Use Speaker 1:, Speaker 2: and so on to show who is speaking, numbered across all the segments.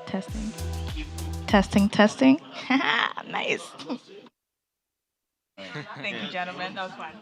Speaker 1: Testing. Testing, testing. Nice. Thank you, gentlemen. That was fun.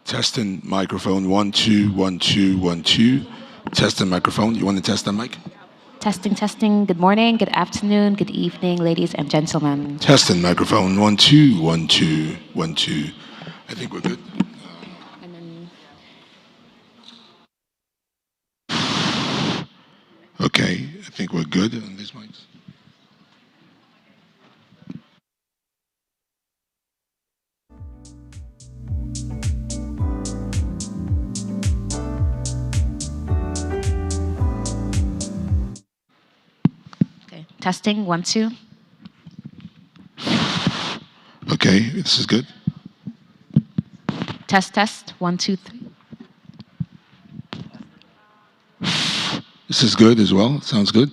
Speaker 2: Testing microphone 1 2 1 2 1 2. Testing microphone. You want to test that mic?
Speaker 3: Testing, testing. Good morning, good afternoon, good evening, ladies and gentlemen.
Speaker 2: Testing microphone 1 2 1 2 1 2. I think we're good. Okay, I think we're good on these mics.
Speaker 3: Okay, testing, 1 2.
Speaker 2: Okay, this is good.
Speaker 3: Test, test, 1 2 3.
Speaker 2: This is good as well. Sounds good.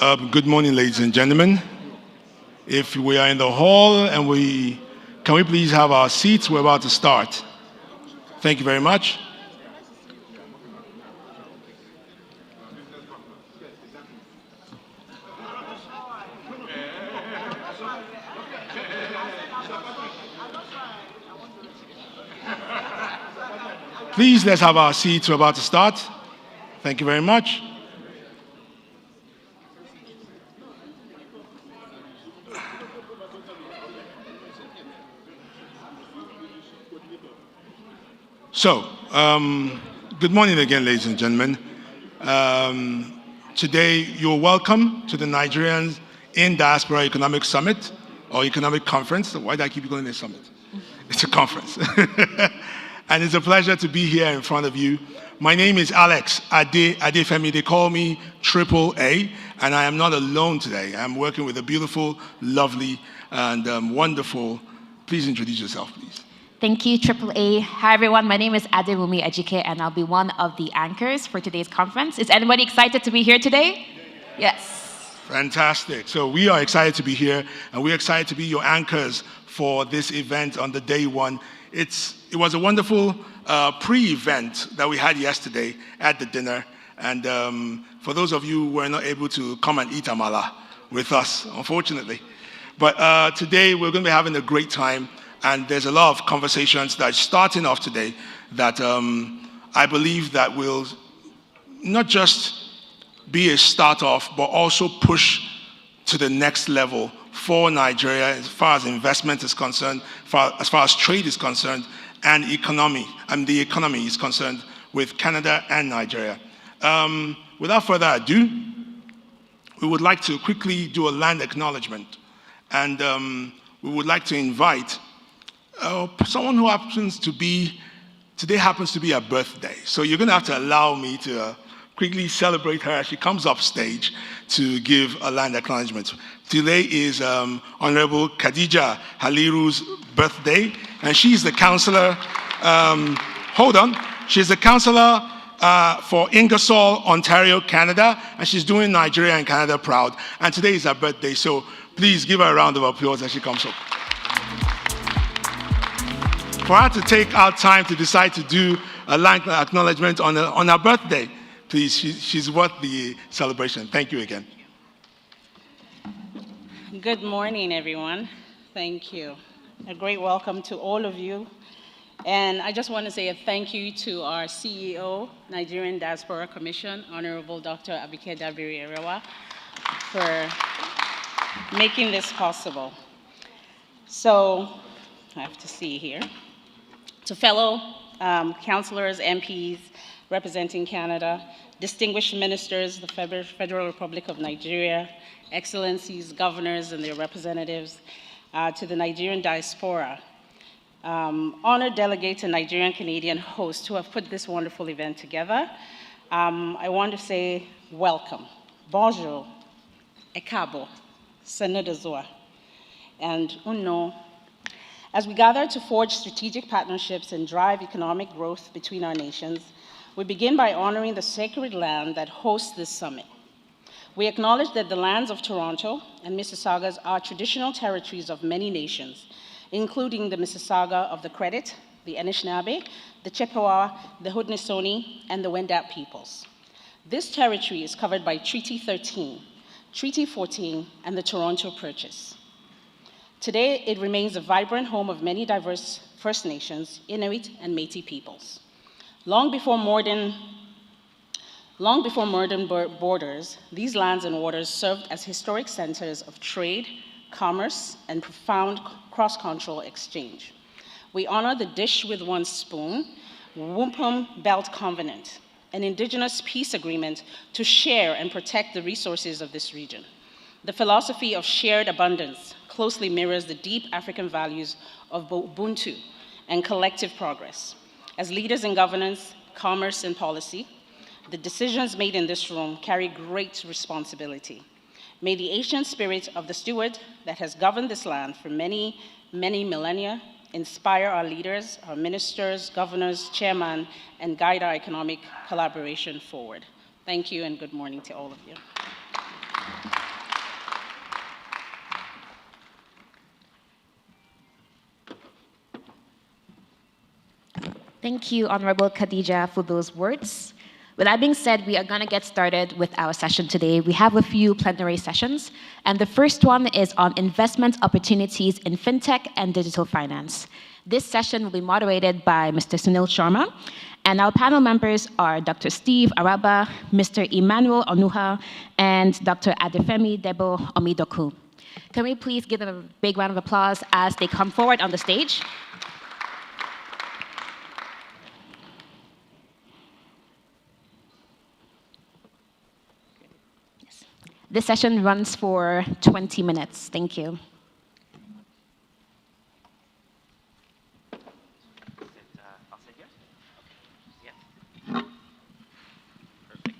Speaker 2: Good morning, ladies and gentlemen. If we are in the hall and can we please have our seats? We're about to start. Thank you very much. Please, let's have our seats. We're about to start. Thank you very much. So, good morning again, ladies and gentlemen. Today, you're welcome to the Nigerians in Diaspora Economic Summit, or Economic Conference. Why do I keep calling it a summit? It's a conference. And it's a pleasure to be here in front of you. My name is Alex Adefemi. They call me Triple A, and I am not alone today. I'm working with a beautiful, lovely, and wonderful. Please introduce yourself, please.
Speaker 3: Thank you, Triple A. Hi, everyone. My name is Adewumi Ejike, and I'll be one of the anchors for today's conference. Is anybody excited to be here today? Yes.
Speaker 2: Fantastic. So we are excited to be here, and we're excited to be your anchors for this event on the day one. It was a wonderful pre-event that we had yesterday at the dinner. And for those of you who were not able to come and eat amala with us, unfortunately. But today we're going to be having a great time. And there's a lot of conversations that are starting off today that I believe that will not just be a start off, but also push to the next level for Nigeria as far as investment is concerned, as far as trade is concerned, and the economy is concerned with Canada and Nigeria. Without further ado, we would like to quickly do a land acknowledgement. And we would like to invite someone who today happens to be her birthday. So you're going to have to allow me to quickly celebrate her as she comes up stage to give a land acknowledgement. Today is Honorable Khadija Haliru's birthday, and she's the councillor, she's the councillor for Ingersoll, Ontario, Canada, and she's doing Nigeria and Canada proud. And today is her birthday, so please give her a round of applause as she comes up. For her to take out time to decide to do a land acknowledgement on her birthday, please, she's worth the celebration. Thank you again.
Speaker 4: Good morning, everyone. Thank you. A great welcome to all of you. And I just want to say a thank you to our CEO, Nigerian Diaspora Commission, Honorable Dr. Abike Dabiri-Erewa, for making this possible. So, I have to see here. To fellow councillors, MPs representing Canada, distinguished ministers, the Federal Republic of Nigeria, excellencies, governors, and their representatives, to the Nigerian diaspora, honored delegates and Nigerian Canadian hosts who have put this wonderful event together. I want to say welcome, bonjour, ekabo, senodazua, and uno. As we gather to forge strategic partnerships and drive economic growth between our nations, we begin by honoring the sacred land that hosts this summit. We acknowledge that the lands of Toronto and Mississaugas are traditional territories of many nations, including the Mississauga of the Credit, the Anishinaabe, the Chippewa, the Haudenosaunee, and the Wendat peoples. This territory is covered by Treaty 13, Treaty 14, and the Toronto Purchase. Today, it remains a vibrant home of many diverse First Nations, Inuit, and Métis peoples. Long before modern borders, these lands and waters served as historic centers of trade, commerce, and profound cross-cultural exchange. We honor the Dish with One Spoon, Wampum Belt Covenant, an indigenous peace agreement to share and protect the resources of this region. The philosophy of shared abundance closely mirrors the deep African values of Ubuntu and collective progress. As leaders in governance, commerce, and policy, the decisions made in this room carry great responsibility. May the ancient spirit of the steward that has governed this land for many, many millennia inspire our leaders, our ministers, governors, chairmen, and guide our economic collaboration forward. Thank you and good morning to all of you.
Speaker 3: Thank you, Honorable Khadija, for those words. With that being said, we are going to get started with our session today. We have a few plenary sessions, and the first one is on investment opportunities in fintech and digital finance. This session will be moderated by Mr. Sunil Sharma, and our panel members are Dr. Steve Araba, Mr. Emmanuel Onuha, and Dr. Adefemi Debo Omidoku. Can we please give them a big round of applause as they come forward on the stage? This session runs for 20 minutes. Thank you.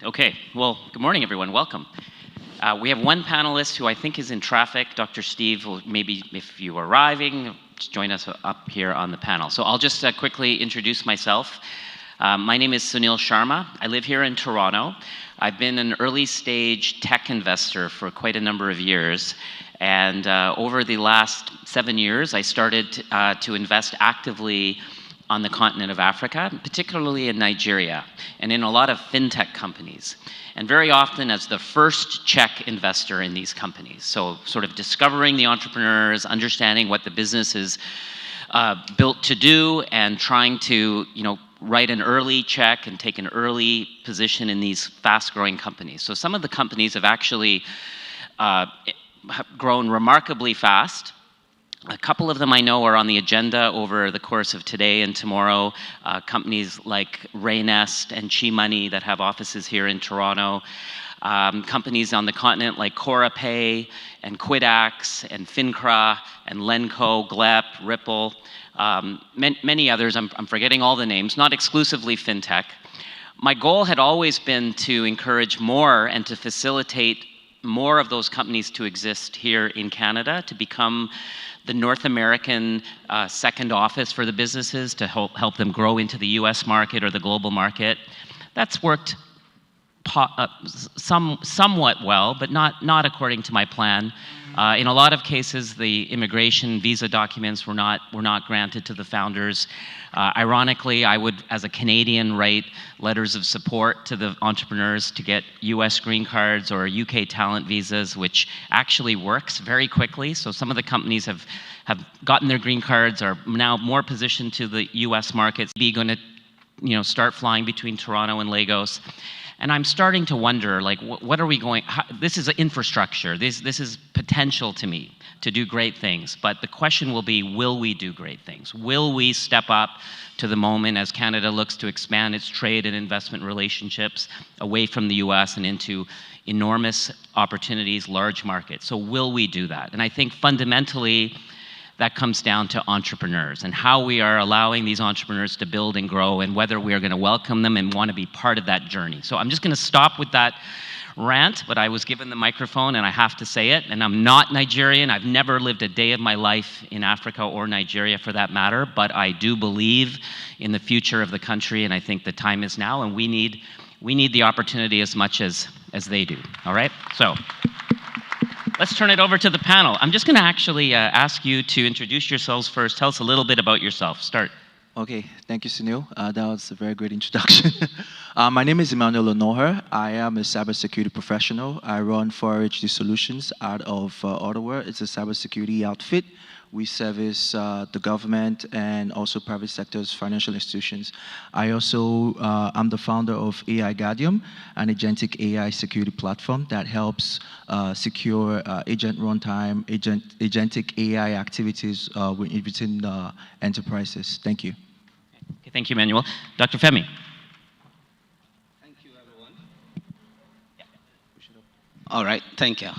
Speaker 5: Okay, well, good morning, everyone. Welcome. We have one panelist who I think is in traffic. Dr. Steve will maybe, if you are arriving, join us up here on the panel. So I'll just quickly introduce myself. My name is Sunil Sharma. I live here in Toronto. I've been an early stage tech investor for quite a number of years. And over the last 7 years, I started to invest actively on the continent of Africa, particularly in Nigeria, and in a lot of fintech companies. And very often as the first check investor in these companies. So sort of discovering the entrepreneurs, understanding what the business is built to do, and trying to, write an early check and take an early position in these fast-growing companies. So some of the companies have actually have grown remarkably fast. A couple of them I know are on the agenda over the course of today and tomorrow. Companies like Raynest and Chi Money that have offices here in Toronto. Companies on the continent like CoraPay and Quidax and Fincra and Lenco, Glep, Ripple. Many others, I'm forgetting all the names, not exclusively fintech. My goal had always been to encourage more and to facilitate more of those companies to exist here in Canada, to become the North American second office for the businesses, to help them grow into the US market or the global market. That's worked somewhat well, but not according to my plan. In a lot of cases, the immigration visa documents were not granted to the founders. Ironically, I would, as a Canadian, write letters of support to the entrepreneurs to get US green cards or UK talent visas, which actually works very quickly. So some of the companies have gotten their green cards, are now more positioned to the US markets, be going to start flying between Toronto and Lagos. And I'm starting to wonder, what are we going? This is infrastructure. This is potential to me to do great things. But the question will be, will we do great things? Will we step up to the moment as Canada looks to expand its trade and investment relationships away from the US and into enormous opportunities, large markets? So will we do that? And I think fundamentally, that comes down to entrepreneurs and how we are allowing these entrepreneurs to build and grow, and whether we are going to welcome them and want to be part of that journey. So I'm just going to stop with that rant, but I was given the microphone and I have to say it. And I'm not Nigerian. I've never lived a day of my life in Africa or Nigeria for that matter, but I do believe in the future of the country, and I think the time is now, and we need the opportunity as much as they do. All right? So let's turn it over to the panel. I'm just going to actually ask you to introduce yourselves first. Tell us a little bit about yourself. Start.
Speaker 6: Okay, thank you, Sunil. That was a very great introduction. My name is Emmanuel Onoher. I am a cybersecurity professional. I run 4HD Solutions out of Ottawa. It's a cybersecurity outfit. We service the government and also private sector's financial institutions. I also am the founder of AI Guardium, an agentic AI security platform that helps secure agent runtime, agentic AI activities within enterprises. Thank you.
Speaker 5: Okay, thank you, Emmanuel. Dr. Femi.
Speaker 7: Thank you, everyone. All right, thank you.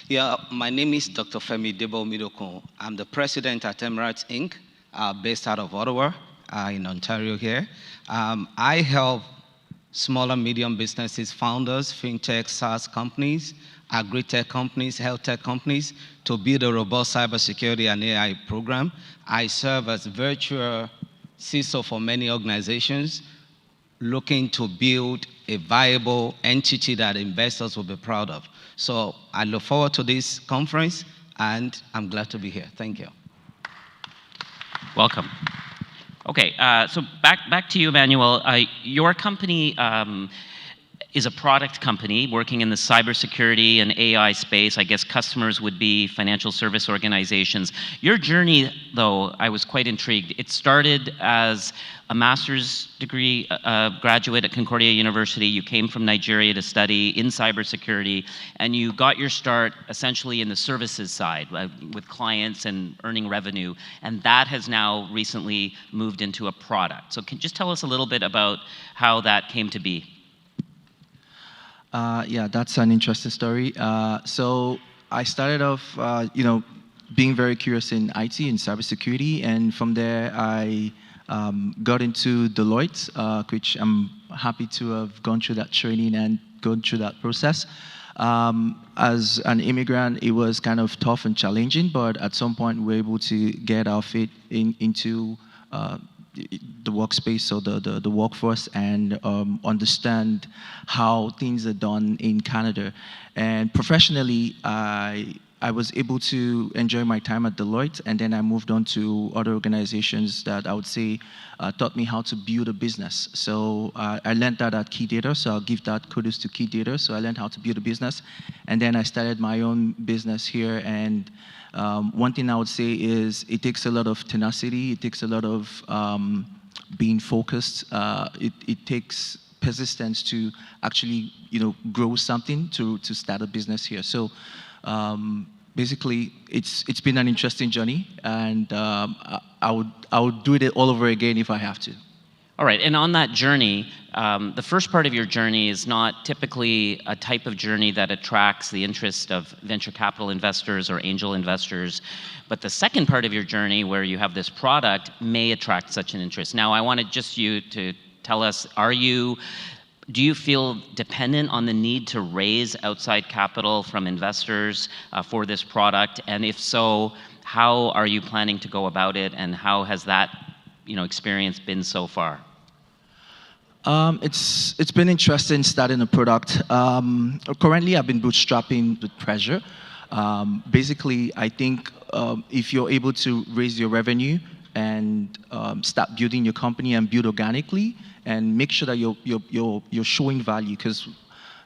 Speaker 7: Yeah, my name is Dr. Femi Debo Omidoku. I'm the president at Emirates Inc., based out of Ottawa, in Ontario here. I help small and medium businesses, founders, fintech, SaaS companies, agri-tech companies, health tech companies to build a robust cybersecurity and AI program. I serve as virtual CISO for many organizations looking to build a viable entity that investors will be proud of. So I look forward to this conference, and I'm glad to be here. Thank you.
Speaker 5: Welcome. Okay, so back to you, Emmanuel. Your company is a product company working in the cybersecurity and AI space. I guess customers would be financial service organizations. Your journey, though, I was quite intrigued. It started as a master's degree graduate at Concordia University. You came from Nigeria to study in cybersecurity, and you got your start essentially in the services side with clients and earning revenue, and that has now recently moved into a product. So can you just tell us a little bit about how that came to be?
Speaker 6: Yeah, that's an interesting story. So I started off, being very curious in IT and cybersecurity, and from there I got into Deloitte, which I'm happy to have gone through that training and gone through that process. As an immigrant, it was kind of tough and challenging, but at some point we were able to get our feet into the workspace, so the workforce, and understand how things are done in Canada. And professionally, I was able to enjoy my time at Deloitte, and then I moved on to other organizations that I would say taught me how to build a business. So I learned that at Key Data, so I'll give that kudos to Key Data. So I learned how to build a business, and then I started my own business here. And one thing I would say is it takes a lot of tenacity. It takes a lot of being focused. It takes persistence to actually, grow something to start a business here. So basically, it's been an interesting journey, and I would do it all over again if I have to.
Speaker 5: All right, and on that journey, the first part of your journey is not typically a type of journey that attracts the interest of venture capital investors or angel investors, but the second part of your journey, where you have this product, may attract such an interest. Now, I wanted just you to tell us, do you feel dependent on the need to raise outside capital from investors for this product? And if so, how are you planning to go about it, and how has that experience been so far?
Speaker 6: It's been interesting starting a product. Currently, I've been bootstrapping with pressure. Basically, I think if you're able to raise your revenue and start building your company and build organically, and make sure that you're showing value, because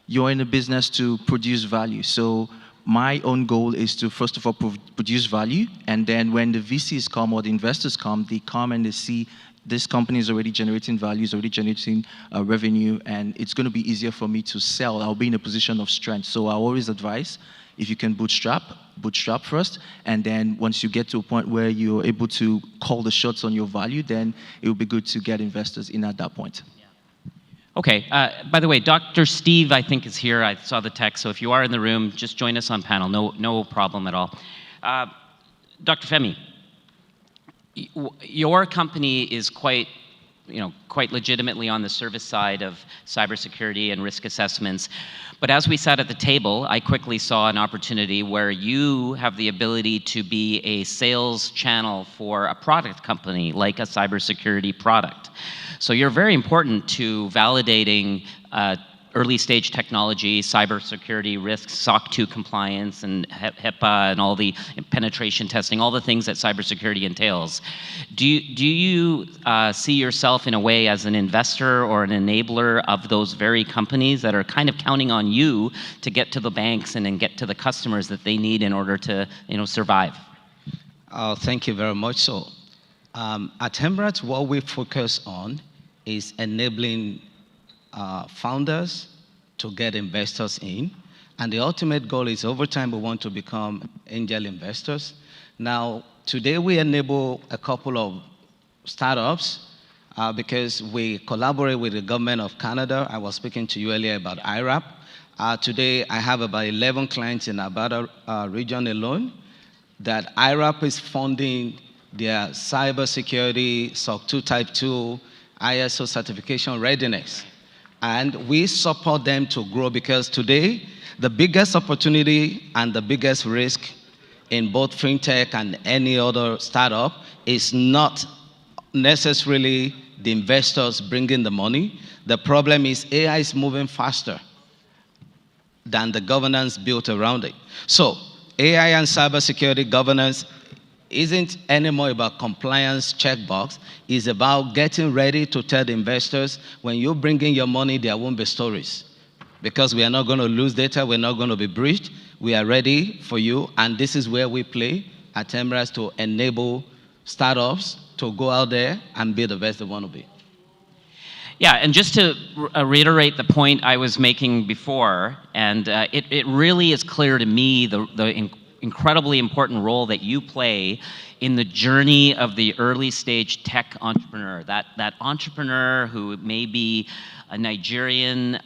Speaker 6: you're in a business to produce value. So my own goal is to first of all produce value, and then when the VCs come or the investors come, they come and they see this company is already generating value, is already generating revenue, and it's going to be easier for me to sell. I'll be in a position of strength. So I always advise, if you can bootstrap first, and then once you get to a point where you're able to call the shots on your value, then it will be good to get investors in at that point.
Speaker 5: Okay, by the way, Dr. Steve, I think, is here. I saw the text, so if you are in the room, just join us on panel. No problem at all. Dr. Femi, your company is quite legitimately on the service side of cybersecurity and risk assessments. But as we sat at the table, I quickly saw an opportunity where you have the ability to be a sales channel for a product company, like a cybersecurity product. So you're very important to validating early stage technology, cybersecurity risks, SOC 2 compliance, and HIPAA, and all the penetration testing, all the things that cybersecurity entails. Do you see yourself in a way as an investor or an enabler of those very companies that are kind of counting on you to get to the banks and then get to the customers that they need in order to survive?
Speaker 7: Thank you very much. So at Emirates, what we focus on is enabling founders to get investors in, and the ultimate goal is over time we want to become angel investors. Now, today we enable a couple of startups because we collaborate with the government of Canada. I was speaking to you earlier about IRAP. Today I have about 11 clients in Alberta region alone that IRAP is funding their cybersecurity, SOC 2 Type 2, ISO certification readiness. And we support them to grow, because today, the biggest opportunity and the biggest risk in both fintech and any other startup is not necessarily the investors bringing the money. The problem is AI is moving faster than the governance built around it. So AI and cybersecurity governance isn't anymore about compliance checkbox. It's about getting ready to tell the investors, when you bring in your money, there won't be stories. Because we are not going to lose data, we're not going to be breached. We are ready for you, and this is where we play at Emirates to enable startups to go out there and be the best they want to be.
Speaker 5: Yeah, and just to reiterate the point I was making before, and it really is clear to me the incredibly important role that you play in the journey of the early stage tech entrepreneur. That entrepreneur who may be a Nigerian,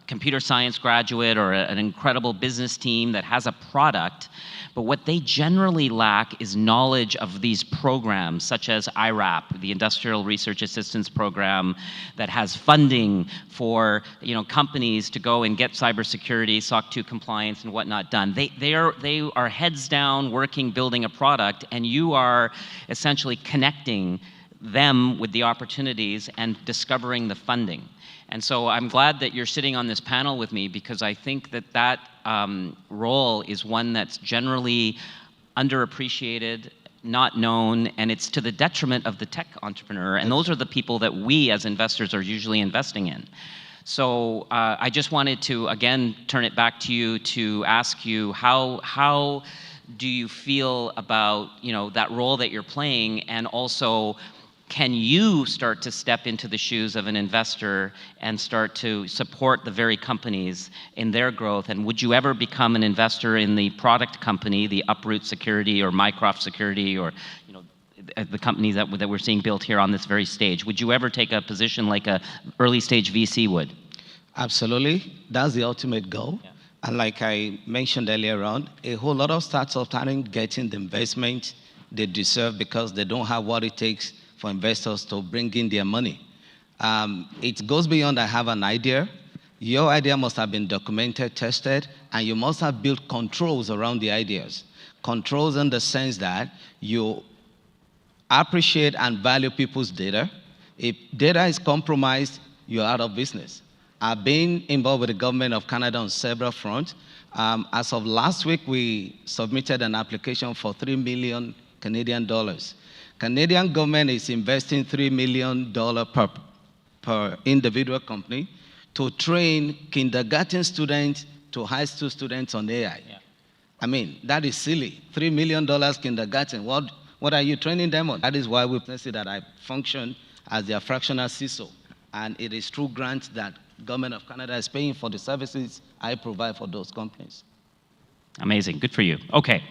Speaker 5: computer science graduate or an incredible business team that has a product, but what they generally lack is knowledge of these programs, such as IRAP, the Industrial Research Assistance Program, that has funding for companies to go and get cybersecurity, SOC 2 compliance, and whatnot done. They are heads down working, building a product, and you are essentially connecting them with the opportunities and discovering the funding. And so I'm glad that you're sitting on this panel with me, because I think that role is one that's generally underappreciated, not known, and it's to the detriment of the tech entrepreneur. And those are the people that we as investors are usually investing in. So I just wanted to, again, turn it back to you to ask you, how do you feel about that role that you're playing, and also, can you start to step into the shoes of an investor and start to support the very companies in their growth? And would you ever become an investor in the product company, the Uproot Security or Mycroft Security, or the companies that we're seeing built here on this very stage? Would you ever take a position like a early stage VC would?
Speaker 7: Absolutely. That's the ultimate goal. Yeah. And like I mentioned earlier on, a whole lot of startups aren't getting the investment they deserve because they don't have what it takes for investors to bring in their money. It goes beyond I have an idea. Your idea must have been documented, tested, and you must have built controls around the ideas. Controls in the sense that you appreciate and value people's data. If data is compromised, you're out of business. I've been involved with the government of Canada on several fronts. As of last week, we submitted an application for $3 million Canadian dollars. Canadian government is investing $3 million per individual company to train kindergarten students to high school students on AI. Yeah. I mean, that is silly. $3 million kindergarten. What are you training them on? That is why we say that I function as their fractional CISO. And it is through grants that government of Canada is paying for the services I provide for those companies.
Speaker 5: Amazing. Good for you. Okay.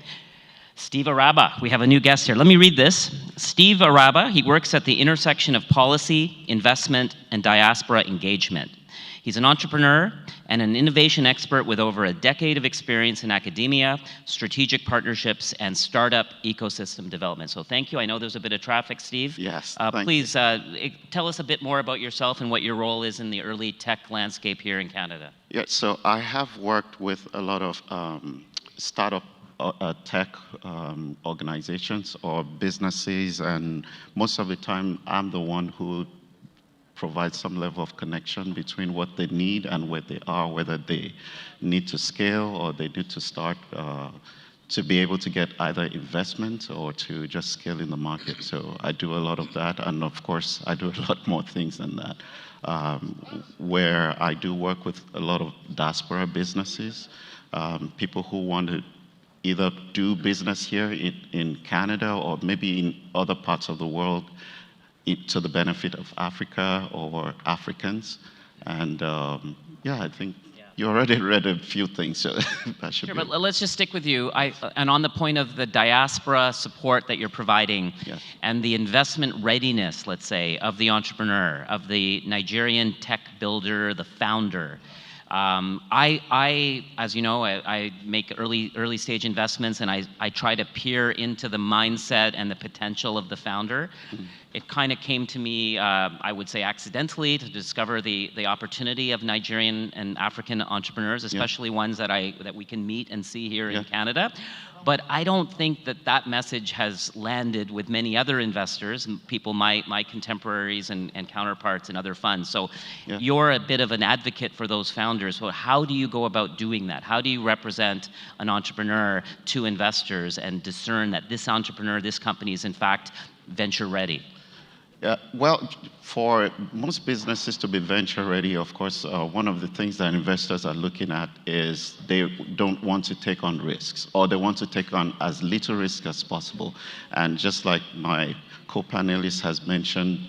Speaker 5: Steve Araba, we have a new guest here. Let me read this. Steve Araba, he works at the intersection of policy, investment, and diaspora engagement. He's an entrepreneur and an innovation expert with over a decade of experience in academia, strategic partnerships, and startup ecosystem development. So thank you. I know there's a bit of traffic, Steve.
Speaker 8: Yes.
Speaker 5: Please tell us a bit more about yourself and what your role is in the early tech landscape here in Canada.
Speaker 8: Yeah, so I have worked with a lot of startup tech organizations or businesses, and most of the time I'm the one who provides some level of connection between what they need and where they are, whether they need to scale or they need to start to be able to get either investment or to just scale in the market. So I do a lot of that, and of course I do a lot more things than that, where I do work with a lot of diaspora businesses, people who want to either do business here in Canada or maybe in other parts of the world to the benefit of Africa or Africans. And yeah, I think you already read a few things, so that should
Speaker 5: sure,
Speaker 8: be.
Speaker 5: But let's just stick with you. And on the point of the diaspora support that you're providing,
Speaker 8: yes, and
Speaker 5: the investment readiness, let's say, of the entrepreneur, of the Nigerian tech builder, the founder. As you know, I make early stage investments, and I try to peer into the mindset and the potential of the founder. It kind of came to me, I would say accidentally, to discover the opportunity of Nigerian and African entrepreneurs, especially ones that we can meet and see here in Canada. But I don't think that message has landed with many other investors, and people, my contemporaries and counterparts in other funds. So you're a bit of an advocate for those founders. So how do you go about doing that? How do you represent an entrepreneur to investors and discern that this entrepreneur, this company is in fact venture ready?
Speaker 8: Well, for most businesses to be venture ready, of course, one of the things that investors are looking at is they don't want to take on risks, or they want to take on as little risk as possible. And just like my co-panelist has mentioned,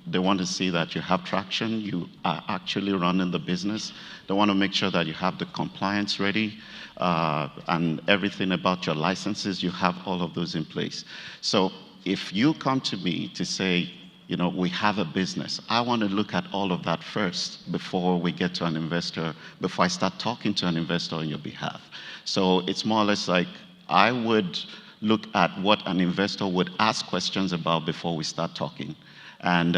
Speaker 8: they want to see that you have traction, you are actually running the business. They want to make sure that you have the compliance ready, and everything about your licenses, you have all of those in place. So if you come to me to say, we have a business, I want to look at all of that first before we get to an investor, before I start talking to an investor on your behalf. So it's more or less like I would look at what an investor would ask questions about before we start talking. And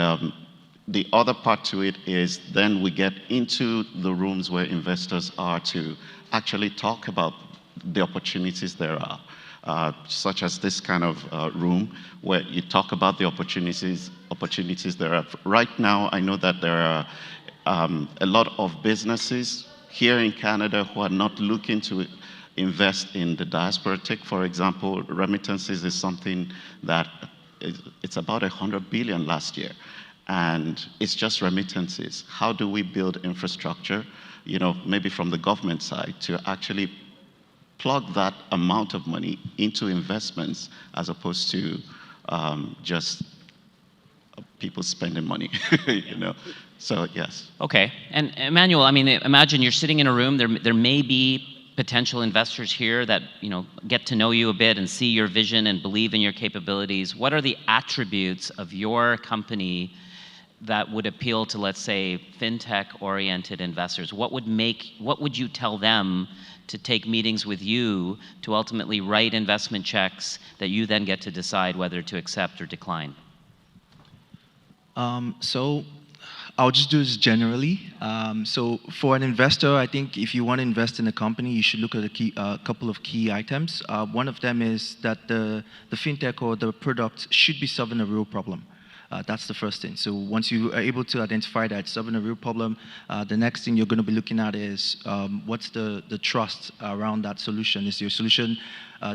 Speaker 8: the other part to it is then we get into the rooms where investors are to actually talk about the opportunities there are. Such as this kind of room where you talk about the opportunities there are. Right now, I know that there are a lot of businesses here in Canada who are not looking to invest in the diaspora. Take, for example, remittances is something that it's about 100 billion last year. And it's just remittances. How do we build infrastructure, maybe from the government side, to actually plug that amount of money into investments as opposed to just people spending money, So yes.
Speaker 5: Okay, and Emmanuel, I mean, imagine you're sitting in a room. There may be potential investors here that get to know you a bit and see your vision and believe in your capabilities. What are the attributes of your company that would appeal to, let's say, fintech-oriented investors? What would you tell them to take meetings with you to ultimately write investment checks that you then get to decide whether to accept or decline?
Speaker 6: So I'll just do this generally. So for an investor, I think if you want to invest in a company, you should look at a couple of key items. One of them is that the fintech or the product should be solving a real problem. That's the first thing. So once you are able to identify that it's solving a real problem, the next thing you're going to be looking at is what's the trust around that solution. Is your solution,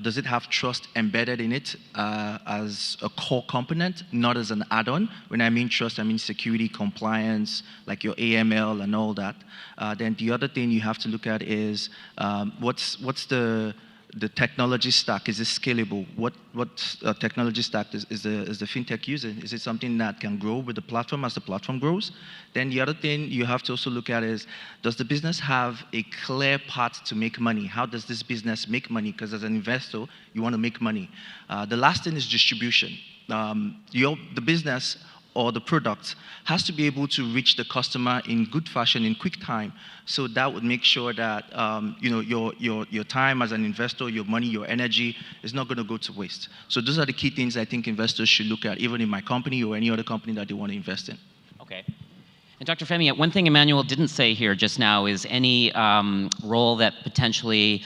Speaker 6: does it have trust embedded in it as a core component, not as an add-on? When I mean trust, I mean security, compliance, like your AML and all that. Then the other thing you have to look at is what's the technology stack. Is it scalable? What technology stack is the fintech using? Is it something that can grow with the platform as the platform grows? Then the other thing you have to also look at is, does the business have a clear path to make money? How does this business make money? Because as an investor, you want to make money. The last thing is distribution. The business or the product has to be able to reach the customer in good fashion, in quick time. So that would make sure that your time as an investor, your money, your energy is not going to go to waste. So those are the key things I think investors should look at, even in my company or any other company that they want to invest in.
Speaker 5: Okay. And Dr. Femi, one thing Emmanuel didn't say here just now is any role that potentially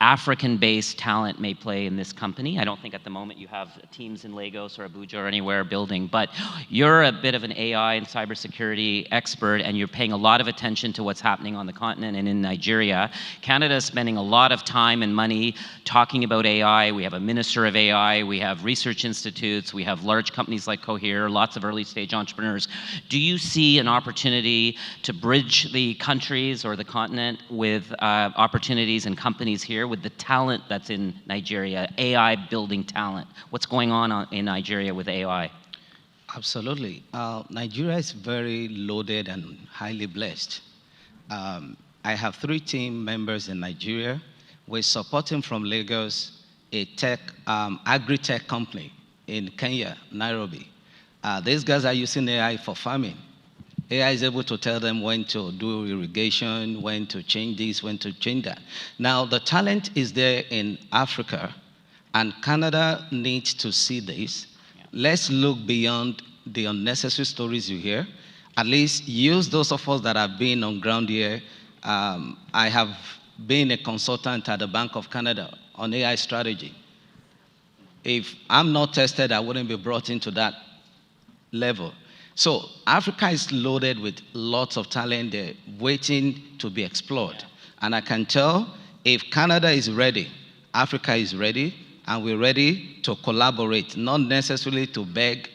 Speaker 5: African-based talent may play in this company. I don't think at the moment you have teams in Lagos or Abuja or anywhere building, but you're a bit of an AI and cybersecurity expert, and you're paying a lot of attention to what's happening on the continent and in Nigeria. Canada is spending a lot of time and money talking about AI. We have a minister of AI, we have research institutes, we have large companies like Cohere, lots of early stage entrepreneurs. Do you see an opportunity to bridge the countries or the continent with opportunities and companies here with the talent that's in Nigeria, AI building talent? What's going on in Nigeria with AI?
Speaker 7: Absolutely. Nigeria is very loaded and highly blessed. I have 3 team members in Nigeria. We're supporting from Lagos a tech, agri-tech company in Kenya, Nairobi. These guys are using AI for farming. AI is able to tell them when to do irrigation, when to change this, when to change that. Now, the talent is there in Africa, and Canada needs to see this let's look beyond the unnecessary stories you hear. At least use those of us that have been on ground here. I have been a consultant at the Bank of Canada on AI strategy. If I'm not tested, I wouldn't be brought into that level. So Africa is loaded with lots of talent there waiting to be explored. And I can tell if Canada is ready, Africa is ready, and we're ready to collaborate, not necessarily to beg,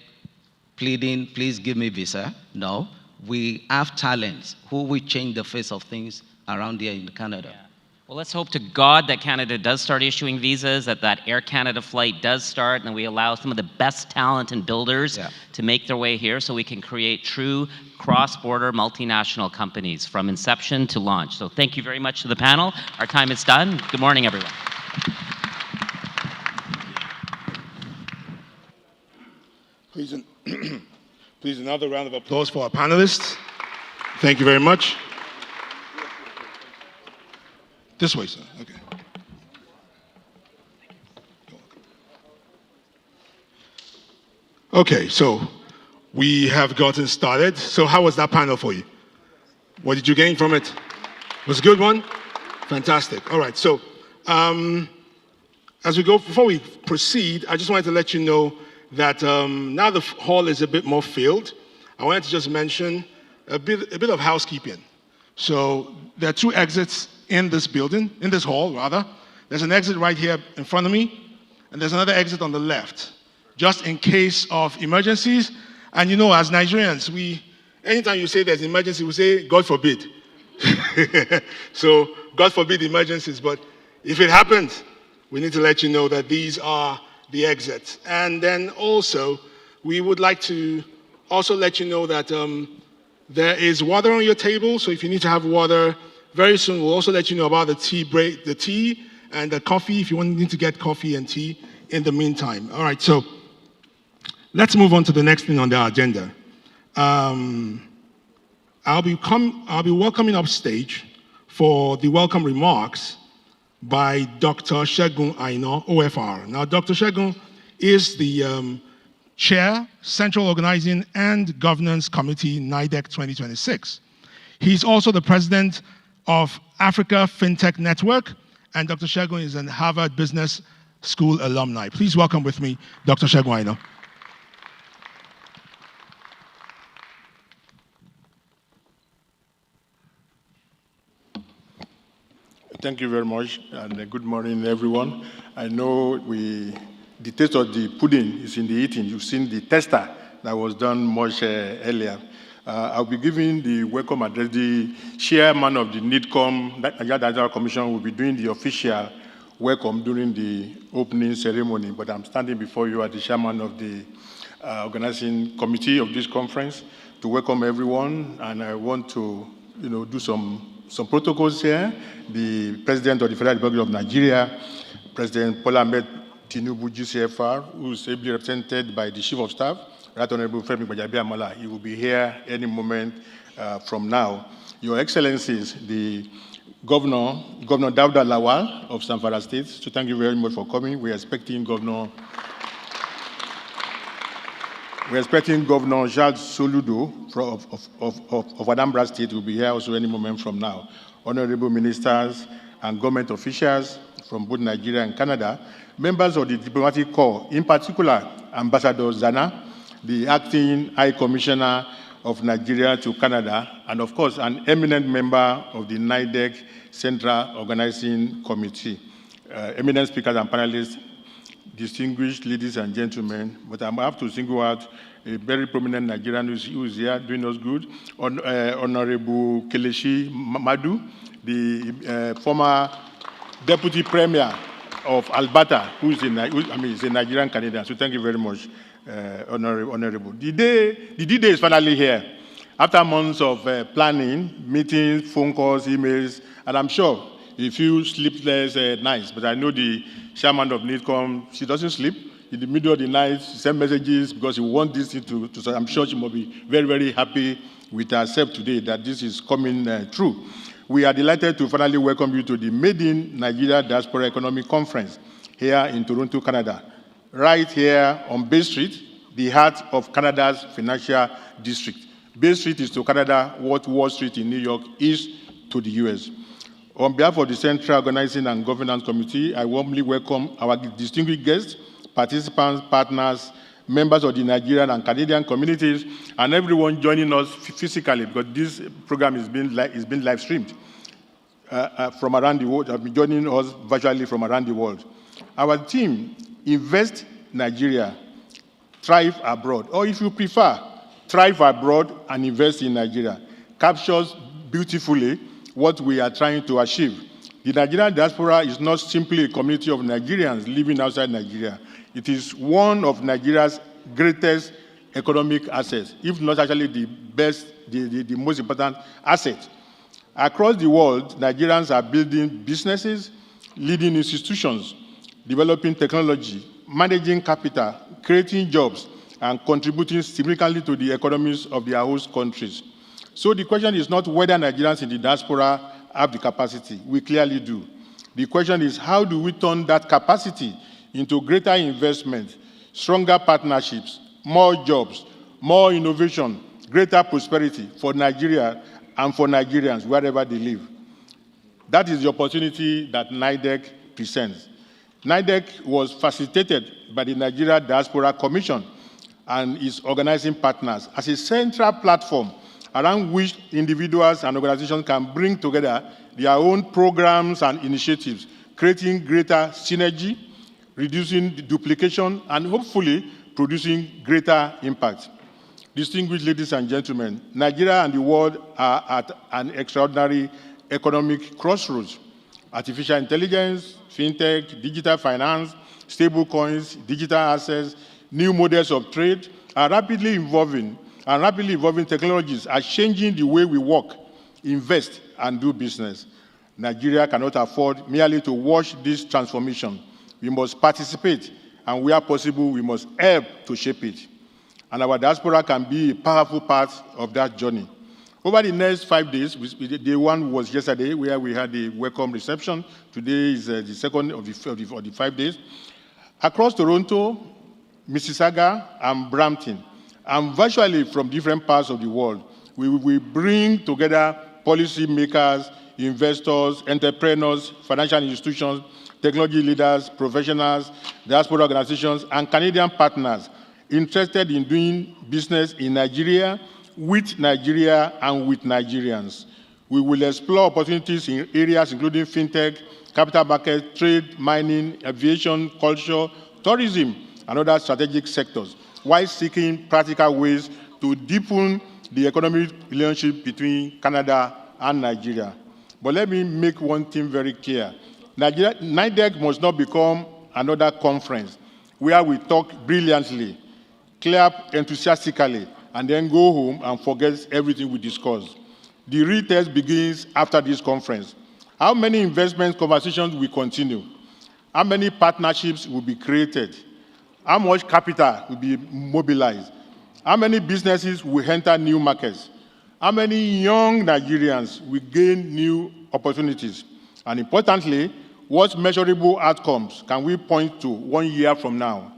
Speaker 7: pleading, please give me visa. No, we have talents who will change the face of things around here in Canada.
Speaker 5: Yeah. Well, let's hope to God that Canada does start issuing visas, that Air Canada flight does start, and we allow some of the best talent and builders to make their way here so we can create true cross-border multinational companies from inception to launch. So thank you very much to the panel. Our time is done. Good morning, everyone.
Speaker 2: Please, another round of applause for our panelists. Thank you very much. This way, sir. Okay. Okay, so we have gotten started. So how was that panel for you? What did you gain from it? Was it a good one? Fantastic. All right, so as we go, before we proceed, I just wanted to let you know that now the hall is a bit more filled. I wanted to just mention a bit of housekeeping. So there are 2 exits in this building, in this hall rather. There's an exit right here in front of me, and there's another exit on the left, just in case of emergencies. And you know, as Nigerians, anytime you say there's an emergency, we say, God forbid. So, God forbid emergencies, but if it happens, we need to let you know that these are the exits. And then also, we would like to also let you know that there is water on your table, so if you need to have water, very soon we'll also let you know about the tea break, the tea and the coffee, if you need to get coffee and tea in the meantime. All right, so let's move on to the next thing on the agenda. I'll be welcoming up stage for the welcome remarks by Dr. Segun Aina, OFR. Now, Dr. Segun is the Chair, Central Organizing and Governance Committee, NIDEC 2026. He's also the President of Africa FinTech Network, and Dr. Segun is an Harvard Business School alumni. Please welcome with me Dr. Segun Aina.
Speaker 9: Thank you very much, and good morning, everyone. I know the taste of the pudding is in the eating. You've seen the tester that was done much earlier. I'll be giving the welcome address. The chairman of the NIDCOM, Nigeria Diaspora Commission, will be doing the official welcome during the opening ceremony, but I'm standing before you as the chairman of the organizing committee of this conference to welcome everyone, and I want to do some protocols here. The President of the Federal Republic of Nigeria, President Bola Ahmed Tinubu, GCFR, who is ably represented by the Chief of Staff, Right Honorable Femi Gbajabiamila. He will be here any moment from now. Your Excellencies, the Governor Dauda Lawal of Zamfara State, so thank you very much for coming. We're expecting Governor Charles Soludo of Anambra State will be here also any moment from now. Honorable ministers and government officials from both Nigeria and Canada, members of the diplomatic corps, in particular, Ambassador Zana, the acting High Commissioner of Nigeria to Canada, and of course, an eminent member of the NIDEC Central Organizing Committee. Eminent speakers and panelists, distinguished ladies and gentlemen, but I have to single out a very prominent Nigerian who is here doing us good, Honorable Kelechi Madu, the former Deputy Premier of Alberta, who is a Nigerian Canadian. So thank you very much, Honorable. The D-Day is finally here. After months of planning, meetings, phone calls, emails, and I'm sure you feel sleepless nights, but I know the chairman of NIDCOM, she doesn't sleep. In the middle of the night, she sends messages because she wants this thing to so I'm sure she must be very, very happy with herself today that this is coming true. We are delighted to finally welcome you to the Made in Nigeria Diaspora Economic Conference here in Toronto, Canada. Right here on Bay Street, the heart of Canada's financial district. Bay Street is to Canada what Wall Street in New York is to the US. On behalf of the Central Organizing and Governance Committee, I warmly welcome our distinguished guests, participants, partners, members of the Nigerian and Canadian communities, and everyone joining us physically, because this program is being live streamed from around the world, have been joining us virtually from around the world. Our team, Invest Nigeria, Thrive Abroad, or if you prefer, Thrive Abroad and Invest in Nigeria, captures beautifully what we are trying to achieve. The Nigerian diaspora is not simply a community of Nigerians living outside Nigeria. It is one of Nigeria's greatest economic assets, if not actually the best, the most important asset. Across the world, Nigerians are building businesses, leading institutions, developing technology, managing capital, creating jobs, and contributing significantly to the economies of their host countries. So the question is not whether Nigerians in the diaspora have the capacity. We clearly do. The question is, how do we turn that capacity into greater investment, stronger partnerships, more jobs, more innovation, greater prosperity for Nigeria and for Nigerians wherever they live? That is the opportunity that NIDEC presents. NIDEC was facilitated by the Nigeria Diaspora Commission and its organizing partners as a central platform around which individuals and organizations can bring together their own programs and initiatives, creating greater synergy, reducing duplication, and hopefully producing greater impact. Distinguished ladies and gentlemen, Nigeria and the world are at an extraordinary economic crossroads. Artificial intelligence, fintech, digital finance, stable coins, digital assets, new models of trade are rapidly evolving, and rapidly evolving technologies are changing the way we work, invest, and do business. Nigeria cannot afford merely to watch this transformation. We must participate, and where possible, we must help to shape it. And our diaspora can be a powerful part of that journey. Over the next 5 days, day one was yesterday, where we had a welcome reception. Today is the second of the 5 days. Across Toronto, Mississauga, and Brampton, and virtually from different parts of the world, we will bring together policymakers, investors, entrepreneurs, financial institutions, technology leaders, professionals, diaspora organizations, and Canadian partners interested in doing business in Nigeria, with Nigeria, and with Nigerians. We will explore opportunities in areas including fintech, capital market, trade, mining, aviation, culture, tourism, and other strategic sectors, while seeking practical ways to deepen the economic relationship between Canada and Nigeria. But let me make one thing very clear. NIDEC must not become another conference where we talk brilliantly, clap enthusiastically, and then go home and forget everything we discussed. The real test begins after this conference. How many investment conversations will continue? How many partnerships will be created? How much capital will be mobilized? How many businesses will enter new markets? How many young Nigerians will gain new opportunities? And importantly, what measurable outcomes can we point to 1 year from now?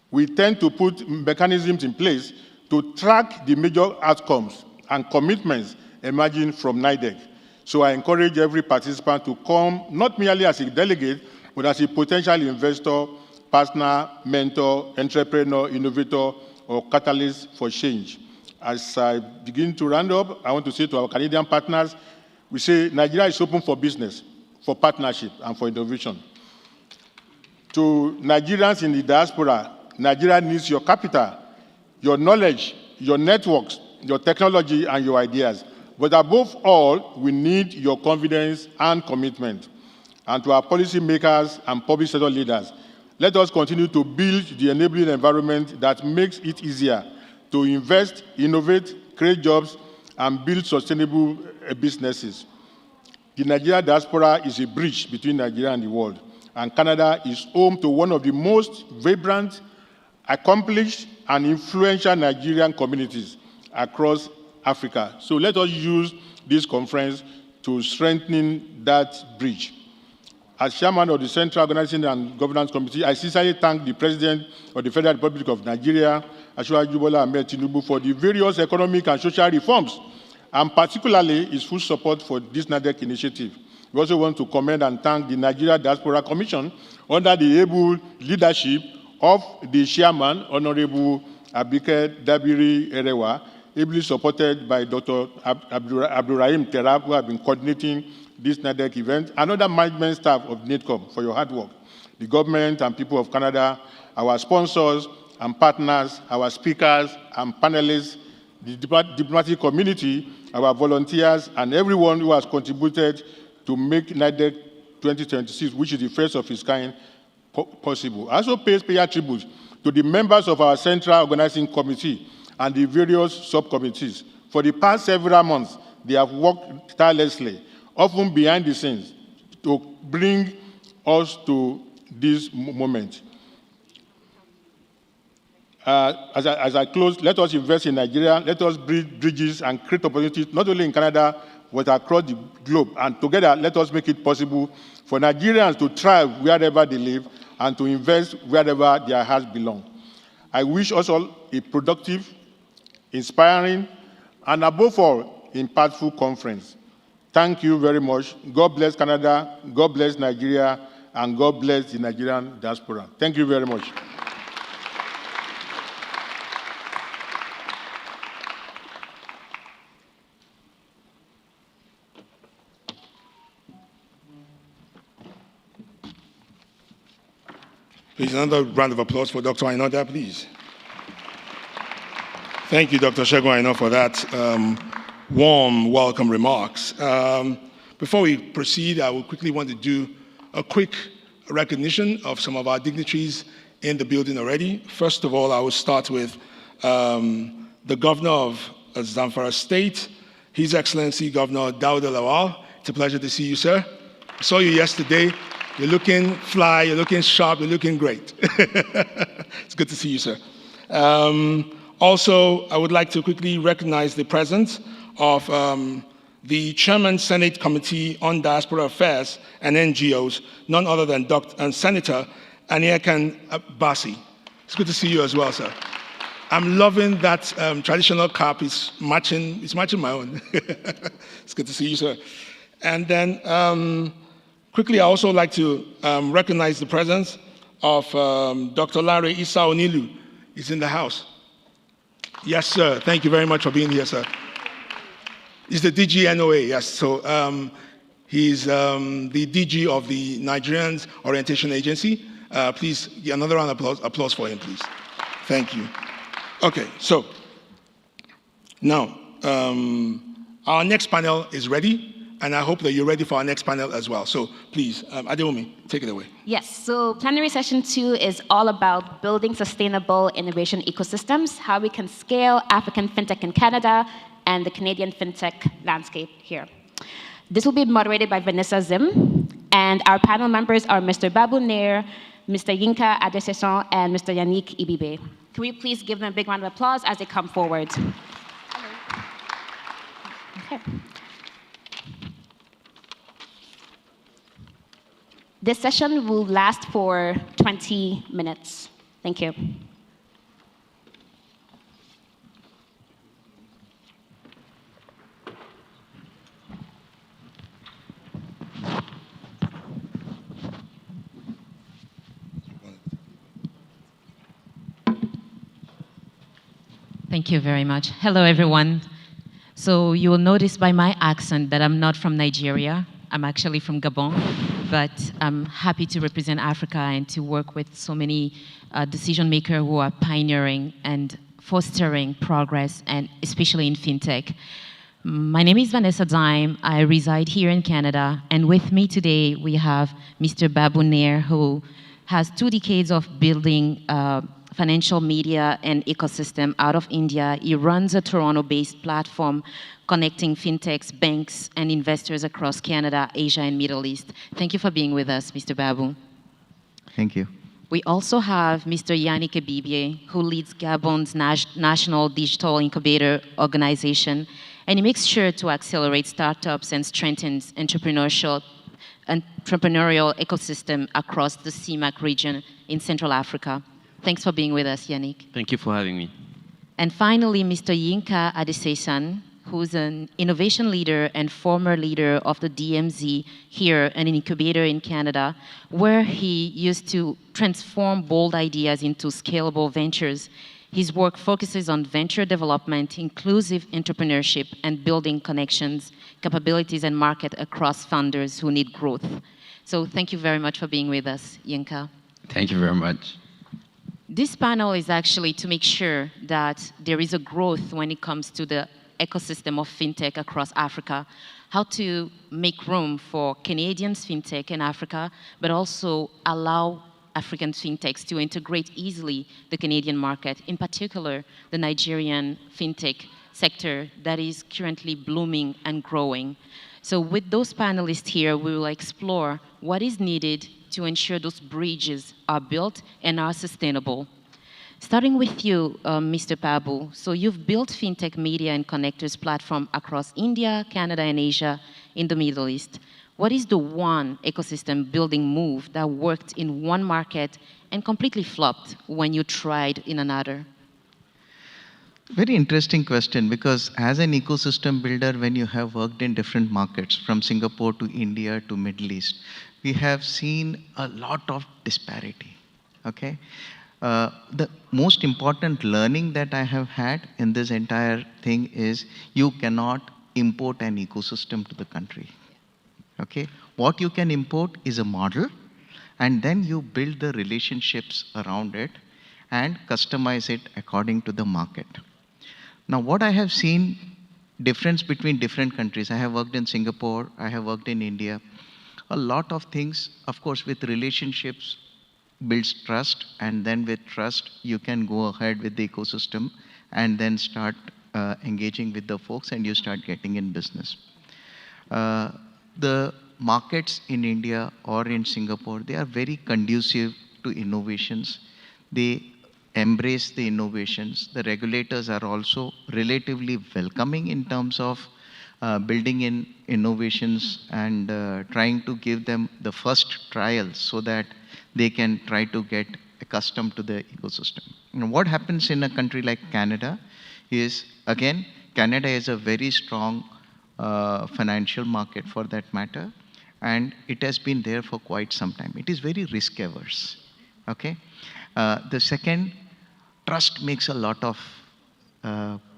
Speaker 9: We tend to put mechanisms in place to track the major outcomes and commitments emerging from NIDEC. So I encourage every participant to come not merely as a delegate, but as a potential investor, partner, mentor, entrepreneur, innovator, or catalyst for change. As I begin to round up, I want to say to our Canadian partners, we say Nigeria is open for business, for partnership, and for innovation. To Nigerians in the diaspora, Nigeria needs your capital, your knowledge, your networks, your technology, and your ideas. But above all, we need your confidence and commitment. And to our policymakers and public sector leaders, let us continue to build the enabling environment that makes it easier to invest, innovate, create jobs, and build sustainable businesses. The Nigeria diaspora is a bridge between Nigeria and the world, and Canada is home to one of the most vibrant, accomplished, and influential Nigerian communities across Africa. So let us use this conference to strengthen that bridge. As chairman of the Central Organizing and Governance Committee, I sincerely thank the President of the Federal Republic of Nigeria, Asiwaju Bola Ahmed Tinubu, for the various economic and social reforms, and particularly his full support for this NADEC initiative. We also want to commend and thank the Nigeria Diaspora Commission under the able leadership of the chairman, Honorable Abike Dabiri Erewa, ably supported by Dr. Abdurrahim Terab, who have been coordinating this NADEC event, and other management staff of NIDCOM for your hard work. The government and people of Canada, our sponsors and partners, our speakers and panelists, the diplomatic community, our volunteers, and everyone who has contributed to make NADEC 2026, which is the first of its kind, possible. I also pay tribute to the members of our Central Organizing Committee and the various subcommittees. For the past several months, they have worked tirelessly, often behind the scenes, to bring us to this moment. As I close, let us invest in Nigeria, let us build bridges and create opportunities, not only in Canada, but across the globe. And together, let us make it possible for Nigerians to thrive wherever they live and to invest wherever their hearts belong. I wish us all a productive, inspiring, and above all, impactful conference. Thank you very much. God bless Canada, God bless Nigeria, and God bless the Nigerian diaspora. Thank you very much.
Speaker 2: Please, another round of applause for Dr. Ainoda, please. Thank you, Dr. Segun Aina, for that warm welcome remarks. Before we proceed, I will quickly want to do a quick recognition of some of our dignitaries in the building already. First of all, I will start with the governor of Zamfara State, His Excellency Governor Daud Lawal. It's a pleasure to see you, sir. I saw you yesterday. You're looking fly, you're looking sharp, you're looking great. It's good to see you, sir. Also, I would like to quickly recognize the presence of the Chairman Senate Committee on Diaspora Affairs and NGOs, none other than Senator Aniakan Basi. It's good to see you as well, sir. I'm loving that traditional cap. It's matching my own. It's good to see you, sir. And then, quickly, I also like to recognize the presence of Dr. Larry Issa Onilu. He's in the house. Yes, sir. Thank you very much for being here, sir. He's the DG NOA, yes. So he's the DG of the Nigerian Orientation Agency. Please, another round of applause for him, please. Thank you. Okay, so now our next panel is ready. And I hope that you're ready for our next panel as well. So please, Adewumi, take it away.
Speaker 3: Yes, so plenary session 2 is all about building sustainable innovation ecosystems, how we can scale African fintech in Canada and the Canadian fintech landscape here. This will be moderated by Vanessa Zim, and our panel members are Mr. Babu Nair, Mr. Yinka Adeseson, and Mr. Yannick Ibibe. Can we please give them a big round of applause as they come forward? Okay. This session will last for 20 minutes. Thank you.
Speaker 10: Thank you very much. Hello, everyone. So you will notice by my accent that I'm not from Nigeria. I'm actually from Gabon, but I'm happy to represent Africa and to work with so many decision makers who are pioneering and fostering progress, and especially in fintech. My name is Vanessa Zime. I reside here in Canada, and with me today we have Mr. Babu Nair, who has 2 decades of building financial media and ecosystem out of India. He runs a Toronto-based platform connecting fintechs, banks, and investors across Canada, Asia, and Middle East. Thank you for being with us, Mr. Babu.
Speaker 11: Thank you.
Speaker 10: We also have Mr. Yannick Ibibe, who leads Gabon's National Digital Incubator Organization, and he makes sure to accelerate startups and strengthens entrepreneurship entrepreneurial ecosystem across the CMAC region in Central Africa. Thanks for being with us, Yannick.
Speaker 5: Thank you for having me.
Speaker 10: And finally, Mr. Yinka Adesesan, who's an innovation leader and former leader of the DMZ here, an incubator in Canada, where he used to transform bold ideas into scalable ventures. His work focuses on venture development, inclusive entrepreneurship, and building connections, capabilities, and market across founders who need growth. So thank you very much for being with us, Yinka.
Speaker 5: Thank you very much.
Speaker 10: This panel is actually to make sure that there is a growth when it comes to the ecosystem of fintech across Africa, how to make room for Canadians fintech in Africa, but also allow African fintechs to integrate easily the Canadian market, in particular the Nigerian fintech sector that is currently blooming and growing. So with those panelists here, we will explore what is needed to ensure those bridges are built and are sustainable. Starting with you, Mr. Pabu. So you've built fintech media and connectors platform across India, Canada, and Asia in the Middle East. What is the one ecosystem building move that worked in one market and completely flopped when you tried in another?
Speaker 11: Very interesting question, because as an ecosystem builder, when you have worked in different markets, from Singapore to India to Middle East, we have seen a lot of disparity, okay? The most important learning that I have had in this entire thing is you cannot import an ecosystem to the country, okay? What you can import is a model, and then you build the relationships around it and customize it according to the market. Now, what I have seen difference between different countries, I have worked in Singapore, I have worked in India, a lot of things, of course, with relationships builds trust, and then with trust, you can go ahead with the ecosystem and then start engaging with the folks, and you start getting in business. The markets in India or in Singapore, they are very conducive to innovations. They embrace the innovations. The regulators are also relatively welcoming in terms of building in innovations and trying to give them the first trials so that they can try to get accustomed to the ecosystem. And what happens in a country like Canada is, again, Canada is a very strong financial market for that matter, and it has been there for quite some time. It is very risk averse, okay? The second, trust makes a lot of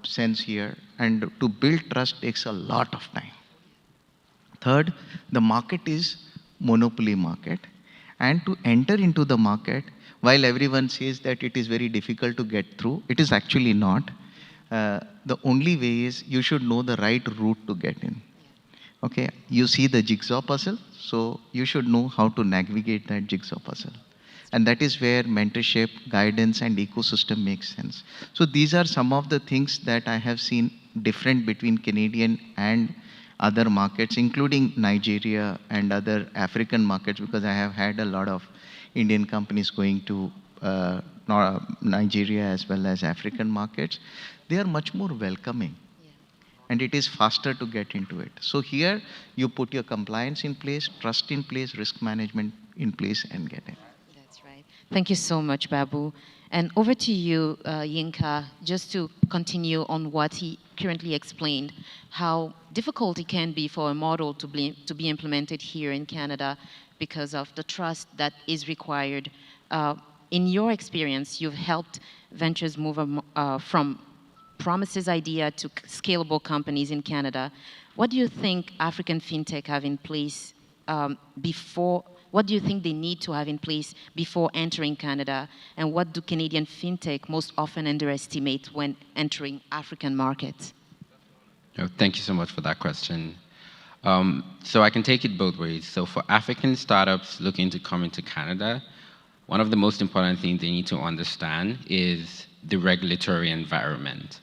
Speaker 11: sense here, and to build trust takes a lot of time. Third, the market is monopoly market, and to enter into the market, while everyone says that it is very difficult to get through, it is actually not. The only way is you should know the right route to get in. Okay, you see the jigsaw puzzle, so you should know how to navigate that jigsaw puzzle. And that is where mentorship, guidance, and ecosystem makes sense. So these are some of the things that I have seen different between Canadian and other markets, including Nigeria and other African markets, because I have had a lot of Indian companies going to Nigeria as well as African markets. They are much more welcoming. And it is faster to get into it. So here, you put your compliance in place, trust in place, risk management in place, and get in.
Speaker 10: That's right. Thank you so much, Babu. And over to you, Yinka, just to continue on what he currently explained, how difficult it can be for a model to be implemented here in Canada because of the trust that is required. In your experience, you've helped ventures move from promises idea to scalable companies in Canada. What do you think African fintech have in place what do you think they need to have in place before entering Canada? And what do Canadian fintech most often underestimate when entering African markets?
Speaker 12: Thank you so much for that question. So I can take it both ways. So for African startups looking to come into Canada, one of the most important things they need to understand is the regulatory environment,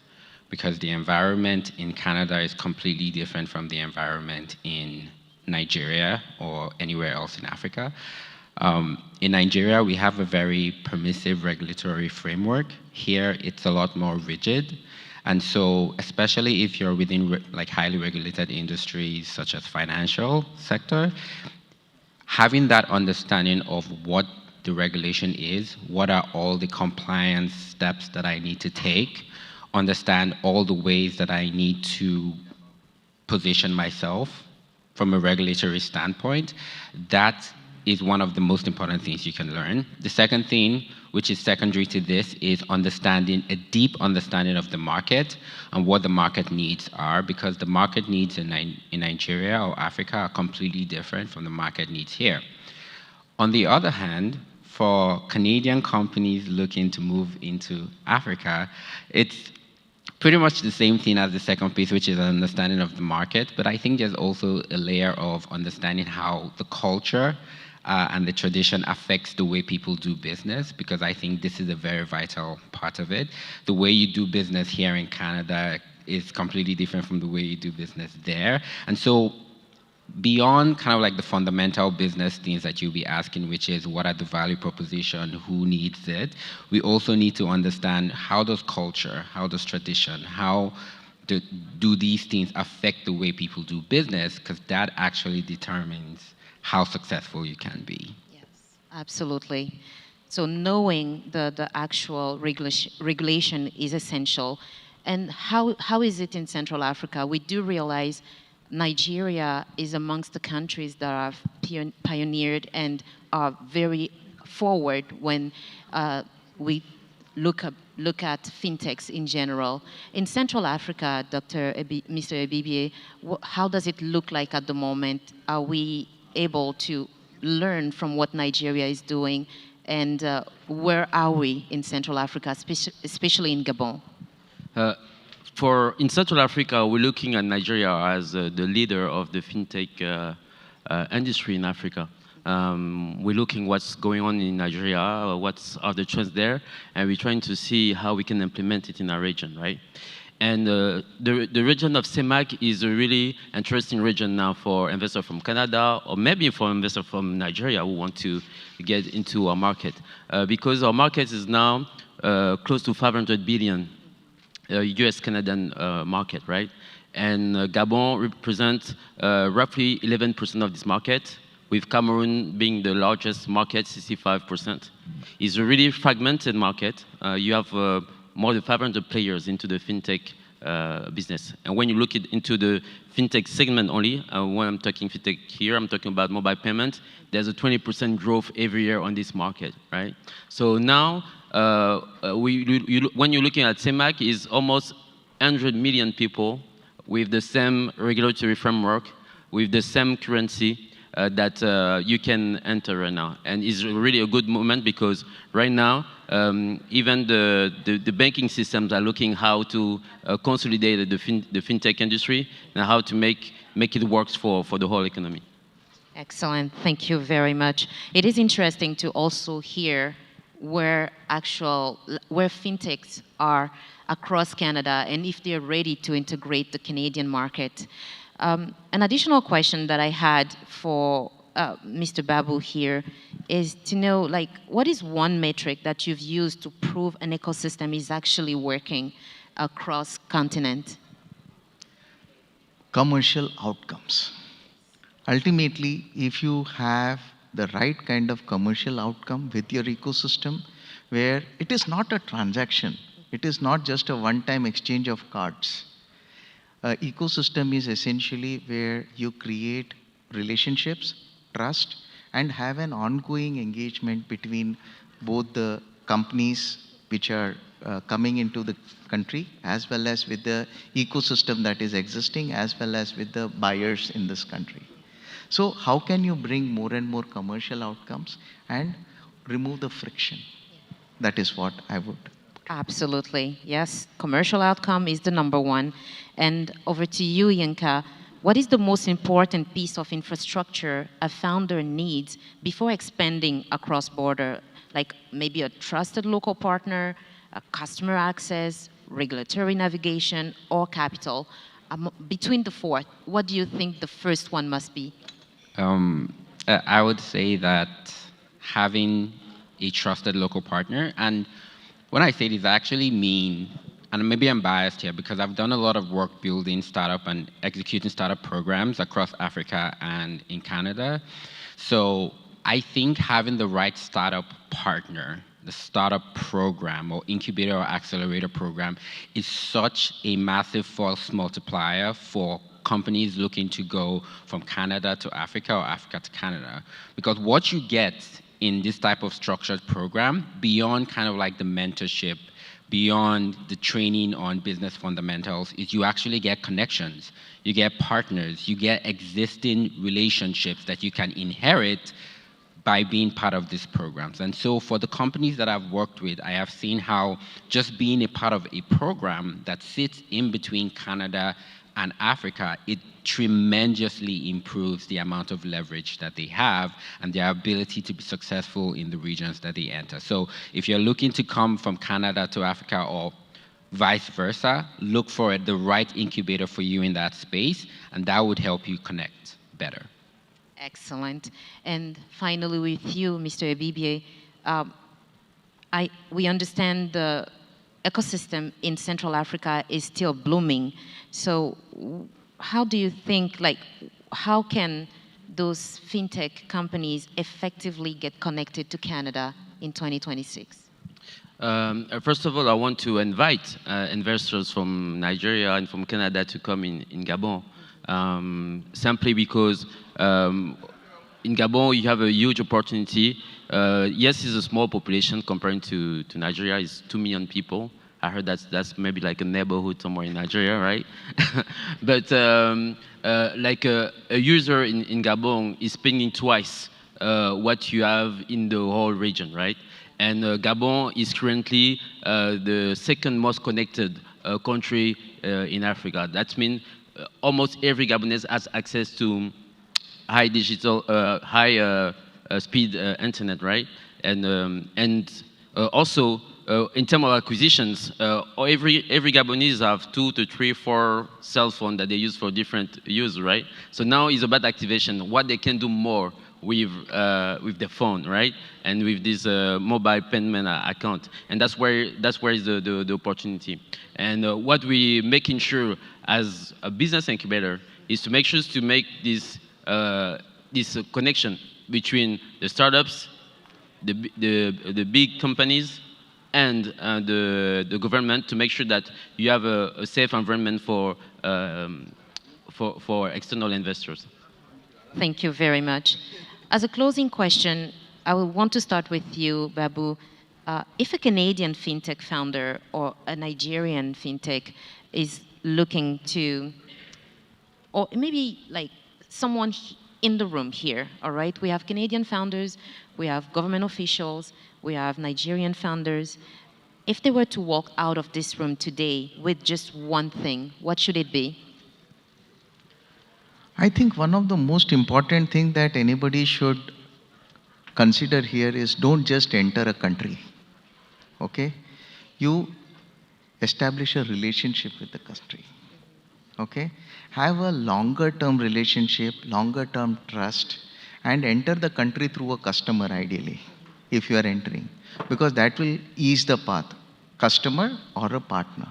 Speaker 12: because the environment in Canada is completely different from the environment in Nigeria or anywhere else in Africa. In Nigeria, we have a very permissive regulatory framework. Here, it's a lot more rigid. And so, especially if you're within like highly regulated industries such as financial sector, having that understanding of what the regulation is, what are all the compliance steps that I need to take, understand all the ways that I need to position myself from a regulatory standpoint, that is one of the most important things you can learn. The second thing, which is secondary to this, is understanding a deep understanding of the market and what the market needs are, because the market needs in Nigeria or Africa are completely different from the market needs here. On the other hand, for Canadian companies looking to move into Africa, it's pretty much the same thing as the second piece, which is an understanding of the market, but I think there's also a layer of understanding how the culture and the tradition affects the way people do business, because I think this is a very vital part of it. The way you do business here in Canada is completely different from the way you do business there. And so beyond kind of like the fundamental business things that you'll be asking, which is what are the value proposition, who needs it, we also need to understand how does culture, how does tradition, how do these things affect the way people do business, because that actually determines how successful you can be.
Speaker 10: Yes, absolutely. So knowing the actual regulation is essential. And how is it in Central Africa? We do realize Nigeria is amongst the countries that have pioneered and are very forward when we look at fintechs in general. In Central Africa, Mr. Ebibie, how does it look like at the moment? Are we able to learn from what Nigeria is doing, and where are we in Central Africa, especially in Gabon?
Speaker 13: In Central Africa, we're looking at Nigeria as the leader of the fintech industry in Africa. We're looking what's going on in Nigeria, what are the trends there, and we're trying to see how we can implement it in our region, right? And the region of CEMAC is a really interesting region now for investors from Canada, or maybe for investors from Nigeria who want to get into our market. Because our market is now close to 500 billion US-Canadian market, right? And Gabon represents roughly 11% of this market, with Cameroon being the largest market, 65%. It's a really fragmented market. You have more than 500 players into the fintech business. And when you look into the fintech segment only, when I'm talking fintech here, I'm talking about mobile payment, there's a 20% growth every year on this market, right? So now, when you're looking at CEMAC, is almost 100 million people with the same regulatory framework, with the same currency that you can enter right now. And it's really a good moment because right now, even the banking systems are looking how to consolidate the fintech industry and how to make it work for the whole economy.
Speaker 10: Excellent, thank you very much. It is interesting to also hear where fintechs are across Canada and if they're ready to integrate the Canadian market. An additional question that I had for Mr. Babu here is to know, like, what is one metric that you've used to prove an ecosystem is actually working across continent?
Speaker 11: Commercial outcomes. Ultimately, if you have the right kind of commercial outcome with your ecosystem, where it is not a transaction, it is not just a one-time exchange of cards. Ecosystem is essentially where you create relationships, trust, and have an ongoing engagement between both the companies which are coming into the country, as well as with the ecosystem that is existing, as well as with the buyers in this country. So how can you bring more and more commercial outcomes and remove the friction? That is what I would.
Speaker 10: Absolutely, yes. Commercial outcome is the number one. And over to you, Yinka. What is the most important piece of infrastructure a founder needs before expanding across border? Like maybe a trusted local partner, a customer access, regulatory navigation, or capital? Between the four, what do you think the first one must be?
Speaker 12: I would say that having a trusted local partner, and when I say this, I actually mean, and maybe I'm biased here because I've done a lot of work building startup and executing startup programs across Africa and in Canada. So I think having the right startup partner, the startup program or incubator or accelerator program is such a massive force multiplier for companies looking to go from Canada to Africa or Africa to Canada. Because what you get in this type of structured program, beyond kind of like the mentorship, beyond the training on business fundamentals, is you actually get connections, you get partners, you get existing relationships that you can inherit by being part of these programs. And so for the companies that I've worked with, I have seen how just being a part of a program that sits in between Canada and Africa, it tremendously improves the amount of leverage that they have and their ability to be successful in the regions that they enter. So if you're looking to come from Canada to Africa or vice versa, look for the right incubator for you in that space, and that would help you connect better.
Speaker 10: Excellent. And finally, with you, Mr. Ebibie, we understand the ecosystem in Central Africa is still blooming. So how do you think, how can those fintech companies effectively get connected to Canada in 2026?
Speaker 13: First of all, I want to invite investors from Nigeria and from Canada to come in Gabon, simply because in Gabon you have a huge opportunity. Yes, it's a small population compared to Nigeria. It's 2 million people. I heard that's maybe like a neighborhood somewhere in Nigeria, right? But like a user in Gabon is spending twice what you have in the whole region, right? And Gabon is currently the second most connected country in Africa. That means almost every Gabonese has access to high digital, high speed internet, right? And also in terms of acquisitions, every Gabonese have 2 to 3, 4 cell phones that they use for different use, right? So now it's about activation, what they can do more with the phone, right? And with this mobile payment account, and that's where is the opportunity. And what we making sure as a business incubator is to make sure to make this connection between the startups, the big companies, and the government, to make sure that you have a safe environment for external investors.
Speaker 10: Thank you very much. As a closing question, I will want to start with you, Babu. If a Canadian fintech founder or a Nigerian fintech is looking to, or maybe like someone in the room here, all right? We have Canadian founders, we have government officials, we have Nigerian founders. If they were to walk out of this room today with just one thing, what should it be?
Speaker 11: I think one of the most important things that anybody should consider here is don't just enter a country, okay? You establish a relationship with the country, okay? Have a longer term relationship, longer term trust, and enter the country through a customer ideally, if you are entering, because that will ease the path, customer or a partner.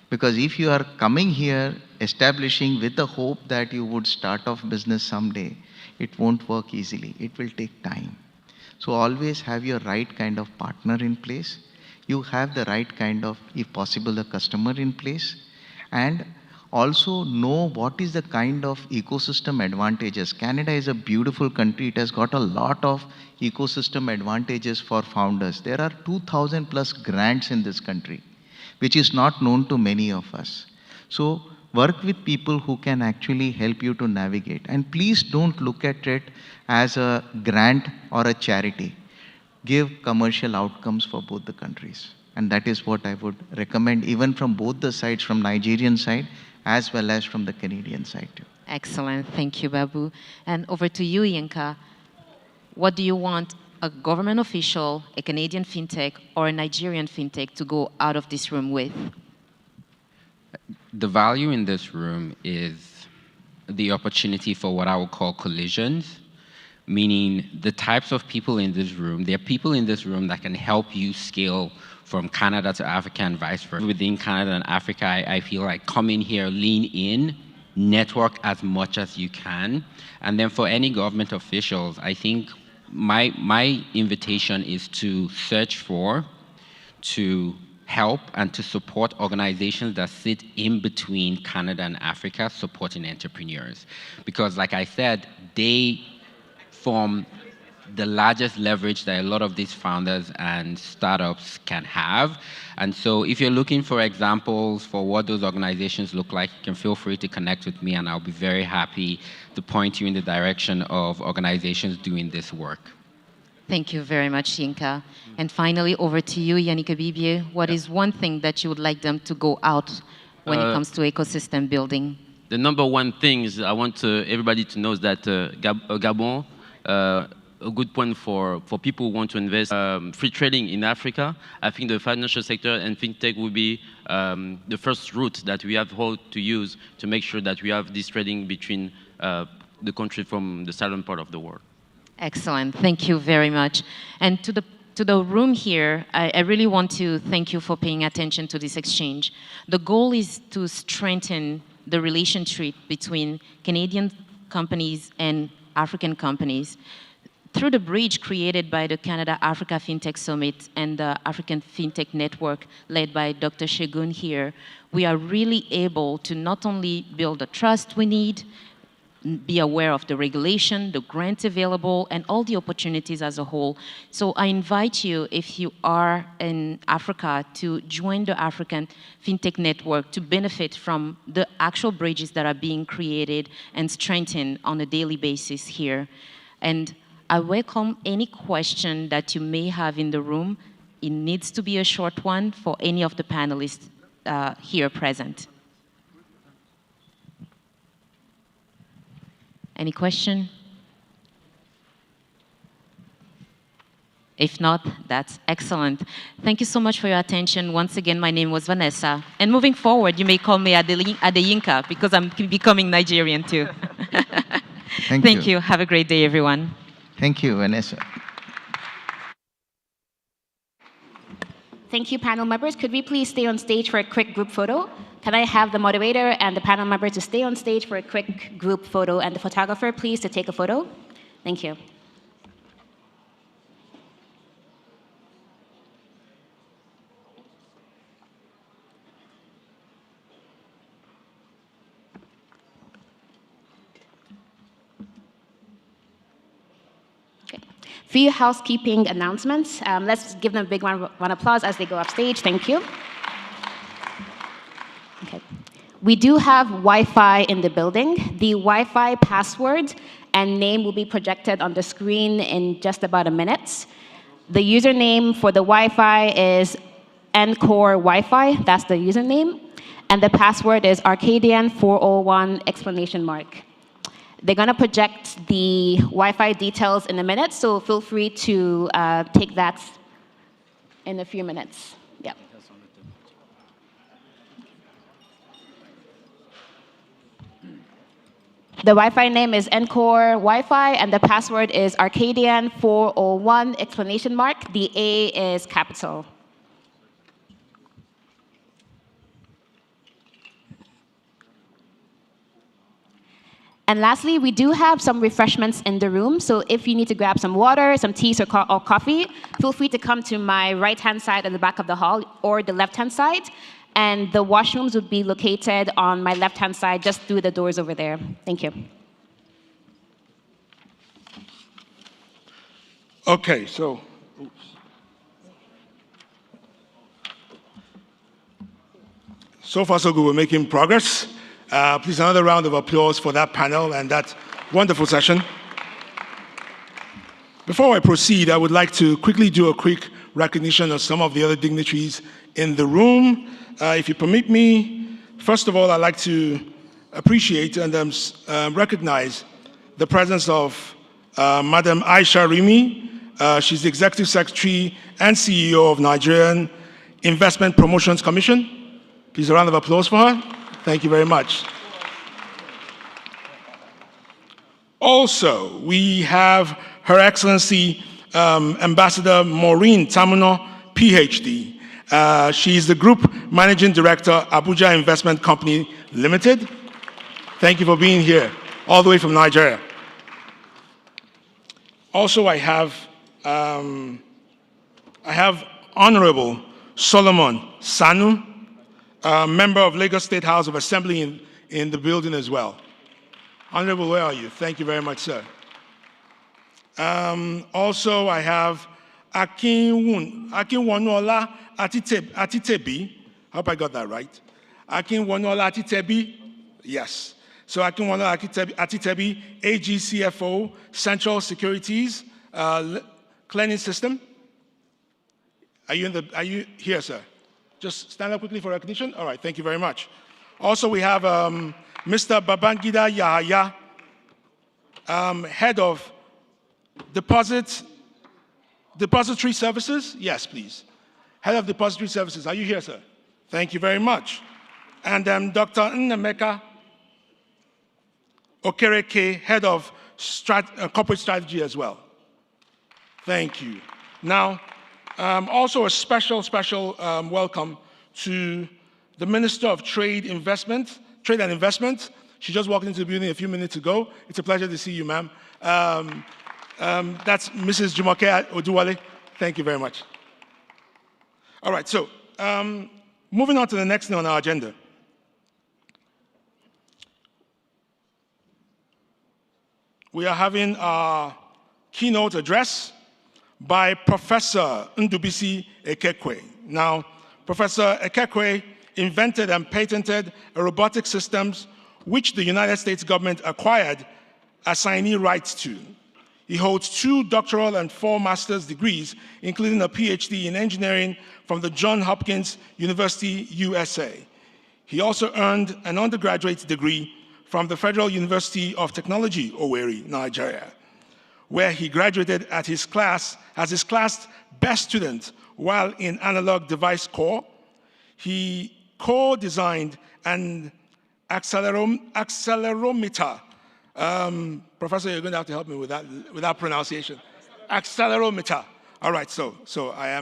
Speaker 11: Because if you are coming here establishing with the hope that you would start off business someday, it won't work easily. It will take time. So always have your right kind of partner in place. You have the right kind of, if possible, a customer in place. And also know what is the kind of ecosystem advantages. Canada is a beautiful country. It has got a lot of ecosystem advantages for founders. There are 2,000 plus grants in this country, which is not known to many of us. So work with people who can actually help you to navigate. And please don't look at it as a grant or a charity. Give commercial outcomes for both the countries. And that is what I would recommend, even from both the sides, from Nigerian side as well as from the Canadian side too.
Speaker 10: Excellent. Thank you, Babu. And over to you, Yinka. What do you want a government official, a Canadian fintech, or a Nigerian fintech to go out of this room with?
Speaker 12: The value in this room is the opportunity for what I would call collisions, meaning the types of people in this room, there are people in this room that can help you scale from Canada to Africa and vice versa. Within Canada and Africa, I feel like come in here, lean in, network as much as you can. And then for any government officials, I think my invitation is to search for, to help, and to support organizations that sit in between Canada and Africa supporting entrepreneurs. Because like I said, they form the largest leverage that a lot of these founders and startups can have. And so if you're looking for examples for what those organizations look like, you can feel free to connect with me, and I'll be very happy to point you in the direction of organizations doing this work.
Speaker 10: Thank you very much, Yinka. And finally, over to you, Yannick Bibie. What is one thing that you would like them to go out when it comes to ecosystem building?
Speaker 13: The number one thing is I want everybody to know is that Gabon, a good point for people who want to invest. Free trading in Africa, I think the financial sector and fintech will be the first route that we have to use to make sure that we have this trading between the country from the southern part of the world.
Speaker 10: Excellent. Thank you very much. And to the room here, I really want to thank you for paying attention to this exchange. The goal is to strengthen the relationship between Canadian companies and African companies. Through the bridge created by the Canada-Africa FinTech Summit and the African FinTech Network led by Dr. Shegun here, we are really able to not only build the trust we need, be aware of the regulation, the grants available, and all the opportunities as a whole. So I invite you, if you are in Africa, to join the African FinTech Network to benefit from the actual bridges that are being created and strengthened on a daily basis here. And I welcome any question that you may have in the room. It needs to be a short one for any of the panelists here present. Any question? If not, that's excellent. Thank you so much for your attention. Once again, my name was Vanessa. And moving forward, you may call me Adeyinka because I'm becoming Nigerian too. Thank you. Have a great day, everyone.
Speaker 11: Thank you, Vanessa.
Speaker 3: Thank you, panel members. Could we please stay on stage for a quick group photo? Can I have the moderator and the panel member to stay on stage for a quick group photo, and the photographer, please, to take a photo? Thank you. Few housekeeping announcements. Let's give them a big round of applause as they go off stage. Thank you. Okay. We do have Wi-Fi in the building. The Wi-Fi password and name will be projected on the screen in just about a minute. The username for the Wi-Fi is Encore Wi-Fi. That's the username. And the password is Arcadian401 exclamation mark. They're going to project the Wi-Fi details in a minute, so feel free to take that in a few minutes. Yeah. The Wi-Fi name is Encore Wi-Fi, and the password is Arcadian401 exclamation mark. The A is capital. And lastly, we do have some refreshments in the room. So if you need to grab some water, some tea, or coffee, feel free to come to my right-hand side at the back of the hall or the left-hand side. And the washrooms would be located on my left-hand side, just through the doors over there. Thank you.
Speaker 2: Okay, so far so good. We're making progress. Please, another round of applause for that panel and that wonderful session. Before I proceed, I would like to quickly do a quick recognition of some of the other dignitaries in the room. If you permit me, first of all, I'd like to appreciate and recognize the presence of Madam Aisha Rimi. She's the Executive Secretary and CEO of Nigerian Investment Promotions Commission. Please, a round of applause for her. Thank you very much. Also, we have Her Excellency Ambassador Maureen Tamuno, PhD. She is the Group Managing Director, Abuja Investment Company Limited. Thank you for being here, all the way from Nigeria. Also, I have Honorable Solomon Sanu, member of Lagos State House of Assembly in the building as well. Honorable, where are you? Thank you very much, sir. Also, I have Akinwonola Atitebi. I hope I got that right. Akinwonola Atitebi, yes. So Akinwonola Atitebi, AGCFO, Central Securities Clearing System. Are you here, sir? Just stand up quickly for recognition. All right, thank you very much. Also, we have Mr. Babangida Yahaya, head of Depository Services. Yes, please. Head of Depository Services. Are you here, sir? Thank you very much. And Dr. Nnemeka Okereke, head of Corporate Strategy as well. Thank you. Now, also a special welcome to the Minister of Trade and Investment. She just walked into the building a few minutes ago. It's a pleasure to see you, ma'am. That's Mrs. Jumoke Oduwale. Thank you very much. All right, so moving on to the next thing on our agenda. We are having our keynote address by Professor Ndubisi Ekekwe. Now, Professor Ekekwe invented and patented a robotic systems which the United States government acquired assignee rights to. He holds 2 doctoral and 4 master's degrees, including a PhD in engineering from the Johns Hopkins University, USA. He also earned an undergraduate degree from the Federal University of Technology, Owerri, Nigeria, where he graduated as his class best student while in analog device corps. He co-designed an accelerometer. Professor, you're going to have to help me with that pronunciation. Accelerometer. All right, so I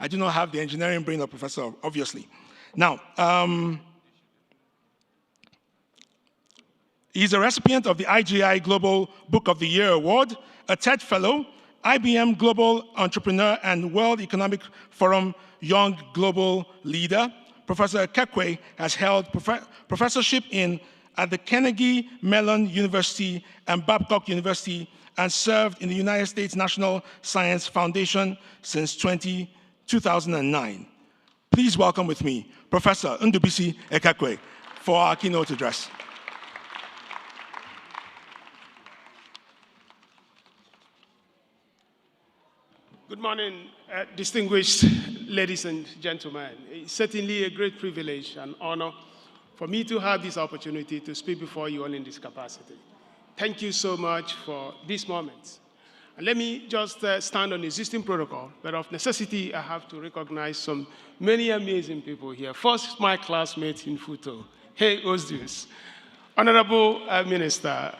Speaker 2: do not have the engineering brain of Professor, obviously. Now, he's a recipient of the IGI Global Book of the Year Award, a TED Fellow, IBM Global Entrepreneur and World Economic Forum Young Global Leader. Professor Ekekwe has held professorship at the Carnegie Mellon University and Babcock University and served in the United States National Science Foundation since 2009. Please welcome with me Professor Ndubisi Ekekwe for our keynote address.
Speaker 14: Good morning, distinguished ladies and gentlemen. It's certainly a great privilege and honor for me to have this opportunity to speak before you all in this capacity. Thank you so much for this moment. And let me just stand on existing protocol, but of necessity, I have to recognize many amazing people here. First, my classmate in Futo. Hey, Osdius. Honorable Minister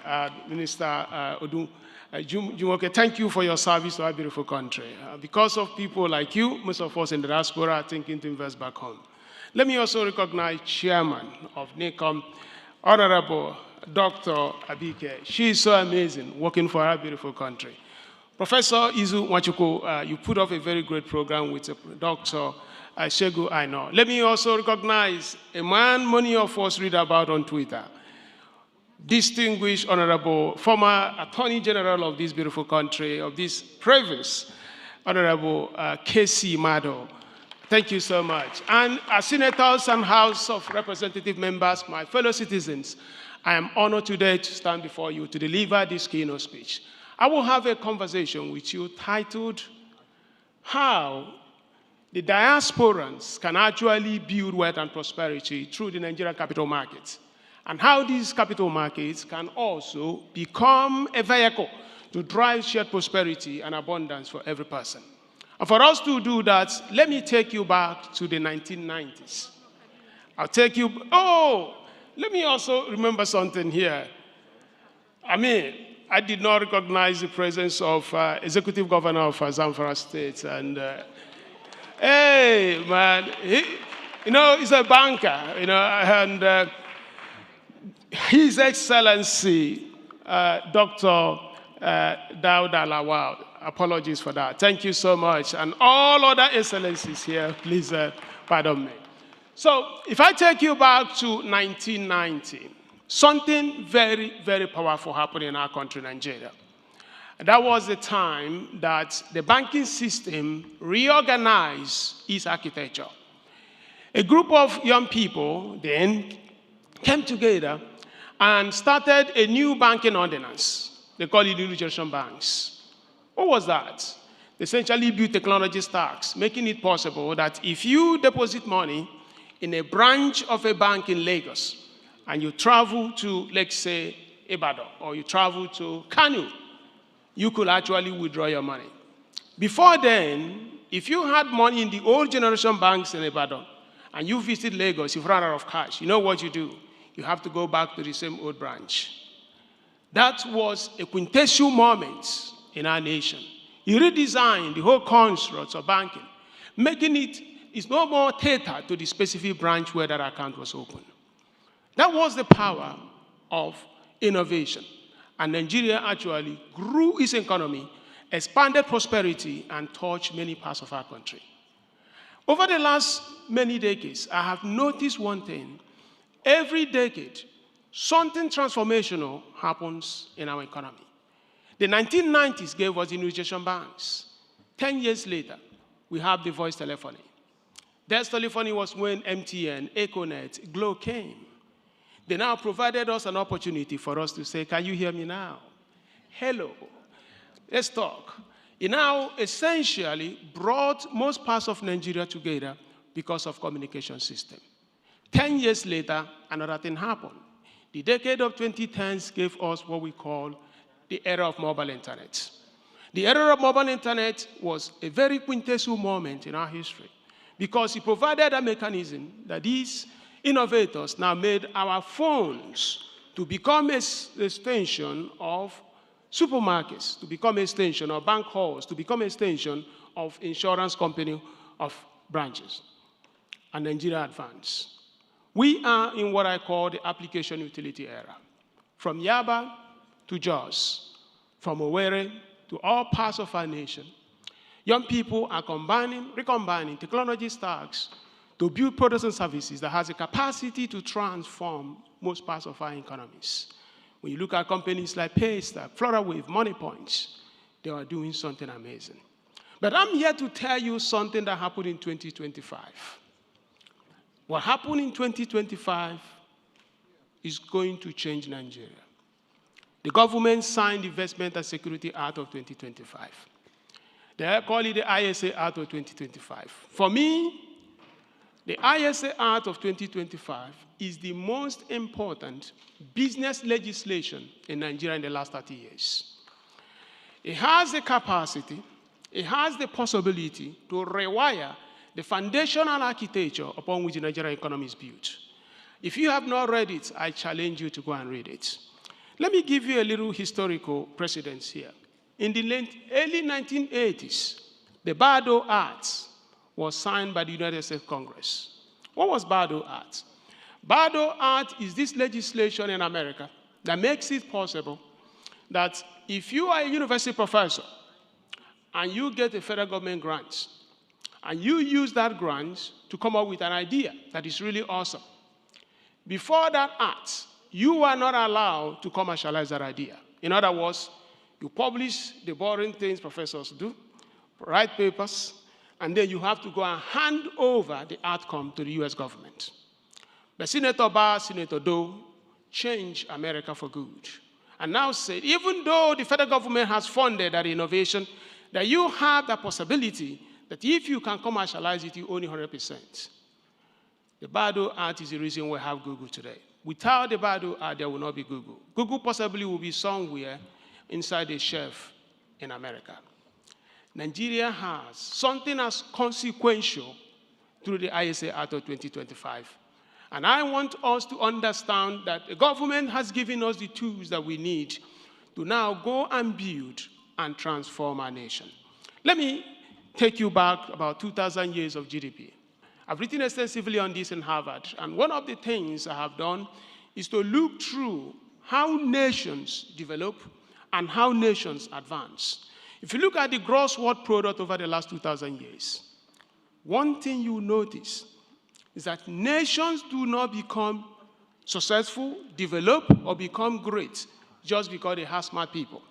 Speaker 14: Odu. Jumoke, thank you for your service to our beautiful country. Because of people like you, most of us in the diaspora are thinking to invest back home. Let me also recognize Chairman of NICOM, Honorable Dr. Abike. She is so amazing working for our beautiful country. Professor Izu Wachuku, you put up a very great program with Dr. Shegu Aino. Let me also recognize a man many of us read about on Twitter. Distinguished Honorable former Attorney General of this beautiful country, of this province, Honorable K.C. Mado. Thank you so much. And as senators and House of Representative members, my fellow citizens, I am honored today to stand before you to deliver this keynote speech. I will have a conversation with you titled, How the Diasporans Can Actually Build Wealth and Prosperity Through the Nigerian Capital Markets, and how these capital markets can also become a vehicle to drive shared prosperity and abundance for every person. And for us to do that, let me take you back to the 1990s. Let me also remember something here. I did not recognize the presence of Executive Governor of Zamfara State. And hey, man, he's a banker, and His Excellency, Dr. Dauda Lawal. Apologies for that. Thank you so much. And all other excellencies here, please pardon me. So if I take you back to 1990, something very, very powerful happened in our country, Nigeria. And that was the time that the banking system reorganized its architecture. A group of young people then came together and started a new banking ordinance. They call it New Generation Banks. What was that? They essentially built technology stacks, making it possible that if you deposit money in a branch of a bank in Lagos, and you travel to, let's say, Ibadan, or you travel to Kano, you could actually withdraw your money. Before then, if you had money in the old generation banks in Ibadan, and you visit Lagos, you've run out of cash, you know what you do? You have to go back to the same old branch. That was a quintessential moment in our nation. He redesigned the whole construct of banking, making it is no more catered to the specific branch where that account was open. That was the power of innovation. And Nigeria actually grew its economy, expanded prosperity, and touched many parts of our country. Over the last many decades, I have noticed one thing. Every decade, something transformational happens in our economy. The 1990s gave us the New Generation Banks. 10 years later, we have the voice telephony. Desk telephony was when MTN, Econet, Glo came. They now provided us an opportunity for us to say, can you hear me now? Hello, let's talk. It now essentially brought most parts of Nigeria together because of communication system. 10 years later, another thing happened. The decade of 2010s gave us what we call the era of mobile internet. The era of mobile internet was a very quintessential moment in our history because it provided a mechanism that these innovators now made our phones to become an extension of supermarkets, to become an extension of bank halls, to become an extension of insurance company of branches. And Nigeria advanced. We are in what I call the application utility era. From Yaba to Jos, from Owerri to all parts of our nation, young people are recombining technology stacks to build products and services that has the capacity to transform most parts of our economies. When you look at companies like Paystack, FloraWave, MoneyPoints, they are doing something amazing. But I'm here to tell you something that happened in 2025. What happened in 2025 is going to change Nigeria. The government signed the Investment and Security Act of 2025. They call it the ISA Act of 2025. For me, the ISA Act of 2025 is the most important business legislation in Nigeria in the last 30 years. It has the capacity, it has the possibility to rewire the foundational architecture upon which the Nigerian economy is built. If you have not read it, I challenge you to go and read it. Let me give you a little historical precedence here. In the early 1980s, the Bardo Act was signed by the United States Congress. What was Bardo Act? Bardo Act is this legislation in America that makes it possible that if you are a university professor and you get a federal government grant, and you use that grant to come up with an idea that is really awesome, before that act, you are not allowed to commercialize that idea. In other words, you publish the boring things professors do, write papers, and then you have to go and hand over the outcome to the US government. But Senator Barr, Senator Doe changed America for good. And now said, even though the federal government has funded that innovation, that you have the possibility that if you can commercialize it, you own 100%. The Bardo Act is the reason we have Google today. Without the Bardo Act, there will not be Google. Google possibly will be somewhere inside a shelf in America. Nigeria has something as consequential through the ISA Act of 2025. And I want us to understand that the government has given us the tools that we need to now go and build and transform our nation. Let me take you back about 2,000 years of GDP. I've written extensively on this in Harvard, and one of the things I have done is to look through how nations develop and how nations advance. If you look at the gross world product over the last 2,000 years, one thing you notice is that nations do not become successful, develop, or become great just because they have smart people.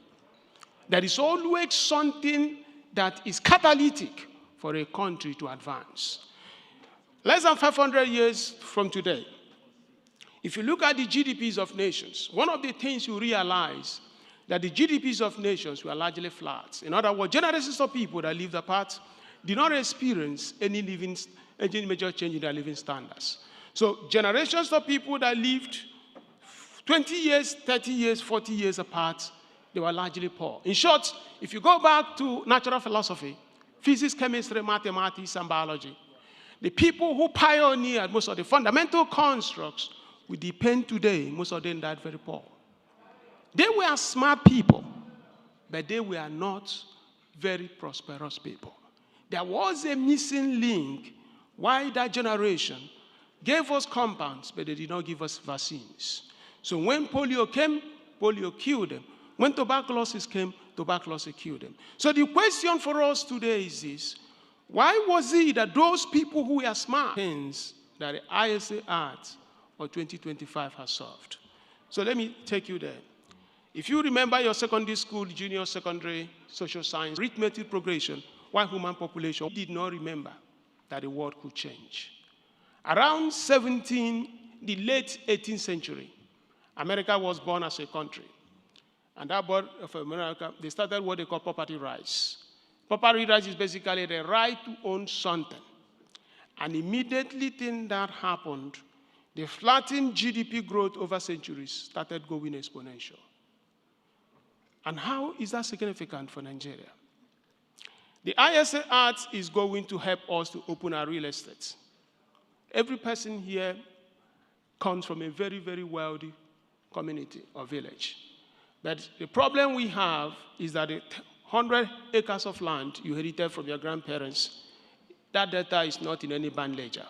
Speaker 14: There is always something that is catalytic for a country to advance. Less than 500 years from today, if you look at the GDPs of nations, one of the things you realize that the GDPs of nations were largely flat. In other words, generations of people that lived apart did not experience any major change in their living standards. So generations of people that lived 20 years, 30 years, 40 years apart, they were largely poor. In short, if you go back to natural philosophy, physics, chemistry, mathematics, and biology, the people who pioneered most of the fundamental constructs we depend today, most of them died very poor. They were smart people, but they were not very prosperous people. There was a missing link why that generation gave us compounds, but they did not give us vaccines. So when polio came, polio killed them. When tuberculosis came, tuberculosis killed them. So the question for us today is this: why was it that those people who were smart things that the ISA Act of 2025 has solved? So let me take you there. If you remember your secondary school, junior secondary, social science, arithmetic progression, white human population did not remember that the world could change. Around the late 18th century, America was born as a country. And that birth of America, they started what they call property rights. Property rights is basically the right to own something. And immediately thing that happened, the flattened GDP growth over centuries started going exponential. And how is that significant for Nigeria? The ISA Act is going to help us to open our real estate. Every person here comes from a very, very wealthy community or village. But the problem we have is that the 100 acres of land you inherited from your grandparents, that data is not in any band ledger.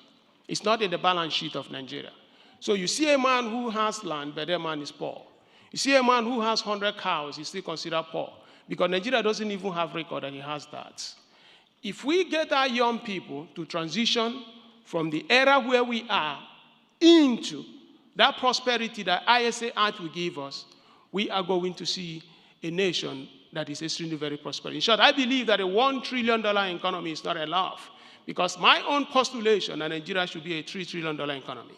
Speaker 14: It's not in the balance sheet of Nigeria. So you see a man who has land, but that man is poor. You see a man who has 100 cows, he's still considered poor, because Nigeria doesn't even have record that he has that. If we get our young people to transition from the era where we are into that prosperity that ISA Act will give us, we are going to see a nation that is extremely very prosperous. In short, I believe that a $1 trillion economy is not enough, because my own postulation that Nigeria should be a $3 trillion economy.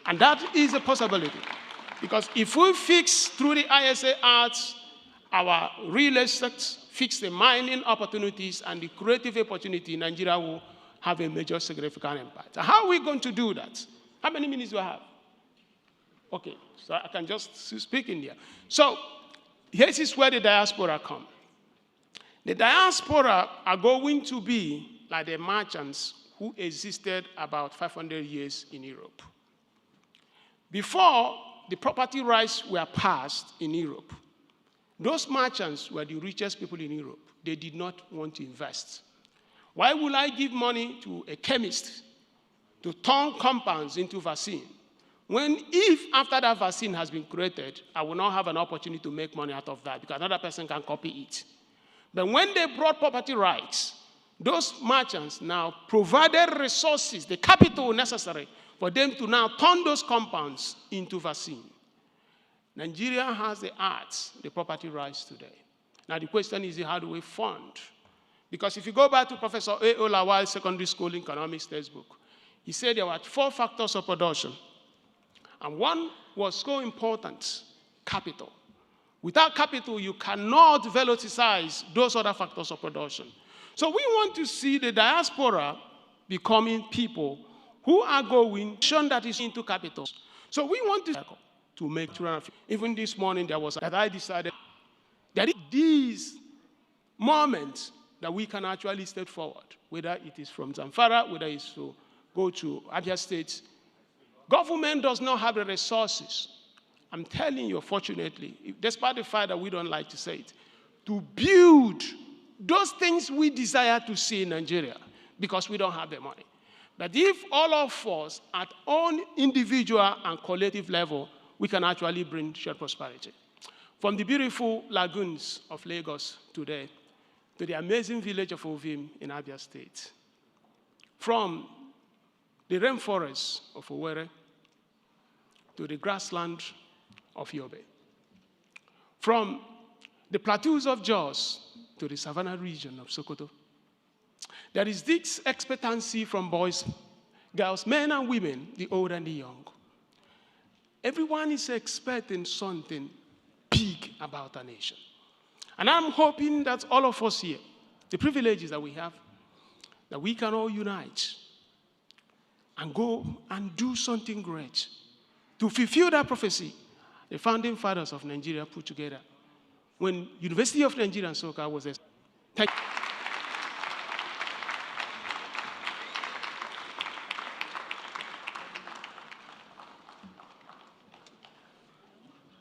Speaker 14: And that is a possibility. Because if we fix through the ISA Act our real estate, fix the mining opportunities and the creative opportunity, Nigeria will have a major significant impact. How are we going to do that? How many minutes do I have? Okay, so I can just speak in here. So here is where the diaspora come. The diaspora are going to be like the merchants who existed about 500 years in Europe. Before the property rights were passed in Europe, those merchants were the richest people in Europe. They did not want to invest. Why would I give money to a chemist to turn compounds into vaccine, when if after that vaccine has been created, I will not have an opportunity to make money out of that because another person can copy it? But when they brought property rights, those merchants now provided resources, the capital necessary for them to now turn those compounds into vaccine. Nigeria has the arts, the property rights today. Now the question is, how do we fund? Because if you go back to Professor A. Olawale's secondary school economics textbook, he said there were 4 factors of production. And one was so important: capital. Without capital, you cannot velocitize those other factors of production. So we want to see the diaspora becoming people who are going that is into capital. So we want to make traffic. Even this morning, there was that I decided that these moments that we can actually step forward, whether it is from Zamfara, whether it's to go to Abia State. Government does not have the resources, I'm telling you, fortunately, despite the fact that we don't like to say it, to build those things we desire to see in Nigeria, because we don't have the money. that if all of us at own individual and collective level, we can actually bring shared prosperity. From the beautiful lagoons of Lagos today to the amazing village of Ovim in Abia State, from the rainforests of Owerri to the grassland of Yobe, from the plateaus of Jos to the savannah region of Sokoto. There is this expectancy from boys, girls, men and women, the old and the young. Everyone is expecting something big about our nation. And I'm hoping that all of us here, the privileges that we have, that we can all unite and go and do something great to fulfill that prophecy the founding fathers of Nigeria put together when University of Nigeria and Soka was established. Thank you.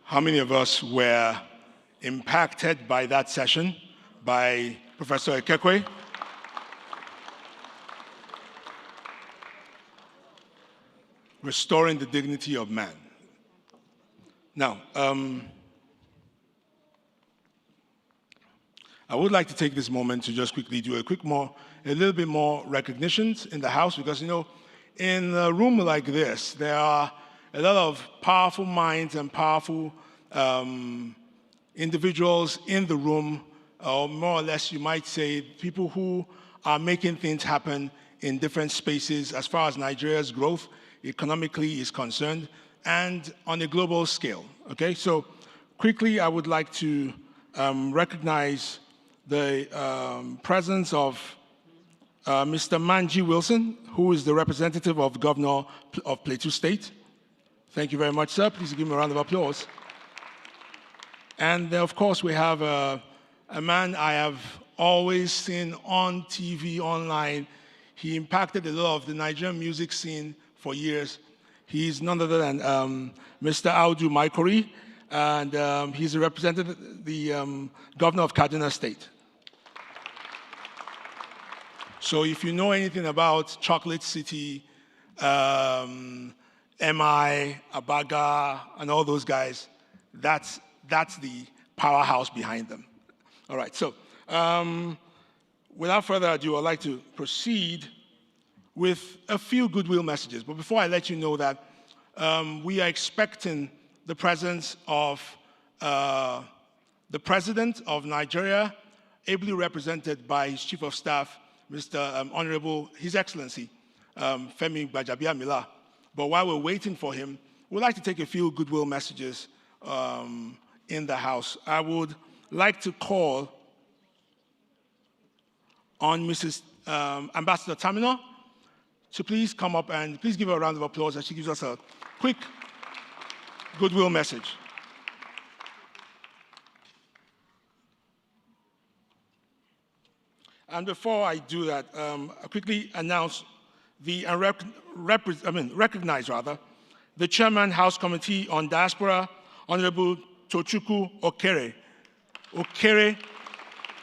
Speaker 2: How many of us were impacted by that session by Professor Ekekwe? Restoring the dignity of man. Now, I would like to take this moment to just quickly do a little bit more recognitions in the house, because, you know, in a room like this, there are a lot of powerful minds and powerful individuals in the room, or more or less, you might say, people who are making things happen in different spaces as far as Nigeria's growth economically is concerned, and on a global scale, okay? So quickly, I would like to recognize the presence of Mr. Manji Wilson, who is the representative of Governor of Plateau State. Thank you very much, sir. Please give him a round of applause. And of course, we have a man I have always seen on TV, online. He impacted a lot of the Nigerian music scene for years. He's none other than Mr. Audu Maikori, and he's a representative, the governor of Kaduna State. So if you know anything about Chocolate City, MI, Abaga, and all those guys, that's the powerhouse behind them. All right, so without further ado, I'd like to proceed with a few goodwill messages. But before I let you know that, we are expecting the presence of the President of Nigeria, ably represented by his Chief of Staff, Mr. Honorable, His Excellency, Femi Gbajabiamila. But while we're waiting for him, we'd like to take a few goodwill messages in the House. I would like to call on Mrs. Ambassador Tamina to please come up and please give her a round of applause as she gives us a quick goodwill message. And before I do that, I quickly announce recognize the Chairman House Committee on Diaspora, Honorable Tochukwu Okere. Okere,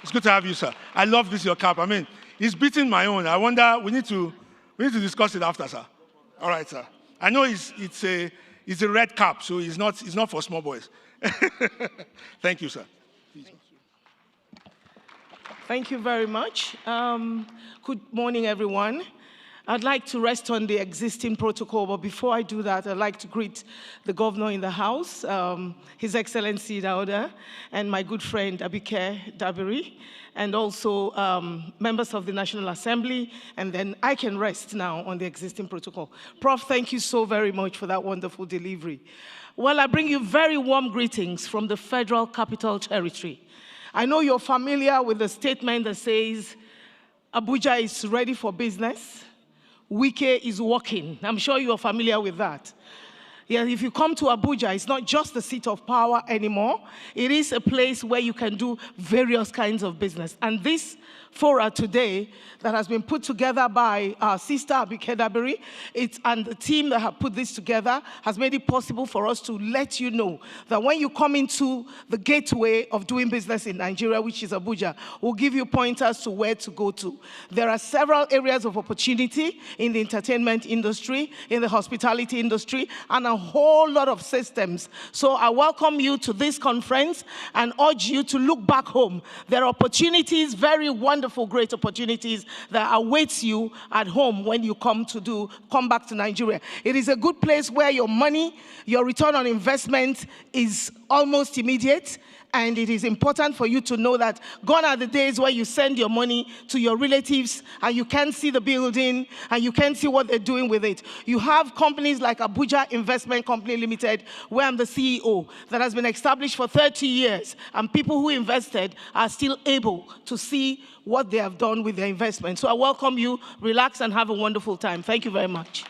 Speaker 2: it's good to have you, sir. I love this, your cap. I mean, it's beating my own. I wonder, we need to discuss it after, sir. All right, sir. I know it's a red cap, so it's not for small boys. Thank you, sir. Please.
Speaker 15: Thank you very much. Good morning, everyone. I'd like to rest on the existing protocol, but before I do that, I'd like to greet the governor in the House, His Excellency Dauda, and my good friend Abike Dabiri, and also members of the National Assembly, and then I can rest now on the existing protocol. Prof, thank you so very much for that wonderful delivery. Well, I bring you very warm greetings from the Federal Capital Territory. I know you're familiar with the statement that says, Abuja is ready for business, Wike is working. I'm sure you're familiar with that. Yeah, if you come to Abuja, it's not just the seat of power anymore. It is a place where you can do various kinds of business. And this fora today that has been put together by our sister Abike Dabiri, and the team that have put this together has made it possible for us to let you know that when you come into the gateway of doing business in Nigeria, which is Abuja, we'll give you pointers to where to go to. There are several areas of opportunity in the entertainment industry, in the hospitality industry, and a whole lot of systems. So I welcome you to this conference and urge you to look back home. There are opportunities, very wonderful, great opportunities that awaits you at home when you come back to Nigeria. It is a good place where your money, your return on investment is almost immediate. And it is important for you to know that gone are the days where you send your money to your relatives and you can't see the building and you can't see what they're doing with it. You have companies like Abuja Investment Company Limited, where I'm the CEO, that has been established for 30 years. And people who invested are still able to see what they have done with their investment. So I welcome you. Relax and have a wonderful time. Thank you very much.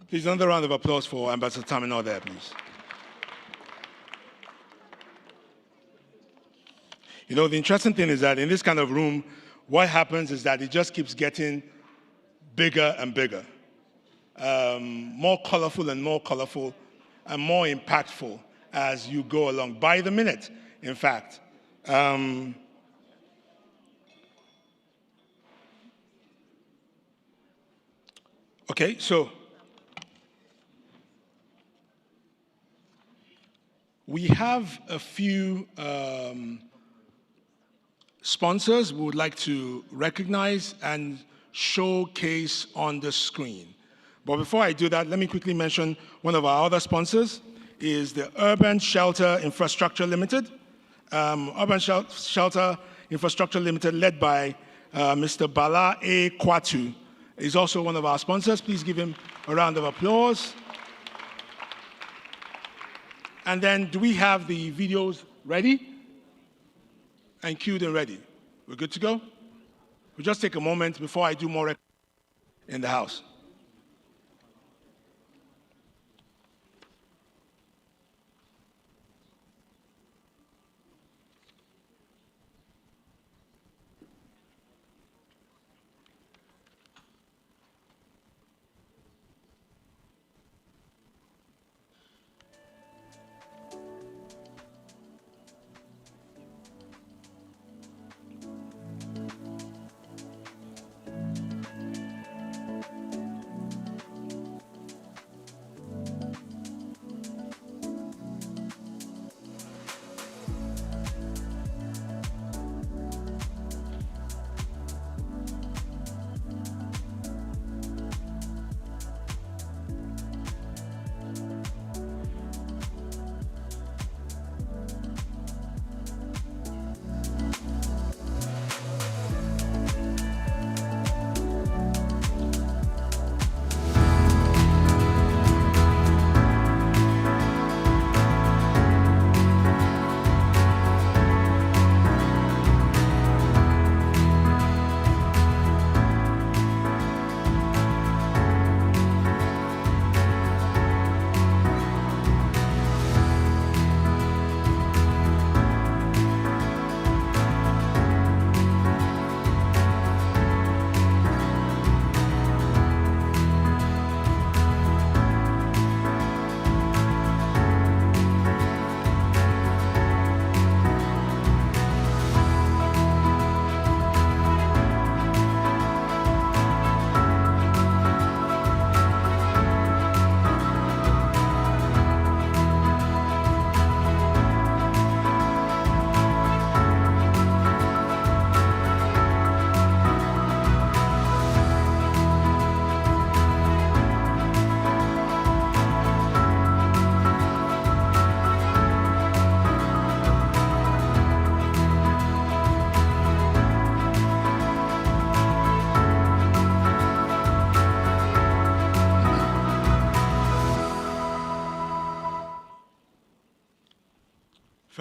Speaker 2: Please, another round of applause for Ambassador Tamino there, please. You know, the interesting thing is that in this kind of room, what happens is that it just keeps getting bigger and bigger, more colorful and more impactful as you go along, by the minute, in fact. Okay, so we have a few sponsors we would like to recognize and showcase on the screen. But before I do that, let me quickly mention one of our other sponsors is the Urban Shelter Infrastructure Limited. Urban Shelter Infrastructure Limited, led by Mr. Bala A. Kwatu, is also one of our sponsors. Please give him a round of applause. And then, do we have the videos ready? And queued and ready. We're good to go? We'll just take a moment before I do more in the house.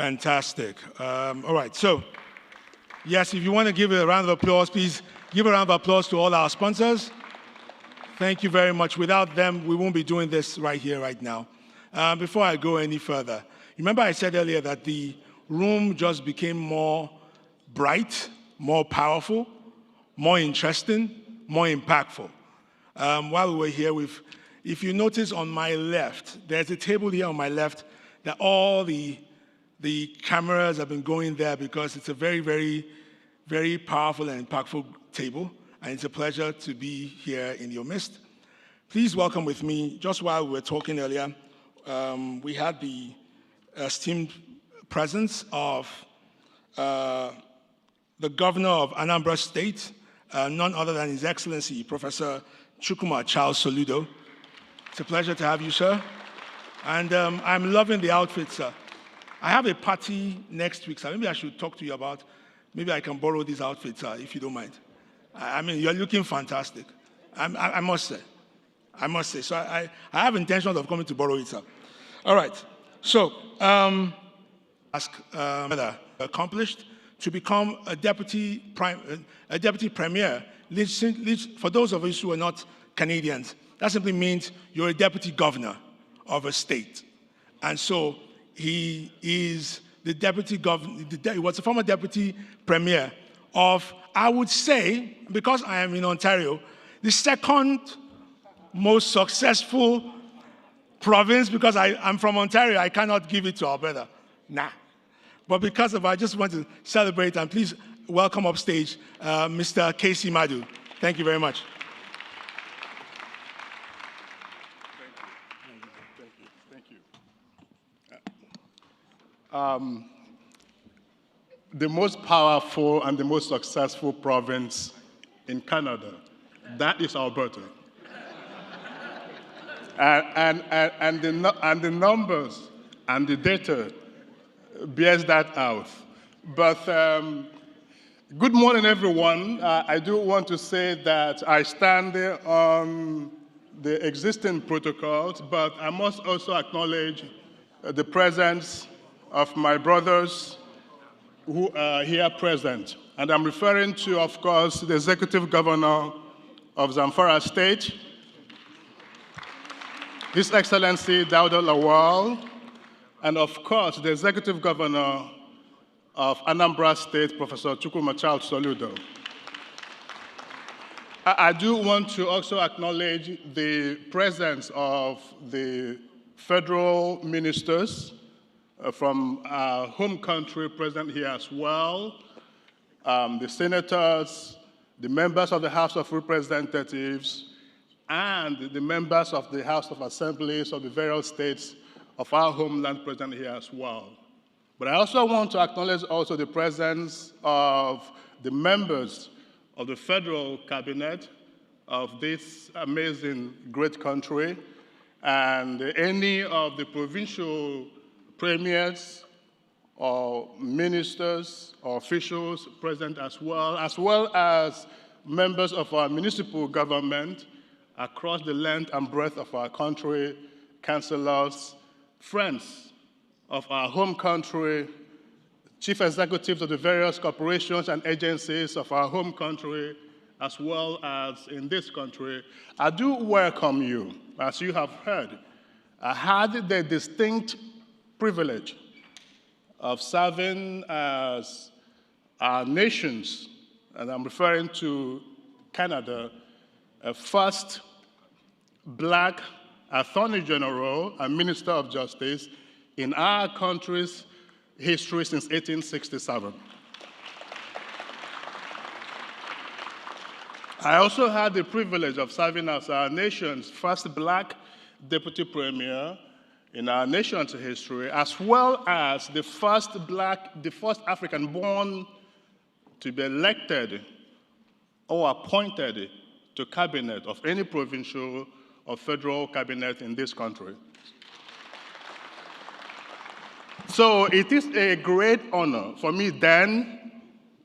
Speaker 2: Fantastic. All right, so, yes, if you want to give a round of applause, please give a round of applause to all our sponsors. Thank you very much. Without them, we won't be doing this right here, right now. Before I go any further, remember I said earlier that the room just became more bright, more powerful, more interesting, more impactful. While we were here, if you notice on my left, there's a table here on my left that all the cameras have been going there because it's a very, very, very powerful and impactful table, and it's a pleasure to be here in your midst. Please welcome with me, just while we were talking earlier, we had the esteemed presence of the governor of Anambra State, none other than His Excellency, Professor Chukwuma Charles Soludo. It's a pleasure to have you, sir. And I'm loving the outfit, sir. I have a party next week, sir. Maybe I should talk to you about, maybe I can borrow these outfits, sir, if you don't mind. I mean, you're looking fantastic. I must say. I must say. So I have intentions of coming to borrow it, sir. All right. So, ask whether accomplished to become a deputy premier. For those of us who are not Canadians, that simply means you're a deputy governor of a state. And so he is the deputy governor, he was a former deputy premier of, I would say, because I am in Ontario, the second most successful province, because I'm from Ontario, I cannot give it to our brother. Nah. But because of, I just want to celebrate and please welcome upstage Mr. Casey Madu. Thank you very much.
Speaker 9: Thank you. The most powerful and the most successful province in Canada, that is Alberta. And the numbers and the data bears that out. But good morning, everyone. I do want to say that I stand on the existing protocols, but I must also acknowledge the presence of my brothers who are here present. And I'm referring to, of course, the Executive Governor of Zamfara State, His Excellency Dauda Lawal, and of course, the Executive Governor of Anambra State, Professor Chukwuma Charles Soludo. I do want to also acknowledge the presence of the federal ministers from our home country present here as well, the senators, the members of the House of Representatives, and the members of the House of Assemblies of the various states of our homeland present here as well. But I also want to acknowledge also the presence of the members of the federal cabinet of this amazing great country, and any of the provincial premiers or ministers or officials present as well as members of our municipal government across the length and breadth of our country, councillors, friends of our home country, chief executives of the various corporations and agencies of our home country, as well as in this country. I do welcome you. As you have heard, I had the distinct privilege of serving as our nation's, and I'm referring to Canada, first Black Attorney General and Minister of Justice in our country's history since 1867. I also had the privilege of serving as our nation's first Black Deputy Premier in our nation's history, as well as the first African born to be elected or appointed to cabinet of any provincial or federal cabinet in this country. So it is a great honor for me then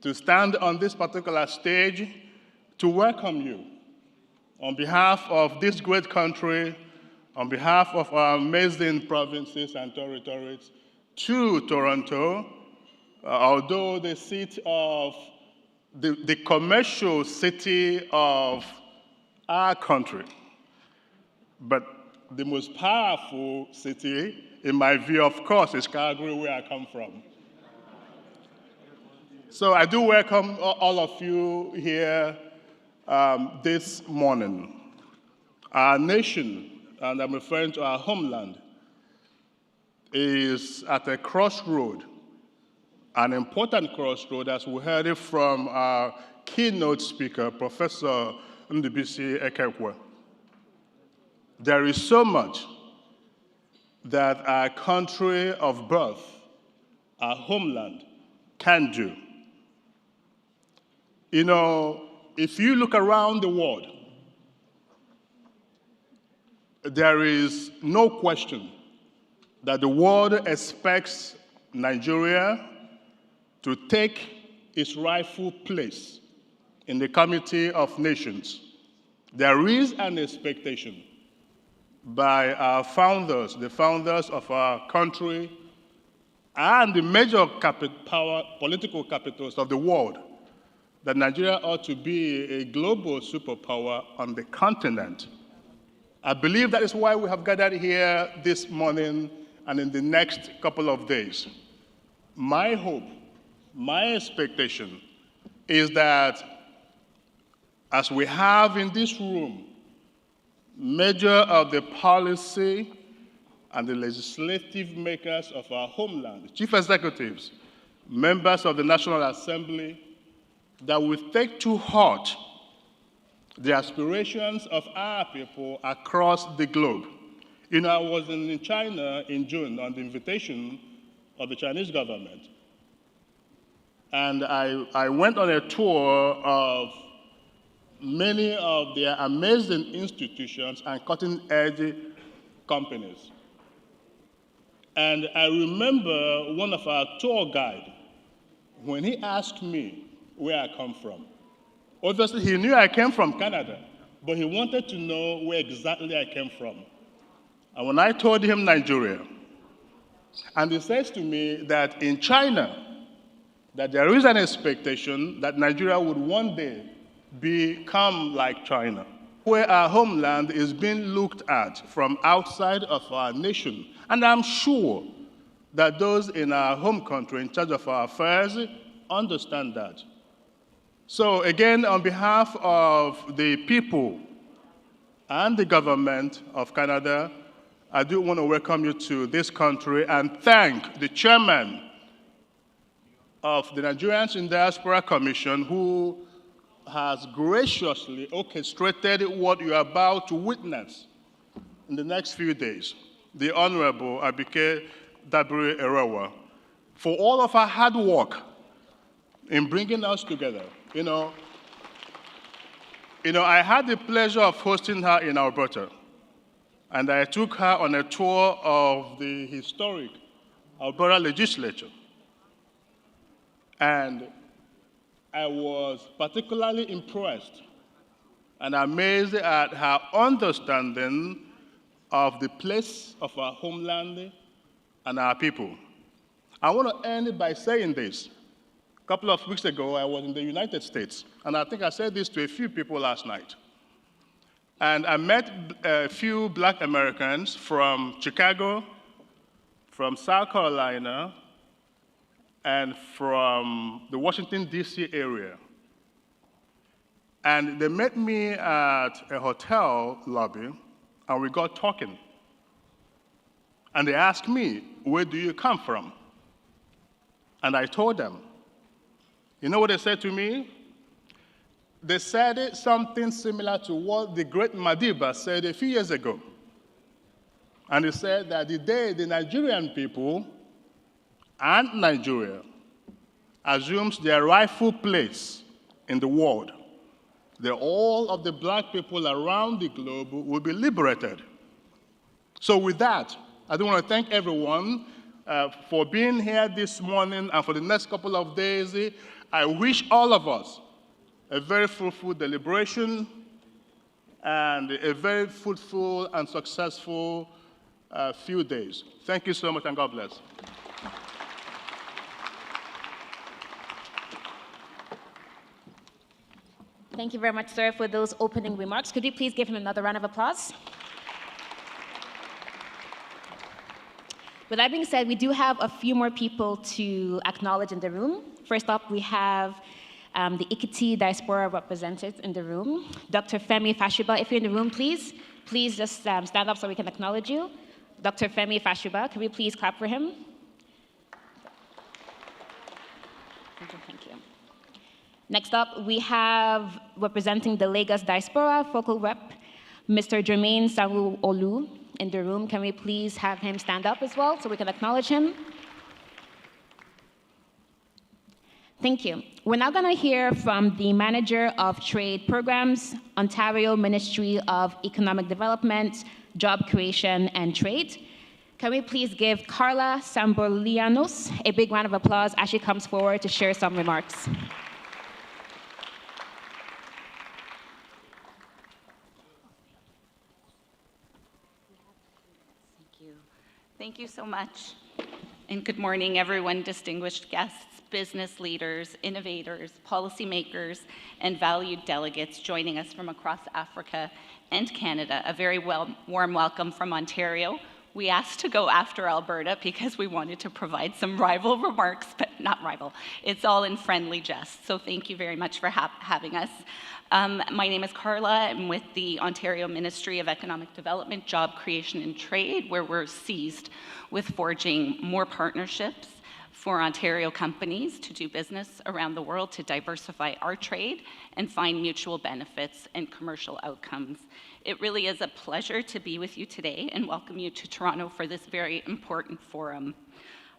Speaker 9: to stand on this particular stage to welcome you on behalf of this great country, on behalf of our amazing provinces and territories, to Toronto, although the seat of the commercial city of our country. But the most powerful city, in my view, of course, is Calgary, where I come from. So I do welcome all of you here this morning. Our nation, and I'm referring to our homeland, is at a crossroad, an important crossroad, as we heard it from our keynote speaker, Professor Ndubisi Ekekwe. There is so much that our country of birth, our homeland, can do. You know, if you look around the world, there is no question that the world expects Nigeria to take its rightful place in the community of nations. There is an expectation by our founders, the founders of our country, and the major political capitals of the world, that Nigeria ought to be a global superpower on the continent. I believe that is why we have gathered here this morning and in the next couple of days. My hope, my expectation is that as we have in this room major of the policy and the legislative makers of our homeland, chief executives, members of the National Assembly, that we take to heart the aspirations of our people across the globe. You know, I was in China in June on the invitation of the Chinese government. And I went on a tour of many of their amazing institutions and cutting-edge companies. And I remember one of our tour guides, when he asked me where I come from. Obviously, he knew I came from Canada, but he wanted to know where exactly I came from. And when I told him Nigeria, and he says to me that in China, that there is an expectation that Nigeria would one day become like China, where our homeland is being looked at from outside of our nation. And I'm sure that those in our home country in charge of our affairs understand that. So again, on behalf of the people and the government of Canada, I do want to welcome you to this country and thank the chairman of the Nigerians in Diaspora Commission, who has graciously orchestrated what you are about to witness in the next few days, the Honorable Abike Dabiri Erewa, for all of our hard work in bringing us together. You know, I had the pleasure of hosting her in Alberta, and I took her on a tour of the historic Alberta legislature. And I was particularly impressed and amazed at her understanding of the place of our homeland and our people. I want to end by saying this. A couple of weeks ago, I was in the United States, and I think I said this to a few people last night. And I met a few Black Americans from Chicago, from South Carolina, and from the Washington, D.C. area. And they met me at a hotel lobby, and we got talking. And they asked me, where do you come from? And I told them. You know what they said to me? They said something similar to what the great Madiba said a few years ago. And he said that the day the Nigerian people and Nigeria assumes their rightful place in the world, that all of the Black people around the globe will be liberated. So with that, I do want to thank everyone for being here this morning and for the next couple of days. I wish all of us a very fruitful deliberation and a very fruitful and successful few days. Thank you so much, and God bless.
Speaker 3: Thank you very much, sir, for those opening remarks. Could we please give him another round of applause? With that being said, we do have a few more people to acknowledge in the room. First up, we have the Ikiti Diaspora representatives in the room. Dr. Femi Fashuba, if you're in the room, please just stand up so we can acknowledge you. Dr. Femi Fashuba, can we please clap for him? Thank you. Next up, we have representing the Lagos Diaspora focal rep, Mr. Jermaine Sanwo-Olu in the room. Can we please have him stand up as well so we can acknowledge him? Thank you. We're now going to hear from the Manager of Trade Programs, Ontario Ministry of Economic Development, Job Creation and Trade. Can we please give Carla Samborlianos a big round of applause as she comes forward to share some remarks.
Speaker 16: Thank you so much. And good morning, everyone, distinguished guests, business leaders, innovators, policymakers, and valued delegates joining us from across Africa and Canada. A very warm welcome from Ontario. We asked to go after Alberta because we wanted to provide some rival remarks, but not rival. It's all in friendly jest. So thank you very much for having us. My name is Carla. I'm with the Ontario Ministry of Economic Development, Job Creation and Trade, where we're seized with forging more partnerships for Ontario companies to do business around the world, to diversify our trade and find mutual benefits and commercial outcomes. It really is a pleasure to be with you today and welcome you to Toronto for this very important forum.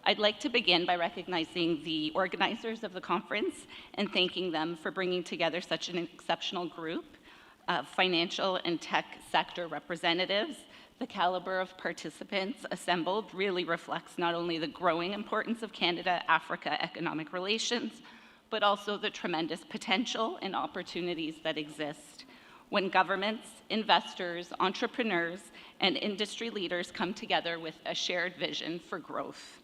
Speaker 16: I'd like to begin by recognizing the organizers of the conference and thanking them for bringing together such an exceptional group of financial and tech sector representatives. The caliber of participants assembled really reflects not only the growing importance of Canada-Africa economic relations, but also the tremendous potential and opportunities that exist when governments, investors, entrepreneurs, and industry leaders come together with a shared vision for growth.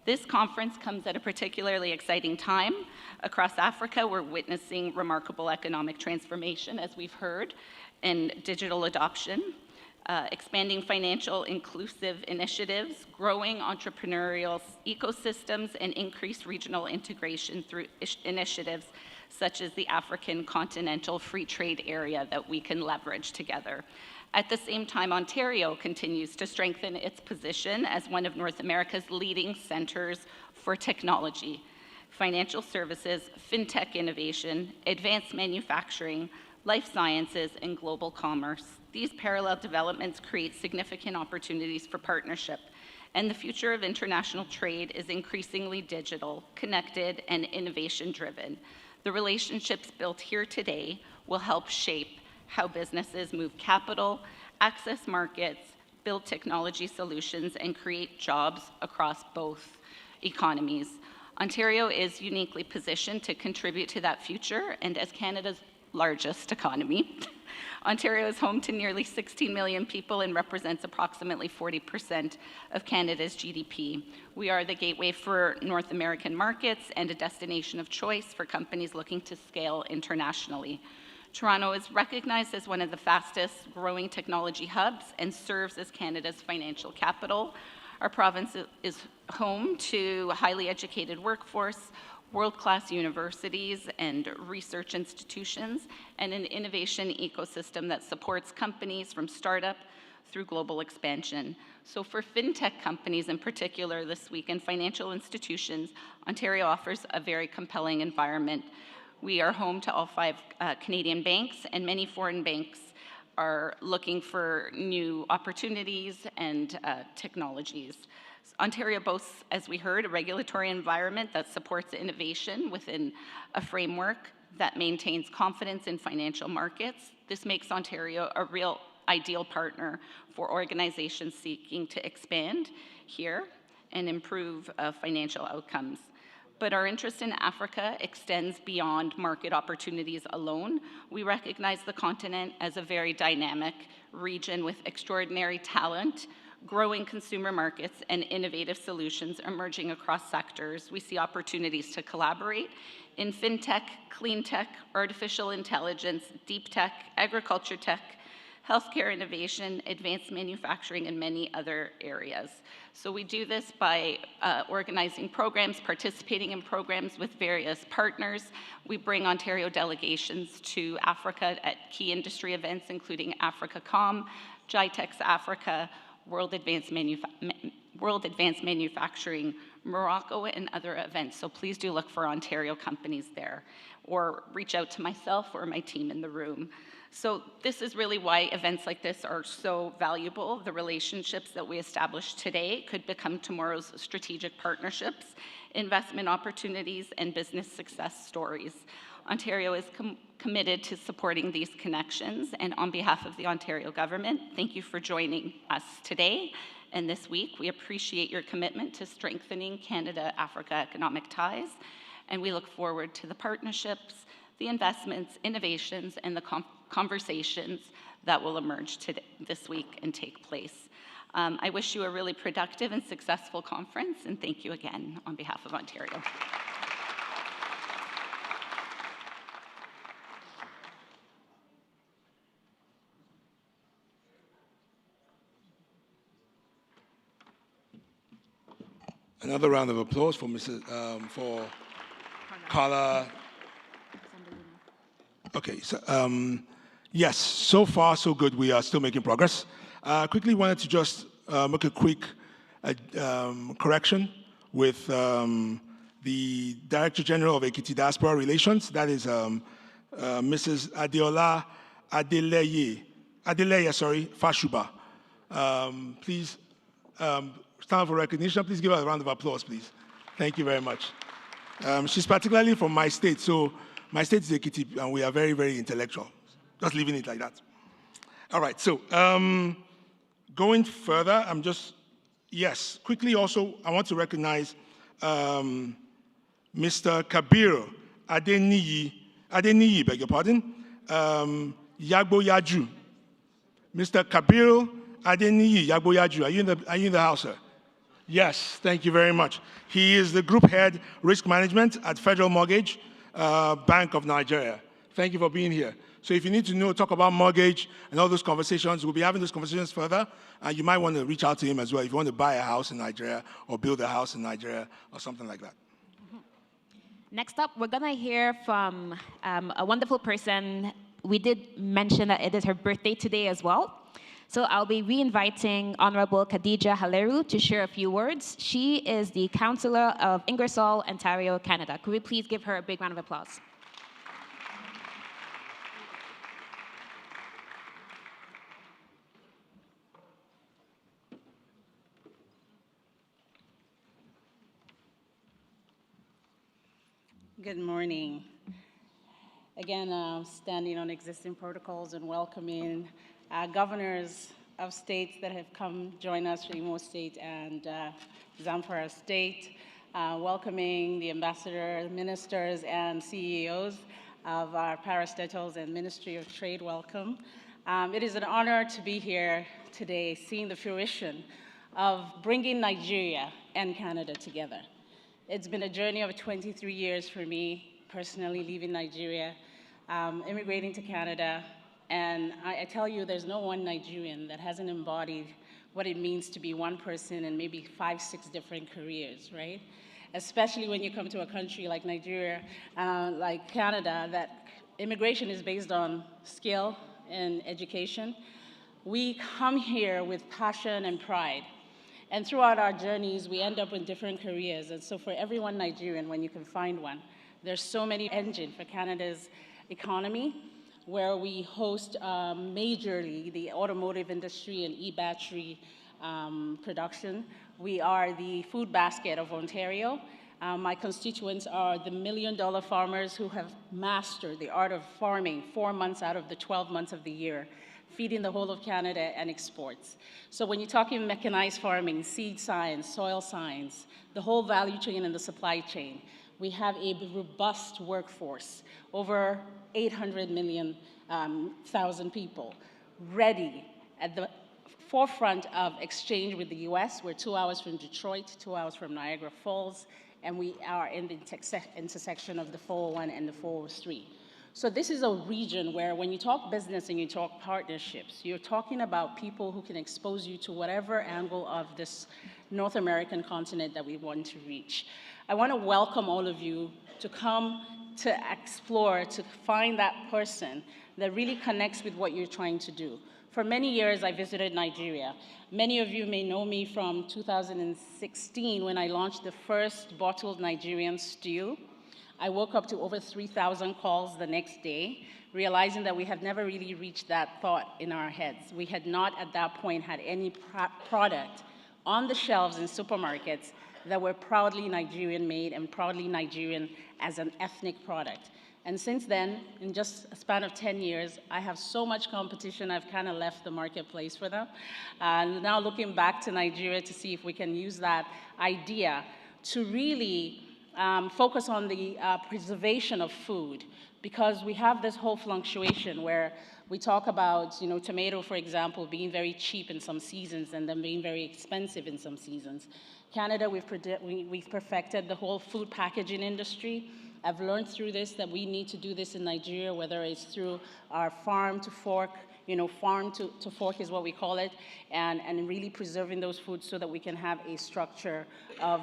Speaker 16: This conference comes at a particularly exciting time. Across Africa, we're witnessing remarkable economic transformation, as we've heard, and digital adoption, expanding financial inclusive initiatives, growing entrepreneurial ecosystems, and increased regional integration through initiatives such as the African Continental Free Trade Area that we can leverage together. At the same time, Ontario continues to strengthen its position as one of North America's leading centers for technology, financial services, fintech innovation, advanced manufacturing, life sciences, and global commerce. These parallel developments create significant opportunities for partnership, and the future of international trade is increasingly digital, connected, and innovation-driven. The relationships built here today will help shape how businesses move capital, access markets, build technology solutions, and create jobs across both economies. Ontario is uniquely positioned to contribute to that future, and as Canada's largest economy, Ontario is home to nearly 16 million people and represents approximately 40% of Canada's GDP. We are the gateway for North American markets and a destination of choice for companies looking to scale internationally. Toronto is recognized as one of the fastest growing technology hubs and serves as Canada's financial capital. Our province is home to a highly educated workforce, world-class universities and research institutions, and an innovation ecosystem that supports companies from startup through global expansion. So for fintech companies in particular this week and financial institutions, Ontario offers a very compelling environment. We are home to all 5 Canadian banks, and many foreign banks are looking for new opportunities and technologies. Ontario boasts, as we heard, a regulatory environment that supports innovation within a framework that maintains confidence in financial markets. This makes Ontario a real ideal partner for organizations seeking to expand here and improve financial outcomes. But our interest in Africa extends beyond market opportunities alone. We recognize the continent as a very dynamic region with extraordinary talent, growing consumer markets, and innovative solutions emerging across sectors, we see opportunities to collaborate in fintech, clean tech, artificial intelligence, deep tech, agriculture tech, healthcare innovation, advanced manufacturing, and many other areas. So we do this by organizing programs, participating in programs with various partners. We bring Ontario delegations to Africa at key industry events, including AfricaCom, GITEX Africa, World Advanced Manufacturing, Morocco, and other events. So please do look for Ontario companies there, or reach out to myself or my team in the room. So this is really why events like this are so valuable. The relationships that we establish today could become tomorrow's strategic partnerships, investment opportunities, and business success stories. Ontario is committed to supporting these connections, and on behalf of the Ontario government, thank you for joining us today and this week. We appreciate your commitment to strengthening Canada-Africa economic ties, and we look forward to the partnerships, the investments, innovations, and the conversations that will emerge this week and take place. I wish you a really productive and successful conference, and thank you again on behalf of Ontario.
Speaker 2: Another round of applause for for Carla. Okay, so yes, so far so good. We are still making progress. Quickly wanted to just make a quick correction with the Director General of Ekiti Diaspora Relations. That is Mrs. Adeola Adeleye Fashuba. Please stand for recognition. Please give her a round of applause, please. Thank you very much. She's particularly from my state, so my state is Ekiti, and we are very, very intellectual. Just leaving it like that. All right, so going further, quickly also, I want to recognize Mr. Kabir Adeniyi, beg your pardon, Yagbo Yaju. Mr. Kabir Adeniyi Yagbo Yaju, are you in the house, sir? Yes, thank you very much. He is the Group Head Risk Management at Federal Mortgage Bank of Nigeria. Thank you for being here. So if you need to talk about mortgage and all those conversations, we'll be having those conversations further, and you might want to reach out to him as well if you want to buy a house in Nigeria or build a house in Nigeria or something like that.
Speaker 3: Next up, we're going to hear from a wonderful person. We did mention that it is her birthday today as well. So I'll be re-inviting Honorable Khadija Haleru to share a few words. She is the Councillor of Ingersoll, Ontario, Canada. Could we please give her a big round of applause?
Speaker 4: Good morning. Again, standing on existing protocols and welcoming governors of states that have come join us from Imo State and Zamfara State, welcoming the ambassador, ministers, and CEOs of our parastatals and Ministry of Trade. Welcome. It is an honor to be here today, seeing the fruition of bringing Nigeria and Canada together. It's been a journey of 23 years for me, personally leaving Nigeria, immigrating to Canada, and I tell you, there's no one Nigerian that hasn't embodied what it means to be one person in maybe 5, 6 different careers, right? Especially when you come to a country like Nigeria, like Canada, that immigration is based on skill and education. We come here with passion and pride. And throughout our journeys, we end up in different careers. And so for everyone Nigerian, when you can find one, there's so many engines for Canada's economy, where we host majorly the automotive industry and e-battery production. We are the food basket of Ontario. My constituents are the million-dollar farmers who have mastered the art of farming 4 months out of the 12 months of the year, feeding the whole of Canada and exports. So when you're talking mechanized farming, seed science, soil science, the whole value chain and the supply chain, we have a robust workforce, over 800,000,000 people, ready forefront of exchange with the US. We're 2 hours from Detroit, 2 hours from Niagara Falls, and we are in the intersection of the 401 and the 403. So this is a region where when you talk business and you talk partnerships, you're talking about people who can expose you to whatever angle of this North American continent that we want to reach. I want to welcome all of you to come to explore, to find that person that really connects with what you're trying to do. For many years, I visited Nigeria. Many of you may know me from 2016 when I launched the first bottled Nigerian stew. I woke up to over 3,000 calls the next day, realizing that we had never really reached that thought in our heads. We had not at that point had any product on the shelves in supermarkets that were proudly Nigerian made and proudly Nigerian as an ethnic product. And since then, in just a span of 10 years, I have so much competition, I've kind of left the marketplace for them. And now looking back to Nigeria to see if we can use that idea to really focus on the preservation of food, because we have this whole fluctuation where we talk about, tomato, for example, being very cheap in some seasons and then being very expensive in some seasons. Canada, we've perfected the whole food packaging industry. I've learned through this that we need to do this in Nigeria, whether it's through our farm to fork, farm to fork is what we call it, and really preserving those foods so that we can have a structure of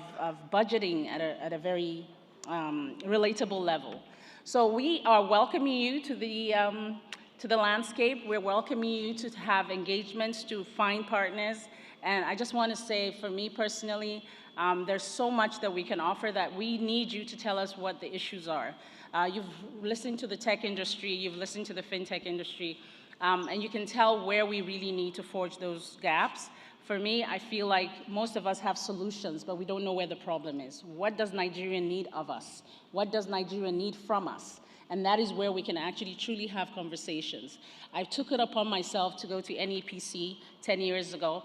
Speaker 4: budgeting at a very relatable level. So we are welcoming you to the landscape. We're welcoming you to have engagements, to find partners. And I just want to say, for me personally, there's so much that we can offer that we need you to tell us what the issues are. You've listened to the tech industry, you've listened to the fintech industry, and you can tell where we really need to forge those gaps. For me, I feel like most of us have solutions, but we don't know where the problem is. What does Nigeria need of us? What does Nigeria need from us? And that is where we can actually truly have conversations. I took it upon myself to go to NEPC 10 years ago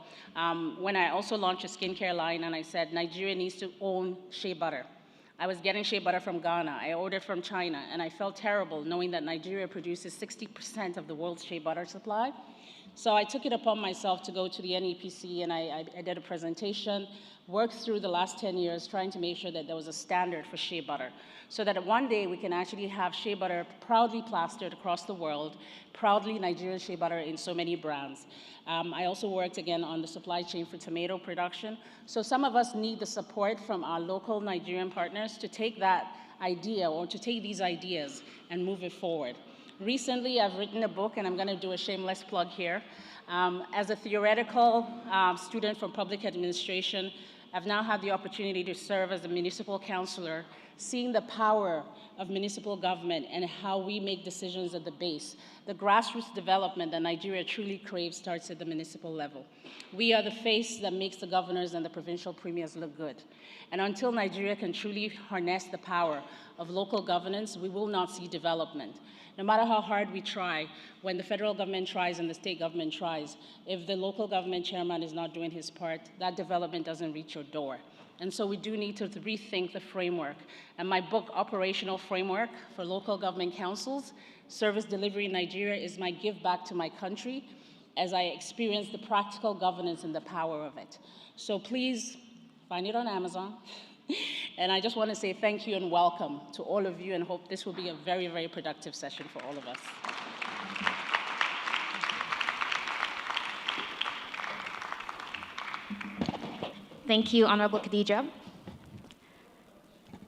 Speaker 4: when I also launched a skincare line, and I said, Nigeria needs to own shea butter. I was getting shea butter from Ghana. I ordered from China, and I felt terrible knowing that Nigeria produces 60% of the world's shea butter supply. So I took it upon myself to go to the NEPC, and I did a presentation, worked through the last 10 years trying to make sure that there was a standard for shea butter, so that one day we can actually have shea butter proudly plastered across the world, proudly Nigerian shea butter in so many brands. I also worked again on the supply chain for tomato production. So some of us need the support from our local Nigerian partners to take that idea or to take these ideas and move it forward. Recently, I've written a book, and I'm going to do a shameless plug here. As a theoretical student from public administration, I've now had the opportunity to serve as a municipal councillor, seeing the power of municipal government and how we make decisions at the base. The grassroots development that Nigeria truly craves starts at the municipal level. We are the face that makes the governors and the provincial premiers look good. And until Nigeria can truly harness the power of local governance, we will not see development. No matter how hard we try, when the federal government tries and the state government tries, if the local government chairman is not doing his part, that development doesn't reach your door. And so we do need to rethink the framework. And my book, Operational Framework for Local Government Councils, Service Delivery in Nigeria, is my give back to my country as I experience the practical governance and the power of it. So please find it on Amazon. And I just want to say thank you and welcome to all of you, and hope this will be a very, very productive session for all of us.
Speaker 3: Thank you, Honorable Khadija.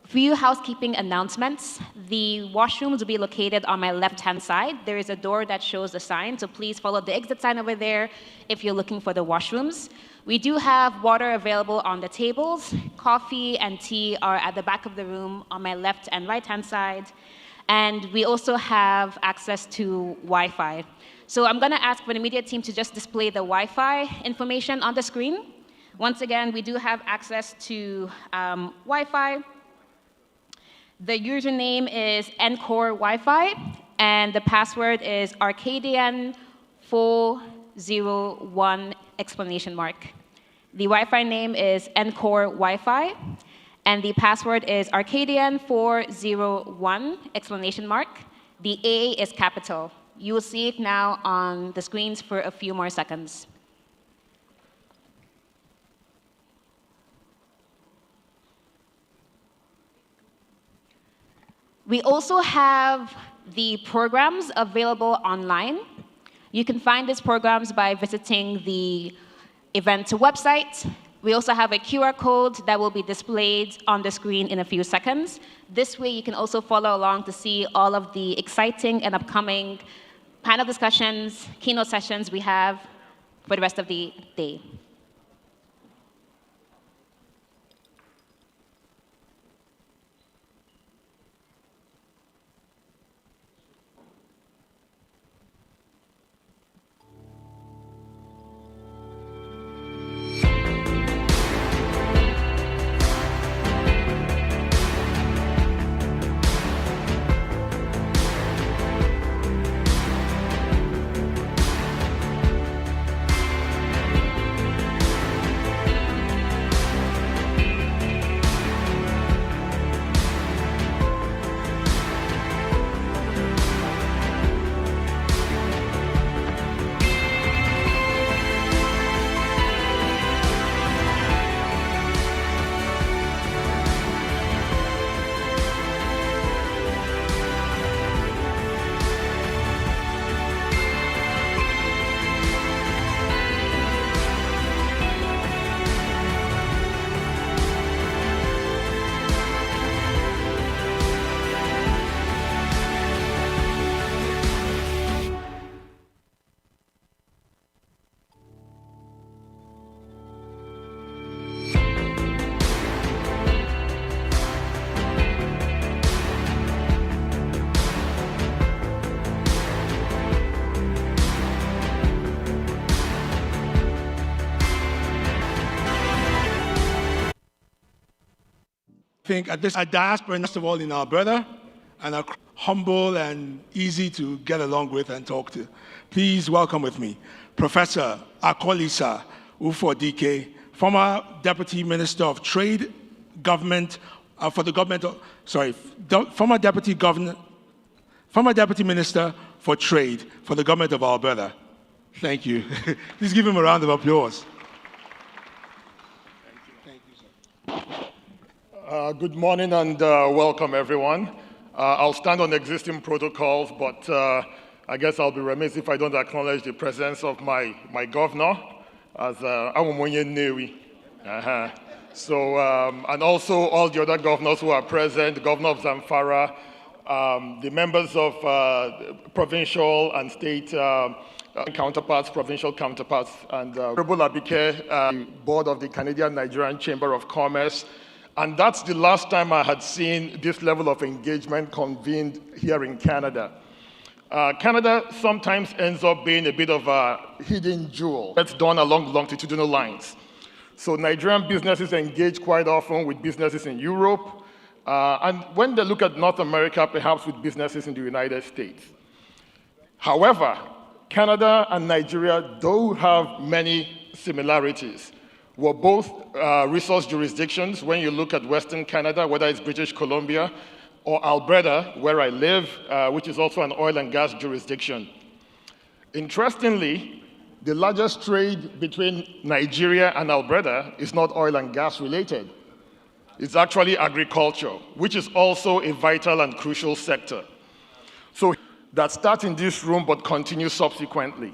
Speaker 3: Few housekeeping announcements. The washrooms will be located on my left-hand side. There is a door that shows the sign, so please follow the exit sign over there if you're looking for the washrooms. We do have water available on the tables. Coffee and tea are at the back of the room on my left and right-hand side. And we also have access to Wi-Fi. So I'm going to ask for the media team to just display the Wi-Fi information on the screen. Once again, we do have access to Wi-Fi. The username is Encore Wi-Fi, and the password is Arcadian401 exclamation mark. The Wi-Fi name is Encore Wi-Fi, and the password is Arcadian401 exclamation mark. The A is capital. You will see it now on the screens for a few more seconds. We also have the programs available online. You can find these programs by visiting the event website. We also have a QR code that will be displayed on the screen in a few seconds. This way, you can also follow along to see all of the exciting and upcoming panel discussions, keynote sessions we have for the rest of the day.
Speaker 2: I think at this Diaspora, first of all, in Alberta, and are humble and easy to get along with and talk to. Please welcome with me Professor Akolisa Ufo-Dike, former Deputy Minister of Trade, Government, former Deputy Minister for Trade for the Government of Alberta. Thank you. Please give him a round of applause.
Speaker 17: Good morning and welcome, everyone. I'll stand on existing protocols, but I guess I'll be remiss if I don't acknowledge the presence of my governor, as Awumonye Newi. So, and also all the other governors who are present, the governor of Zamfara, the members of provincial and state counterparts, provincial counterparts, and Honorable Abike, board of the Canadian-Nigerian Chamber of Commerce. And that's the last time I had seen this level of engagement convened here in Canada. Canada sometimes ends up being a bit of a hidden jewel that's done along longitudinal lines. So Nigerian businesses engage quite often with businesses in Europe, and when they look at North America, perhaps with businesses in the United States. However, Canada and Nigeria do have many similarities. We're both resource jurisdictions when you look at Western Canada, whether it's British Columbia or Alberta, where I live, which is also an oil and gas jurisdiction. Interestingly, the largest trade between Nigeria and Alberta is not oil and gas related. It's actually agriculture, which is also a vital and crucial sector. So that starts in this room but continues subsequently.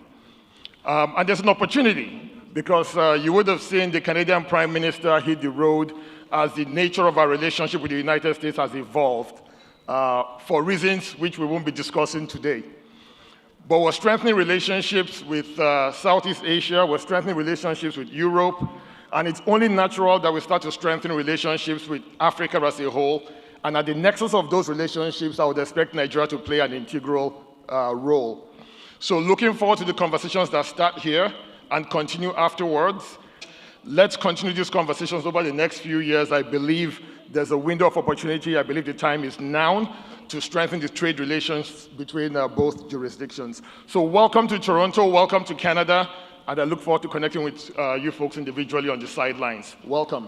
Speaker 17: And there's an opportunity, because you would have seen the Canadian Prime Minister hit the road as the nature of our relationship with the United States has evolved for reasons which we won't be discussing today. But we're strengthening relationships with Southeast Asia, we're strengthening relationships with Europe, and it's only natural that we start to strengthen relationships with Africa as a whole. And at the nexus of those relationships, I would expect Nigeria to play an integral role. So looking forward to the conversations that start here and continue afterwards. Let's continue these conversations over the next few years. I believe there's a window of opportunity. I believe the time is now to strengthen the trade relations between both jurisdictions. So welcome to Toronto, welcome to Canada, and I look forward to connecting with you folks individually on the sidelines. Welcome.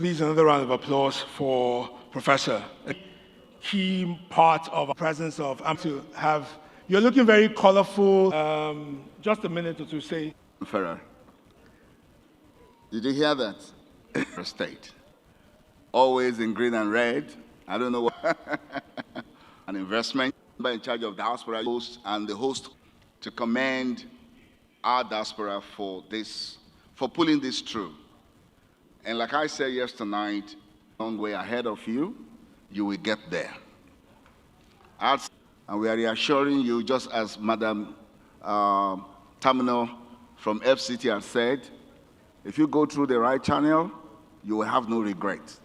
Speaker 2: Please, another round of applause for Professor. A key part of our presence of to have. You're looking very colorful. Just a minute or two, say.
Speaker 18: Ferrer. Did you hear that? State. Always in green and red. I don't know what. An investment in charge of Diaspora host and the host to commend our Diaspora for this, for pulling this through. And like I said yesterday, long way ahead of you, you will get there. And we are reassuring you, just as Madam Terminal from FCT has said, if you go through the right channel, you will have no regret.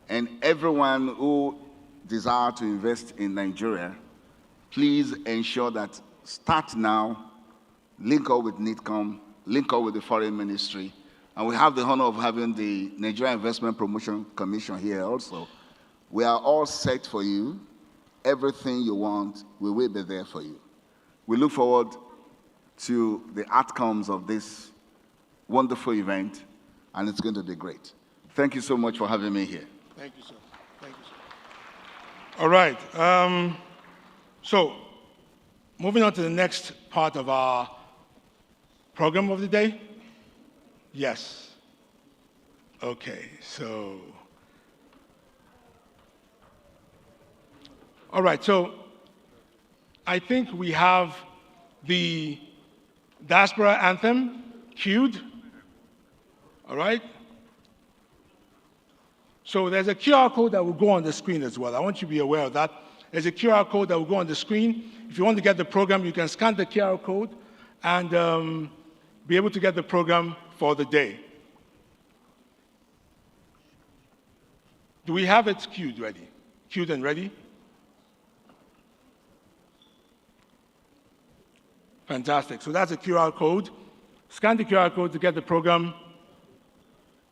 Speaker 18: And everyone who desires to invest in Nigeria, please ensure that start now, link up with NITCOM, link up with the Foreign Ministry, and we have the honor of having the Nigeria Investment Promotion Commission here also. We are all set for you. Everything you want, we will be there for you. We look forward to the outcomes of this wonderful event, and it's going to be great. Thank you so much for having me here.
Speaker 2: Thank you, sir. Thank you, sir. All right. So, moving on to the next part of our program of the day. Yes. Okay, so. All right, so I think we have the Diaspora anthem queued. All right? So there's a QR code that will go on the screen as well. I want you to be aware of that. There's a QR code that will go on the screen. If you want to get the program, you can scan the QR code and be able to get the program for the day. Do we have it queued ready? Queued and ready? Fantastic. So that's a QR code. Scan the QR code to get the program.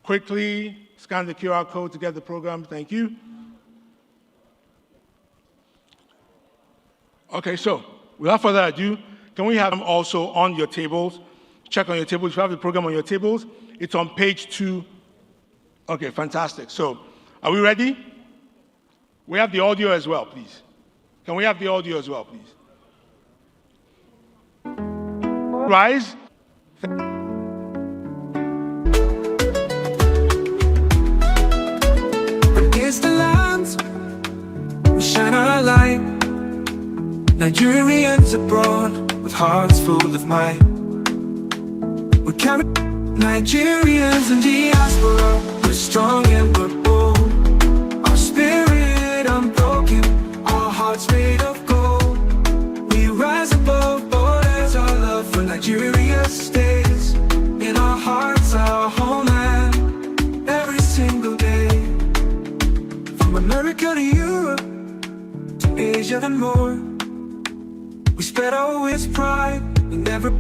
Speaker 2: Quickly scan the QR code to get the program. Thank you. Okay, so without further ado, can we have them also on your tables? Check on your tables. If you have the program on your tables, it's on page 2. Okay, fantastic. So are we ready? We have the audio as well, please. Can we have the audio as well, please? Rise.
Speaker 19: Against the lands, we shine our light. Nigerians abroad with hearts full of might. We carry Nigerians in diaspora. We're strong and we're bold. Our spirit unbroken, our hearts made of gold. We rise above borders, our love for Nigeria stays in our hearts, our homeland, every single day. From America to Europe, to Asia and more, we spread our wings, pride, we never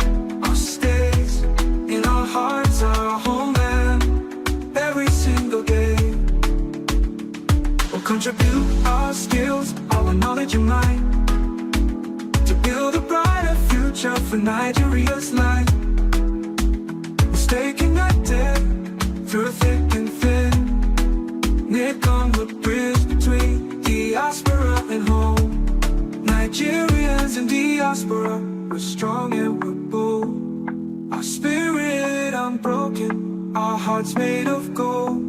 Speaker 19: our stays in our hearts, our homeland, every single day. We'll contribute our skills, our knowledge and mind, to build a brighter future for Nigeria's light. We'll stay connected through thick and thin. NITCOM the bridge between diaspora and home. Nigerians in diaspora, we're strong and we're bold. Our spirit unbroken, our hearts made of gold.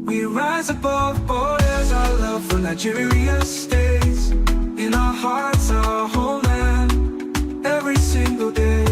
Speaker 19: We rise above borders, our love for Nigeria stays in our hearts, our homeland, every single day.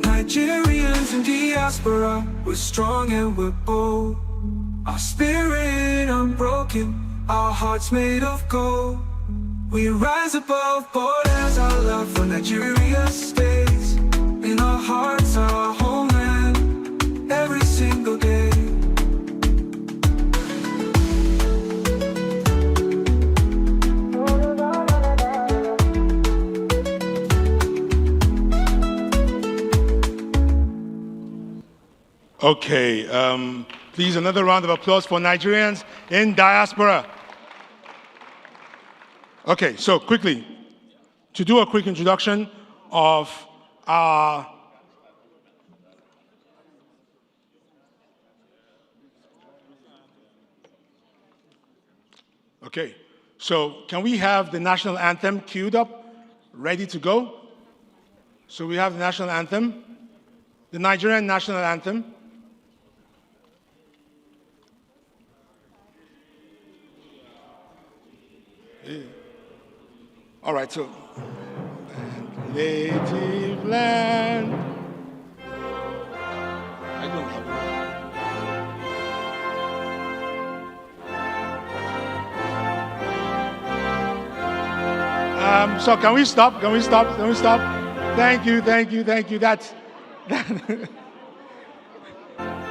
Speaker 19: Nigerians in diaspora, we're strong and we're bold. Our spirit unbroken, our hearts made of gold. We rise above borders, our love for Nigeria stays in our hearts, our homeland, every single day.
Speaker 2: Okay, please another round of applause for Nigerians in diaspora. Okay, so quickly, to do a quick introduction of our Okay, so can we have the national anthem queued up, ready to go? So we have the national anthem, the Nigerian national anthem. Yeah. All right, so native land. I don't have it. So can we stop? Can we stop? Can we stop? Thank you, thank you, thank you. That's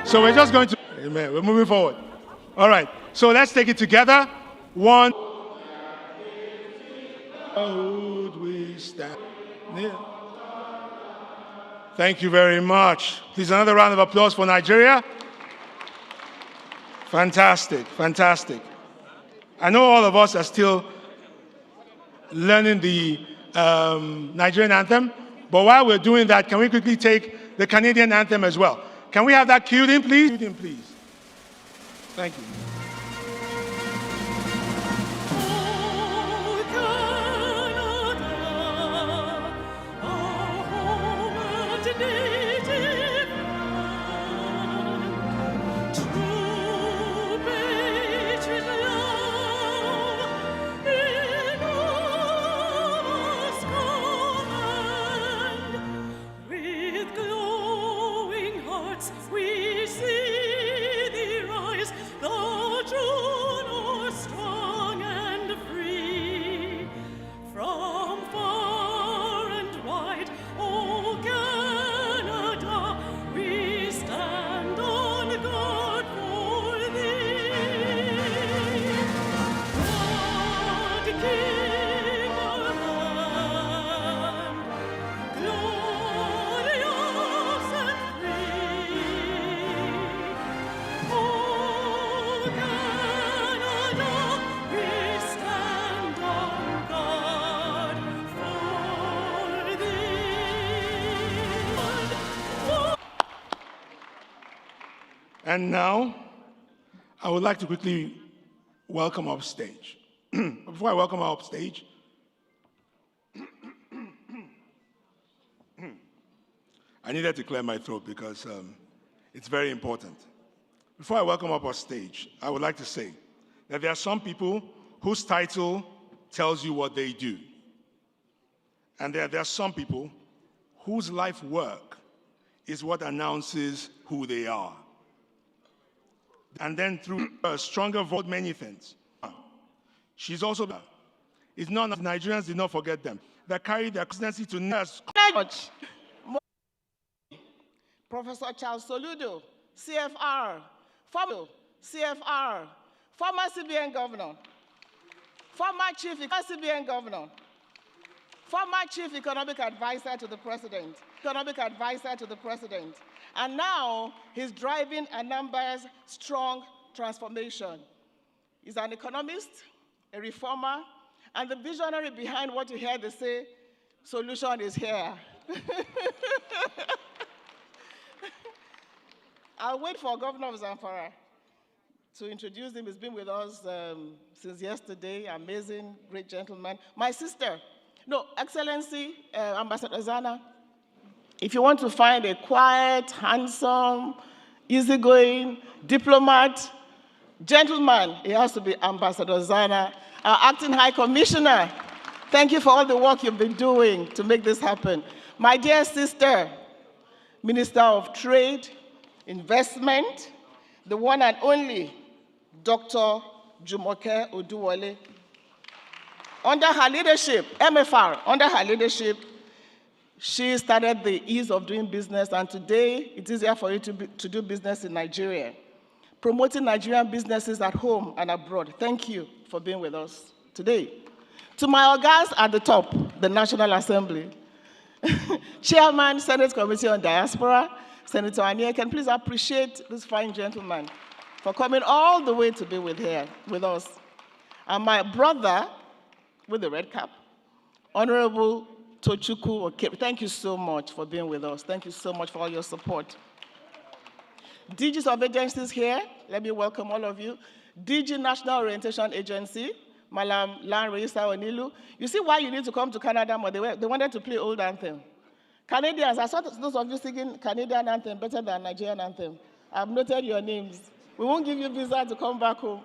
Speaker 2: so we're just going to amen. We're moving forward. All right. So let's take it together. One. We stand. Yeah. Thank you very much. Please another round of applause for Nigeria. Fantastic, fantastic. I know all of us are still learning the Nigerian anthem, but while we're doing that, can we quickly take the Canadian anthem as well? Can we have that cued in, please? Cued in, please. Thank you.
Speaker 20: We see thee rise, though true nor strong and free. From far and wide, O Canada, we stand on guard for thee. God, King our land, glorious and
Speaker 2: And now, I would like to quickly welcome up stage. Before I welcome up stage, I needed to clear my throat because it's very important. Before I welcome up on stage, I would like to say that there are some people whose title tells you what they do. And there are some people whose life work is what announces who they are. And then through a stronger vote, many things. She's also, it's none of Nigerians did not forget them, that carried their constituency to nurse.
Speaker 15: Professor Charles Soludo, CFR, former CFR, former CBN governor, former chief CBN governor, former chief economic advisor to the president, and now he's driving Anambra's strong transformation. He's an economist, a reformer, and the visionary behind what you hear they say, solution is here. I'll wait for Governor of Zamfara to introduce him. He's been with us since yesterday, amazing, great gentleman. My sister, no, Excellency, Ambassador Zana, if you want to find a quiet, handsome, easygoing diplomat, gentleman, it has to be Ambassador Zana, our Acting High Commissioner. Thank you for all the work you've been doing to make this happen. My dear sister, Minister of Trade, Investment, the one and only Dr. Jumoke Oduwole. Under her leadership, MFR, under her leadership, she started the ease of doing business, and today it's easier for you to do business in Nigeria, promoting Nigerian businesses at home and abroad. Thank you for being with us today. To my organs at the top, the National Assembly, Chairman, Senate Committee on Diaspora, Senator Ania, can please appreciate this fine gentleman for coming all the way to be with us. And my brother with the red cap, Honorable Tochukwu Okere, thank you so much for being with us. Thank you so much for all your support. DGs of agencies here, let me welcome all of you. DG National Orientation Agency, Malam Lanre Isa Onilu. You see why you need to come to Canada more? They wanted to play old anthem. Canadians, I saw those of you singing Canadian anthem better than Nigerian anthem. I've noted your names. We won't give you visa to come back home.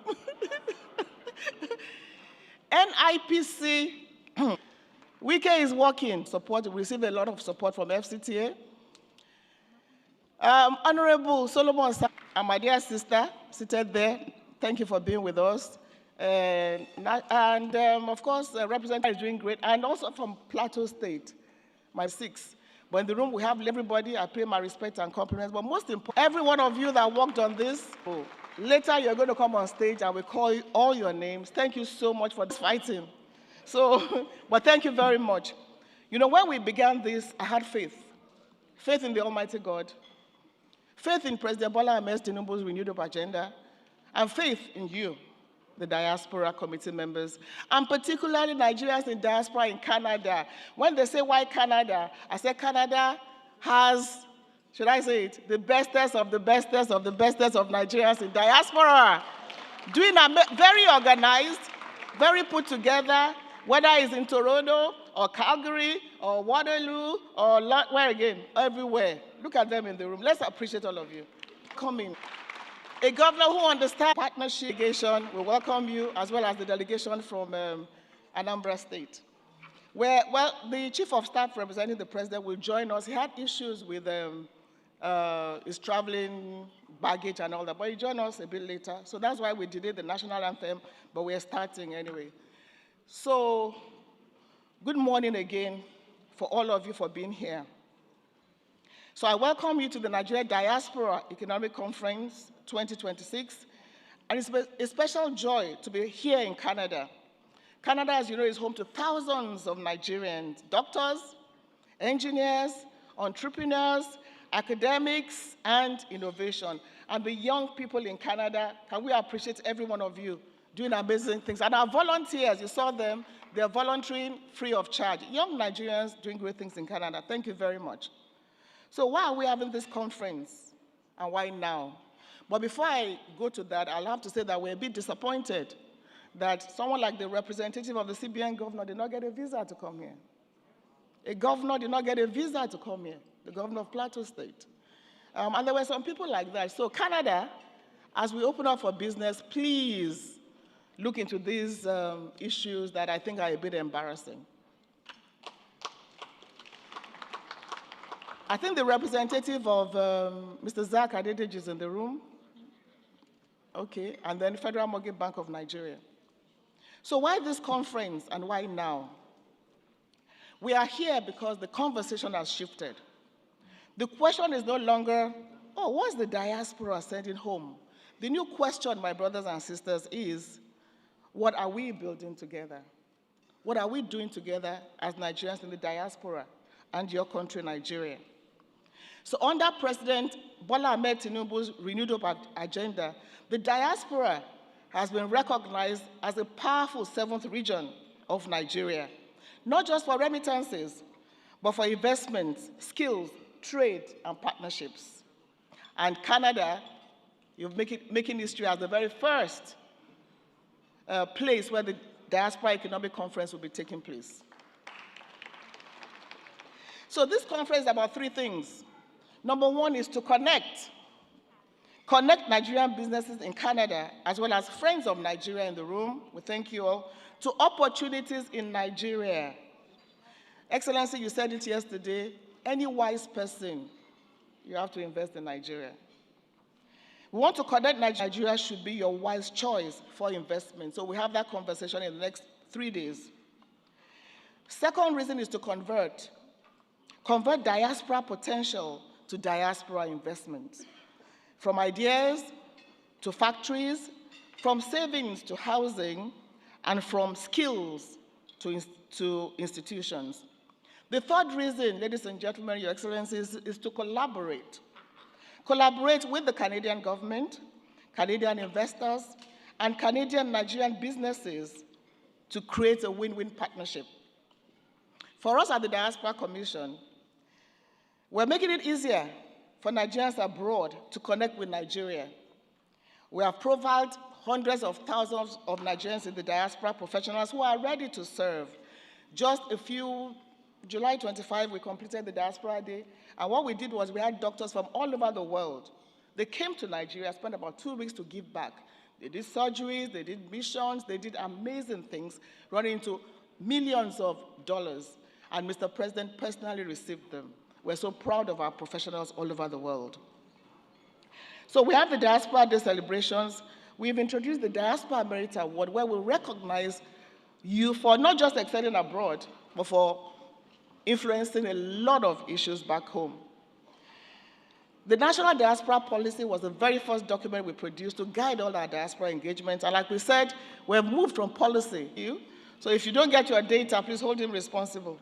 Speaker 15: NIPC, Wike is working. We receive a lot of support from FCTA. Honorable Solomon and my dear sister seated there, thank you for being with us. Of course, Representative is doing great, and also from Plateau State, my 6. But in the room, we have everybody. I pay my respect and compliments. But most important, every one of you that worked on this, later you're going to come on stage and we call all your names. Thank you so much for this fighting. But thank you very much. You know, when we began this, I had faith. Faith in the Almighty God. Faith in President Bola Ahmed Tinubu's renewed up agenda. And faith in you, the Diaspora Committee members, and particularly Nigerians in diaspora in Canada. When they say, why Canada? I say Canada has, should I say it, the bestest of the bestest of the bestest of Nigerians in diaspora. Doing very organized, very put together, whether it's in Toronto or Calgary or Waterloo or where again? Everywhere. Look at them in the room. Let's appreciate all of you. Coming. A governor who understands partnership. Delegation, we welcome you, as well as the delegation from Anambra State. The chief of staff representing the president will join us. He had issues with his traveling baggage and all that, but he'll join us a bit later. So that's why we delayed the national anthem, but we're starting anyway. So, good morning again for all of you for being here. So I welcome you to the Nigeria Diaspora Economic Conference 2026, and it's a special joy to be here in Canada. Canada, as you know, is home to thousands of Nigerians, doctors, engineers, entrepreneurs, academics, and innovation. And the young people in Canada, can we appreciate every one of you doing amazing things? And our volunteers, you saw them, they're volunteering free of charge. Young Nigerians doing great things in Canada. Thank you very much. So why are we having this conference, and why now? But before I go to that, I'll have to say that we're a bit disappointed that someone like the representative of the CBN governor did not get a visa to come here. A governor did not get a visa to come here, the governor of Plateau State. And there were some people like that. So Canada, as we open up for business, please look into these issues that I think are a bit embarrassing. I think the representative of Mr. Zach Adedeji is in the room. Okay, and then Federal Mortgage Bank of Nigeria. So why this conference and why now? We are here because the conversation has shifted. The question is no longer, oh, what's the diaspora sending home? The new question, my brothers and sisters, is, what are we building together? What are we doing together as Nigerians in the diaspora and your country, Nigeria? So under President Bola Ahmed Tinubu's renewed up agenda, the diaspora has been recognized as a powerful 7th region of Nigeria, not just for remittances, but for investments, skills, trade, and partnerships. And Canada, you're making history as the very first place where the Diaspora Economic Conference will be taking place. So this conference is about 3 things. Number 1 is to connect Nigerian businesses in Canada, as well as friends of Nigeria in the room, we thank you all, to opportunities in Nigeria. Excellency, you said it yesterday, any wise person, you have to invest in Nigeria. We want to connect Nigeria should be your wise choice for investment. So we have that conversation in the next 3 days. Second reason is to convert diaspora potential to diaspora investment. From ideas to factories, from savings to housing, and from skills to institutions. The third reason, ladies and gentlemen, your excellencies, is to collaborate.
Speaker 21: collaborate with the Canadian government, Canadian investors, and Canadian Nigerian businesses to create a win-win partnership. For us at the Diaspora Commission, we're making it easier for Nigerians abroad to connect with Nigeria. We have profiled hundreds of thousands of Nigerians in the diaspora professionals who are ready to serve. Just July 25, we completed the Diaspora Day, and what we did was we had doctors from all over the world. They came to Nigeria, spent about 2 weeks to give back. They did surgeries, they did missions, they did amazing things, running into millions of dollars, and Mr. President personally received them. We're so proud of our professionals all over the world. So we have the Diaspora Day celebrations. We've introduced the Diaspora Merit Award, where we recognize you for not just excelling abroad, but for influencing a lot of issues back home. The National Diaspora Policy was the very first document we produced to guide all our diaspora engagements. And like we said, we've moved from policy. So if you don't get your data, please hold him responsible,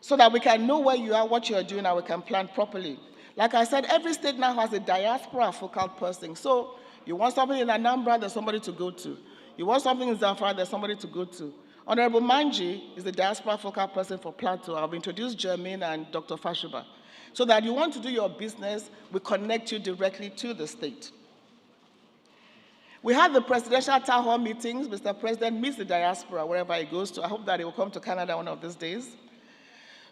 Speaker 21: so that we can know where you are, what you're doing, and we can plan properly. Like I said, every state now has a diaspora focal person. So you want something in Anambra, there's somebody to go to. You want something in Zamfara, there's somebody to go to. Honorable Manji is the diaspora focal person for Plateau. I've introduced Jermaine and Dr. Fashuba. So that you want to do your business, we connect you directly to the state. We have the presidential town hall meetings. Mr. President meets the diaspora wherever he goes to. I hope that he will come to Canada one of these days.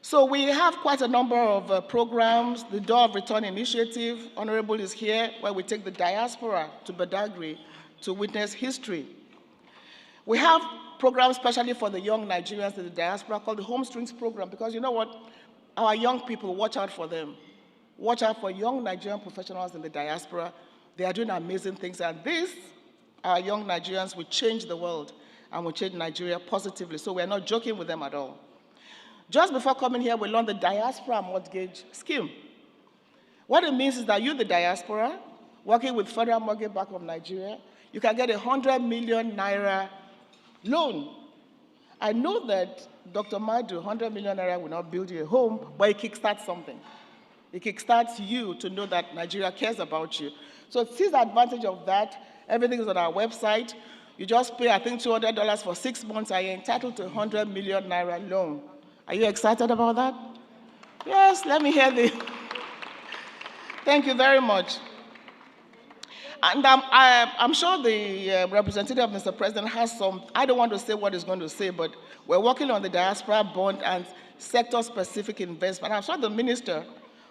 Speaker 21: So we have quite a number of programs. The Door of Return Initiative, Honorable is here, where we take the diaspora to Badagry to witness history. We have programs especially for the young Nigerians in the diaspora called the Home Strings Program, because you know what? Our young people, watch out for them. Watch out for young Nigerian professionals in the diaspora. They are doing amazing things, and our young Nigerians will change the world and will change Nigeria positively, so we're not joking with them at all. Just before coming here, we launched the Diaspora Mortgage Scheme. What it means is that you, the diaspora, working with Federal Mortgage Bank of Nigeria, you can get 100 million naira loan. I know that Dr. Madu, 100 million naira will not build you a home, but it kickstarts something. It kickstarts you to know that Nigeria cares about you. So seize the advantage of that. Everything is on our website. You just pay, I think, $200 for 6 months, and you're entitled to 100 million naira loan. Are you excited about that? Yes, let me hear the. Thank you very much. And I'm sure the representative of Mr. President has some, I don't want to say what he's going to say, but we're working on the diaspora bond and sector-specific investment. I'm sure the Minister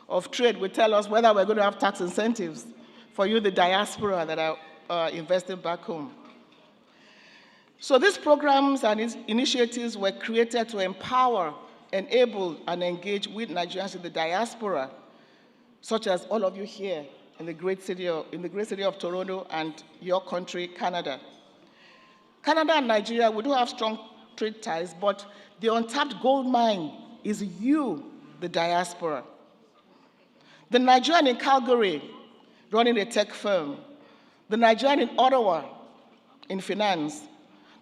Speaker 21: of Trade will tell us whether we're going to have tax incentives for you, the diaspora that are investing back home. So these programs and initiatives were created to empower, enable, and engage with Nigerians in the diaspora, such as all of you here in the great city of Toronto and your country, Canada. Canada and Nigeria, we do have strong trade ties, but the untapped gold mine is you, the diaspora. The Nigerian in Calgary running a tech firm, the Nigerian in Ottawa in finance,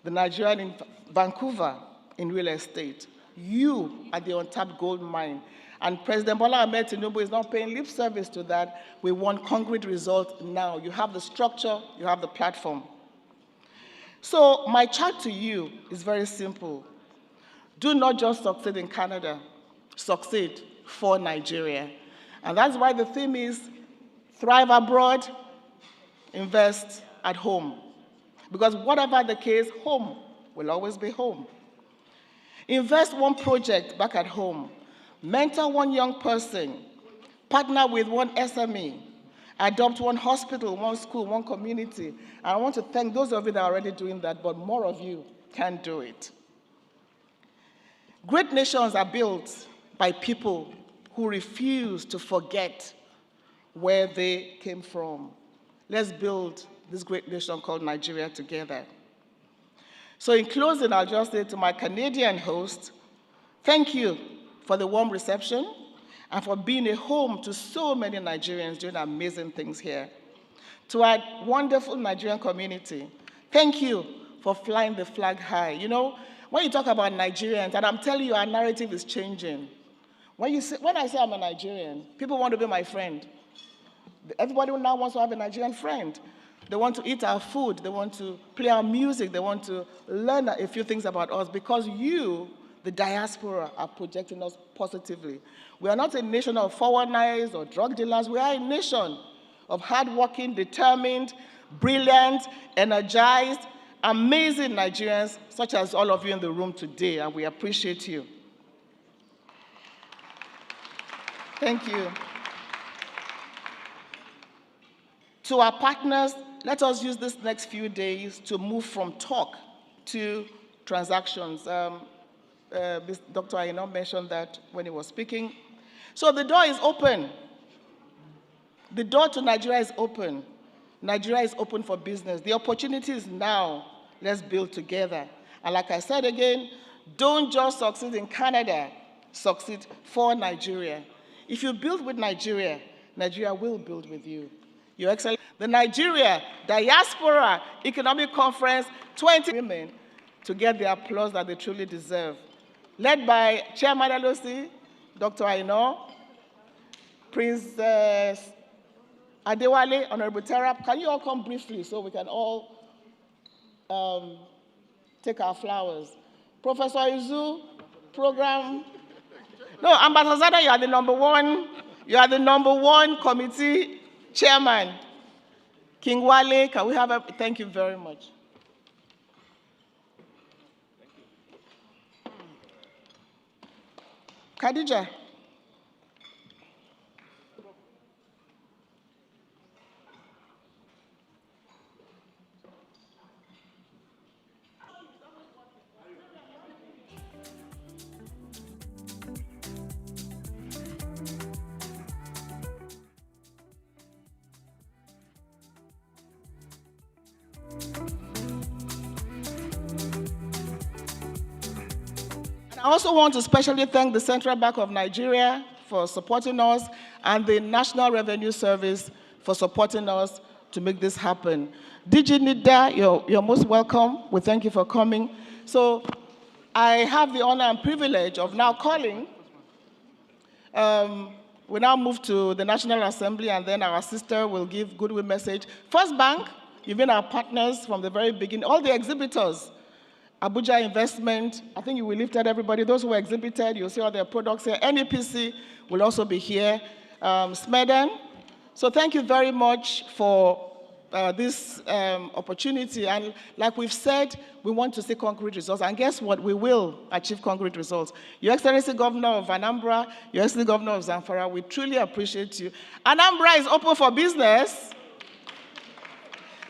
Speaker 21: the Nigerian in Vancouver in real estate. You are the untapped gold mine. And President Bola Ahmed Tinubu is not paying lip service to that. We want concrete results now. You have the structure, you have the platform. So my charge to you is very simple. Do not just succeed in Canada, succeed for Nigeria. And that's why the theme is thrive abroad, invest at home. Because whatever the case, home will always be home. Invest one project back at home. Mentor one young person. Partner with one SME. Adopt one hospital, one school, one community. And I want to thank those of you that are already doing that, but more of you can do it. Great nations are built by people who refuse to forget where they came from. Let's build this great nation called Nigeria together. So in closing, I'll just say to my Canadian host, thank you for the warm reception and for being a home to so many Nigerians doing amazing things here. To our wonderful Nigerian community, thank you for flying the flag high. You know, when you talk about Nigerians, and I'm telling you, our narrative is changing. When I say I'm a Nigerian, people want to be my friend. Everybody now wants to have a Nigerian friend. They want to eat our food. They want to play our music. They want to learn a few things about us because you, the diaspora, are projecting us positively. We are not a nation of foreigners or drug dealers. We are a nation of hardworking, determined, brilliant, energized, amazing Nigerians, such as all of you in the room today, and we appreciate you. Thank you. To our partners, let us use this next few days to move from talk to transactions. Dr. Aino mentioned that when he was speaking. So the door is open. The door to Nigeria is open. Nigeria is open for business. The opportunity is now. Let's build together. And like I said again, don't just succeed in Canada, succeed for Nigeria. If you build with Nigeria, Nigeria will build with you. Your Excellency, the Nigeria Diaspora Economic Conference, 20 women to get the applause that they truly deserve. Led by Chairman LOC, Dr. Aino, Princess Adewale, Honorable Terap. Can you all come briefly so we can all take our flowers? Professor Izu, program. No, Ambassador Zada, you are the number one committee chairman. King Wale, can we have a, thank you very much. Khadija. I also want to especially thank the Central Bank of Nigeria for supporting us and the National Revenue Service for supporting us to make this happen. DG Nida, you're most welcome. We thank you for coming. So I have the honor and privilege of now calling. We now move to the National Assembly, and then our sister will give goodwill message. First Bank, you've been our partners from the very beginning. All the exhibitors, Abuja Investment, I think you will lift at everybody. Those who exhibited, you'll see all their products here. NEPC will also be here. Smeden. So thank you very much for this opportunity. And like we've said, we want to see concrete results. And guess what? We will achieve concrete results. Your Excellency Governor of Anambra, Your Excellency Governor of Zamfara, we truly appreciate you. Anambra is open for business.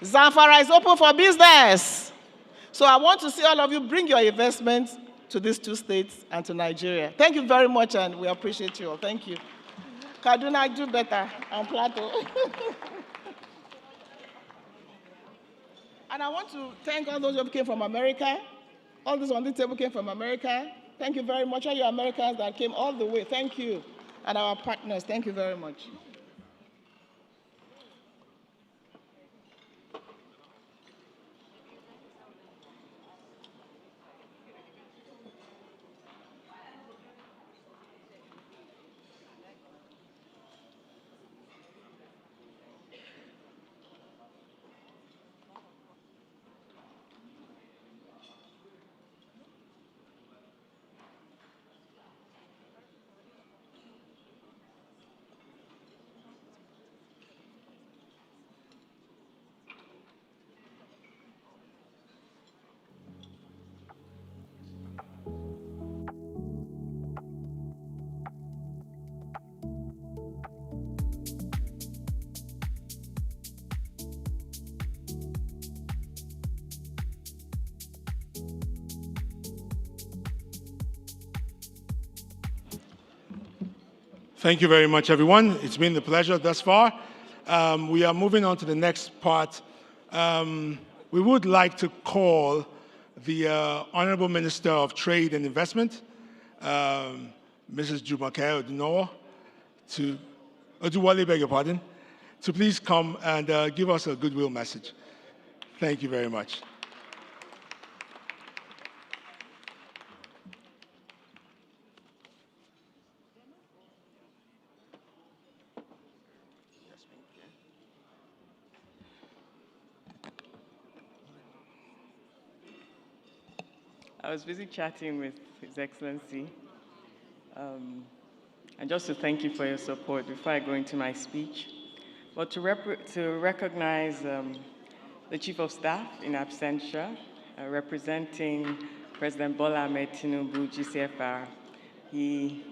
Speaker 21: Zamfara is open for business. So I want to see all of you bring your investments to these two states and to Nigeria. Thank you very much, and we appreciate you all. Thank you. Kaduna, do better, and Plateau. And I want to thank all those who came from America. All those on the table came from America. Thank you very much. All you Americans that came all the way, thank you. And our partners, thank you very much.
Speaker 2: Thank you very much, everyone. It's been a pleasure thus far. We are moving on to the next part. We would like to call the Honorable Minister of Trade and Investment, Mrs. Jumoke Odunowo, Oduwale, beg your pardon, to please come and give us a goodwill message. Thank you very much.
Speaker 1: I was busy chatting with His Excellency. And just to thank you for your support before I go into my speech. But to recognize the Chief of Staff in absentia, representing President Bola Ahmed Tinubu, GCFR. He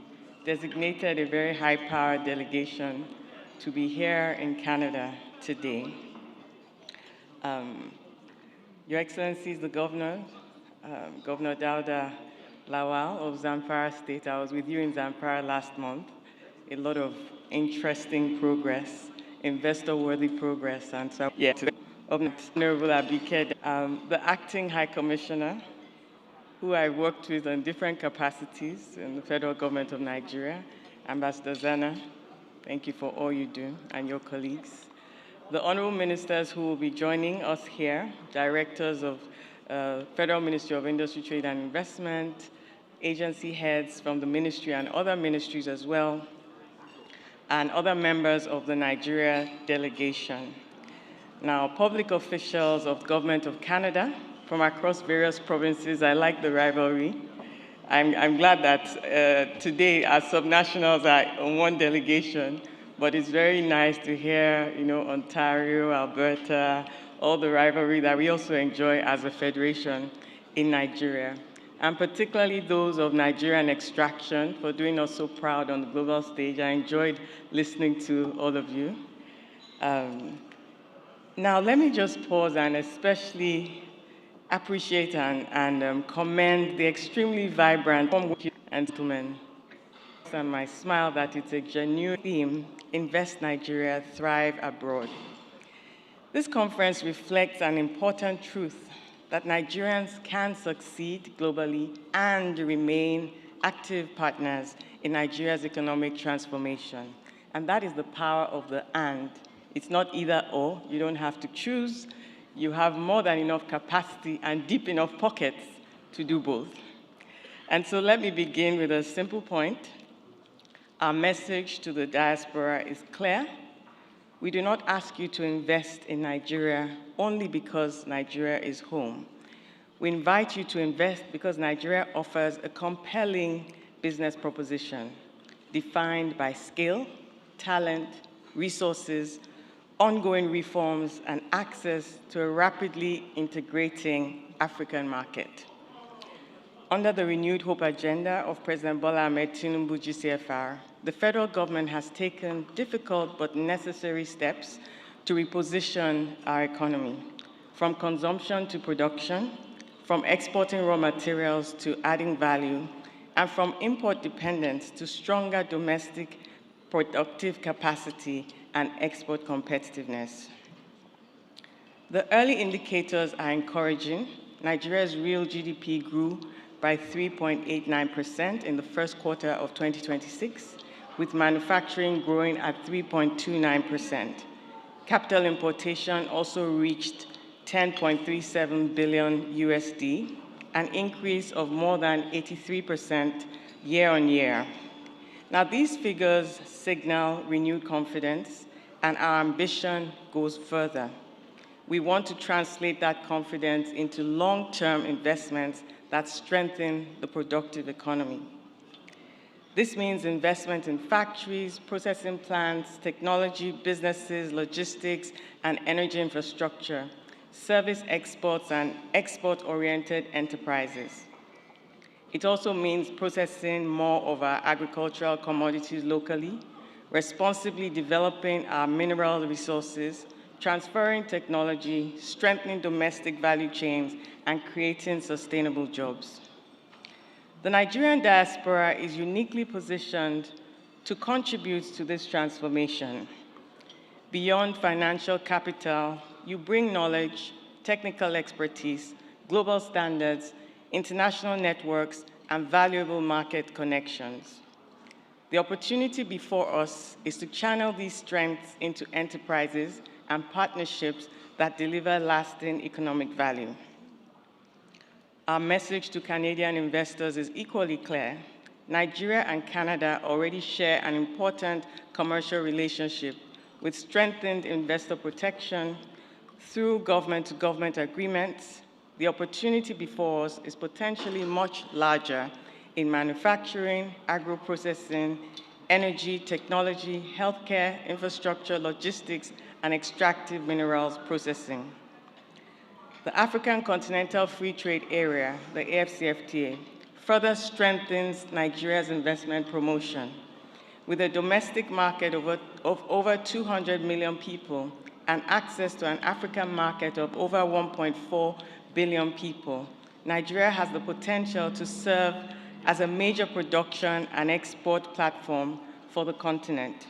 Speaker 1: designated a very high-powered delegation to be here in Canada today. Your Excellencies, the Governor, Governor Dauda Lawal of Zamfara State. I was with you in Zamfara last month. A lot of interesting progress, investor-worthy progress, and so yeah. Honorable Abike, the Acting High Commissioner, who I worked with in different capacities in the federal government of Nigeria, Ambassador Zana, thank you for all you do, and your colleagues. The honorable ministers who will be joining us here, directors of Federal Ministry of Industry, Trade and Investment, agency heads from the ministry and other ministries as well, and other members of the Nigeria delegation. Now, public officials of the Government of Canada from across various provinces, I like the rivalry. I'm glad that today our subnationals are on one delegation, but it's very nice to hear, Ontario, Alberta, all the rivalry that we also enjoy as a federation in Nigeria, and particularly those of Nigerian extraction for doing us so proud on the global stage. I enjoyed listening to all of you. Now, let me just pause and especially appreciate and commend the extremely vibrant and gentlemen, and my smile that it's a genuine theme, Invest Nigeria, Thrive Abroad. This conference reflects an important truth that Nigerians can succeed globally and remain active partners in Nigeria's economic transformation. And that is the power of the and. It's not either or. You don't have to choose. You have more than enough capacity and deep enough pockets to do both. And so let me begin with a simple point. Our message to the diaspora is clear. We do not ask you to invest in Nigeria only because Nigeria is home. We invite you to invest because Nigeria offers a compelling business proposition defined by skill, talent, resources, ongoing reforms, and access to a rapidly integrating African market. Under the renewed hope agenda of President Bola Ahmed Tinubu, GCFR, the federal government has taken difficult but necessary steps to reposition our economy, from consumption to production, from exporting raw materials to adding value, and from import dependence to stronger domestic productive capacity and export competitiveness. The early indicators are encouraging. Nigeria's real GDP grew by 3.89% in the first quarter of 2026, with manufacturing growing at 3.29%. Capital importation also reached 10.37 billion USD, an increase of more than 83% year on year. Now, these figures signal renewed confidence, and our ambition goes further. We want to translate that confidence into long-term investments that strengthen the productive economy. This means investment in factories, processing plants, technology, businesses, logistics, and energy infrastructure, service exports, and export-oriented enterprises. It also means processing more of our agricultural commodities locally, responsibly developing our mineral resources, transferring technology, strengthening domestic value chains, and creating sustainable jobs. The Nigerian diaspora is uniquely positioned to contribute to this transformation. Beyond financial capital, you bring knowledge, technical expertise, global standards, international networks, and valuable market connections. The opportunity before us is to channel these strengths into enterprises and partnerships that deliver lasting economic value. Our message to Canadian investors is equally clear. Nigeria and Canada already share an important commercial relationship with strengthened investor protection through government-to-government agreements, the opportunity before us is potentially much larger in manufacturing, agro-processing, energy, technology, healthcare, infrastructure, logistics, and extractive minerals processing. The African Continental Free Trade Area, the AFCFTA, further strengthens Nigeria's investment promotion. With a domestic market of over 200 million people and access to an African market of over 1.4 billion people, Nigeria has the potential to serve as a major production and export platform for the continent.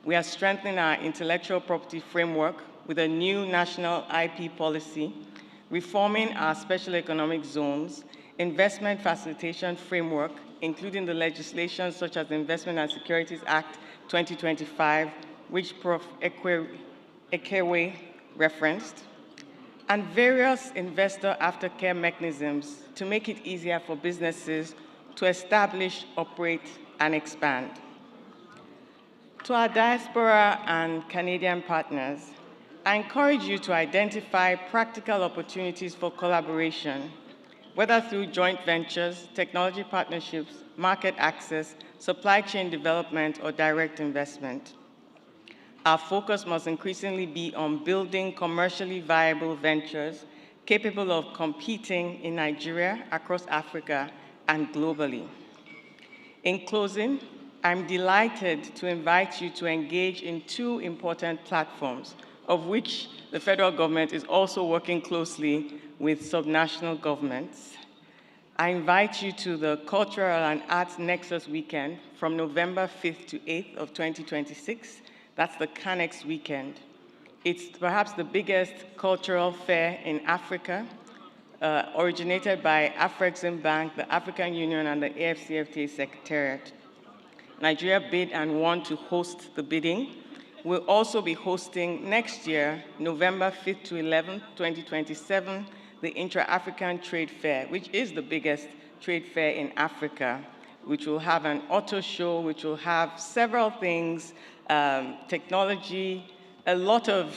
Speaker 1: We are strengthening our intellectual property framework with a new national IP policy, reforming our special economic zones, investment facilitation framework, including the legislation such as the Investment and Securities Act 2025, which Prof. Ekewe referenced, and various investor aftercare mechanisms to make it easier for businesses to establish, operate, and expand. To our diaspora and Canadian partners, I encourage you to identify practical opportunities for collaboration, whether through joint ventures, technology partnerships, market access, supply chain development, or direct investment. Our focus must increasingly be on building commercially viable ventures capable of competing in Nigeria, across Africa, and globally. In closing, I'm delighted to invite you to engage in two important platforms, of which the federal government is also working closely with subnational governments. I invite you to the Cultural and Arts Nexus Weekend from November 5th to 8th of 2026. That's the CANEX weekend. It's perhaps the biggest cultural fair in Africa, originated by Afrexim Bank, the African Union, and the AFCFTA Secretariat. Nigeria bid and won to host the bidding. We'll also be hosting next year, November 5th to 11th, 2027, the Intra-African Trade Fair, which is the biggest trade fair in Africa, which will have an auto show, which will have several things, technology, a lot of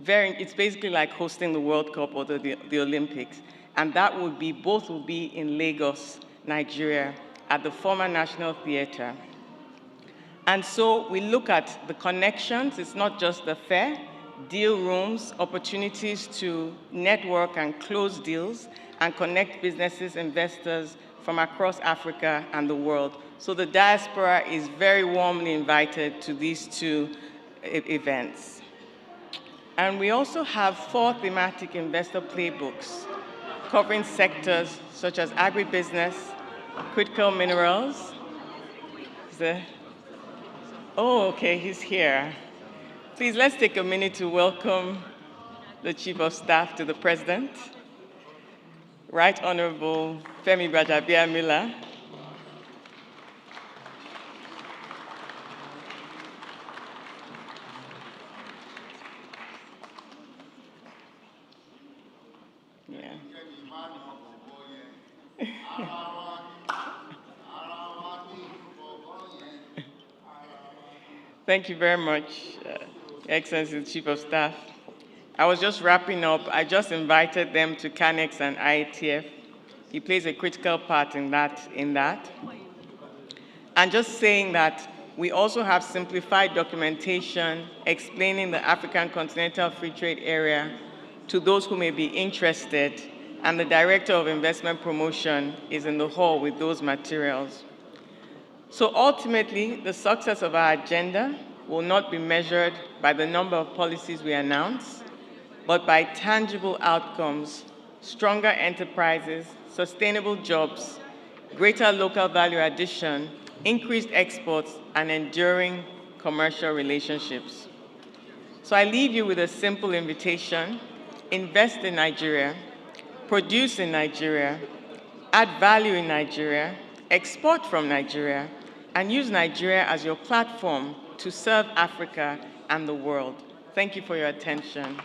Speaker 1: it's basically like hosting the World Cup or the Olympics. And that would be, both will be in Lagos, Nigeria, at the former National Theatre. And so we look at the connections. It's not just the fair, deal rooms, opportunities to network and close deals and connect businesses, investors from across Africa and the world. So the diaspora is very warmly invited to these two events. And we also have 4 thematic investor playbooks covering sectors such as agribusiness, critical minerals. Oh, okay, he's here. Please, let's take a minute to welcome the Chief of Staff to the President, Right Honorable Femi Gbajabiamila. Yeah. Thank you very much, Excellency, Chief of Staff. I was just wrapping up. I just invited them to CANEX and IATF. He plays a critical part in that. And just saying that we also have simplified documentation explaining the African Continental Free Trade Area to those who may be interested, and the Director of Investment Promotion is in the hall with those materials. So ultimately, the success of our agenda will not be measured by the number of policies we announce, but by tangible outcomes, stronger enterprises, sustainable jobs, greater local value addition, increased exports, and enduring commercial relationships. So I leave you with a simple invitation: invest in Nigeria, produce in Nigeria, add value in Nigeria, export from Nigeria, and use Nigeria as your platform to serve Africa and the world. Thank you for your attention.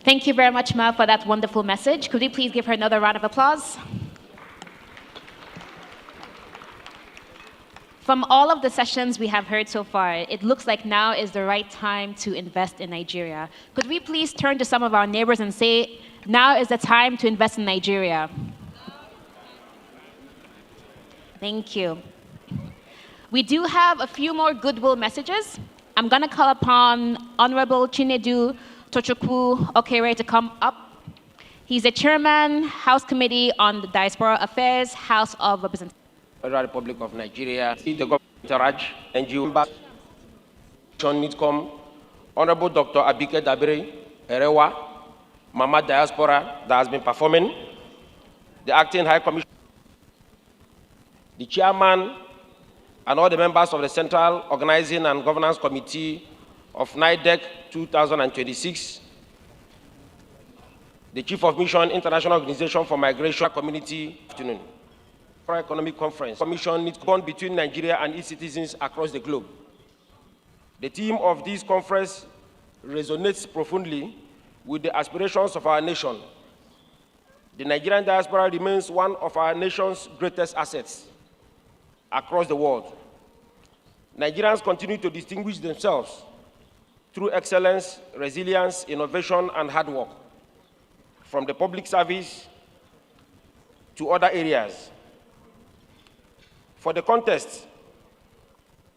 Speaker 3: Thank you very much, Ma, for that wonderful message. Could we please give her another round of applause? From all of the sessions we have heard so far, it looks like now is the right time to invest in Nigeria. Could we please turn to some of our neighbors and say, now is the time to invest in Nigeria? Thank you. We do have a few more goodwill messages. I'm going to call upon Honorable Chinedu Tochukwu Okere to come up. He's the chairman, House Committee on the Diaspora Affairs, House of Representatives.
Speaker 8: Federal Republic of Nigeria, the government Raj, NGO member, NITCOM, Honorable Dr. Abike Dabiri Erewa, Mama Diaspora that has been performing, the Acting High Commissioner, the chairman, and all the members of the Central Organizing and Governance Committee of NIDEC 2026, the Chief of Mission, International Organization for Migration Community, afternoon. For Economic Conference, Commission needs bond between Nigeria and its citizens across the globe. The theme of this conference resonates profoundly with the aspirations of our nation. The Nigerian diaspora remains one of our nation's greatest assets across the world. Nigerians continue to distinguish themselves through excellence, resilience, innovation, and hard work, from the public service to other areas. For the context,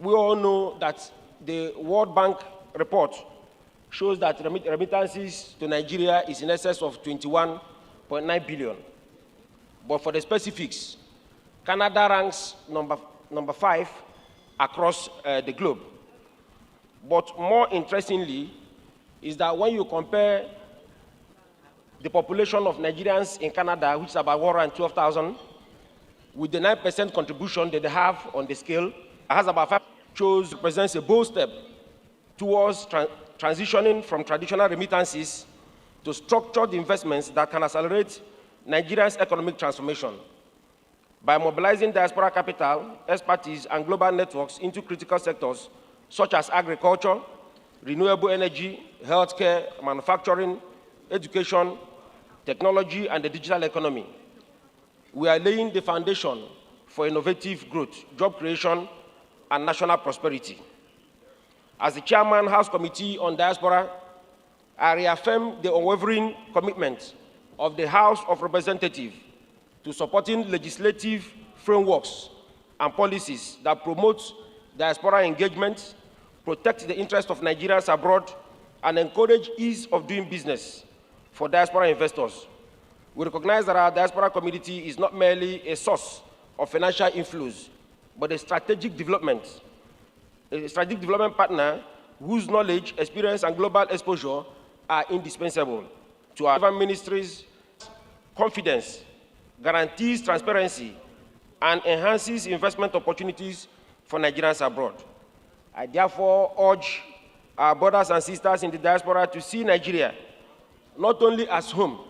Speaker 8: we all know that the World Bank report shows that remittances to Nigeria is in excess of 21.9 billion. But for the specifics, Canada ranks number 5 across the globe. But more interestingly is that when you compare the population of Nigerians in Canada, which is about 112,000, with the 9% contribution that they have on the scale, has about 5 shows represents a bold step towards transitioning from traditional remittances to structured investments that can accelerate Nigeria's economic transformation. By mobilizing diaspora capital, expertise, and global networks into critical sectors such as agriculture, renewable energy, healthcare, manufacturing, education, technology, and the digital economy, we are laying the foundation for innovative growth, job creation, and national prosperity. As the chairman, House Committee on Diaspora, I reaffirm the unwavering commitment of the House of Representatives to supporting legislative frameworks and policies that promote diaspora engagement, protect the interests of Nigerians abroad, and encourage ease of doing business for diaspora investors. We recognize that our diaspora community is not merely a source of financial inflows, but a strategic development partner whose knowledge, experience, and global exposure are indispensable to our ministries. Confidence guarantees transparency and enhances investment opportunities for Nigerians abroad. I therefore urge our brothers and sisters in the diaspora to see Nigeria not only as home,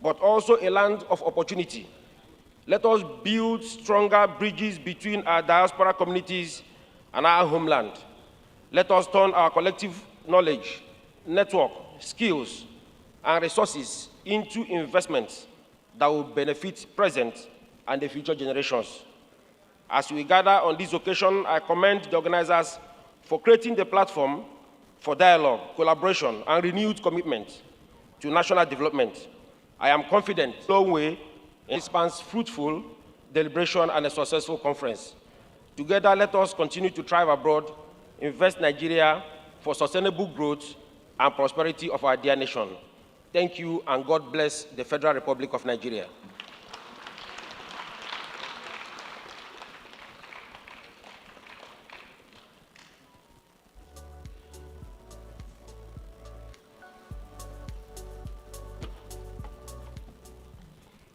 Speaker 8: but also a land of opportunity. Let us build stronger bridges between our diaspora communities and our homeland. Let us turn our collective knowledge, network, skills, and resources into investments that will benefit present and the future generations. As we gather on this occasion, I commend the organizers for creating the platform for dialogue, collaboration, and renewed commitment to national development. I am confident in the long way in spans fruitful deliberation and a successful conference. Together, let us continue to thrive abroad, invest Nigeria for sustainable growth and prosperity of our dear nation. Thank you, and God bless the Federal Republic of Nigeria.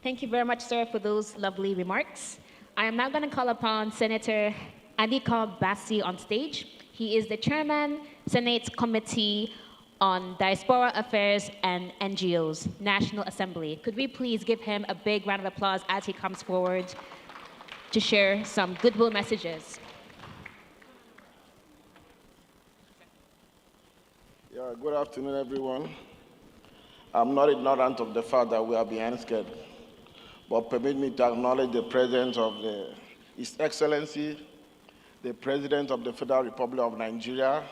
Speaker 3: Thank you very much, sir, for those lovely remarks. I am now going to call upon Senator Adika Bassi on stage. He is the chairman, Senate Committee on Diaspora Affairs and NGOs, National Assembly. Could we please give him a big round of applause as he comes forward to share some goodwill messages?
Speaker 22: Yeah, good afternoon, everyone.
Speaker 6: I'm not ignorant of the fact that we are behind schedule, but permit me to acknowledge the presence of His Excellency, the President of the Federal Republic of Nigeria,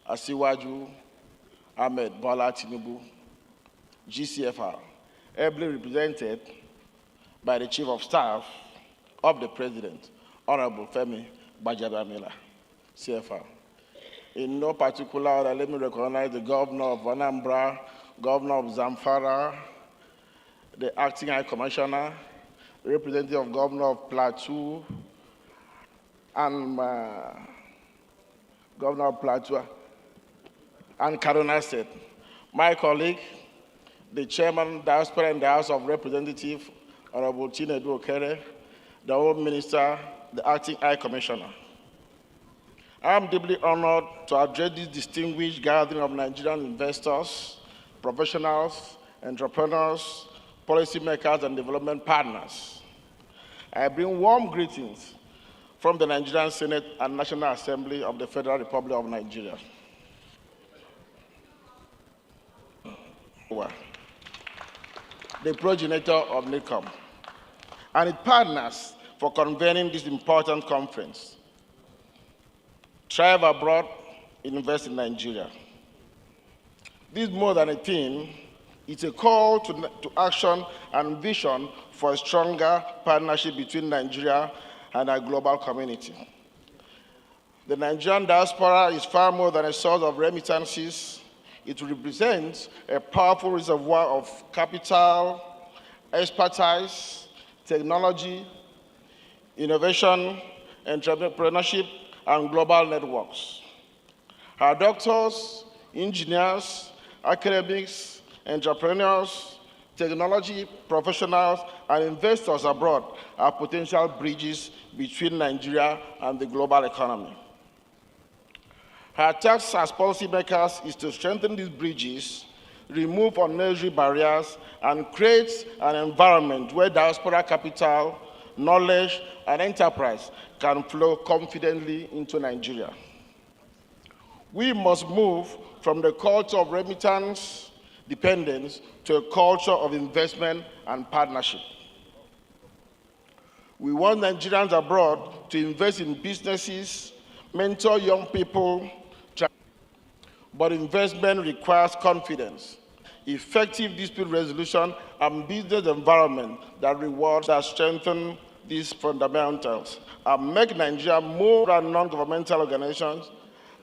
Speaker 6: Asiwaju Ahmed Bola Tinubu, GCFR, ably represented by the Chief of Staff of the President, Honorable Femi Gbajabiamila, CFR. In no particular order, let me recognize the Governor of Anambra, Governor of Zamfara, the Acting High Commissioner, representative of Governor of Plateau, and Governor of Plateau and Kaduna State. My colleague, the Chairman, Diaspora in the House of Representatives, Honorable Chinedu Okere, the Home Minister, the Acting High Commissioner. I am deeply honored to address this distinguished gathering of Nigerian investors, professionals, entrepreneurs, policymakers, and development partners. I bring warm greetings from the Nigerian Senate and National Assembly of the Federal Republic of Nigeria. The progenitor of NICOM, and its partners for convening this important conference. Thrive abroad, invest in Nigeria. This more than a theme, it's a call to action and vision for a stronger partnership between Nigeria and our global community. The Nigerian diaspora is far more than a source of remittances. It represents a powerful reservoir of capital, expertise, technology, innovation, entrepreneurship, and global networks. Our doctors, engineers, academics, entrepreneurs, technology professionals, and investors abroad are potential bridges between Nigeria and the global economy. Our task as policymakers is to strengthen these bridges, remove unnecessary barriers, and create an environment where diaspora capital, knowledge, and enterprise can flow confidently into Nigeria. We must move from the culture of remittance dependence to a culture of investment and partnership. We want Nigerians abroad to invest in businesses, mentor young people, but investment requires confidence, effective dispute resolution, and business environment that rewards that strengthen these fundamentals and make Nigeria more than non-governmental organizations.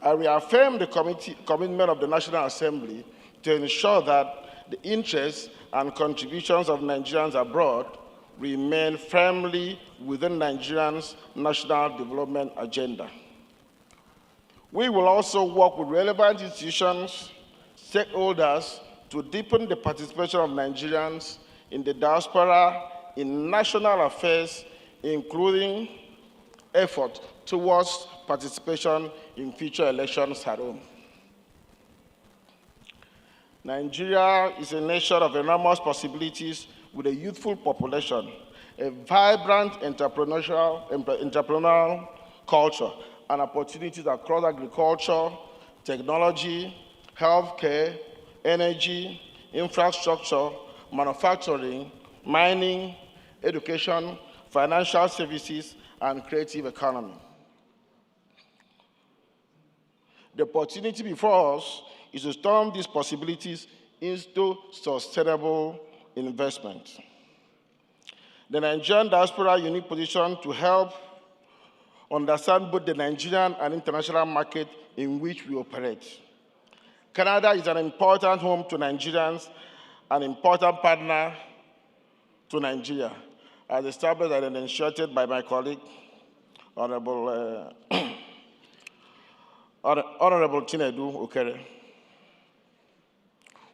Speaker 6: I reaffirm the commitment of the National Assembly to ensure that the interests and contributions of Nigerians abroad remain firmly within Nigerians' national development agenda. We will also work with relevant institutions, stakeholders, to deepen the participation of Nigerians in the diaspora in national affairs, including effort towards participation in future elections at home. Nigeria is a nation of enormous possibilities with a youthful population, a vibrant entrepreneurial culture, and opportunities across agriculture, technology, healthcare, energy, infrastructure, manufacturing, mining, education, financial services, and creative economy. The opportunity before us is to turn these possibilities into sustainable investment. The Nigerian diaspora unique position to help understand both the Nigerian and international market in which we operate. Canada is an important home to Nigerians, an important partner to Nigeria, as established and initiated by my colleague, Honorable Chinedu Okere.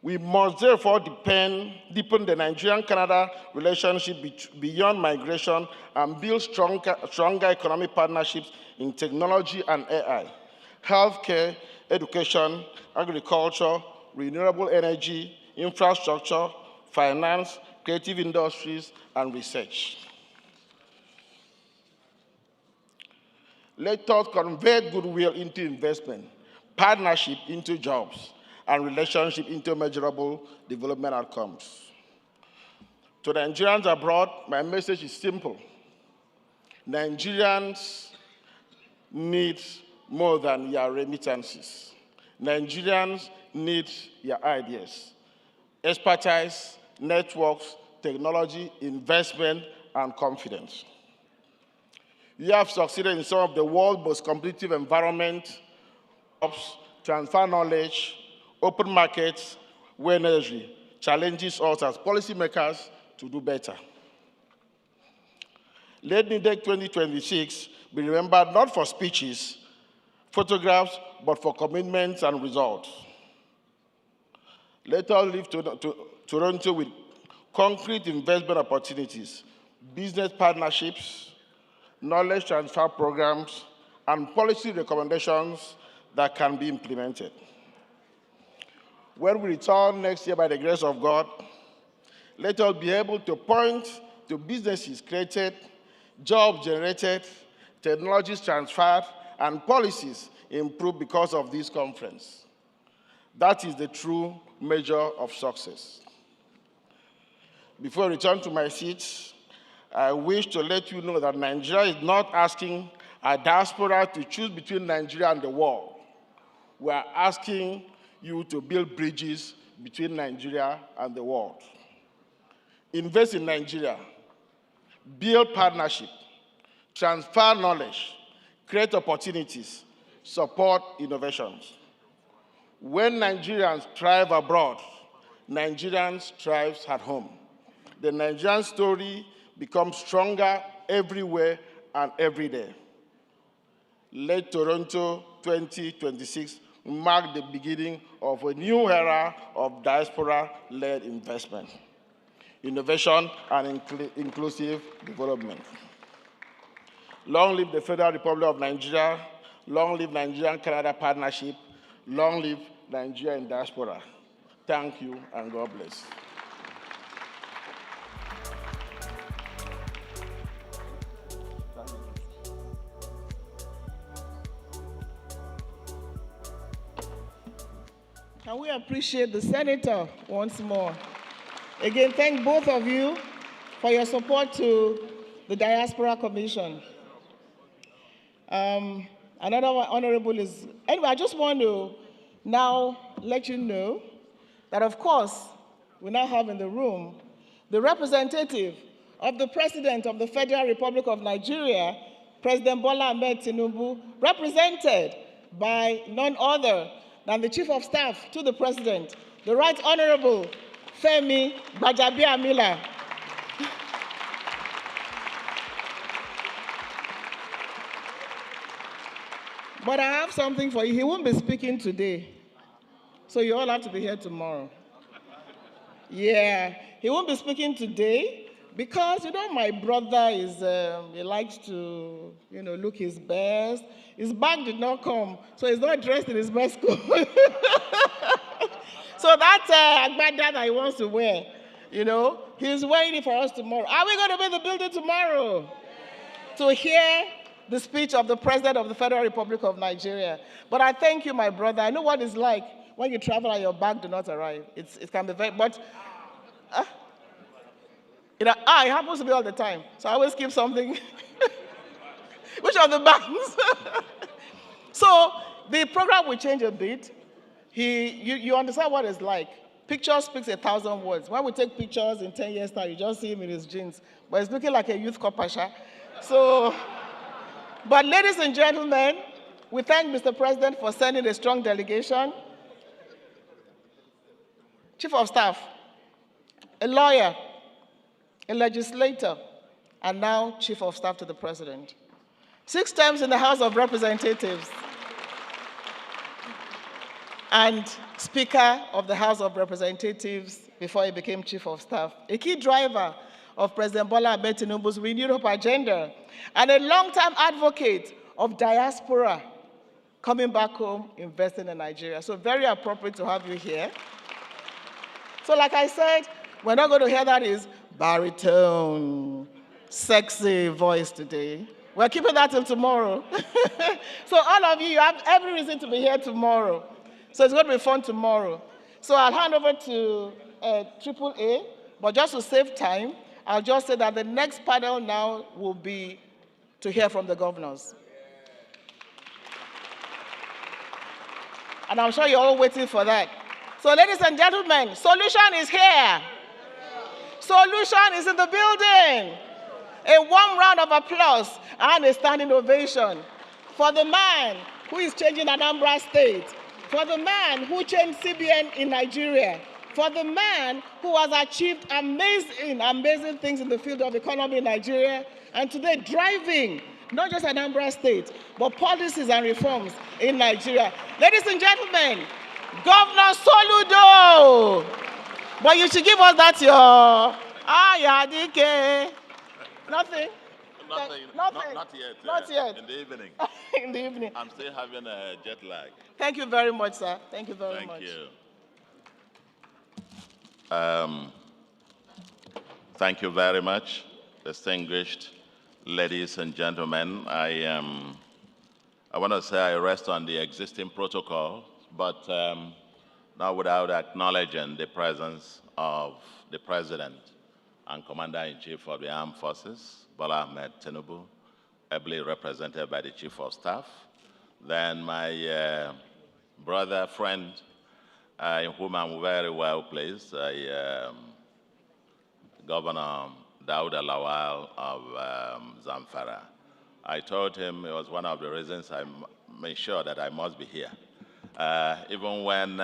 Speaker 6: We must therefore deepen the Nigerian-Canada relationship beyond migration and build stronger economic partnerships in technology and AI, healthcare, education, agriculture, renewable energy, infrastructure, finance, creative industries, and research. Let us convert goodwill into investment, partnership into jobs, and relationship into measurable development outcomes. To Nigerians abroad, my message is simple. Nigerians need more than your remittances. Nigerians need your ideas, expertise, networks, technology, investment, and confidence. You have succeeded in some of the world's most competitive environments, transfer knowledge, open markets, where necessary, challenges us as policymakers to do better. Let NIDEC 2026 be remembered not for speeches, photographs, but for commitments and results. Let us leave Toronto with concrete investment opportunities, business partnerships, knowledge transfer programs, and policy recommendations that can be implemented. When we return next year by the grace of God, let us be able to point to businesses created, jobs generated, technologies transferred, and policies improved because of this conference. That is the true measure of success. Before I return to my seat, I wish to let you know that Nigeria is not asking a diaspora to choose between Nigeria and the world. We are asking you to build bridges between Nigeria and the world. Invest in Nigeria, build partnership, transfer knowledge, create opportunities, support innovations. When Nigerians thrive abroad, Nigerians thrive at home. The Nigerian story becomes stronger everywhere and every day. Let Toronto 2026 mark the beginning of a new era of diaspora-led investment, innovation, and inclusive development. Long live the Federal Republic of Nigeria. Long live Nigerian-Canada partnership. Long live Nigeria in diaspora. Thank you, and God bless.
Speaker 21: Can we appreciate the Senator once more? Again, thank both of you for your support to the Diaspora Commission. Another honorable is, anyway, I just want to now let you know that, of course, we now have in the room the representative of the President of the Federal Republic of Nigeria, President Bola Ahmed Tinubu, represented by none other than the Chief of Staff to the President, the Right Honorable Femi Gbajabiamila. But I have something for you. He won't be speaking today, so you all have to be here tomorrow. Yeah, he won't be speaking today because, my brother is, he likes to, look his best. His bag did not come, so he's not dressed in his best clothes. So that agbada that he wants to wear, he's wearing it for us tomorrow. Are we going to be in the building tomorrow to hear the speech of the President of the Federal Republic of Nigeria? But I thank you, my brother. I know what it's like when you travel and your bag do not arrive. It can be very, but it happens to me all the time. So I always keep something. Which of the bags? So the program will change a bit. You understand what it's like. Picture speaks 1,000 words. When we take pictures in 10 years' time, you just see him in his jeans. But he's looking like a youth kopasha. So, but ladies and gentlemen, we thank Mr. President for sending a strong delegation. Chief of Staff, a lawyer, a legislator, and now Chief of Staff to the President. 6 terms in the House of Representatives, and Speaker of the House of Representatives before he became Chief of Staff. A key driver of President Bola Ahmed Tinubu's Renewed Hope agenda, and a long-time advocate of diaspora coming back home, investing in Nigeria. So very appropriate to have you here. So like I said, we're not going to hear that is baritone, sexy voice today. We're keeping that till tomorrow. So all of you have every reason to be here tomorrow. So it's going to be fun tomorrow. So I'll hand over to AAA, but just to save time, I'll just say that the next panel now will be to hear from the governors. And I'm sure you're all waiting for that. So ladies and gentlemen, solution is here. Solution is in the building. A warm round of applause and a standing ovation for the man who is changing Anambra State, for the man who changed CBN in Nigeria, for the man who has achieved amazing things in the field of economy in Nigeria, and today driving not just Anambra State, but policies and reforms in Nigeria. Ladies and gentlemen, Governor Soludo. But you should give us that your Yadike. Nothing.
Speaker 7: Nothing.
Speaker 21: Nothing.
Speaker 7: Not yet.
Speaker 21: Not yet.
Speaker 7: In the evening.
Speaker 21: In the evening.
Speaker 7: I'm still having a jet lag.
Speaker 21: Thank you very much, sir. Thank you very much.
Speaker 7: Thank you. Thank you very much, distinguished ladies and gentlemen. I want to say I rest on the existing protocol, but not without acknowledging the presence of the President and Commander-in-Chief of the Armed Forces, Bola Ahmed Tinubu, ably represented by the Chief of Staff. Then my brother, friend, in whom I'm very well pleased, Governor Dauda Lawal of Zamfara. I told him it was one of the reasons I made sure that I must be here. Even when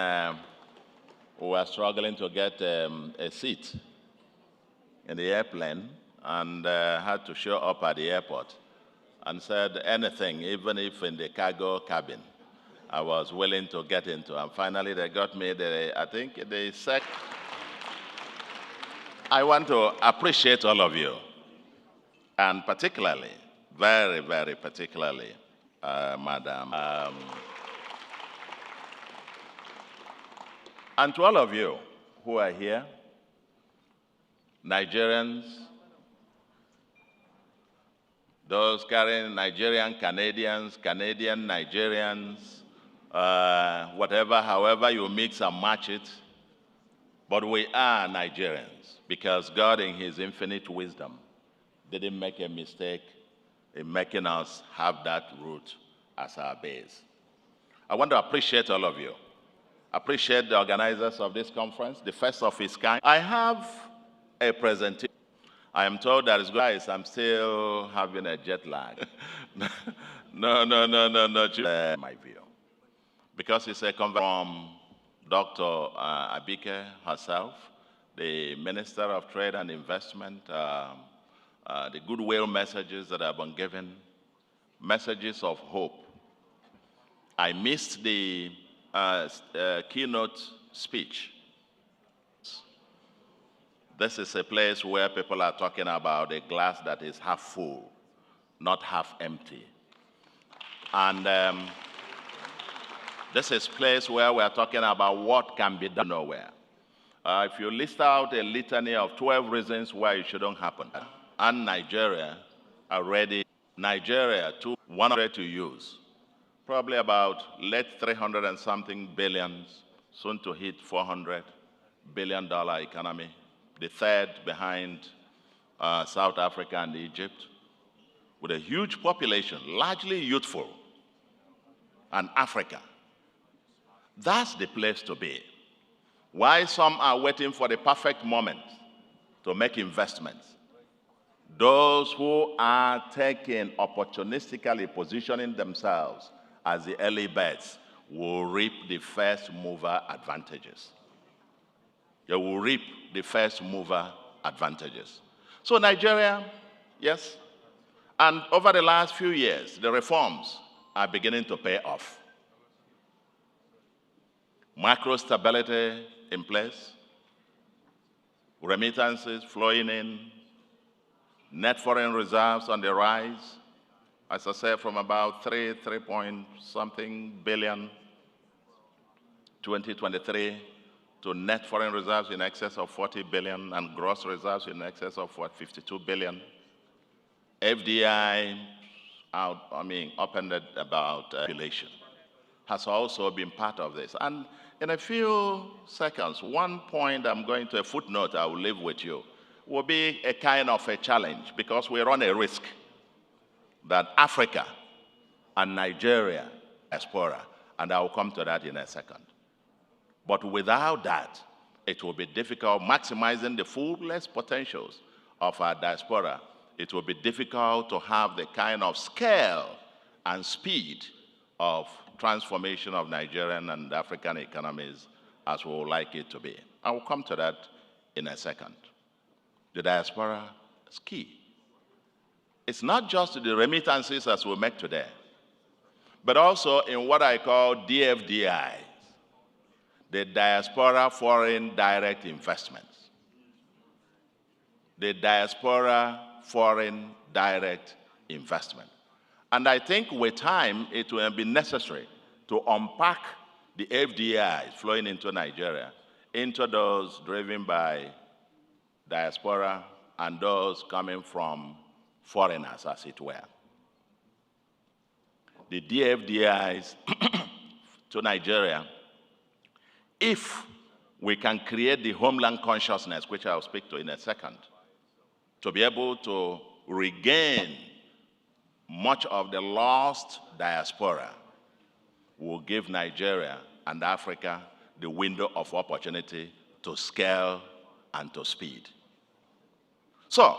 Speaker 7: we were struggling to get a seat in the airplane and had to show up at the airport and said anything, even if in the cargo cabin, I was willing to get into. And finally, they got me, I think, the second. I want to appreciate all of you, and particularly, very, very particularly, Madam. And to all of you who are here, Nigerians, those carrying Nigerian Canadians, Canadian Nigerians, whatever, however you mix and match it, but we are Nigerians because God in His infinite wisdom didn't make a mistake in making us have that root as our base. I want to appreciate all of you. Appreciate the organizers of this conference, the first of its kind. I have a presentation. I am told that it's guys, I'm still having a jet lag. No, my view. Because it's a conference from Dr. Abike herself, the Minister of Trade and Investment, the goodwill messages that have been given, messages of hope. I missed the keynote speech. This is a place where people are talking about a glass that is half full, not half empty. And this is a place where we are talking about what can be done nowhere. If you list out a litany of 12 reasons why it shouldn't happen, and Nigeria already, Nigeria, 100 to use, probably about late 300 and something billions, soon to hit $400 billion economy, the third behind South Africa and Egypt, with a huge population, largely youthful, and Africa. That's the place to be. Why some are waiting for the perfect moment to make investments. Those who are taking opportunistically positioning themselves as the early birds will reap the first mover advantages. They will reap the first mover advantages. So Nigeria, yes, and over the last few years, the reforms are beginning to pay off. Macro stability in place, remittances flowing in, net foreign reserves on the rise, as I said, from about 3 point something billion 2023 to net foreign reserves in excess of 40 billion and gross reserves in excess of 52 billion. FDI up ended about population. has also been part of this. And in a few seconds, one point I'm going to, a footnote I will leave with you, will be a kind of a challenge because we run a risk that Africa and Nigeria, diaspora, and I will come to that in a second. But without that, it will be difficult maximizing the fullest potentials of our diaspora. It will be difficult to have the kind of scale and speed of transformation of Nigerian and African economies as we would like it to be. I will come to that in a second. The diaspora is key. It's not just the remittances as we make today, but also in what I call DFDI, the diaspora foreign direct investments. The diaspora foreign direct investment. And I think with time, it will be necessary to unpack the FDIs flowing into Nigeria into those driven by diaspora and those coming from foreigners, as it were. The DFDIs to Nigeria, if we can create the homeland consciousness, which I'll speak to in a second, to be able to regain much of the lost diaspora, will give Nigeria and Africa the window of opportunity to scale and to speed. So,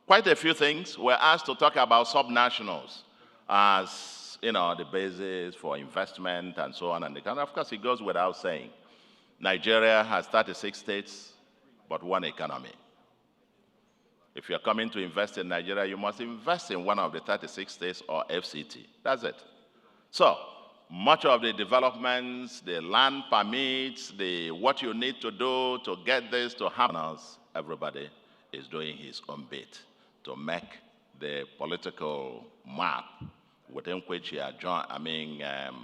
Speaker 7: quite a few things. We're asked to talk about subnationals as, the basis for investment and so on. And of course, it goes without saying. Nigeria has 36 states, but one economy. If you're coming to invest in Nigeria, you must invest in one of the 36 states or FCT. That's it. So, much of the developments, the land permits, what you need to do to get this to happen, everybody is doing his own bit to make the political map within which he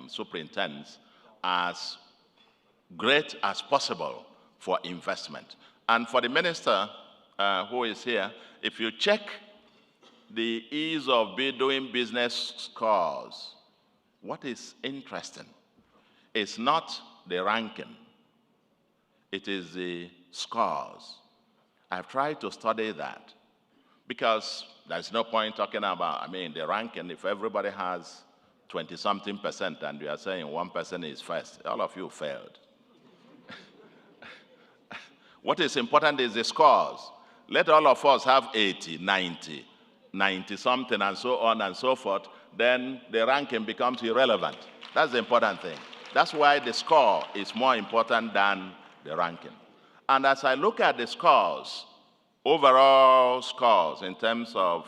Speaker 7: superintends as great as possible for investment. And for the minister who is here, if you check the ease of doing business scores, what is interesting is not the ranking, it is the scores. I've tried to study that because there's no point talking about, the ranking, if everybody has 20-something% and you are saying one person is first, all of you failed. What is important is the scores. Let all of us have 80, 90, 90-something, and so on and so forth. Then the ranking becomes irrelevant. That's the important thing. That's why the score is more important than the ranking. And as I look at the scores, overall scores in terms of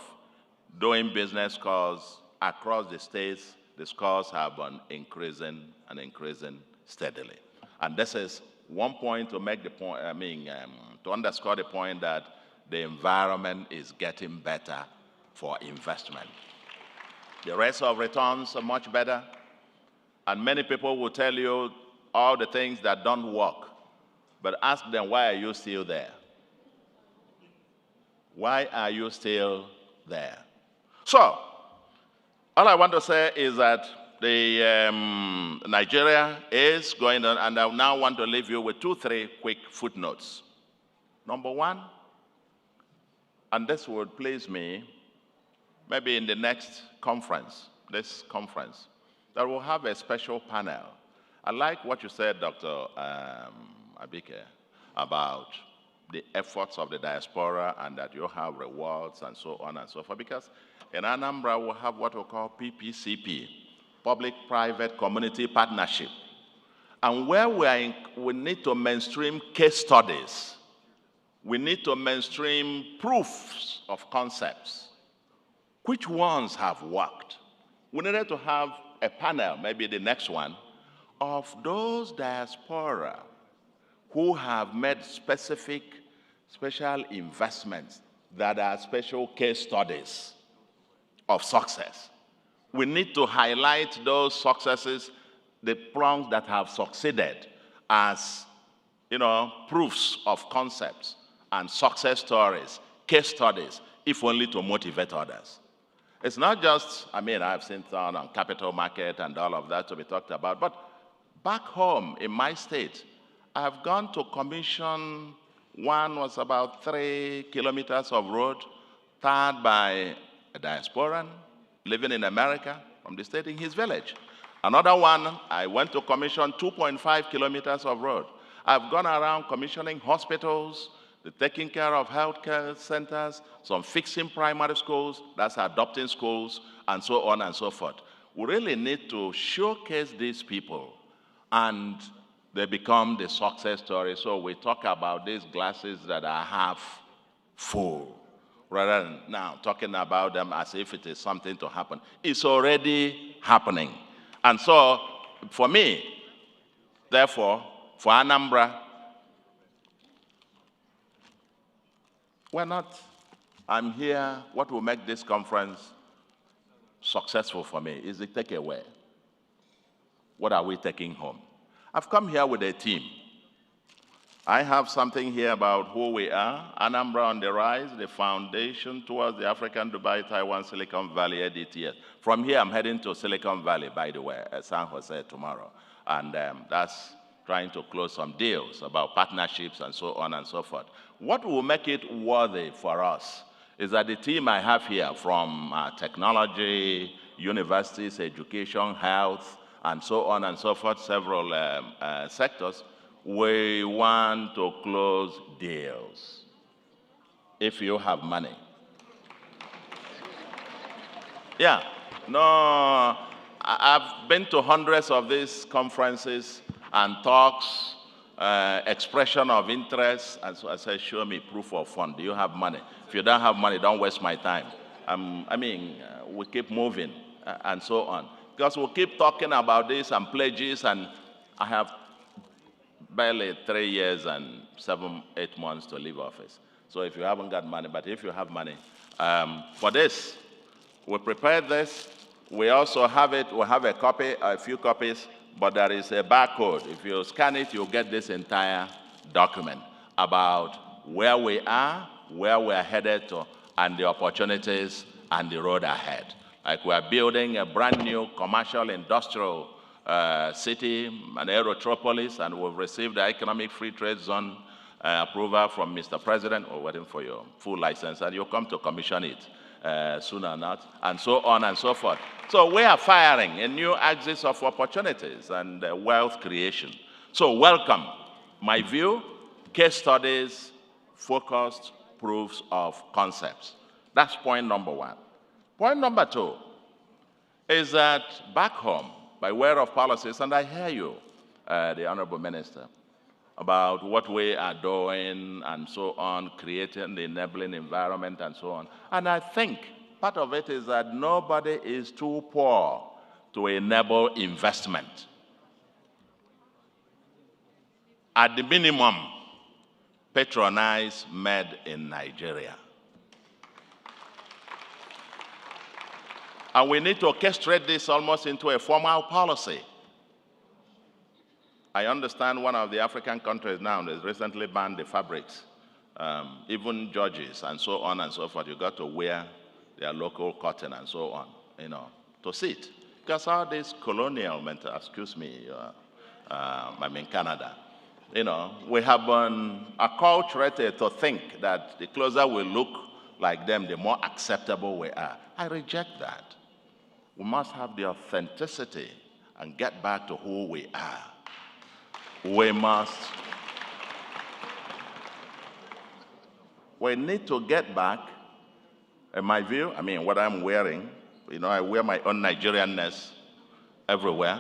Speaker 7: doing business scores across the states, the scores have been increasing and increasing steadily. And this is one point to make the point, to underscore the point that the environment is getting better for investment. The rates of returns are much better, and many people will tell you all the things that don't work, but ask them, why are you still there? Why are you still there? So, all I want to say is that Nigeria is going on, and I now want to leave you with 2-3 quick footnotes. Number one, and this would please me, maybe in the next conference, that we'll have a special panel. I like what you said, Dr. Abike, about the efforts of the diaspora and that you have rewards and so on and so forth, because in Anambra we'll have what we call PPCP, Public-Private Community Partnership, and where we need to mainstream case studies. We need to mainstream proofs of concepts. Which ones have worked? We needed to have a panel, maybe the next one, of those diaspora who have made special investments that are special case studies of success. We need to highlight those successes, the prongs that have succeeded as, proofs of concepts and success stories, case studies, if only to motivate others. It's not just, I've seen on capital market and all of that to be talked about, but back home in my state, I've gone to commission, one was about 3 kilometers of road, tarred by a diasporan living in America from the state in his village. Another one, I went to commission 2.5 kilometers of road. I've gone around commissioning hospitals, the taking care of healthcare centers, some fixing primary schools, that's adopting schools, and so on and so forth. We really need to showcase these people, and they become the success story. So we talk about these glasses that are half full, rather than now talking about them as if it is something to happen. It's already happening. And so, for me, therefore, for Anambra, I'm here, what will make this conference successful for me is the takeaway. What are we taking home? I've come here with a team. I have something here about who we are. Anambra on the Rise, the foundation towards the African Dubai Taiwan Silicon Valley ADTS. From here, I'm heading to Silicon Valley, by the way, at San Jose tomorrow. And that's trying to close some deals about partnerships and so on and so forth. What will make it worthy for us is that the team I have here from technology, universities, education, health, and so on and so forth, several sectors, we want to close deals if you have money. Yeah, no, I've been to hundreds of these conferences and talks, expression of interest, and so I said, show me proof of fund. Do you have money? If you don't have money, don't waste my time. We keep moving and so on. Because we'll keep talking about this and pledges, and I have barely 3 years and 7-8 months to leave office. So if you haven't got money, but if you have money, for this, we prepared this. We also have it, we have a copy, a few copies, but there is a barcode. If you scan it, you'll get this entire document about where we are, where we're headed to, and the opportunities and the road ahead. Like we're building a brand new commercial industrial city, an aerotropolis, and we've received the Economic Free Trade Zone approval from Mr. President. We're waiting for your full license, and you'll come to commission it soon or not, and so on and so forth. So we are firing a new axis of opportunities and wealth creation. So welcome. My view, case studies, focused proofs of concepts. That's point number one. Point number two is that back home, by way of policies, and I hear you, the Honorable Minister, about what we are doing and so on, creating the enabling environment and so on. And I think part of it is that nobody is too poor to enable investment. At the minimum, patronize made in Nigeria. And we need to orchestrate this almost into a formal policy. I understand one of the African countries now has recently banned the fabrics, even judges and so on and so forth. You got to wear their local cotton and so on, to sit. Because all this colonial mental, I'm in Canada. We have been acculturated to think that the closer we look like them, the more acceptable we are. I reject that. We must have the authenticity and get back to who we are. We need to get back, in my view, what I'm wearing, I wear my own Nigerianness everywhere.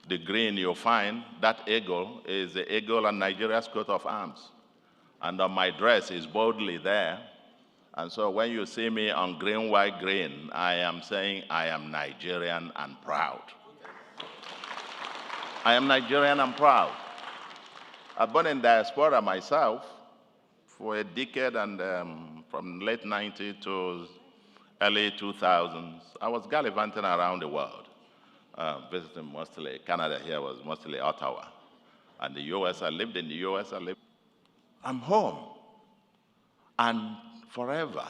Speaker 7: The green you'll find, that eagle is the eagle and Nigeria's coat of arms. And on my dress is boldly there. And so when you see me on green, white, green, I am saying I am Nigerian and proud. I am Nigerian and proud. I've been in Diaspora myself for a decade, and from late 90s to early 2000s, I was gallivanting around the world, visiting mostly Canada. Here was mostly Ottawa. And the US, I lived in the US. I'm home. And forever,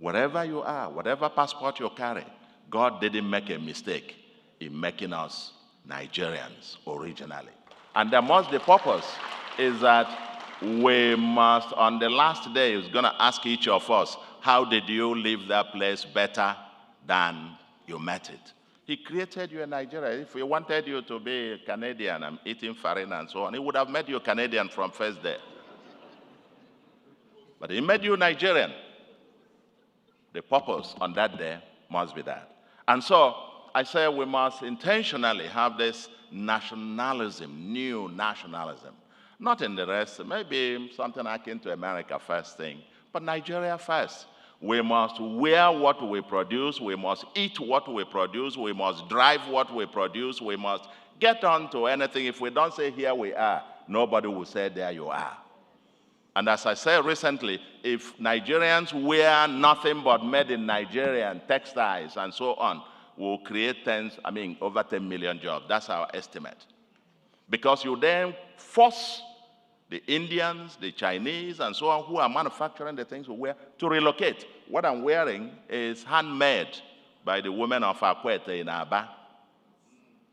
Speaker 7: Wherever you are, whatever passport you carry, God didn't make a mistake in making us Nigerians originally. And the purpose is that we must, on the last day, is going to ask each of us, how did you leave that place better than you met it? He created you in Nigeria. If he wanted you to be Canadian and eating farina and so on, he would have made you Canadian from first day. But he made you Nigerian. The purpose on that day must be that. And so I say we must intentionally have this nationalism, new nationalism. Not in the rest, maybe something akin to America first thing, but Nigeria first. We must wear what we produce, we must eat what we produce, we must drive what we produce, we must get on to anything. If we don't say here we are, nobody will say there you are. And as I said recently, if Nigerians wear nothing but made in Nigeria and textiles and so on, we'll create over 10 million jobs. That's our estimate. Because you then force the Indians, the Chinese, and so on, who are manufacturing the things we wear, to relocate. What I'm wearing is handmade by the women of Akwete in Aba.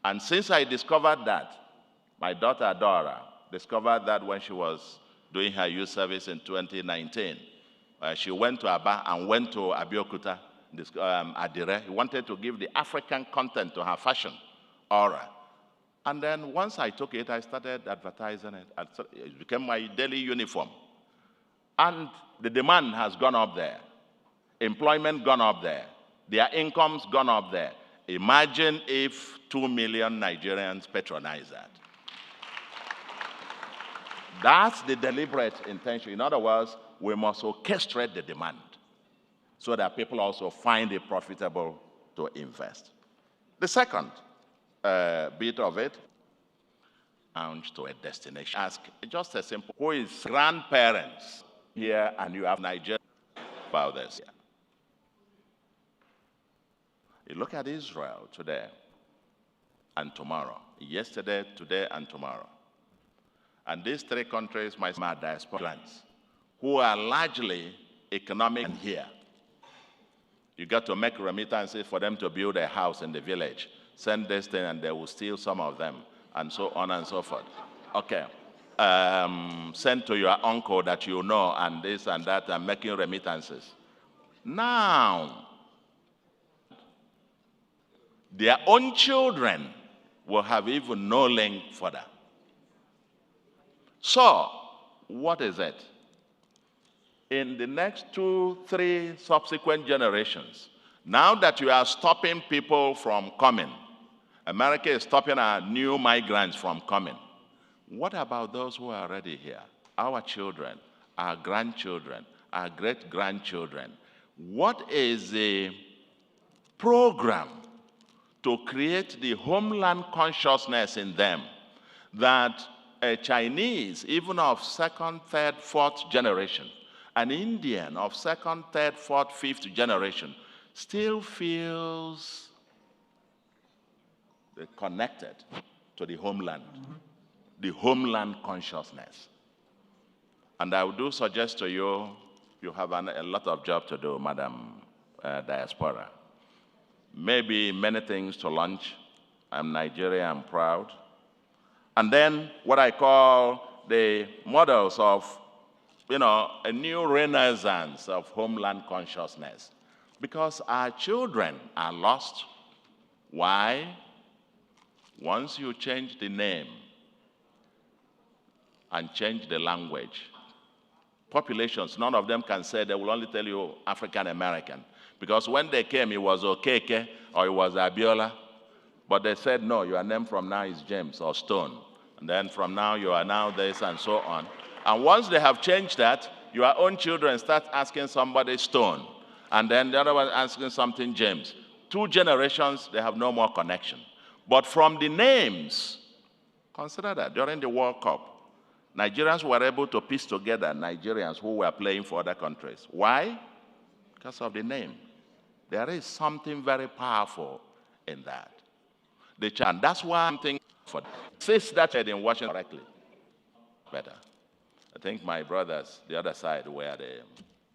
Speaker 7: And since I discovered that, my daughter Dora discovered that when she was doing her youth service in 2019. She went to Aba and went to Abeokuta, Adire. He wanted to give the African content to her fashion aura. And then once I took it, I started advertising it. It became my daily uniform. And the demand has gone up there. Employment gone up there. Their income's gone up there. Imagine if 2 million Nigerians patronize that. That's the deliberate intention. In other words, we must orchestrate the demand so that people also find it profitable to invest. The second bit of it, and to a destination. Ask just a simple, who is grandparents here and you have Nigeria about this? You look at Israel today and tomorrow, yesterday, today, and tomorrow. And these three countries, my diaspora, who are largely economic here. You got to make remittances for them to build a house in the village. Send this thing and they will steal some of them, and so on and so forth. Okay. Send to your uncle that you know, and this and that, and making remittances. Now, their own children will have even no link for that. So, what is it? In the next 2, 3 subsequent generations, now that you are stopping people from coming, America is stopping our new migrants from coming. What about those who are already here? Our children, our grandchildren, our great-grandchildren. What is the program to create the homeland consciousness in them that a Chinese, even of 2nd, 3rd, 4th generation, an Indian of 2nd, 3rd, 4th, 5th generation, still feels connected to the homeland consciousness. And I do suggest to you, you have a lot of job to do, Madam Diaspora. Maybe many things to launch. I'm Nigerian, I'm proud. And then what I call the models of, a new renaissance of homeland consciousness. Because our children are lost. Why? Once you change the name and change the language, populations, none of them can say, they will only tell you African American. Because when they came, it was Okeke or it was Abiola. But they said, no, your name from now is James or Stone. And then from now, you are now this and so on. And once they have changed that, your own children start asking somebody Stone. And then the other one asking something James. 2 generations, they have no more connection. But from the names, consider that during the World Cup, Nigerians were able to piece together Nigerians who were playing for other countries. Why? Because of the name. There is something very powerful in that. And that's why I'm thinking for since that in Washington correctly. Better. I think my brothers, the other side, were the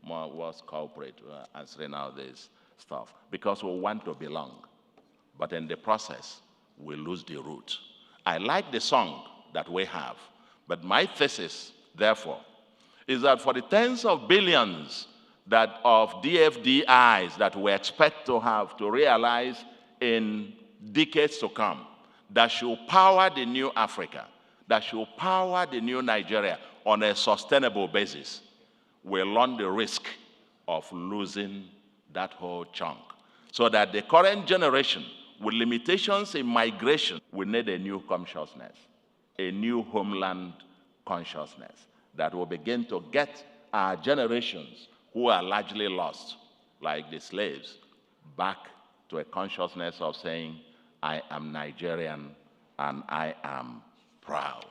Speaker 7: more of us cooperate answering all this stuff because we want to belong. But in the process, we lose the root. I like the song that we have, but my thesis, therefore, is that for the tens of billions that of DFDIs that we expect to have to realize in decades to come, that should power the new Africa, that should power the new Nigeria on a sustainable basis, we run the risk of losing that whole chunk. So that the current generation, with limitations in migration, will need a new consciousness, a new homeland consciousness that will begin to get our generations who are largely lost, like the slaves, back to a consciousness of saying, I am Nigerian and I am proud.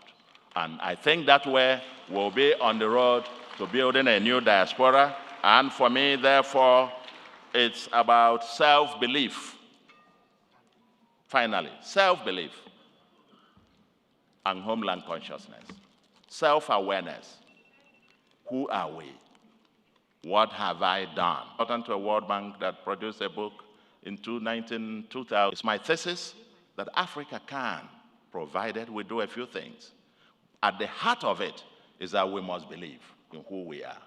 Speaker 7: And I think that way we'll be on the road to building a new diaspora. And for me, therefore, it's about self-belief. Finally, self-belief and homeland consciousness. Self-awareness. Who are we? What have I done? I went to a World Bank that produced a book in 2000. It's my thesis that Africa can, provided we do a few things. At the heart of it is that we must believe in who we are.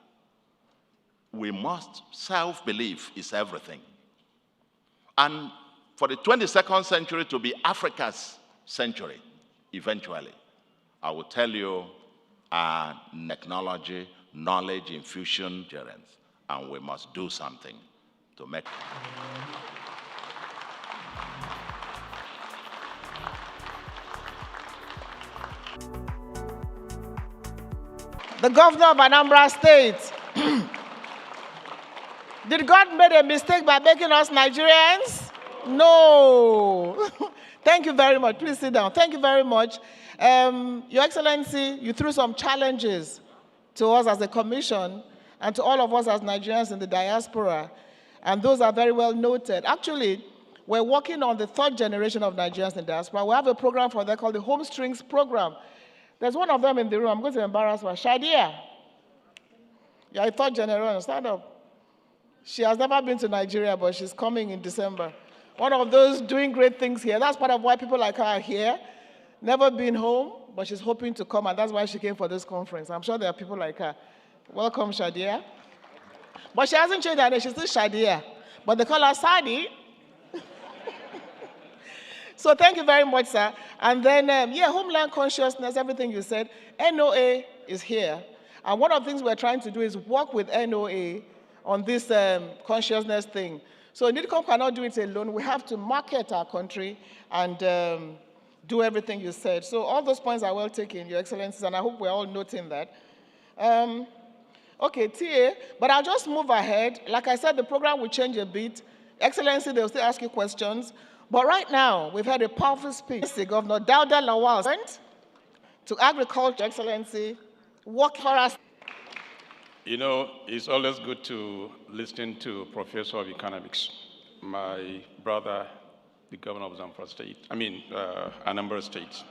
Speaker 7: We must, self-belief is everything. And for the 22nd century to be Africa's century, eventually, I will tell you technology, knowledge infusion, and we must do something to make
Speaker 21: The governor of Anambra State. Did God make a mistake by making us Nigerians? No. Thank you very much. Please sit down. Thank you very much. Your Excellency, you threw some challenges to us as a commission and to all of us as Nigerians in the diaspora, and those are very well noted. Actually, we're working on the third generation of Nigerians in the diaspora. We have a program for that called the Home Strings Program. There's one of them in the room. I'm going to embarrass her. Shadia. You're a third generation. Stand up. She has never been to Nigeria, but she's coming in December. One of those doing great things here. That's part of why people like her are here. Never been home, but she's hoping to come, and that's why she came for this conference. I'm sure there are people like her. Welcome, Shadia. But she hasn't changed her name. She's still Shadia. But they call her Sadi. So thank you very much, sir. And then, homeland consciousness, everything you said. NOA is here. And one of the things we're trying to do is work with NOA on this consciousness thing. So NIDCOM cannot do it alone. We have to market our country and do everything you said. So all those points are well taken, Your Excellencies, and I hope we're all noting that. Okay, TA, but I'll just move ahead. Like I said, the program will change a bit. Excellency, they'll still ask you questions. But right now, we've had a powerful speech. Governor Dauda Lawal to Agriculture, Excellency, work for us.
Speaker 5: You know, it's always good to listen to Professor of Economics, my brother, the governor of Anambra State.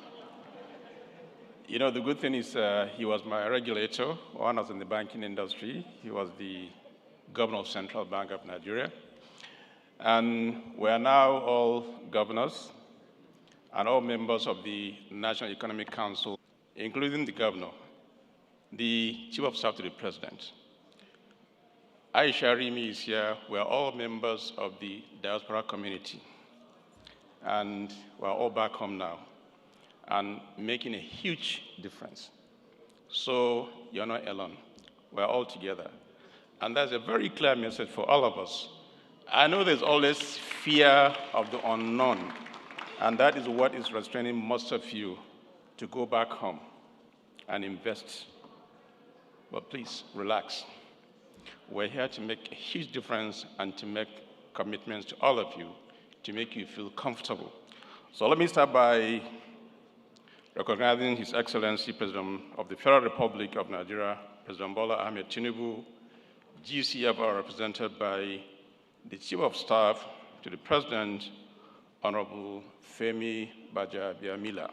Speaker 5: You know, the good thing is he was my regulator when I was in the banking industry. He was the governor of Central Bank of Nigeria. And we are now all governors and all members of the National Economic Council, including the governor, the chief of staff to the president. Aisha Rimi is here. We're all members of the diaspora community. And we're all back home now and making a huge difference. So you're not alone. We're all together. And that's a very clear message for all of us. I know there's always fear of the unknown, and that is what is restraining most of you to go back home and invest. But please, relax. We're here to make a huge difference and to make commitments to all of you to make you feel comfortable. So let me start by recognizing His Excellency, President of the Federal Republic of Nigeria, President Bola Ahmed Tinubu, GCF are represented by the Chief of Staff to the President, Honorable Femi Bajabiamila,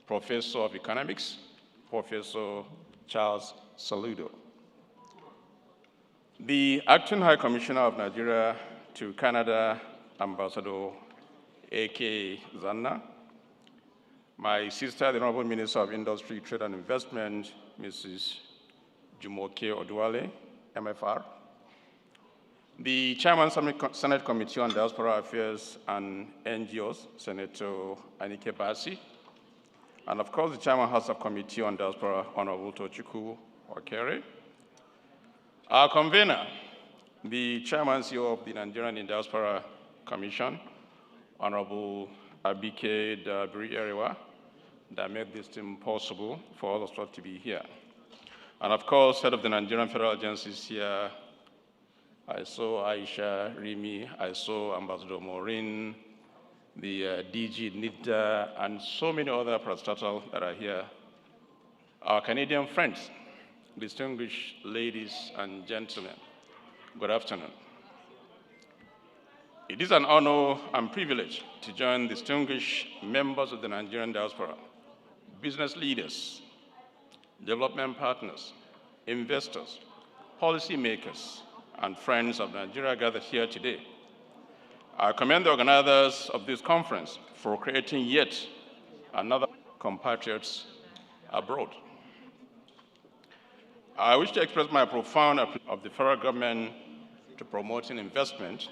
Speaker 5: Professor of Economics, Professor Charles Saludo, The Acting High Commissioner of Nigeria to Canada, Ambassador A.K. Zanna, my sister, the Honorable Minister of Industry, Trade and Investment, Mrs. Jumoke Oduwale, MFR, the Chairman, Senate Committee on Diaspora Affairs and NGOs, Senator Anike Basi, and of course, the Chairman, House of Committee on Diaspora, Honorable Tochukwu Okere, our convener, the Chairman CEO of the Nigerian Diaspora Commission, Honorable Abike Dabiri Erewa, that made this team possible for all of us to be here. And of course, head of the Nigerian federal agencies here, I saw Aisha Rimi, I saw Ambassador Maureen, the DG NIDA, and so many other parastatals that are here. Our Canadian friends, distinguished ladies and gentlemen, good afternoon. It is an honor and privilege to join distinguished members of the Nigerian diaspora, business leaders, development partners, investors, policymakers, and friends of Nigeria gathered here today. I commend the organizers of this conference for creating yet another compatriots abroad. I wish to express my profound appreciation of the federal government to promoting investment,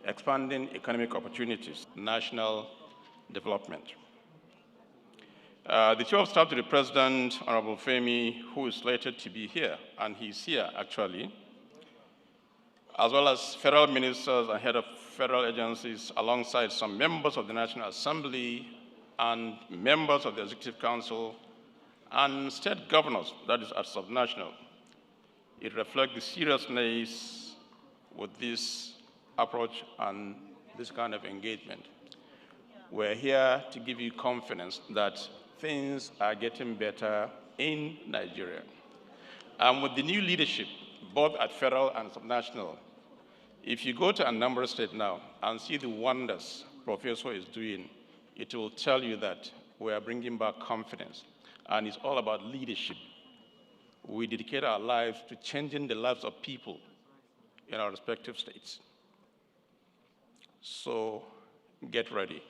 Speaker 5: expanding economic opportunities, national development. The Chief of Staff to the President, Honorable Femi, who is slated to be here, and he's here actually, as well as federal ministers and head of federal agencies, alongside some members of the National Assembly and members of the Executive Council and state governors, that is at subnational. It reflects the seriousness with this approach and this kind of engagement. We're here to give you confidence that things are getting better in Nigeria. And with the new leadership, both at federal and subnational, if you go to Anambra State now and see the wonders Professor is doing, it will tell you that we are bringing back confidence. And it's all about leadership. We dedicate our lives to changing the lives of people in our respective states. So get ready.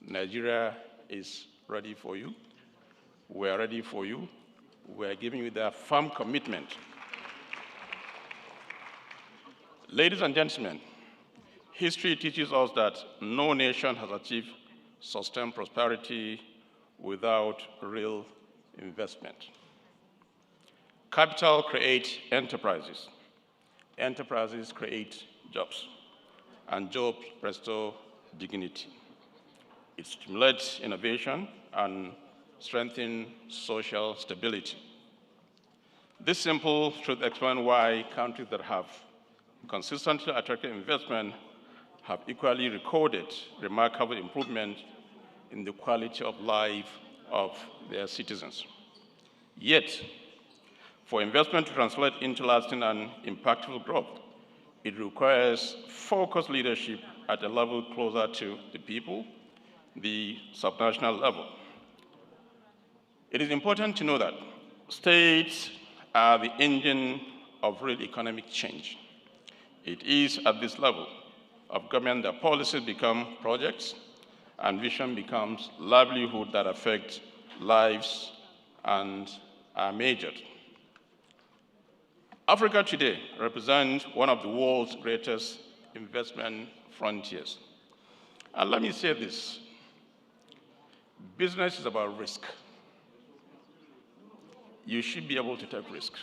Speaker 5: Nigeria is ready for you. We are ready for you. We are giving you that firm commitment. Ladies and gentlemen, history teaches us that no nation has achieved sustained prosperity without real investment. Capital creates enterprises. Enterprises create jobs. And jobs restore dignity. It stimulates innovation and strengthens social stability. This simple truth explains why countries that have consistently attracted investment have equally recorded remarkable improvement in the quality of life of their citizens. Yet, for investment to translate into lasting and impactful growth, it requires focused leadership at a level closer to the people, the subnational level. It is important to know that states are the engine of real economic change. It is at this level of government that policies become projects and vision becomes livelihood that affect lives and are measured. Africa today represents one of the world's greatest investment frontiers. And let me say this, business is about risk. You should be able to take risks.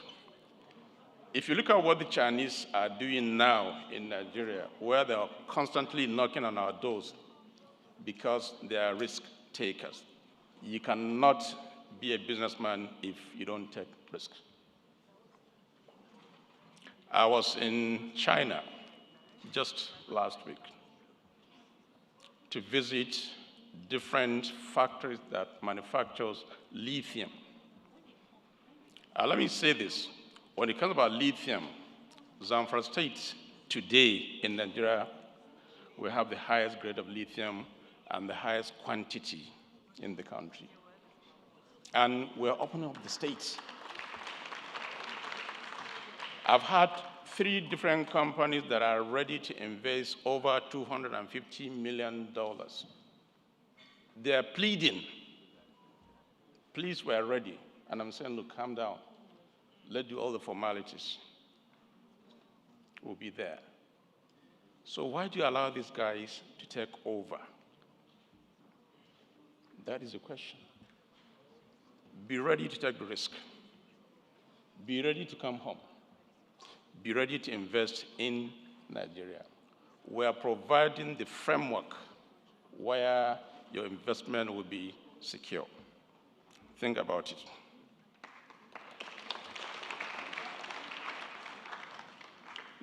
Speaker 5: If you look at what the Chinese are doing now in Nigeria, where they are constantly knocking on our doors because they are risk takers, you cannot be a businessman if you don't take risks. I was in China just last week to visit different factories that manufactures lithium. Let me say this. When it comes about lithium, Zamfara State today in Nigeria, we have the highest grade of lithium and the highest quantity in the country. And we're opening up the states. I've had 3 different companies that are ready to invest over $250 million. They are pleading, please, we're ready. And I'm saying, look, calm down. Let's do all the formalities. We'll be there. So why do you allow these guys to take over? That is the question. Be ready to take the risk. Be ready to come home. Be ready to invest in Nigeria. We are providing the framework where your investment will be secure. Think about it.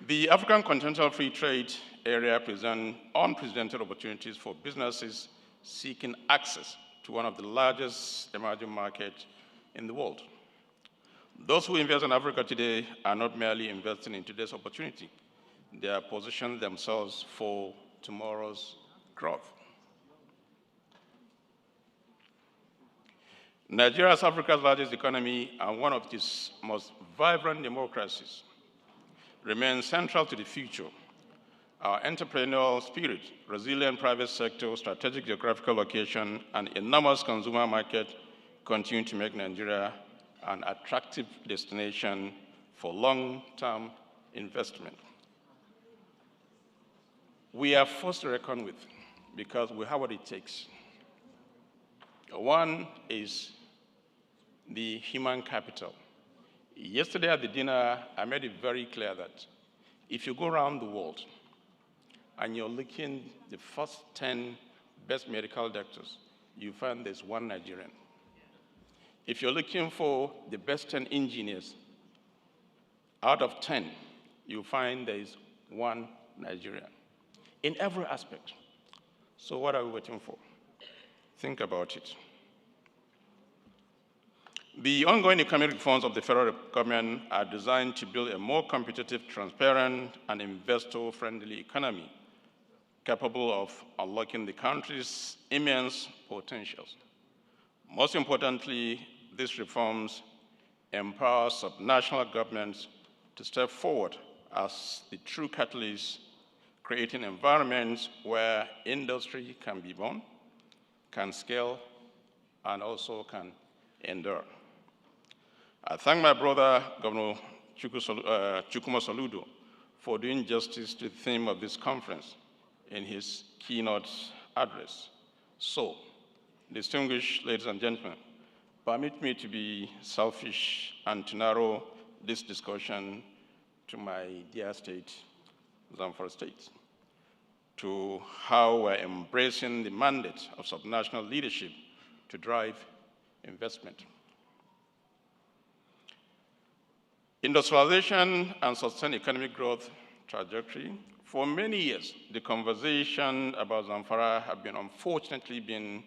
Speaker 5: The African Continental Free Trade Area presents unprecedented opportunities for businesses seeking access to one of the largest emerging markets in the world. Those who invest in Africa today are not merely investing in today's opportunity, they are positioning themselves for tomorrow's growth. Nigeria, as Africa's largest economy and one of its most vibrant democracies, remains central to the future. Our entrepreneurial spirit, resilient private sector, strategic geographical location, and enormous consumer market continue to make Nigeria an attractive destination for long-term investment. We are forced to reckon with because we have what it takes. One is the human capital. Yesterday at the dinner, I made it very clear that if you go around the world and you're looking the first 10 best medical doctors, you find there's one Nigerian. If you're looking for the best 10 engineers, out of 10, you find there is one Nigerian in every aspect. So what are we waiting for? Think about it. The ongoing economic reforms of the federal government are designed to build a more competitive, transparent, and investor-friendly economy capable of unlocking the country's immense potentials. Most importantly, these reforms empower subnational governments to step forward as the true catalysts, creating environments where industry can be born, can scale, and also can endure. I thank my brother, Governor Chukwuma Soludo, for doing justice to the theme of this conference in his keynote address. So, distinguished ladies and gentlemen, permit me to be selfish and to narrow this discussion to my dear state, Zamfara State, to how we're embracing the mandate of subnational leadership to drive investment. Industrialization and sustained economic growth trajectory. For many years, the conversation about Zamfara have been unfortunately been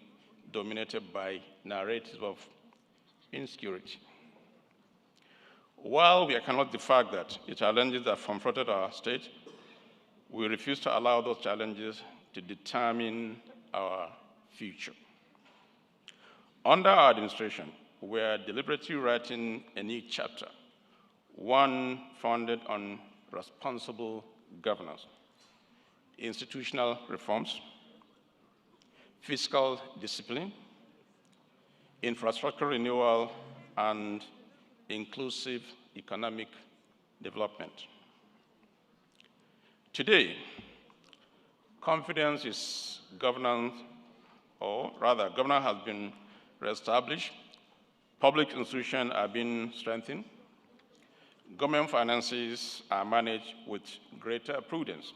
Speaker 5: dominated by narratives of insecurity. While we acknowledge the fact that the challenges that confronted our state, we refuse to allow those challenges to determine our future. Under our administration, we are deliberately writing a new chapter, one founded on responsible governance, institutional reforms, fiscal discipline, infrastructure renewal, and inclusive economic development. Today, confidence is governance, or rather, governance has been reestablished, public institutions are being strengthened, government finances are managed with greater prudence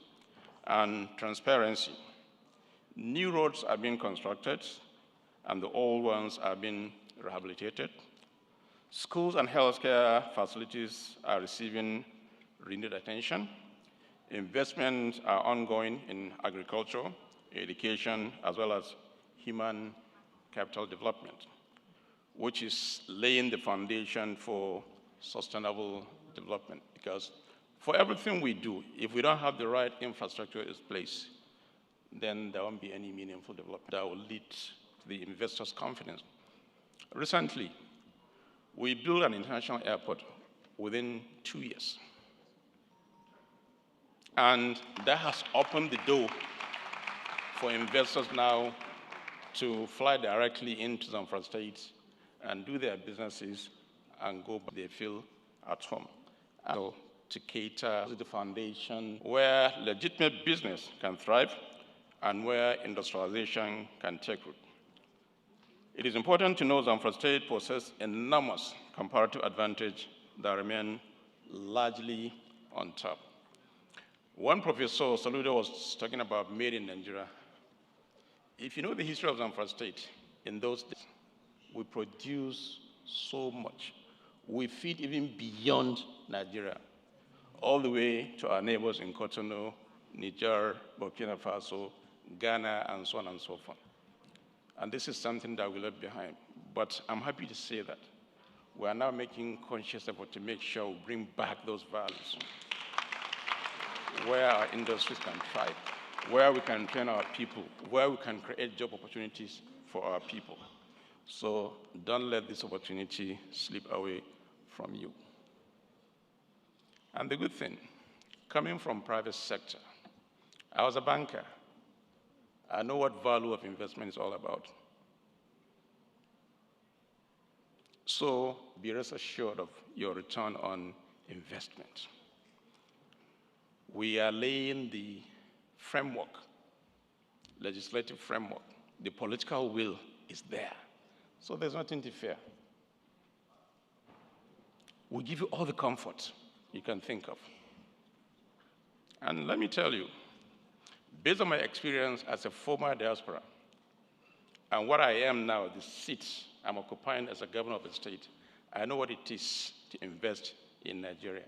Speaker 5: and transparency. New roads are being constructed, and the old ones are being rehabilitated. Schools and healthcare facilities are receiving renewed attention. Investments are ongoing in agriculture, education, as well as human capital development, which is laying the foundation for sustainable development. Because for everything we do, if we don't have the right infrastructure in place, then there won't be any meaningful development that will lead to the investors' confidence. Recently, we built an international airport within 2 years. And that has opened the door for investors now to fly directly into Zamfara State and do their businesses and go back they feel at home. So to cater to the foundation where legitimate business can thrive and where industrialization can take root. It is important to know Zamfara State possesses enormous comparative advantage that remain largely on top. One professor, Saludo, was talking about made in Nigeria. If you know the history of Zamfara State, in those days, we produce so much. We feed even beyond Nigeria, all the way to our neighbors in Cotonou, Niger, Burkina Faso, Ghana, and so on and so forth. And this is something that we left behind. But I'm happy to say that we are now making conscious effort to make sure we bring back those values, where our industries can thrive, where we can train our people, where we can create job opportunities for our people. So don't let this opportunity slip away from you. And the good thing, coming from private sector, I was a banker. I know what value of investment is all about. So be rest assured of your return on investment. We are laying the framework, legislative framework. The political will is there. So there's nothing to fear. We give you all the comfort you can think of. And let me tell you, based on my experience as a former diaspora, and what I am now, the seat I'm occupying as a governor of the state, I know what it is to invest in Nigeria.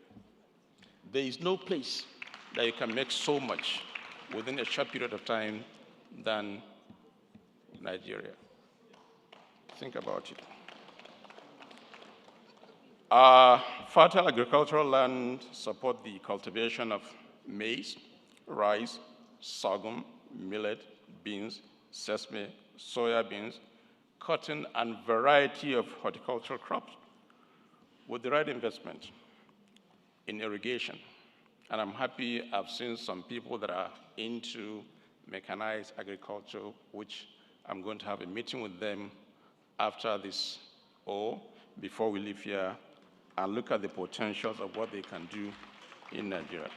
Speaker 5: There is no place that you can make so much within a short period of time than Nigeria. Think about it. Our fertile agricultural land support the cultivation of maize, rice, sorghum, millet, beans, sesame, soya beans, cotton, and variety of horticultural crops with the right investment in irrigation. And I'm happy I've seen some people that are into mechanized agriculture, which I'm going to have a meeting with them after this or before we leave here and look at the potentials of what they can do in Nigeria.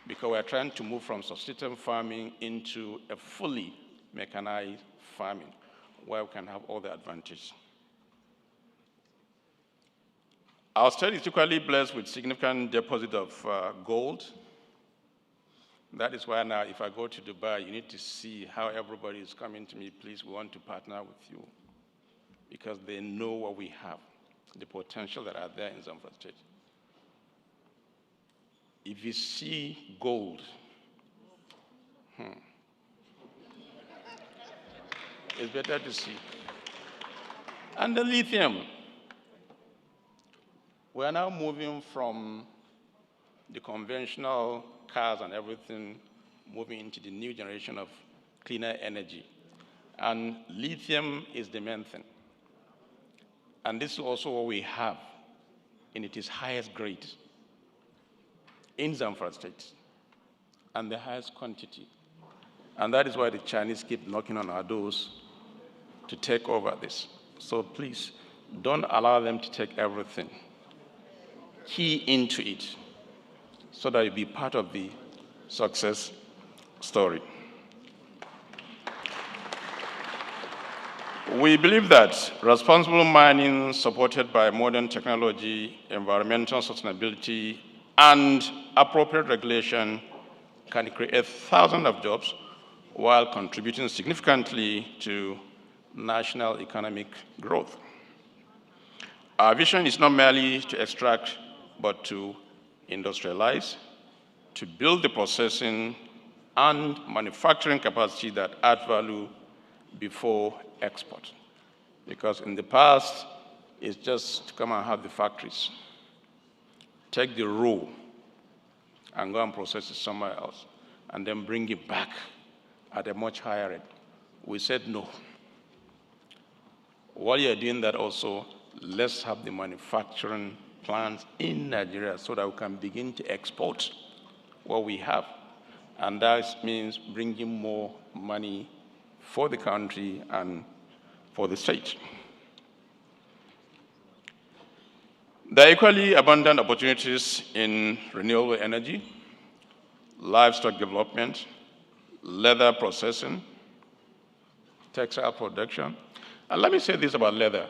Speaker 5: Because we're trying to move from subsistence farming into a fully mechanized farming where we can have all the advantages. Our state is equally blessed with significant deposit of gold. That is why now if I go to Dubai, you need to see how everybody is coming to me, please, we want to partner with you. Because they know what we have, the potential that are there in Zamfara State. If you see gold, it's better to see. And the lithium. We are now moving from the conventional cars and everything, moving into the new generation of cleaner energy. And lithium is the main thing. And this is also what we have in its highest grade in Zamfara State, and the highest quantity. And that is why the Chinese keep knocking on our doors to take over this. So please, don't allow them to take everything. Key into it so that you'll be part of the success story. We believe that responsible mining supported by modern technology, environmental sustainability, and appropriate regulation can create thousands of jobs while contributing significantly to national economic growth. Our vision is not merely to extract, but to industrialize, to build the processing and manufacturing capacity that add value before export. Because in the past, it's just to come and have the factories, take the raw and go and process it somewhere else, and then bring it back at a much higher rate. We said no. While you're doing that also, let's have the manufacturing plants in Nigeria so that we can begin to export what we have. and that means bringing more money for the country and for the state. There are equally abundant opportunities in renewable energy, livestock development, leather processing, textile production. And let me say this about leather.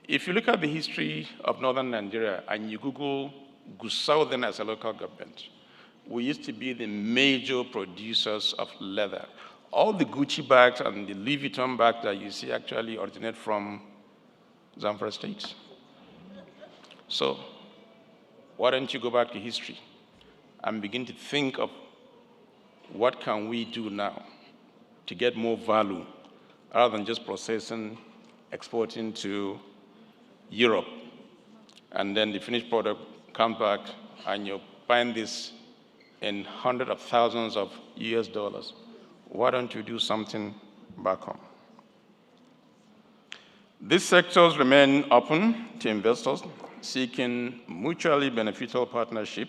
Speaker 5: If you look at the history of northern Nigeria and you Google Gusau then as a local government, we used to be the major producers of leather. All the Gucci bags and the Louis Vuitton bags that you see actually originate from Zamfara State. So why don't you go back to history and begin to think of what can we do now to get more value rather than just processing, exporting to Europe, and then the finished product comes back and you're buying this in hundreds of thousands of US dollars. Why don't you do something back home? These sectors remain open to investors seeking mutually beneficial partnership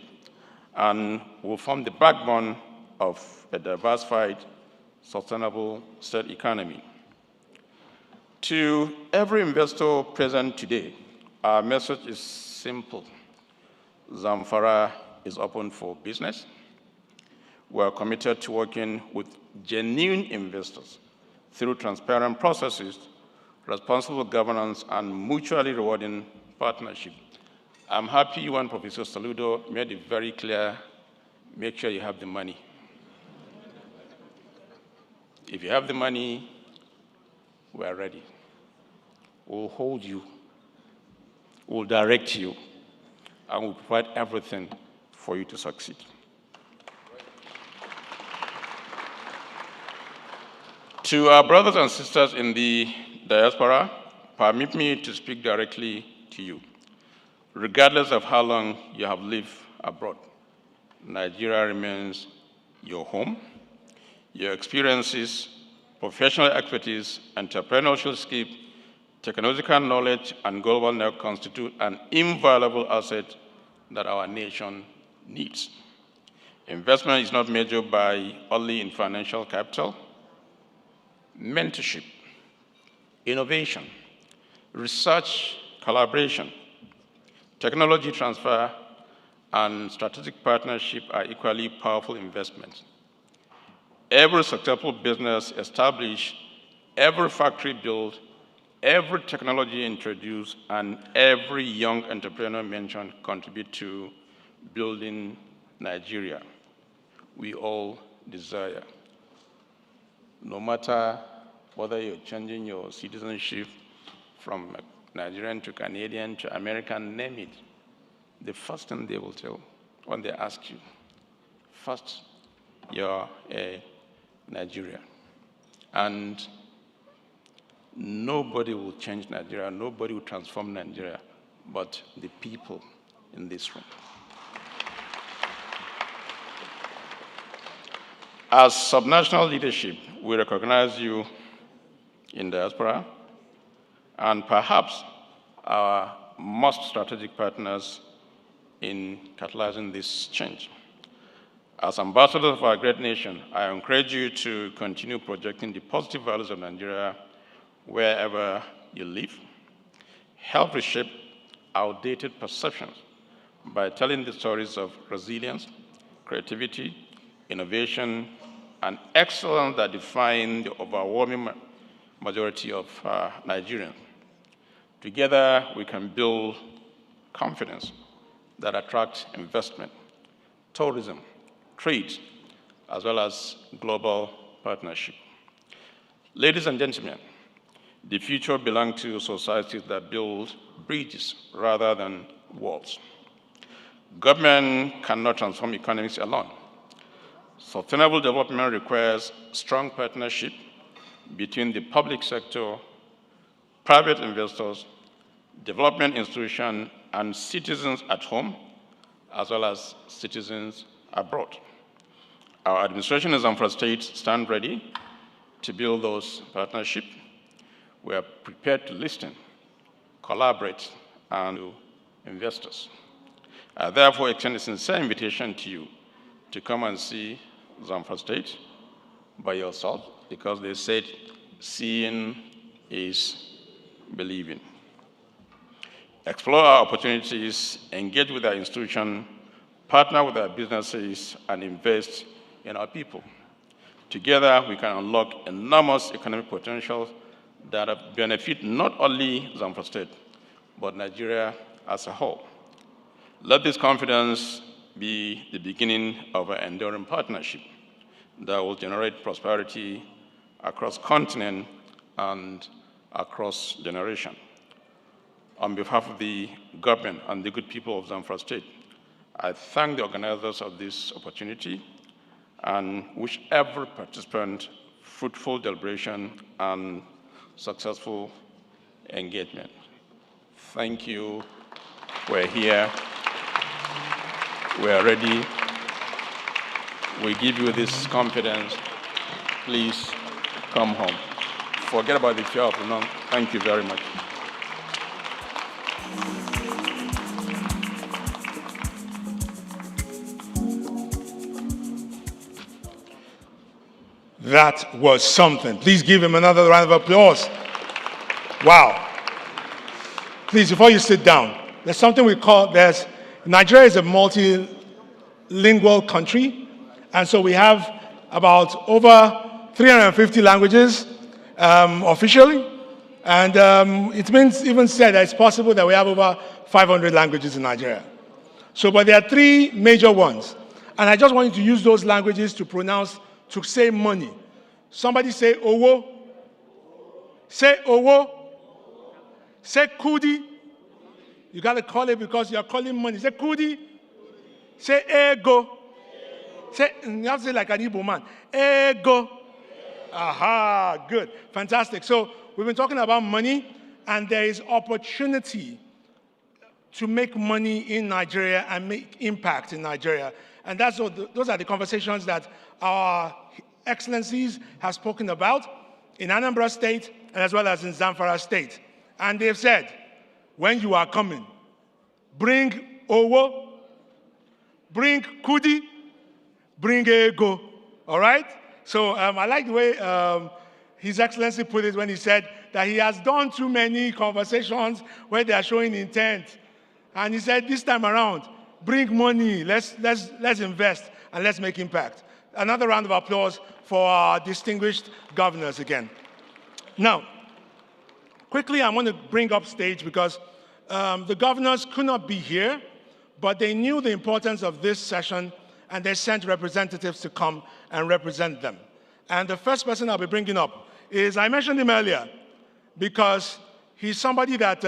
Speaker 5: and will form the backbone of a diversified, sustainable state economy. To every investor present today, our message is simple. Zamfara is open for business. We are committed to working with genuine investors through transparent processes, responsible governance, and mutually rewarding partnership. I'm happy when Professor Saludo made it very clear, make sure you have the money. If you have the money, we are ready. We'll hold you, we'll direct you, and we'll provide everything for you to succeed. To our brothers and sisters in the diaspora, permit me to speak directly to you. Regardless of how long you have lived abroad, Nigeria remains your home. Your experiences, professional expertise, entrepreneurial skills, technological knowledge, and global network constitute an invaluable asset that our nation needs. Investment is not measured by only in financial capital. Mentorship, innovation, research, collaboration, technology transfer, and strategic partnership are equally powerful investments. Every successful business established, every factory built, every technology introduced, and every young entrepreneur mentioned contribute to building Nigeria we all desire. No matter whether you're changing your citizenship from Nigerian to Canadian to American, name it, the first thing they will tell when they ask you, first, you're a Nigerian. And nobody will change Nigeria, nobody will transform Nigeria, but the people in this room. As subnational leadership, we recognize you in diaspora and perhaps our most strategic partners in catalyzing this change. As ambassadors of our great nation, I encourage you to continue projecting the positive values of Nigeria wherever you live. Help reshape outdated perceptions by telling the stories of resilience, creativity, innovation, and excellence that define the overwhelming majority of Nigerians. Together, we can build confidence that attracts investment, tourism, trade, as well as global partnership. Ladies and gentlemen, the future belongs to societies that build bridges rather than walls. Government cannot transform economies alone. Sustainable development requires strong partnership between the public sector, private investors, development institutions, and citizens at home, as well as citizens abroad. Our administration in Zamfara State stands ready to build those partnerships. We are prepared to listen, collaborate, and to investors. I therefore extend a sincere invitation to you to come and see Zamfara State by yourself, because they said seeing is believing. Explore our opportunities, engage with our institution, partner with our businesses, and invest in our people. Together, we can unlock enormous economic potential that benefit not only Zamfara State, but Nigeria as a whole. Let this confidence be the beginning of an enduring partnership that will generate prosperity across continent and across generation. On behalf of the government and the good people of Zamfara State, I thank the organizers of this opportunity and wish every participant fruitful deliberation and successful engagement. Thank you. We're here. We're ready. We give you this confidence. Please come home. Forget about the fear of the unknown. Thank you very much.
Speaker 2: That was something. Please give him another round of applause. Wow. Please, before you sit down, there's something we call, Nigeria is a multilingual country, and so we have about over 350 languages officially, and it means even said that it's possible that we have over 500 languages in Nigeria. So, but there are three major ones, and I just want you to use those languages to say money. Somebody say owo. Say owo. Say kudi. You got to call it because you are calling money. Say kudi. Say ego. Say, you have to say like an Igbo man. Ego. Aha, good. Fantastic. So we've been talking about money, and there is opportunity to make money in Nigeria and make impact in Nigeria. And those are the conversations that our excellencies have spoken about in Anambra State and as well as in Zamfara State. And they've said, when you are coming, bring owo, bring kudi, bring ego, all right? So I like the way His Excellency put it when he said that he has done too many conversations where they are showing intent. And he said, this time around, bring money, let's invest, and let's make impact. Another round of applause for our distinguished governors again. Now, quickly, I want to bring up stage because the governors could not be here, but they knew the importance of this session, and they sent representatives to come and represent them. And the first person I'll be bringing up is, I mentioned him earlier, because he's somebody that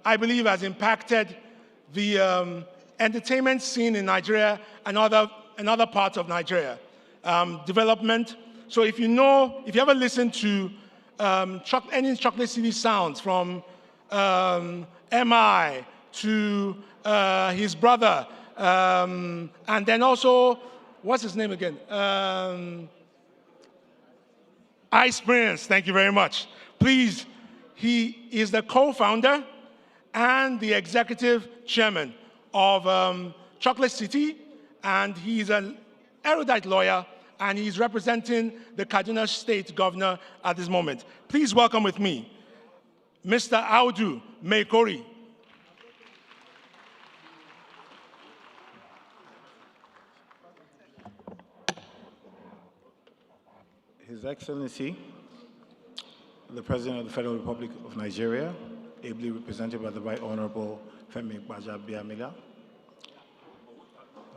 Speaker 2: I believe has impacted the entertainment scene in Nigeria and other parts of Nigeria. Development. So if you ever listen to any Chocolate City sounds from MI to his brother, and then also, what's his name again? Ice Prince, thank you very much. Please, he is the co-founder and the executive chairman of Chocolate City, and he's an erudite lawyer, and he's representing the Kaduna State Governor at this moment. Please welcome with me, Mr. Audu Mekori.
Speaker 12: His Excellency, the President of the Federal Republic of Nigeria, ably represented by the Right Honorable Femi Gbajabiamila,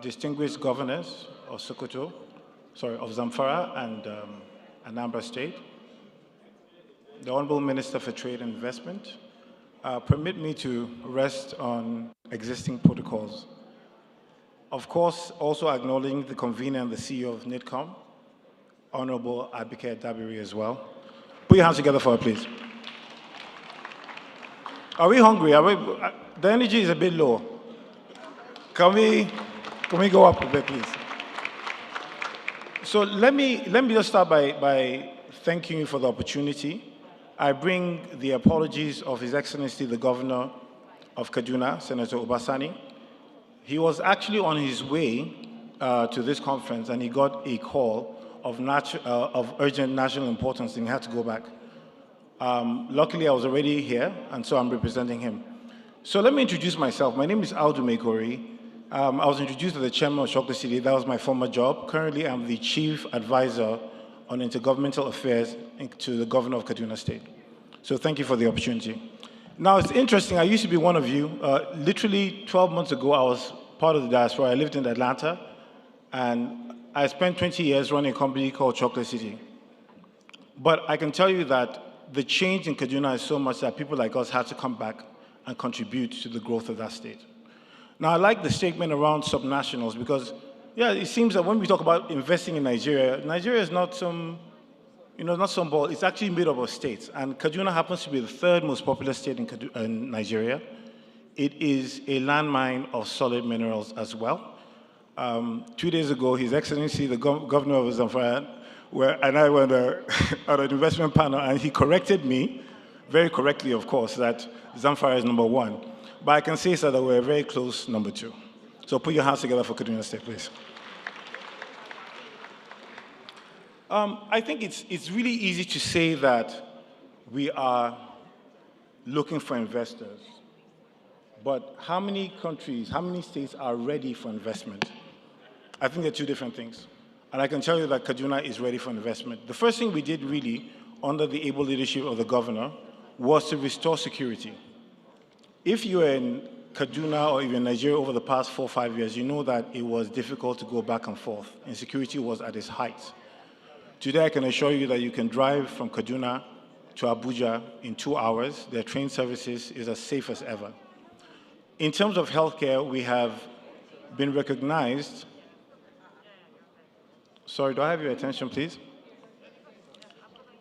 Speaker 12: distinguished governors of of Zamfara and Anambra State, the Honorable Minister for Trade and Investment, permit me to rest on existing protocols. Of course, also acknowledging the convener and the CEO of NITCOM, Honorable Abike Dabiri as well. Put your hands together for her, please. Are we hungry? The energy is a bit low. Can we go up a bit, please? So let me just start by thanking you for the opportunity. I bring the apologies of His Excellency, the Governor of Kaduna, Senator Obasani. He was actually on his way to this conference and he got a call of urgent national importance and he had to go back. Luckily, I was already here, and so I'm representing him. So let me introduce myself. My name is Audu Mekori. I was introduced as the chairman of Chocolate City. That was my former job. Currently, I'm the chief advisor on intergovernmental affairs to the governor of Kaduna State. So thank you for the opportunity. Now, it's interesting. I used to be one of you. Literally 12 months ago, I was part of the diaspora. I lived in Atlanta, and I spent 20 years running a company called Chocolate City. But I can tell you that the change in Kaduna is so much that people like us had to come back and contribute to the growth of that state. Now, I like the statement around subnationals because, yeah, it seems that when we talk about investing in Nigeria, Nigeria is not some, not some ball. It's actually made up of states. And Kaduna happens to be the third most populous state in Nigeria. It is a landmine of solid minerals as well. 2 days ago, His Excellency, the governor of Zamfara, and I went on an investment panel, and he corrected me, very correctly, of course, that Zamfara is number 1. But I can say, sir, that we're a very close number 2. So put your hands together for Kaduna State, please. I think it's really easy to say that we are looking for investors. But how many countries, how many states are ready for investment? I think they're two different things. And I can tell you that Kaduna is ready for investment. The first thing we did really, under the able leadership of the governor, was to restore security. If you were in Kaduna or even Nigeria over the past 4 or 5 years, you know that it was difficult to go back and forth. Insecurity was at its height. Today, I can assure you that you can drive from Kaduna to Abuja in 2 hours. Their train services is as safe as ever. In terms of healthcare, we have been recognized. Sorry, do I have your attention, please?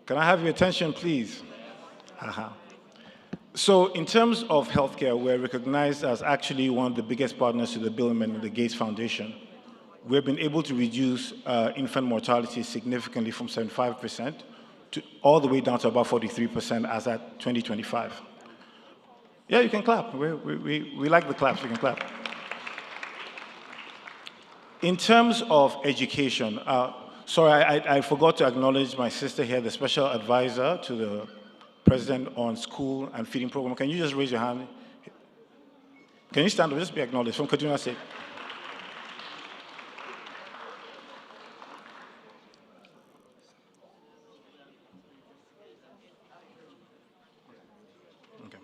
Speaker 12: Can I have your attention, please? So in terms of healthcare, we're recognized as actually one of the biggest partners to the Bill and Melinda Gates Foundation. We've been able to reduce infant mortality significantly from 75% to all the way down to about 43% as at 2025. Yeah, you can clap. We like the claps, you can clap. In terms of education, sorry, I forgot to acknowledge my sister here, the special advisor to the president on school and feeding program. Can you just raise your hand? Can you stand up? Just be acknowledged from Kaduna State. Okay.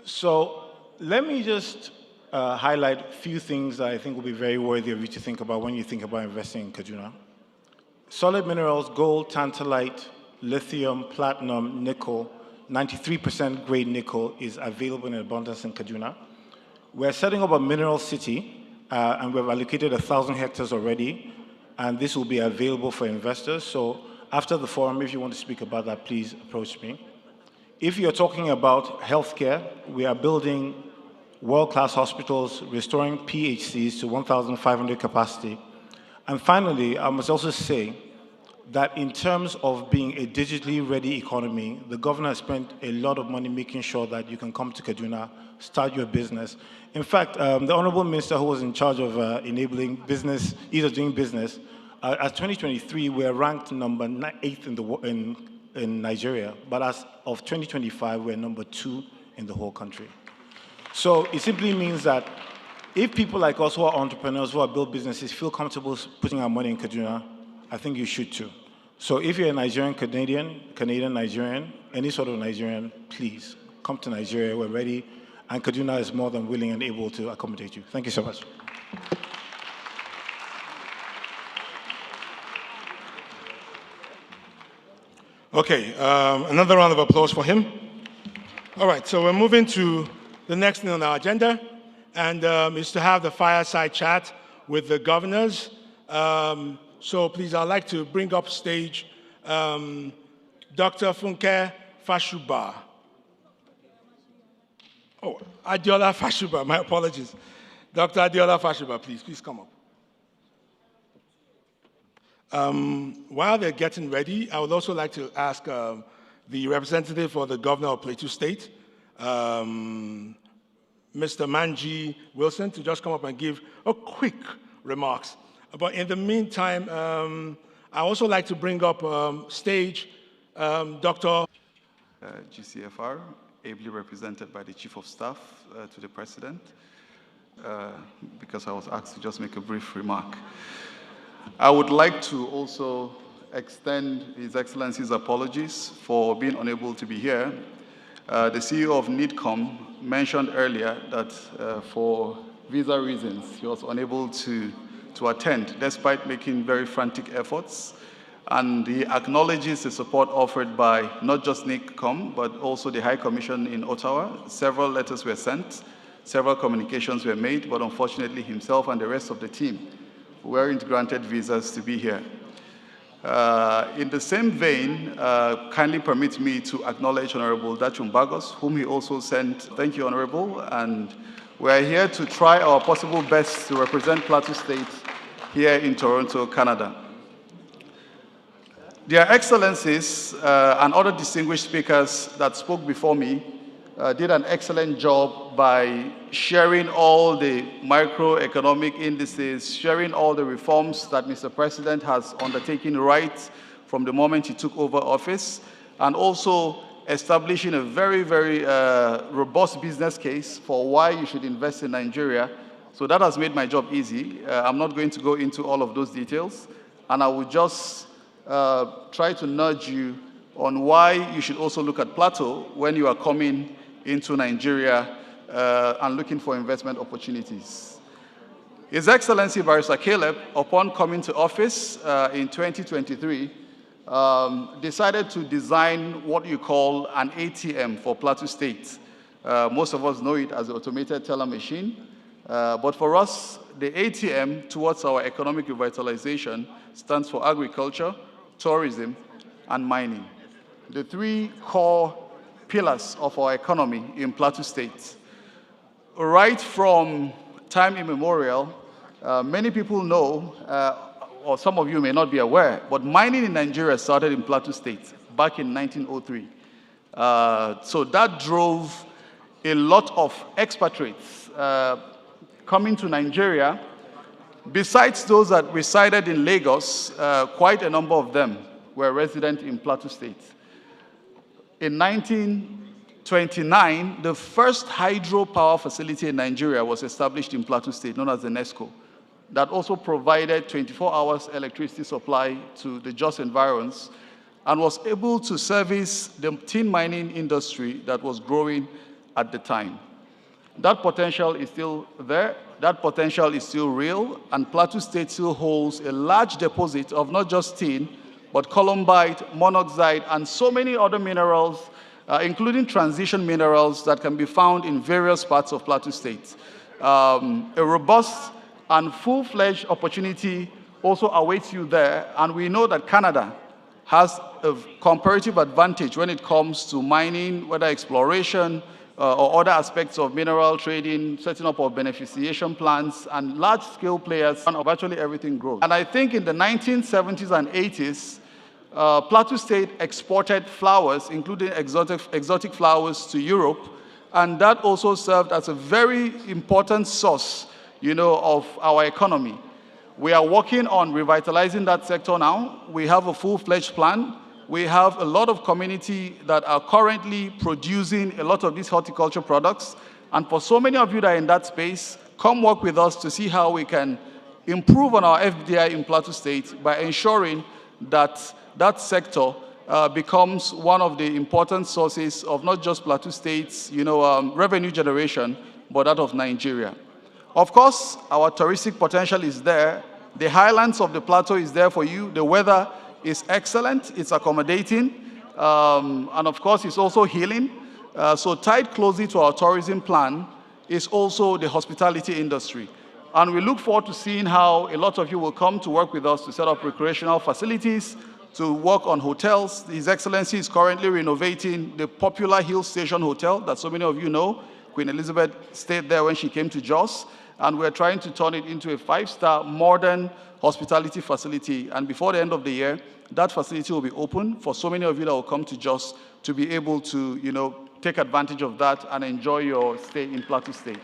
Speaker 12: So let me just highlight a few things that I think will be very worthy of you to think about when you think about investing in Kaduna. Solid minerals, gold, tantalite, lithium, platinum, nickel, 93% grade nickel is available in abundance in Kaduna. We're setting up a mineral city, and we've allocated 1,000 hectares already, and this will be available for investors. So after the forum, if you want to speak about that, please approach me. If you're talking about healthcare, we are building world-class hospitals, restoring PHCs to 1,500 capacity. And finally, I must also say that in terms of being a digitally ready economy, the governor has spent a lot of money making sure that you can come to Kaduna, start your business. In fact, the Honorable Minister who was in charge of enabling business, ease of doing business, as 2023, we're ranked number 8th in Nigeria, but as of 2025, we're number 2 in the whole country. So it simply means that if people like us who are entrepreneurs, who are build businesses, feel comfortable putting our money in Kaduna, I think you should too. So if you're a Nigerian, Canadian, Nigerian, any sort of Nigerian, please come to Nigeria. We're ready, and Kaduna is more than willing and able to accommodate you. Thank you so much.
Speaker 2: Okay, another round of applause for him. All right, so we're moving to the next thing on our agenda, and is to have the fireside chat with the governors. So please, I'd like to bring up stage Dr. Funke Fashuba. Oh, Adiola Fashuba, my apologies. Dr. Adiola Fashuba, please come up. While they're getting ready, I would also like to ask the representative for the governor of Plateau State, Mr. Manji Wilson, to just come up and give a quick remarks. But in the meantime, I also like to bring up stage Dr.
Speaker 13: GCFR, ably represented by the Chief of Staff to the President, because I was asked to just make a brief remark. I would like to also extend His Excellency's apologies for being unable to be here. The CEO of NIDCOM mentioned earlier that for visa reasons, he was unable to attend, despite making very frantic efforts. And he acknowledges the support offered by not just NIDCOM, but also the High Commission in Ottawa. Several letters were sent, several communications were made, but unfortunately himself and the rest of the team weren't granted visas to be here. In the same vein, kindly permit me to acknowledge Honorable Dachum Bagos, whom he also sent. Thank you, Honorable. And we're here to try our possible best to represent Plateau State here in Toronto, Canada. Their Excellencies and other distinguished speakers that spoke before me did an excellent job by sharing all the microeconomic indices, sharing all the reforms that Mr. President has undertaken right from the moment he took over office, and also establishing a very, very robust business case for why you should invest in Nigeria. So that has made my job easy. I'm not going to go into all of those details, and I will just try to nudge you on why you should also look at Plateau when you are coming into Nigeria and looking for investment opportunities. His Excellency Barrister Caleb, upon coming to office in 2023, decided to design what you call an ATM for Plateau State. Most of us know it as the automated teller machine, but for us, the ATM towards our economic revitalization stands for agriculture, tourism, and mining. The three core pillars of our economy in Plateau State. Right from time immemorial, many people know, or some of you may not be aware, but mining in Nigeria started in Plateau State back in 1903. So that drove a lot of expatriates coming to Nigeria. Besides those that resided in Lagos, quite a number of them were resident in Plateau State. In 1929, the first hydropower facility in Nigeria was established in Plateau State, known as the NESCO, that also provided 24 hours electricity supply to the Jos environs and was able to service the tin mining industry that was growing at the time. That potential is still there, that potential is still real, and Plateau State still holds a large deposit of not just tin, but columbite, monoxide, and so many other minerals, including transition minerals that can be found in various parts of Plateau State. A robust and full-fledged opportunity also awaits you there, and we know that Canada has a comparative advantage when it comes to mining, whether exploration or other aspects of mineral trading, setting up of beneficiation plants, and large-scale players of virtually everything grows. And I think in the 1970s and 80s, Plateau State exported flowers, including exotic flowers, to Europe, and that also served as a very important source, of our economy. We are working on revitalizing that sector now. We have a full-fledged plan. We have a lot of community that are currently producing a lot of these horticulture products. And for so many of you that are in that space, come work with us to see how we can improve on our FDI in Plateau State by ensuring that that sector becomes one of the important sources of not just Plateau State's revenue generation, but that of Nigeria. Of course, our touristic potential is there. The highlands of the plateau is there for you. The weather is excellent. It's accommodating. And of course, it's also healing. So tied closely to our tourism plan is also the hospitality industry. And we look forward to seeing how a lot of you will come to work with us to set up recreational facilities, to work on hotels. His Excellency is currently renovating the popular Hill Station Hotel that so many of you know. Queen Elizabeth stayed there when she came to Jos. And we're trying to turn it into a 5-star modern hospitality facility. And before the end of the year, that facility will be open for so many of you that will come to Jos to be able to, take advantage of that and enjoy your stay in Plateau State.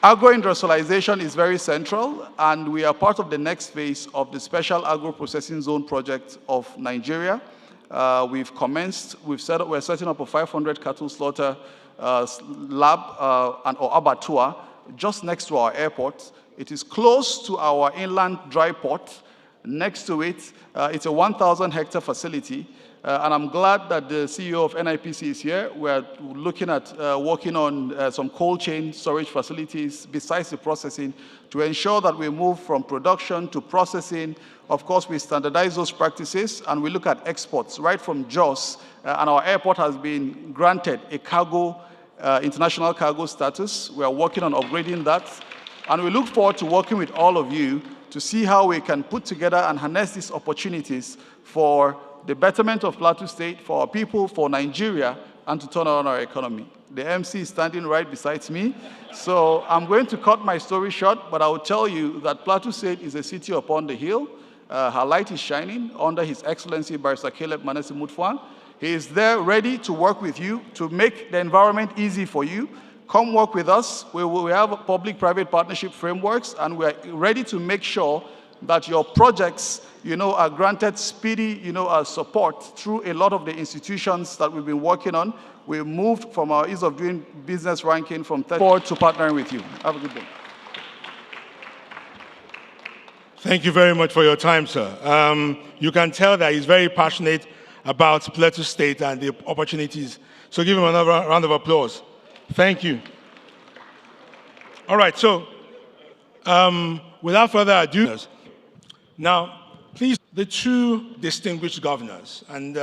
Speaker 13: Agro-industrialization is very central, and we are part of the next phase of the Special Agro-Processing Zone project of Nigeria. We're setting up a 500 cattle slaughter lab or abattoir just next to our airport. It is close to our inland dry port. Next to it, it's a 1,000-hectare facility. And I'm glad that the CEO of NIPC is here. We're looking at working on some cold chain storage facilities besides the processing to ensure that we move from production to processing. Of course, we standardize those practices and we look at exports right from Jos. And our airport has been granted a international cargo status. We are working on upgrading that. And we look forward to working with all of you to see how we can put together and harness these opportunities for the betterment of Plateau State, for our people, for Nigeria, and to turn around our economy. The MC is standing right beside me, so I'm going to cut my story short, but I will tell you that Plateau State is a city upon the hill. Her light is shining under His Excellency Barrister Caleb Manasseh Mutfwang. He is there ready to work with you to make the environment easy for you. Come work with us. We have public-private partnership frameworks, and we're ready to make sure that your projects, are granted speedy, support through a lot of the institutions that we've been working on. We moved from our ease of doing business ranking from 34 to partnering with you. Have a good day.
Speaker 2: Thank you very much for your time, sir. You can tell that he's very passionate about Plateau State and the opportunities. So give him another round of applause. Thank you. All right, so without further ado, now, please, the two distinguished governors, and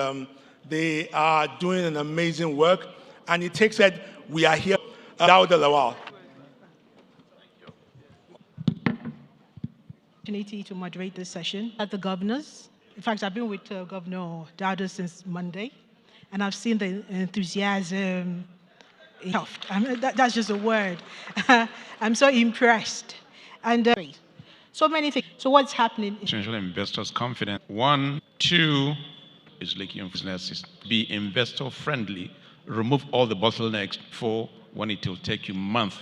Speaker 2: they are doing an amazing work, and it takes that we are here. Dawda Lawal.
Speaker 10: Opportunity to moderate this session at the governors. In fact, I've been with Governor Dawda since Monday, and I've seen the enthusiasm. That's just a word. I'm so impressed. And so many things. So what's happening?
Speaker 5: Potential investors' confidence. 1, 2 is leaking businesses. Be investor friendly. Remove all the bottlenecks for when it will take you months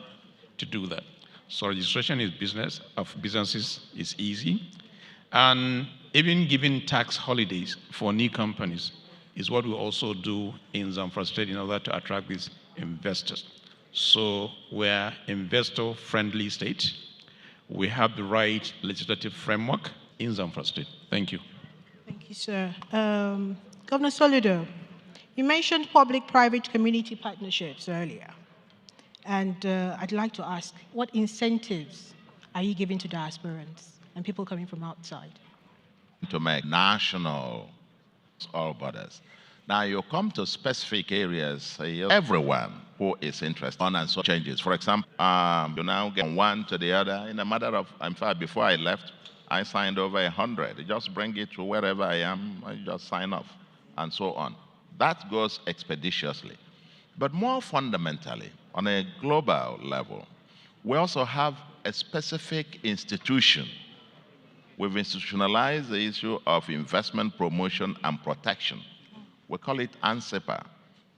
Speaker 5: to do that. So registration of businesses is easy. And even giving tax holidays for new companies is what we also do in Zamfara State in order to attract these investors. So we're investor friendly state. We have the right legislative framework in Zamfara State. Thank you.
Speaker 10: Thank you, sir. Governor Soludo, you mentioned public-private community partnerships earlier. And I'd like to ask, what incentives are you giving to diasporans and people coming from outside?
Speaker 7: To make national all borders. Now you come to specific areas, everyone who is interested on and so changes. For example, you now get one to the other in a matter of, in fact, before I left, I signed over 100. You just bring it to wherever I am, I just sign off, and so on. That goes expeditiously. But more fundamentally, on a global level, we also have a specific institution. We've institutionalized the issue of investment promotion and protection. We call it ANSEPA,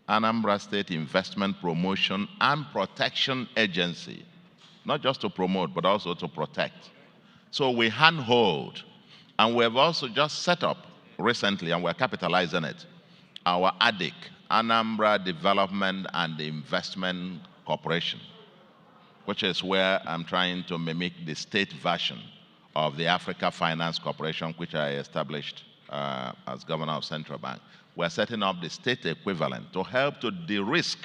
Speaker 7: Anambra State Investment Promotion and Protection Agency. Not just to promote, but also to protect. So we handhold, and we have also just set up recently, and we're capitalizing it, our ADIC, Anambra Development and Investment Corporation, which is where I'm trying to mimic the state version of the Africa Finance Corporation, which I established as governor of Central Bank. We're setting up the state equivalent to help to de-risk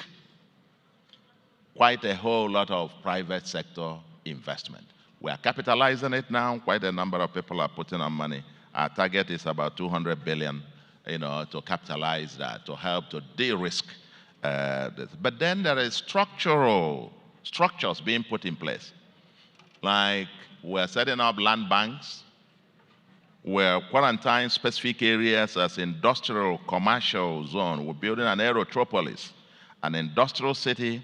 Speaker 7: quite a whole lot of private sector investment. We are capitalizing it now. Quite a number of people are putting on money. Our target is about 200 billion, to capitalize that, to help to de-risk this. But then there is structures being put in place. Like we're setting up land banks, we're quarantining specific areas as industrial commercial zone. We're building an aerotropolis, an industrial city.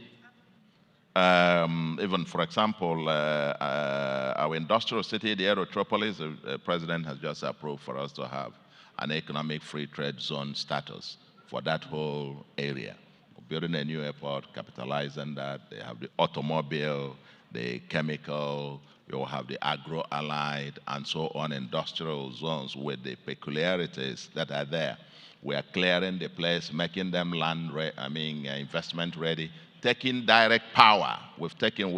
Speaker 7: Even, for example, our industrial city, the aerotropolis, the president has just approved for us to have an economic free trade zone status for that whole area. We're building a new airport, capitalizing that. They have the automobile the chemical, you have the agro-allied, and so on, industrial zones with the peculiarities that are there. We are clearing the place, making them investment ready, taking direct power. We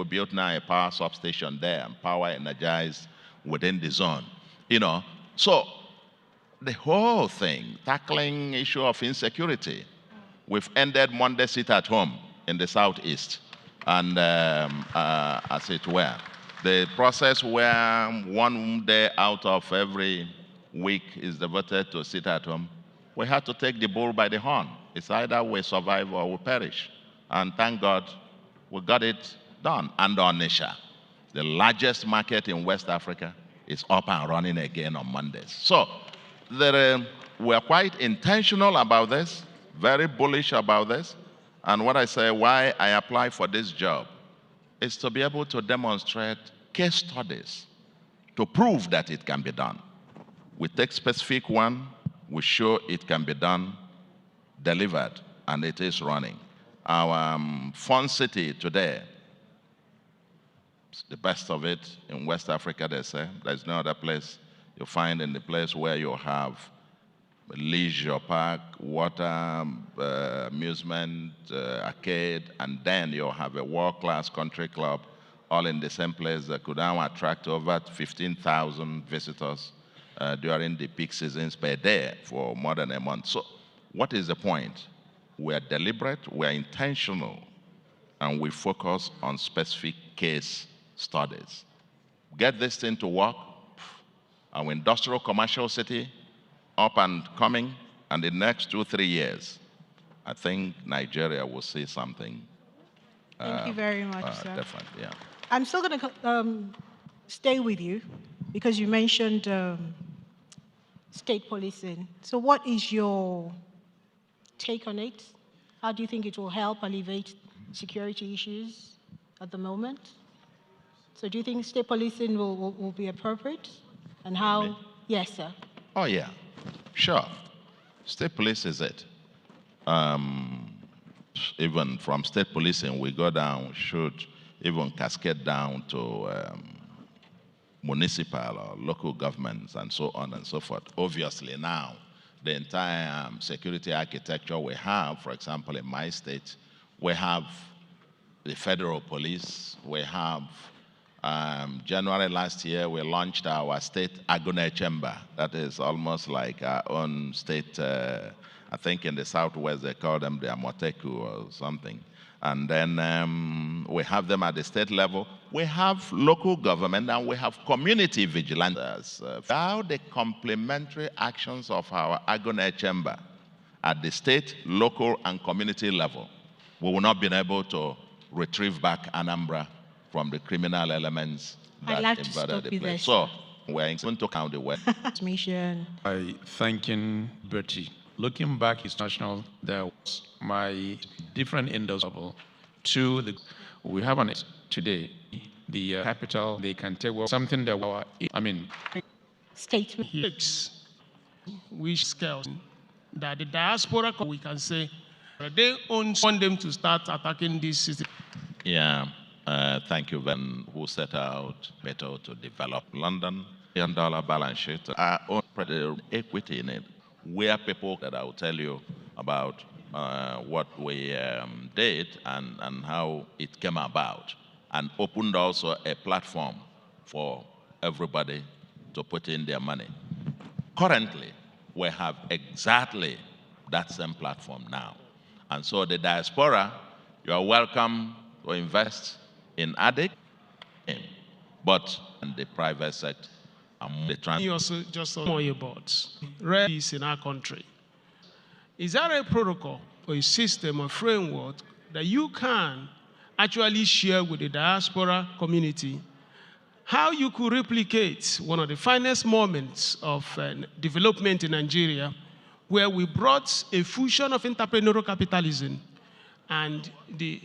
Speaker 7: built now a power substation there, and power energized within the zone. So the whole thing, tackling issue of insecurity. We've ended Monday sit at home in the southeast, and as it were. The process where 1 day out of every week is devoted to sit at home, we had to take the bull by the horn. It's either we survive or we perish. And thank God we got it done. And Onitsha, the largest market in West Africa, is up and running again on Mondays. So we're quite intentional about this, very bullish about this. And what I say, why I apply for this job, is to be able to demonstrate case studies to prove that it can be done. We take specific one, we show it can be done, delivered, and it is running. Our Fun City today, it's the best of it in West Africa, they say. There's no other place you find in the place where you have leisure park, water, amusement, arcade, and then you have a world-class country club all in the same place that could now attract over 15,000 visitors during the peak seasons per day for more than a month. So what is the point? We are deliberate, we are intentional, and we focus on specific case studies. Get this thing to work. Our industrial commercial city up and coming, and the next 2-3 years, I think Nigeria will see something.
Speaker 10: Thank you very much, sir.
Speaker 21: Different,
Speaker 10: yeah. I'm still going to stay with you because you mentioned state policing. So what is your take on it? How do you think it will help alleviate security issues at the moment? So do you think state policing will be appropriate? And how? Yes, sir.
Speaker 7: Oh, yeah. Sure. State police is it. Even from state policing, we go down, should even cascade down to municipal or local governments and so on and so forth. Obviously now, the entire security architecture we have, for example, in my state, we have the federal police, we have January last year, we launched our state Agone chamber. That is almost like our own state, I think in the Southwest they call them the Amoteku or something. And then we have them at the state level. We have local government and we have community vigilantes. How the complementary actions of our Agone chamber at the state, local, and community level, we will not be able to retrieve back Anambra from the criminal elements that invaded the place. So we're going to count the way.
Speaker 5: By thanking Bertie. Looking back international, there was my different industry level to we have on it today, the capital, they can take something that
Speaker 10: statement.
Speaker 14: Which scales that the diaspora, we can say, they want them to start attacking this system.
Speaker 7: Yeah. Thank you, Ben, who set out better to develop London, $1 billion balance sheet, our own equity in it, where people that I will tell you about what we did and how it came about, and opened also a platform for everybody to put in their money. Currently, we have exactly that same platform now. And so the diaspora, you are welcome to invest in ADIC, but in the private sector.
Speaker 14: You also just saw more about rare peace in our country. Is there a protocol or a system or framework that you can actually share with the diaspora community how you could replicate one of the finest moments of development in Nigeria, where we brought a fusion of entrepreneurial capitalism and the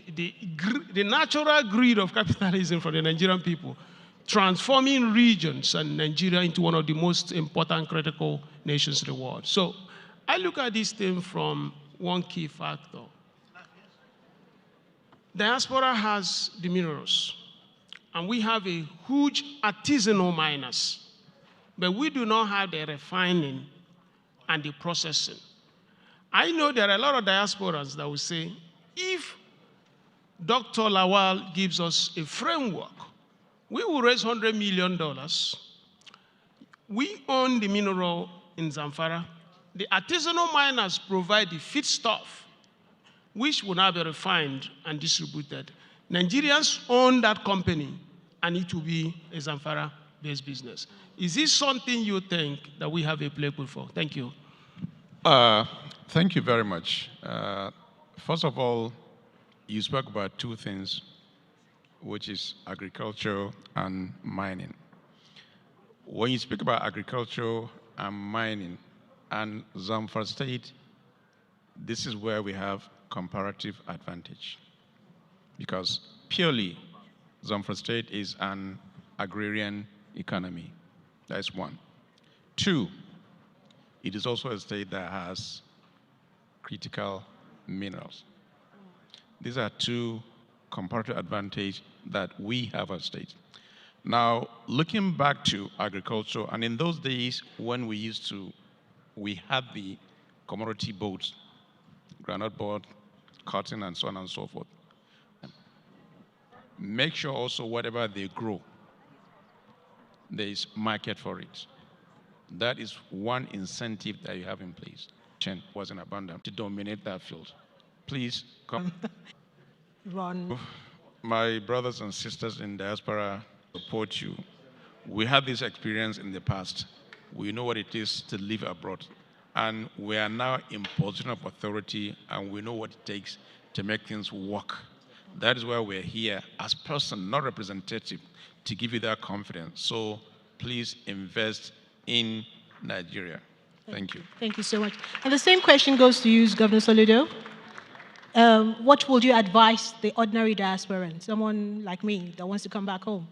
Speaker 14: natural greed of capitalism for the Nigerian people, transforming regions and Nigeria into one of the most important critical nations in the world. So I look at this thing from one key factor. Diaspora has the minerals, and we have a huge artisanal miners, but we do not have the refining and the processing. I know there are a lot of diasporans that will say, if Dr. Lawal gives us a framework, we will raise $100 million. We own the mineral in Zamfara. The artisanal miners provide the feedstuff, which will now be refined and distributed. Nigerians own that company, and it will be a Zamfara-based business. Is this something you think that we have a playbook for? Thank you.
Speaker 5: Thank you very much. First of all, you spoke about two things, which is agriculture and mining. When you speak about agriculture and mining and Zamfara State, this is where we have comparative advantage, because purely Zamfara State is an agrarian economy. That's one. Two, it is also a state that has critical minerals. These are two comparative advantages that we have as a state. Now, looking back to agriculture, and in those days when we had the commodity boats, groundnut board, cotton, and so on and so forth. Make sure also whatever they grow, there is market for it. That is one incentive that you have in place. Was in abundance to dominate that field. Please come.
Speaker 10: Ron.
Speaker 5: My brothers and sisters in diaspora support you. We had this experience in the past. We know what it is to live abroad. And we are now in position of authority, and we know what it takes to make things work. That is why we're here as person, not representative, to give you that confidence. So please invest in Nigeria. Thank you.
Speaker 10: Thank you so much. And the same question goes to you, Governor Soludo. What would you advise the ordinary diasporan, someone like me that wants to come back home?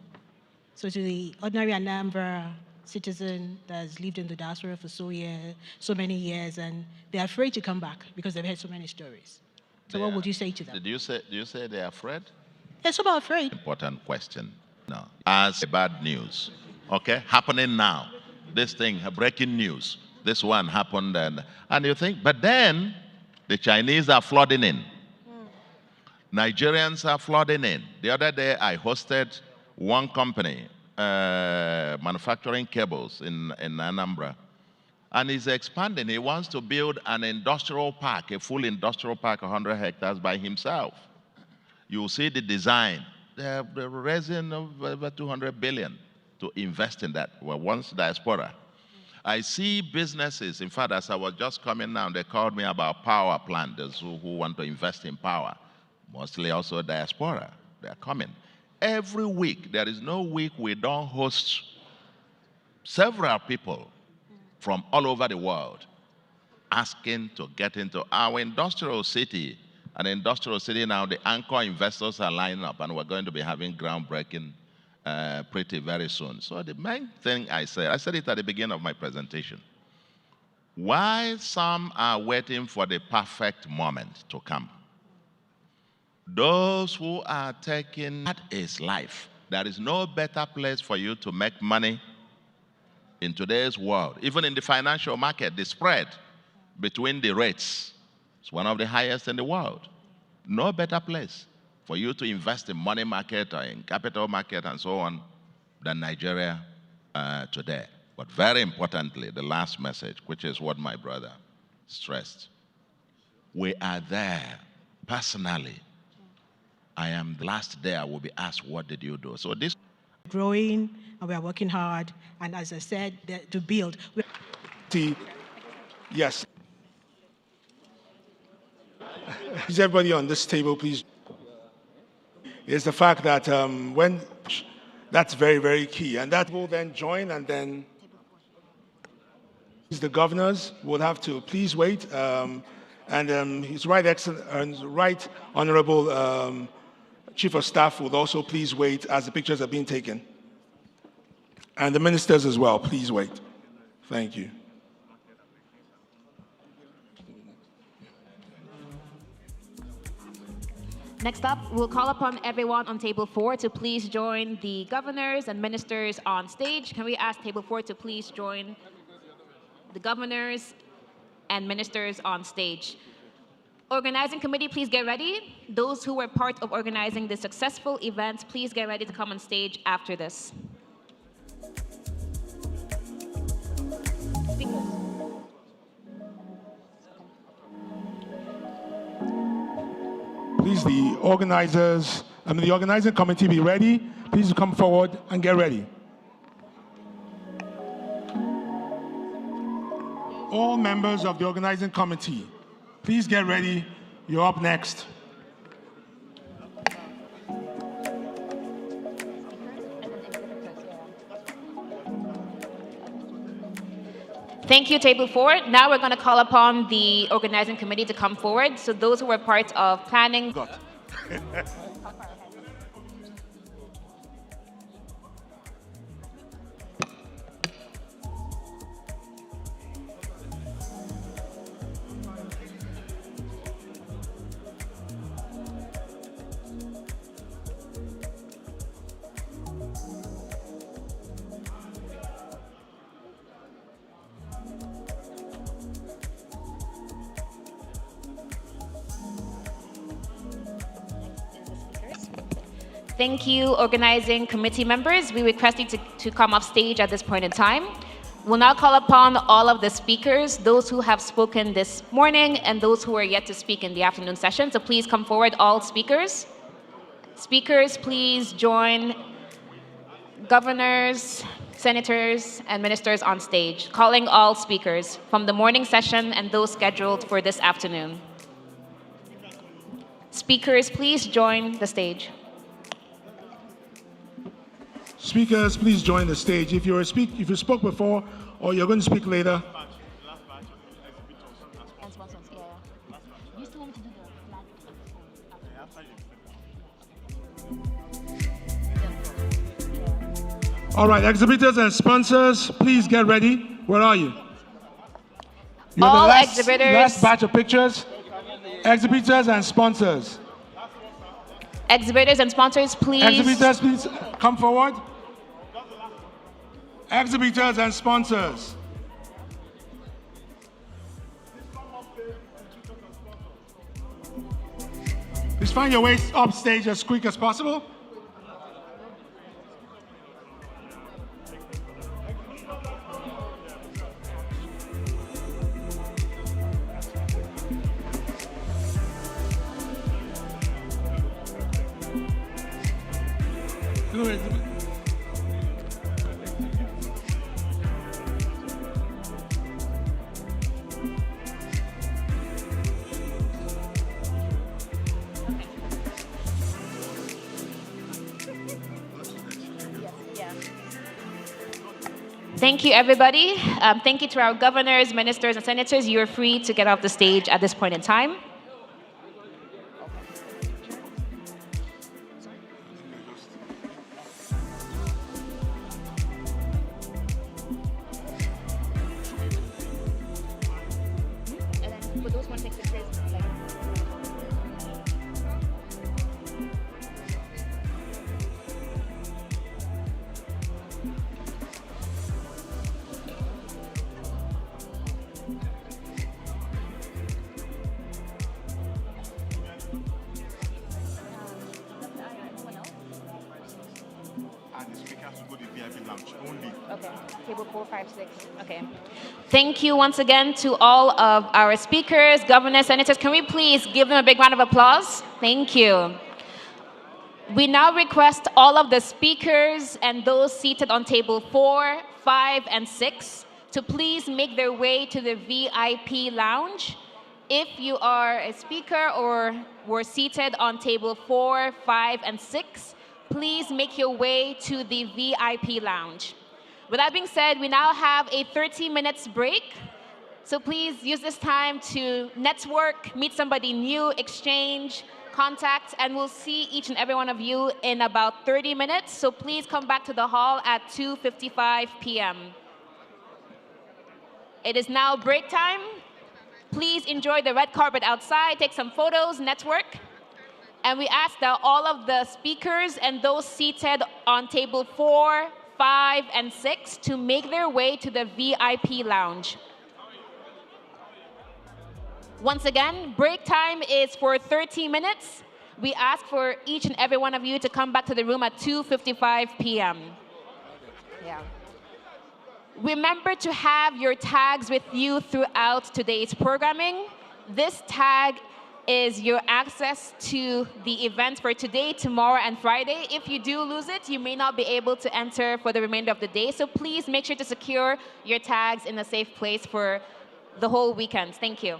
Speaker 10: So to the ordinary Anambra citizen that has lived in the diaspora for so many years, and they're afraid to come back because they've heard so many stories. So what would you say to them?
Speaker 7: Do you say they're afraid?
Speaker 10: Yes, about afraid.
Speaker 7: Important question. No. As bad news, okay, happening now. This thing, breaking news. This one happened, and you think, but then the Chinese are flooding in. Nigerians are flooding in. The other day, I hosted one company, manufacturing cables in Anambra, and he's expanding. He wants to build an industrial park, a full industrial park, 100 hectares by himself. You see the design. They're raising over 200 billion to invest in that. Well, once diaspora. I see businesses, in fact, as I was just coming now, they called me about power planters who want to invest in power. Mostly also diaspora, they're coming. Every week, there is no week we don't host several people from all over the world asking to get into our industrial city. An industrial city now, the anchor investors are lining up, and we're going to be having groundbreaking pretty very soon. So the main thing I said it at the beginning of my presentation. While some are waiting for the perfect moment to come, those who are taking, that is life. There is no better place for you to make money in today's world. Even in the financial market, the spread between the rates is one of the highest in the world. No better place for you to invest in money market or in capital market and so on than Nigeria today. But very importantly, the last message, which is what my brother stressed. We are there personally. I am the last day I will be asked, what did you do? So this
Speaker 10: Growing, and we are working hard. And as I said, to build.
Speaker 2: Yes. Is everybody on this table, please? Is the fact that that's very, very key. And that will then join, and then the governors will have to please wait. His right honorable Chief of Staff will also please wait as the pictures are being taken. And the ministers as well, please wait. Thank you.
Speaker 3: Next up, we'll call upon everyone on table 4 to please join the governors and ministers on stage. Can we ask table 4 to please join the governors and ministers on stage? Organizing committee, please get ready. Those who were part of organizing the successful event, please get ready to come on stage after this.
Speaker 2: Please, the organizing committee, be ready. Please come forward and get ready. All members of the organizing committee, please get ready. You're up next.
Speaker 3: Thank you, table 4. Now we're going to call upon the organizing committee to come forward. So those who were part of planning. Thank you, organizing committee members. We request you to come off stage at this point in time. We'll now call upon all of the speakers, those who have spoken this morning and those who are yet to speak in the afternoon session. So please come forward, all speakers. Speakers, please join governors, senators, and ministers on stage, calling all speakers from the morning session and those scheduled for this afternoon. Speakers, please join the stage.
Speaker 2: Speakers, please join the stage. If you spoke before or you're going to speak later. All right, exhibitors and sponsors, please get ready. Where are you? You're
Speaker 3: all
Speaker 2: the
Speaker 3: exhibitors.
Speaker 2: Last batch of pictures. Exhibitors and sponsors.
Speaker 3: Exhibitors and sponsors, please.
Speaker 2: Exhibitors, please come forward. Exhibitors and sponsors. Please find your way up stage as quick as possible. Good.
Speaker 3: Thank you, everybody. Thank you to our governors, ministers, and senators. You are free to get off the stage at this point in time. Table 4, 5, 6. Okay. Thank you once again to all of our speakers, governors, senators. Can we please give them a big round of applause? Thank you. We now request all of the speakers and those seated on table 4, 5, and 6 to please make their way to the VIP lounge. If you are a speaker or were seated on table 4, 5, and 6, please make your way to the VIP lounge. With that being said, we now have a 30 minutes break. So please use this time to network, meet somebody new, exchange, contact, and we'll see each and every one of you in about 30 minutes. So please come back to the hall at 2:55 p.m. It is now break time. Please enjoy the red carpet outside, take some photos, network. And we ask that all of the speakers and those seated on table 4, 5, and 6 to make their way to the VIP lounge. Once again, break time is for 30 minutes. We ask for each and every one of you to come back to the room at 2:55 p.m. Yeah. Remember to have your tags with you throughout today's programming. This tag is your access to the events for today, tomorrow, and Friday. If you do lose it, you may not be able to enter for the remainder of the day. So please make sure to secure your tags in a safe place for the whole weekend. Thank you.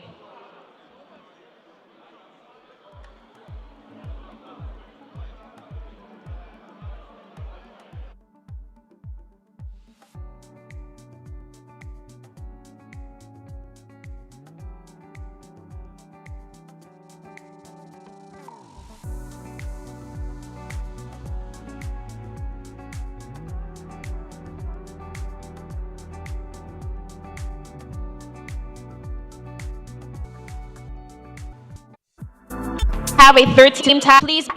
Speaker 3: Have a 13 tag, please.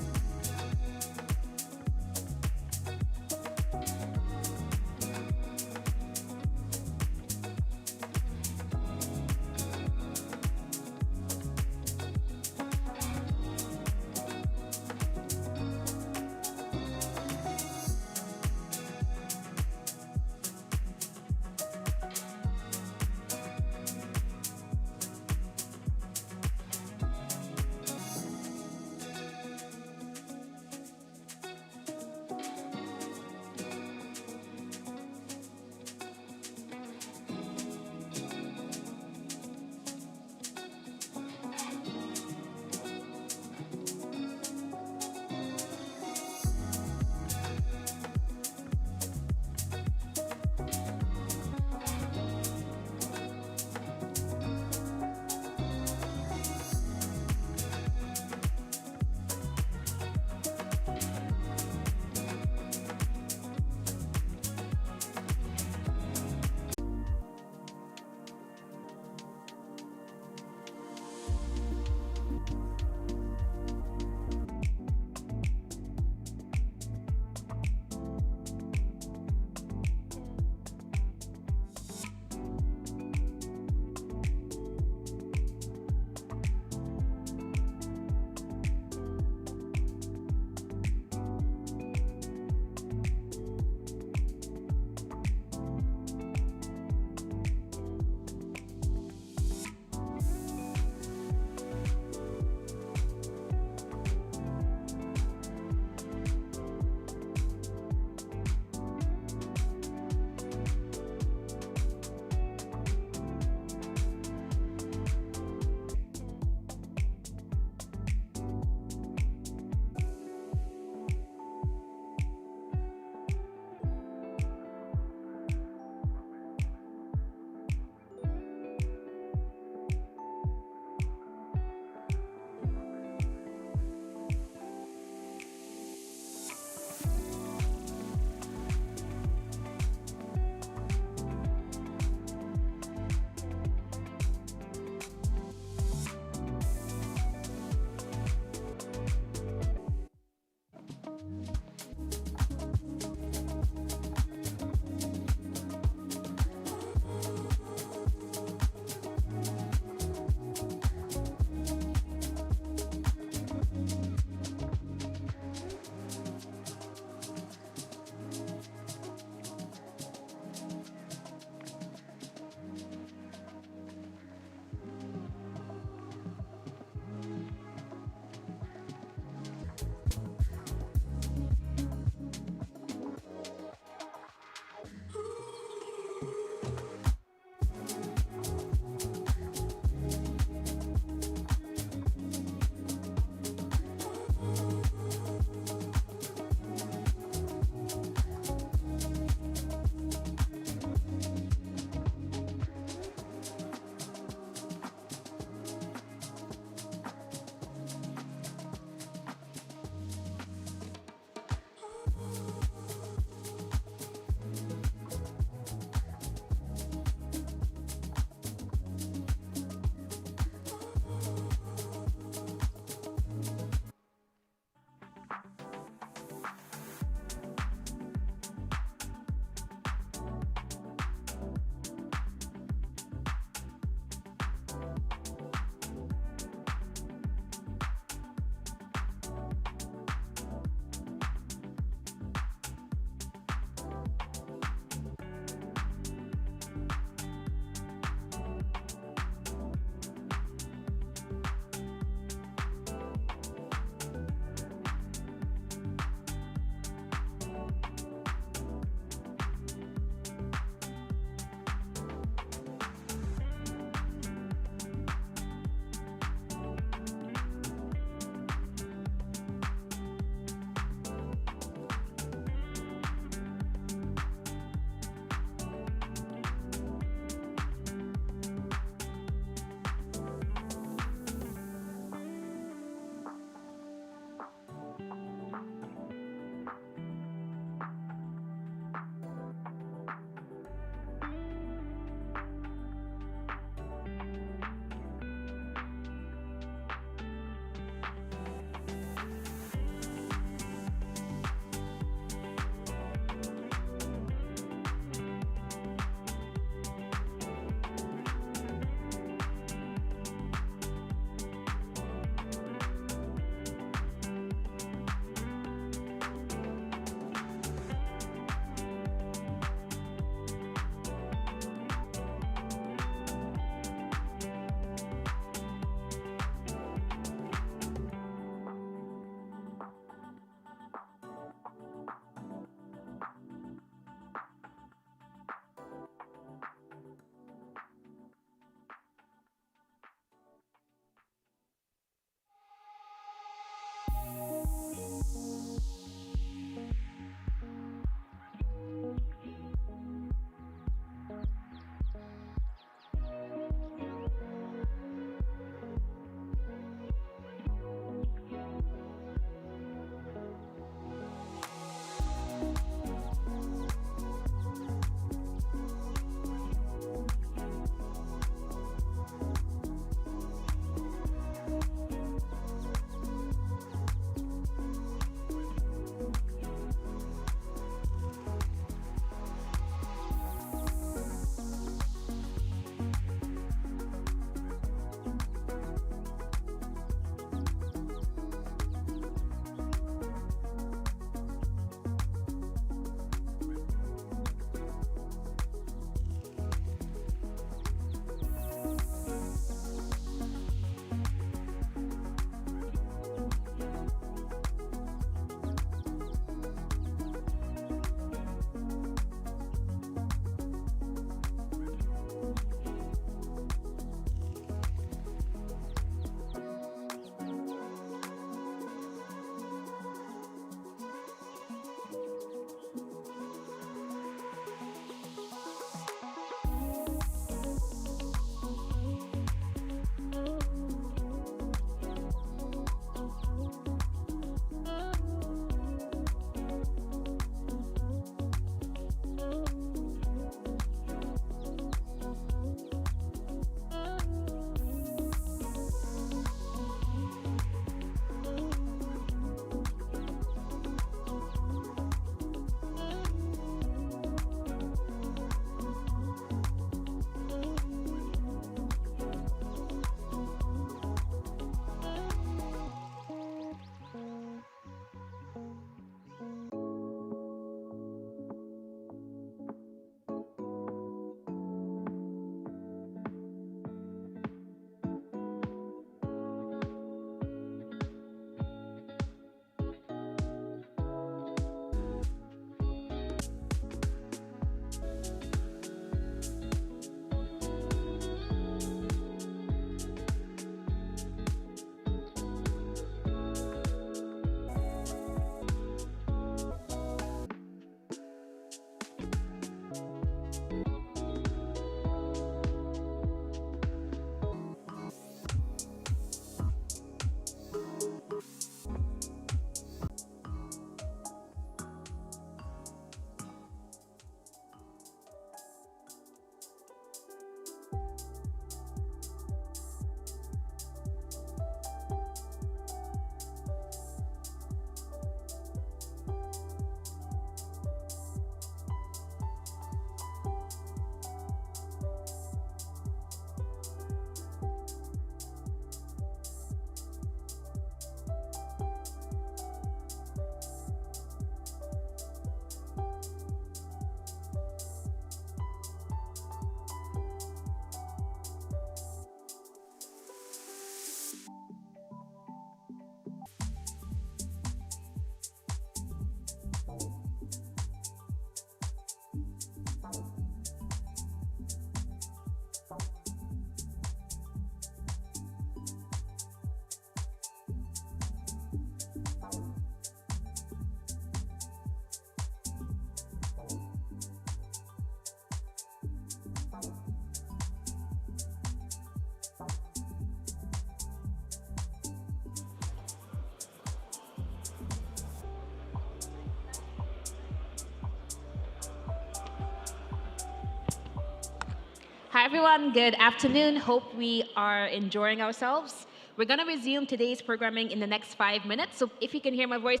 Speaker 3: Hi, everyone. Good afternoon. Hope we are enjoying ourselves. We're going to resume today's programming in the next 5 minutes. So if you can hear my voice.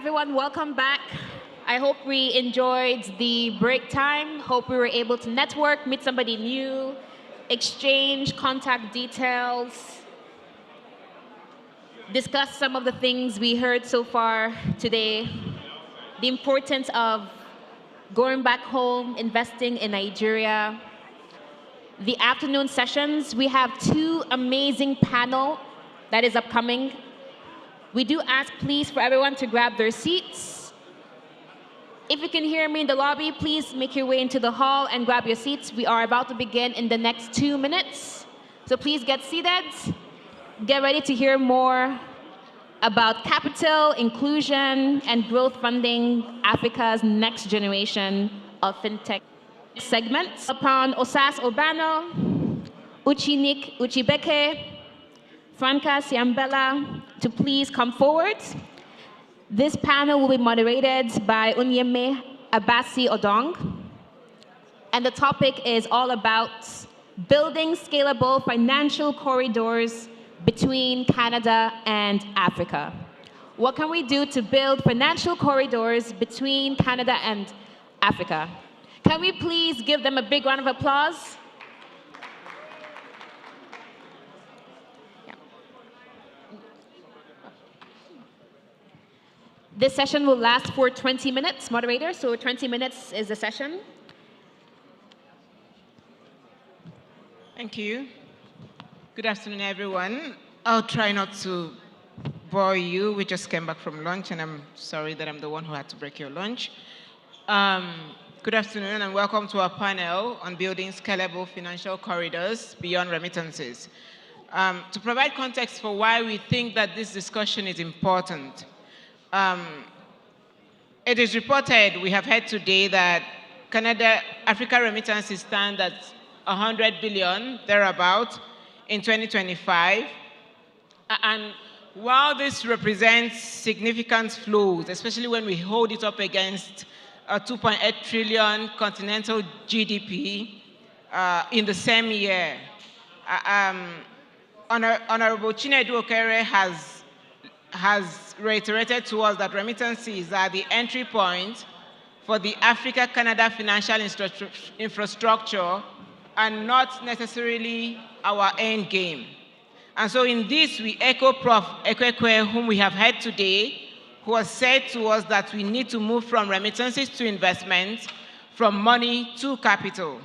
Speaker 3: everyone, welcome back. I hope we enjoyed the break time. Hope we were able to network, meet somebody new, exchange contact details, discuss some of the things we heard so far today, the importance of going back home, investing in Nigeria. The afternoon sessions, we have two amazing panel that is upcoming. We do ask, please, for everyone to grab their seats. If you can hear me in the lobby, please make your way into the hall and grab your seats. We are about to begin in the next 2 minutes. So please get seated. Get ready to hear more about capital, inclusion, and growth funding, Africa's next generation of fintech segments. Upon Osas Obano, Uchinik Uchibeke, Franca Siambela, to please come forward. This panel will be moderated by Unyeme Abasi Odong. And the topic is all about building scalable financial corridors between Canada and Africa. What can we do to build financial corridors between Canada and Africa? Can we please give them a big round of applause? This session will last for 20 minutes, moderator, so 20 minutes is the session.
Speaker 11: Thank you. Good afternoon, everyone. I'll try not to bore you. We just came back from lunch, and I'm sorry that I'm the one who had to break your lunch. Good afternoon, and welcome to our panel on building scalable financial corridors beyond remittances. To provide context for why we think that this discussion is important, it is reported, we have heard today, that Africa remittances stand at 100 billion, thereabout, in 2025. And while this represents significant flows, especially when we hold it up against a 2.8 trillion continental GDP in the same year, Honorable Chinedu Okere has reiterated to us that remittances are the entry point for the Africa-Canada financial infrastructure and not necessarily our end game. And so in this, we echo Prof. Ekwekwe, whom we have heard today, who has said to us that we need to move from remittances to investment, from money to capital.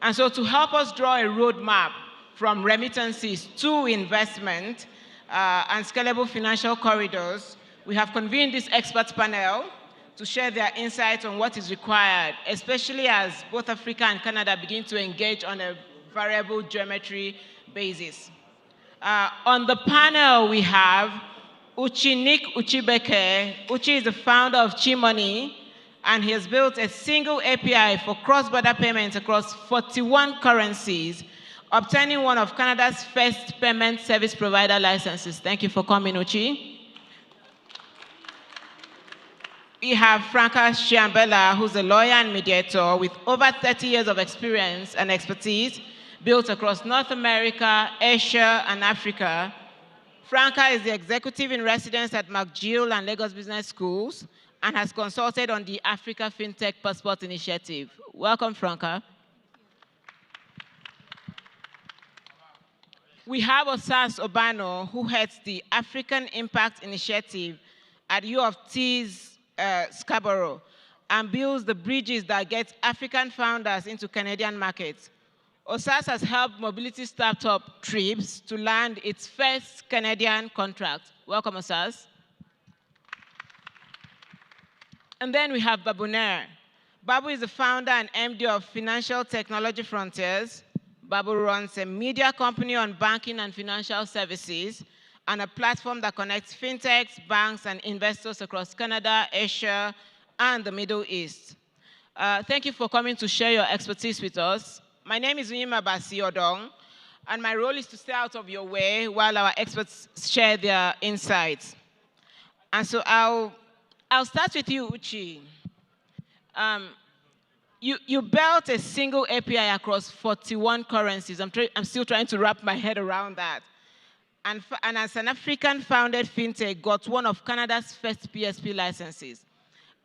Speaker 11: And so to help us draw a roadmap from remittances to investment and scalable financial corridors, we have convened this expert panel to share their insights on what is required, especially as both Africa and Canada begin to engage on a variable geometry basis. On the panel, we have Uchinik Uchibeke. Uchi is the founder of Chi-Money, and he has built a single API for cross-border payments across 41 currencies, obtaining one of Canada's first payment service provider licenses. Thank you for coming, Uchi. We have Franca Shiambela, who's a lawyer and mediator with over 30 years of experience and expertise built across North America, Asia, and Africa. Franca is the executive in residence at McGill and Lagos Business Schools and has consulted on the Africa FinTech Passport Initiative. Welcome, Franca. We have Osas Obano, who heads the African Impact Initiative at U of T's Scarborough and builds the bridges that get African founders into Canadian markets. Osas has helped mobility startup Trips to land its first Canadian contract. Welcome, Osas. And then we have Babu Nair. Babu is the founder and MD of Financial Technology Frontiers. Babu runs a media company on banking and financial services and a platform that connects fintechs, banks, and investors across Canada, Asia, and the Middle East. Thank you for coming to share your expertise with us. My name is Unyema Basi Odong, and my role is to stay out of your way while our experts share their insights. And so I'll start with you, Uchi. You built a single API across 41 currencies. I'm still trying to wrap my head around that. and as an African-founded fintech, got one of Canada's first PSP licenses.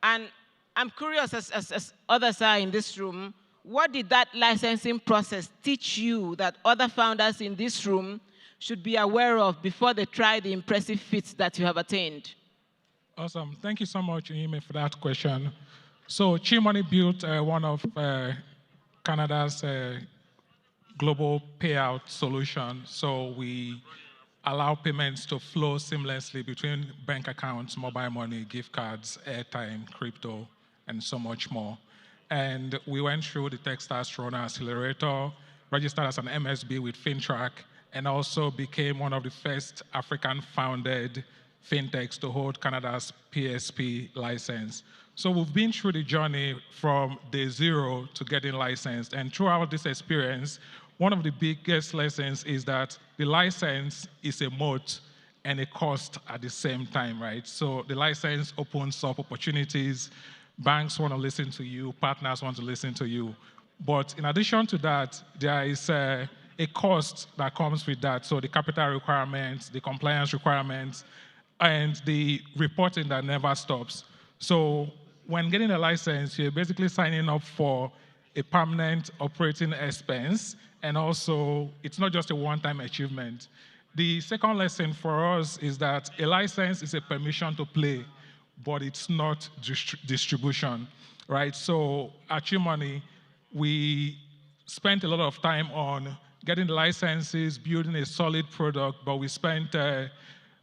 Speaker 11: And I'm curious, as others are in this room, what did that licensing process teach you that other founders in this room should be aware of before they try the impressive feats that you have attained?
Speaker 9: Awesome. Thank you so much, Ime, for that question. So Chi-Money built one of Canada's global payout solution. So we allow payments to flow seamlessly between bank accounts, mobile money, gift cards, airtime, crypto, and so much more. And we went through the Techstars Rona Accelerator, registered as an MSB with FinTrack, and also became one of the first African-founded fintechs to hold Canada's PSP license. So we've been through the journey from day zero to getting licensed. And throughout this experience, one of the biggest lessons is that the license is a moat and a cost at the same time, right? So the license opens up opportunities. Banks want to listen to you, partners want to listen to you. But in addition to that, there is a cost that comes with that. So the capital requirements, the compliance requirements, and the reporting that never stops. So when getting a license, you're basically signing up for a permanent operating expense, and also it's not just a one-time achievement. The second lesson for us is that a license is a permission to play, but it's not distribution, right? So at Chi-Money, we spent a lot of time on getting the licenses, building a solid product, but we spent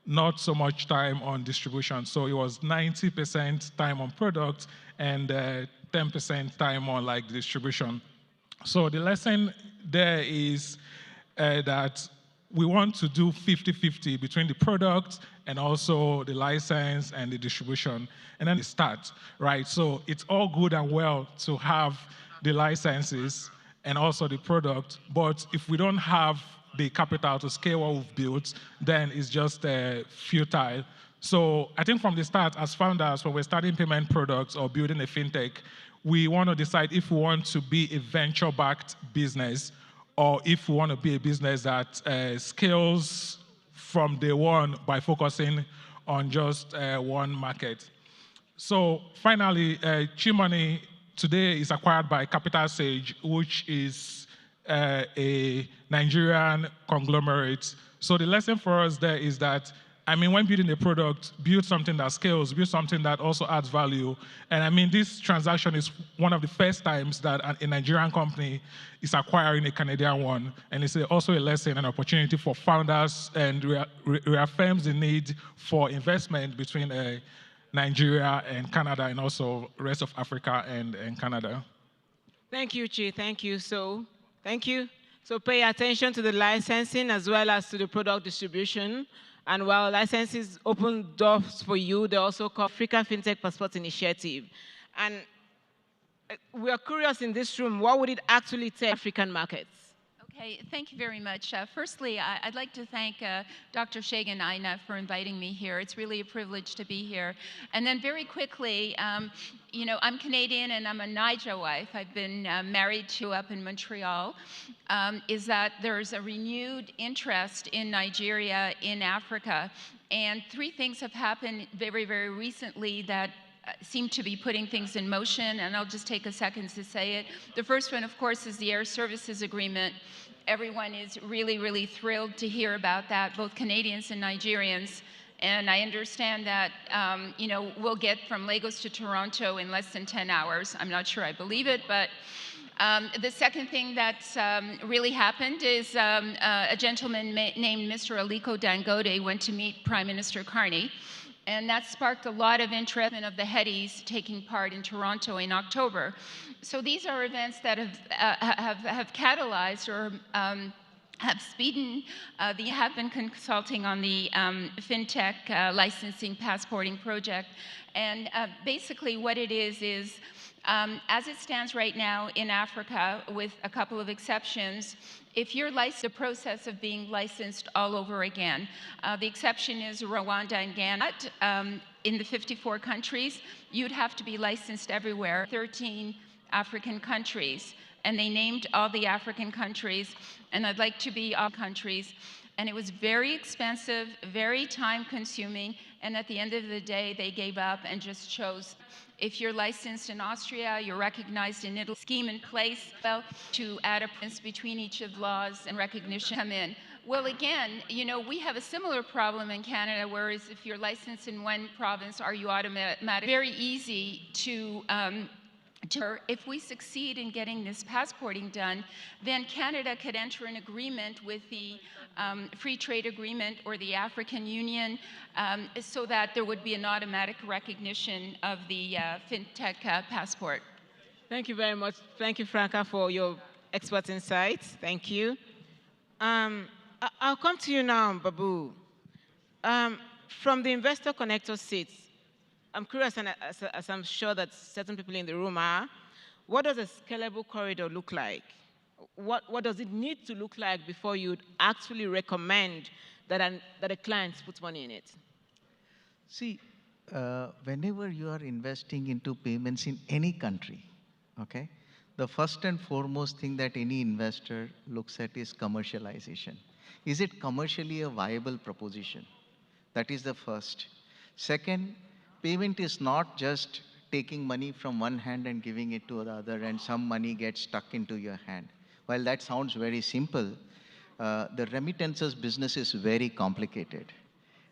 Speaker 9: not so much time on distribution. So it was 90% time on product and 10% time on like distribution. So the lesson there is that we want to do 50-50 between the product and also the license and the distribution, and then it starts, right? So it's all good and well to have the licenses and also the product, but if we don't have the capital to scale what we've built, then it's just futile. So I think from the start, as founders, when we're starting payment products or building a fintech, we want to decide if we want to be a venture-backed business or if we want to be a business that scales from day one by focusing on just one market. So finally, Chi-Money today is acquired by Capital Sage, which is a Nigerian conglomerate. So the lesson for us there is that, I mean, when building a product, build something that scales, build something that also adds value. And I mean, this transaction is one of the first times that a Nigerian company is acquiring a Canadian one. And it's also a lesson and opportunity for founders and reaffirms the need for investment between Nigeria and Canada and also the rest of Africa and Canada.
Speaker 11: Thank you, Chi. Thank you. Thank you. So pay attention to the licensing as well as to the product distribution. And while licenses open doors for you, they also call Africa FinTech Passport Initiative. And we are curious in this room, what would it actually take African markets?
Speaker 22: Okay, thank you very much. Firstly, I'd like to thank Dr. Shagan Aina for inviting me here. It's really a privilege to be here. And then very quickly, you know, I'm Canadian and I'm a Niger wife. I've been married to up in Montreal. Is that there's a renewed interest in Nigeria, in Africa. And three things have happened very, very recently that seem to be putting things in motion, and I'll just take a second to say it. The first one, of course, is the Air Services Agreement. Everyone is really, really thrilled to hear about that, both Canadians and Nigerians. And I understand that, you know, we'll get from Lagos to Toronto in less than 10 hours. I'm not sure I believe it, but the second thing that's really happened is a gentleman named Mr. Aliko Dangote went to meet Prime Minister Carney. And that sparked a lot of interest of the Headies taking part in Toronto in October. So these are events that have catalyzed or have speeded. They have been consulting on the FinTech licensing passporting project. And basically what it is as it stands right now in Africa, with a couple of exceptions, if you're licensed, the process of being licensed all over again. The exception is Rwanda and Ghana. In the 54 countries, you'd have to be licensed everywhere. 13 African countries, and they named all the African countries, and I'd like to be all countries. And it was very expensive, very time consuming, and at the end of the day, they gave up and just chose. If you're licensed in Austria, you're recognized in Italy, scheme in place well, to add a difference between each of laws and recognition come in. Well, again, you know, we have a similar problem in Canada, whereas if you're licensed in one province, are you automatic? Very easy to if we succeed in getting this passporting done, then Canada could enter an agreement with the Free Trade Agreement or the African Union so that there would be an automatic recognition of the FinTech passport.
Speaker 11: Thank you very much. Thank you, Franca, for your expert insights. Thank you. I'll come to you now, Babu. From the investor connector seats, I'm curious, and as I'm sure that certain people in the room are, what does a scalable corridor look like? What does it need to look like before you'd actually recommend that a client puts money in it?
Speaker 4: See, whenever you are investing into payments in any country, okay, the first and foremost thing that any investor looks at is commercialization. Is it commercially a viable proposition? That is the first. Second, payment is not just taking money from one hand and giving it to the other and some money gets stuck into your hand. While that sounds very simple, the remittances business is very complicated.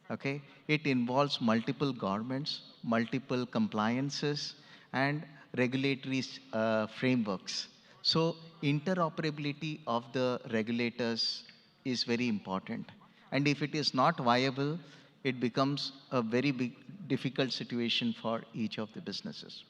Speaker 4: Okay? It involves multiple governments, multiple compliances, and regulatory frameworks. So interoperability of the regulators is very important. And if it is not viable, it becomes a very difficult situation for each of the businesses.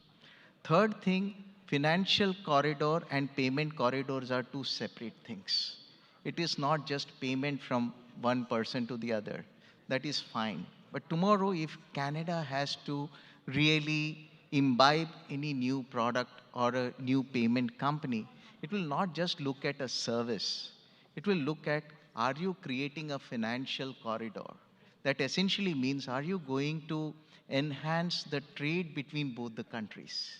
Speaker 4: Third thing, financial corridor and payment corridors are two separate things. It is not just payment from one person to the other. That is fine. But tomorrow, if Canada has to really imbibe any new product or a new payment company, it will not just look at a service. It will look at, are you creating a financial corridor? That essentially means, are you going to enhance the trade between both the countries?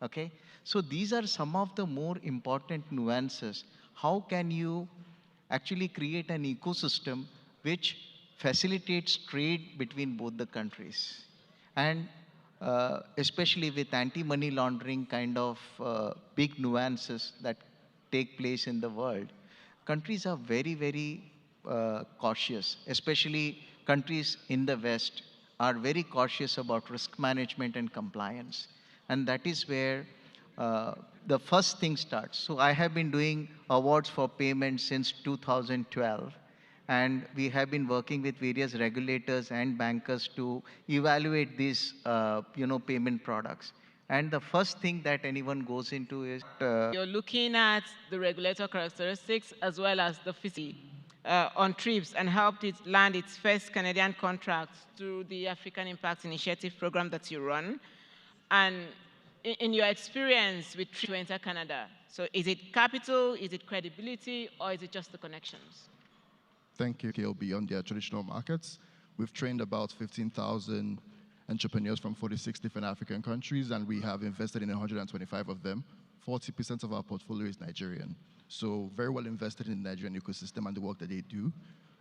Speaker 4: Okay? So these are some of the more important nuances. How can you actually create an ecosystem which facilitates trade between both the countries? And especially with anti-money laundering kind of big nuances that take place in the world, countries are very, very cautious, especially countries in the West are very cautious about risk management and compliance. And that is where the first thing starts. So I have been doing awards for payments since 2012. And we have been working with various regulators and bankers to evaluate these payment products. And the first thing that anyone goes into is...
Speaker 11: You're looking at the regulator characteristics as well as the FISI. On TRIPS and helped it land its first Canadian contract through the African Impact Initiative program that you run. And in your experience with TRIPS to enter Canada, so is it capital, is it credibility, or is it just the connections?
Speaker 16: Thank you. Scale beyond their traditional markets. We've trained about 15,000 entrepreneurs from 46 different African countries, and we have invested in 125 of them. 40% of our portfolio is Nigerian. So very well invested in the Nigerian ecosystem and the work that they do.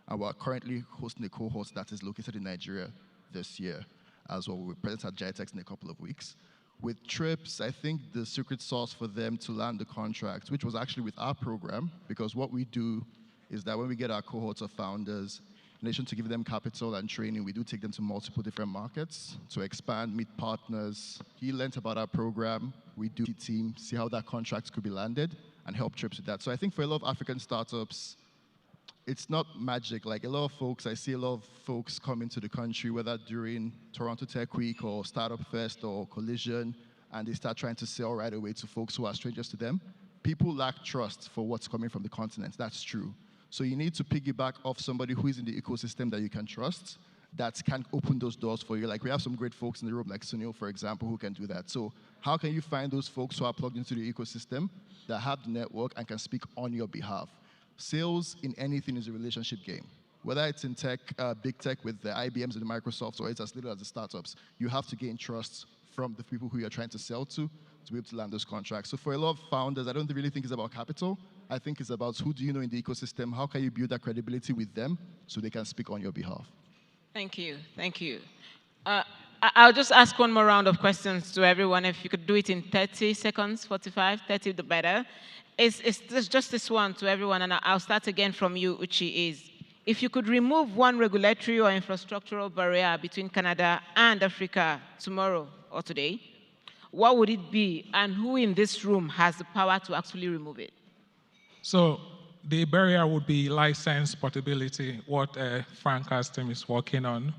Speaker 16: And we're currently hosting a cohort that is located in Nigeria this year as well. We'll present at GITEX in a couple of weeks. With TRIPS, I think the secret sauce for them to land the contract, which was actually with our program, because what we do is that when we get our cohorts of founders, in addition to give them capital and training, we do take them to multiple different markets to expand, meet partners. He learned about our program. We do a team, see how that contract could be landed, and help TRIPS with that. So I think for a lot of African startups, it's not magic. Like a lot of folks, I see a lot of folks come into the country, whether during Toronto Tech Week or Startup Fest or Collision, and they start trying to sell right away to folks who are strangers to them. People lack trust for what's coming from the continent. That's true. So you need to piggyback off somebody who is in the ecosystem that you can trust, that can open those doors for you. Like we have some great folks in the room, like Sunil, for example, who can do that. So how can you find those folks who are plugged into the ecosystem that have the network and can speak on your behalf? Sales in anything is a relationship game. Whether it's in tech, big tech with the IBMs and the Microsofts, or it's as little as the startups, you have to gain trust from the people who you're trying to sell to to be able to land those contracts. So for a lot of founders, I don't really think it's about capital. I think it's about who do you know in the ecosystem, how can you build that credibility with them so they can speak on your behalf.
Speaker 11: Thank you. Thank you. I'll just ask one more round of questions to everyone. If you could do it in 30 seconds, 45, 30 the better. It's just this one to everyone, and I'll start again from you, Uchi, is if you could remove one regulatory or infrastructural barrier between Canada and Africa tomorrow or today, what would it be, and who in this room has the power to actually remove it?
Speaker 9: So the barrier would be license portability, what Franca's team is working on,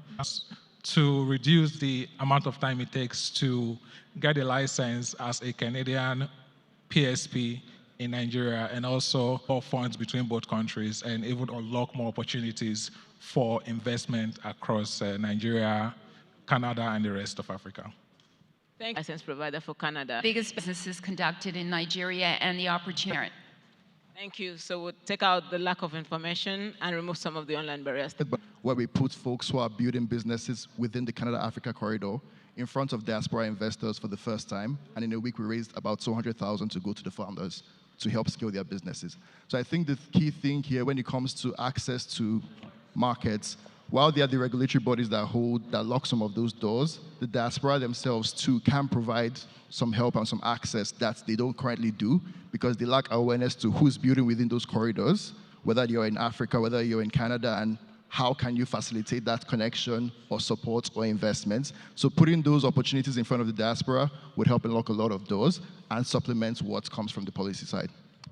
Speaker 9: to reduce the amount of time it takes to get a license as a Canadian PSP in Nigeria, and also for funds between both countries, and it would unlock more opportunities for investment across Nigeria, Canada, and the rest of Africa.
Speaker 11: Thank you, license provider for Canada.
Speaker 22: Biggest businesses conducted in Nigeria and the opportunity.
Speaker 11: Thank you. So we'll take out the lack of information and remove some of the online barriers.
Speaker 16: Where we put folks who are building businesses within the Canada-Africa corridor in front of diaspora investors for the first time. And in a week, we raised about $200,000 to go to the founders to help scale their businesses. So I think the key thing here when it comes to access to markets, while they are the regulatory bodies that lock some of those doors, the diaspora themselves too can provide some help and some access that they don't currently do because they lack awareness to who's building within those corridors, whether you're in Africa, whether you're in Canada, and how can you facilitate that connection or support or investments. So putting those opportunities in front of the diaspora would help unlock a lot of doors and supplement what comes from the policy side.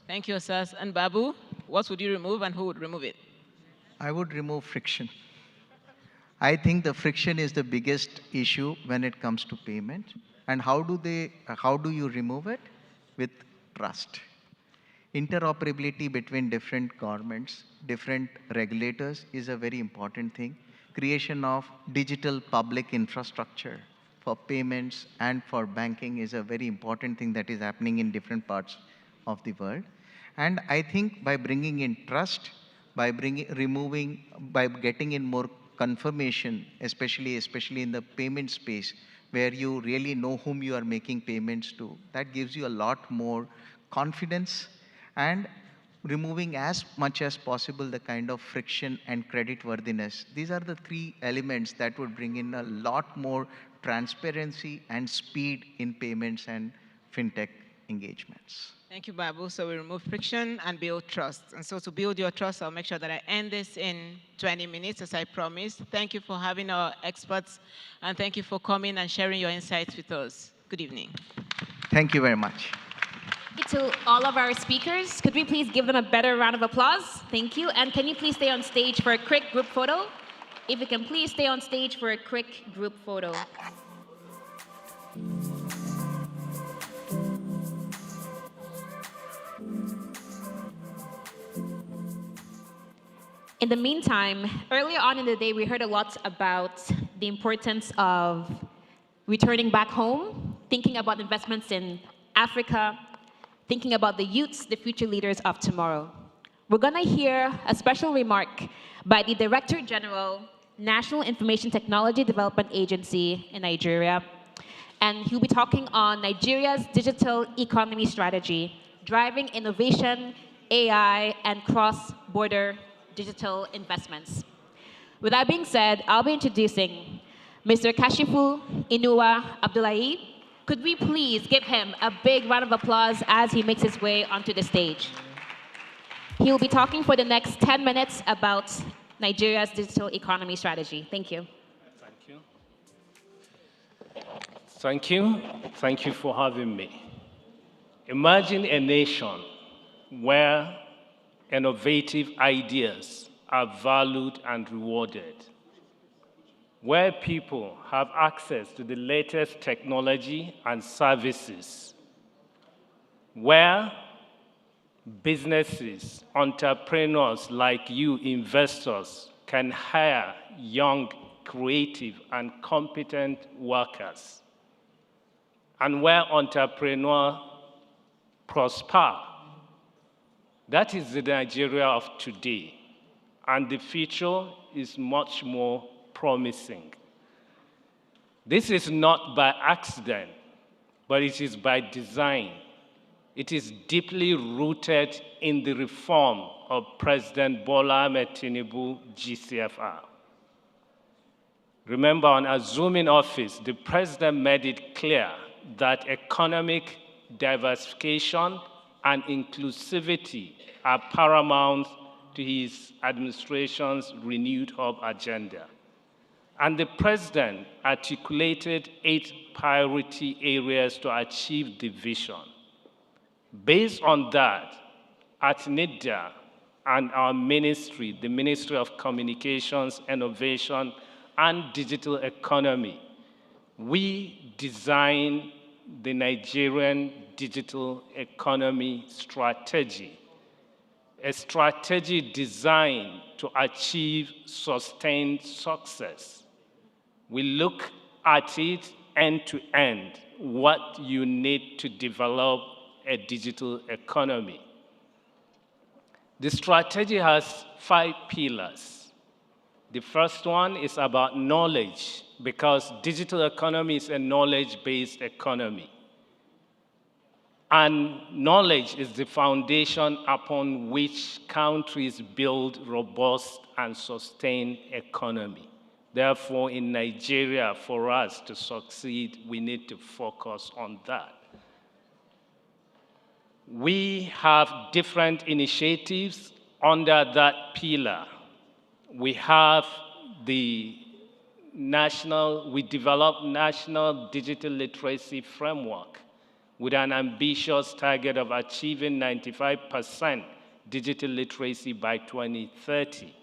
Speaker 11: Thank you, Asas. And Babu, what would you remove and who would remove it?
Speaker 4: I would remove friction. I think the friction is the biggest issue when it comes to payment. And how do you remove it? With trust. Interoperability between different governments, different regulators is a very important thing. Creation of digital public infrastructure for payments and for banking is a very important thing that is happening in different parts of the world. And I think by bringing in trust, by getting in more confirmation, especially in the payment space, where you really know whom you are making payments to, that gives you a lot more confidence, and removing as much as possible the kind of friction and credit worthiness. These are the three elements that would bring in a lot more transparency and speed in payments and fintech engagements.
Speaker 11: Thank you, Babu. So we remove friction and build trust. And so to build your trust, I'll make sure that I end this in 20 minutes, as I promised. Thank you for having our experts, and thank you for coming and sharing your insights with us. Good evening.
Speaker 4: Thank you very much.
Speaker 3: To all of our speakers, could we please give them a better round of applause? Thank you. And can you please stay on stage for a quick group photo? If you can please stay on stage for a quick group photo. In the meantime, earlier on in the day, we heard a lot about the importance of returning back home, thinking about investments in Africa, thinking about the youths, the future leaders of tomorrow. We're gonna hear a special remark by the Director General, National Information Technology Development Agency in Nigeria, and he'll be talking on Nigeria's digital economy strategy, driving innovation, AI, and cross-border digital investments. With that being said, I'll be introducing Mr. Kashifu Inuwa Abdullahi. Could we please give him a big round of applause as he makes his way onto the stage? He'll be talking for the next 10 minutes about Nigeria's digital economy strategy. Thank you.
Speaker 17: Thank you. Thank you. Thank you for having me. Imagine a nation where innovative ideas are valued and rewarded, where people have access to the latest technology and services, where businesses, entrepreneurs like you, investors, can hire young, creative, and competent workers, and where entrepreneurs prosper. That is the Nigeria of today, and the future is much more promising. This is not by accident, but it is by design. It is deeply rooted in the reform of President Bola Ahmed Tinubu, GCFR. Remember, on assuming office, the president made it clear that economic diversification and inclusivity are paramount to his administration's renewed hope agenda. And the president articulated 8 priority areas to achieve the vision. Based on that, at NIDA and our ministry, the Ministry of Communications, Innovation, and Digital Economy, we designed the Nigerian Digital Economy Strategy, a strategy designed to achieve sustained success. We look at it end to end, what you need to develop a digital economy. The strategy has 5 pillars. The first one is about knowledge, because digital economy is a knowledge-based economy. And knowledge is the foundation upon which countries build robust and sustained economy. Therefore, in Nigeria, for us to succeed, we need to focus on that. We have different initiatives under that pillar. We have we developed National Digital Literacy Framework with an ambitious target of achieving 95% digital literacy by 2030.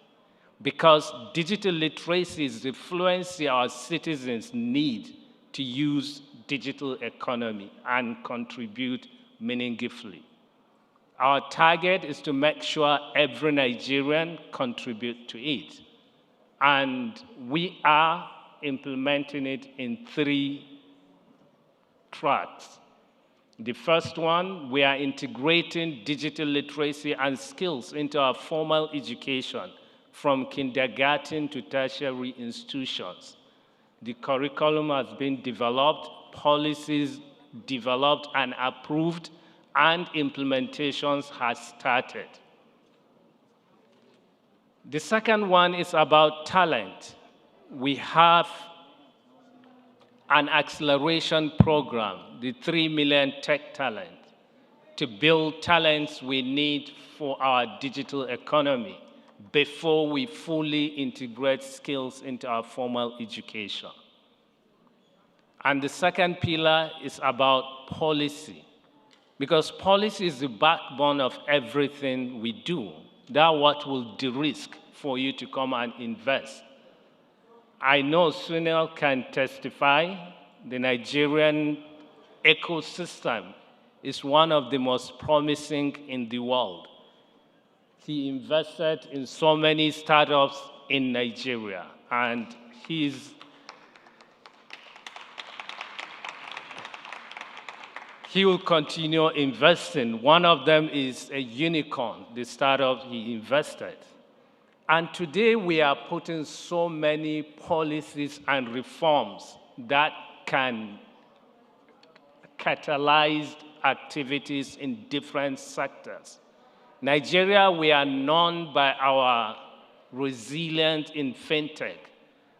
Speaker 17: Because digital literacy is the fluency our citizens need to use digital economy and contribute meaningfully. Our target is to make sure every Nigerian contributes to it. And we are implementing it in 3 tracks. The first one, we are integrating digital literacy and skills into our formal education from kindergarten to tertiary institutions. The curriculum has been developed, policies developed and approved, and implementations has started. The second one is about talent. We have an acceleration program, the 3 million tech talent, to build talents we need for our digital economy before we fully integrate skills into our formal education. And the second pillar is about policy, because policy is the backbone of everything we do. That's what will de-risk for you to come and invest. I know Sunil can testify, the Nigerian ecosystem is one of the most promising in the world. He invested in so many startups in Nigeria, and he will continue investing. One of them is a unicorn, the startup he invested. And today we are putting so many policies and reforms that can catalyze activities in different sectors. Nigeria, we are known by our resilience in fintech.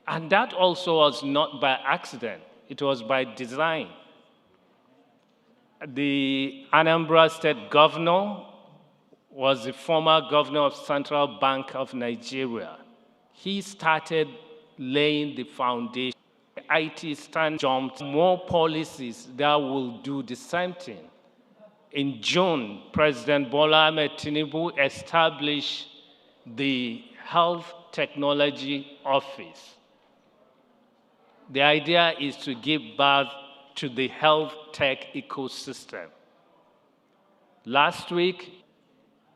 Speaker 17: And that also was not by accident, it was by design. The Anambra State governor was the former governor of Central Bank of Nigeria. He started laying the foundation. IT stand jumped more policies that will do the same thing. In June, President Bola Ahmed Tinubu established the Health Technology Office. The idea is to give birth to the health tech ecosystem. Last week,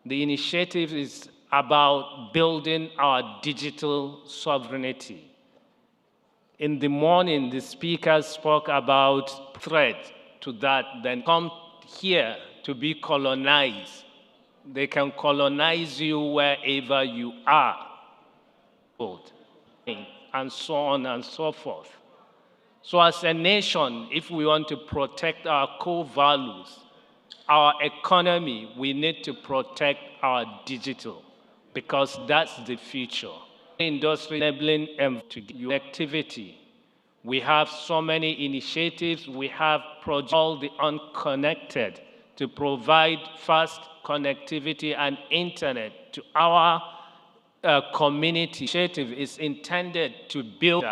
Speaker 17: the initiative is about building our digital sovereignty. In the morning, the speakers spoke about threat to that, then come here to be colonized. They can colonize you wherever you are, and so on and so forth. So as a nation, if we want to protect our core values, our economy, we need to protect our digital, because that's the future. Industry enabling activity. We have so many initiatives. We have all the unconnected to provide fast connectivity and internet to our community. Initiative is intended to build.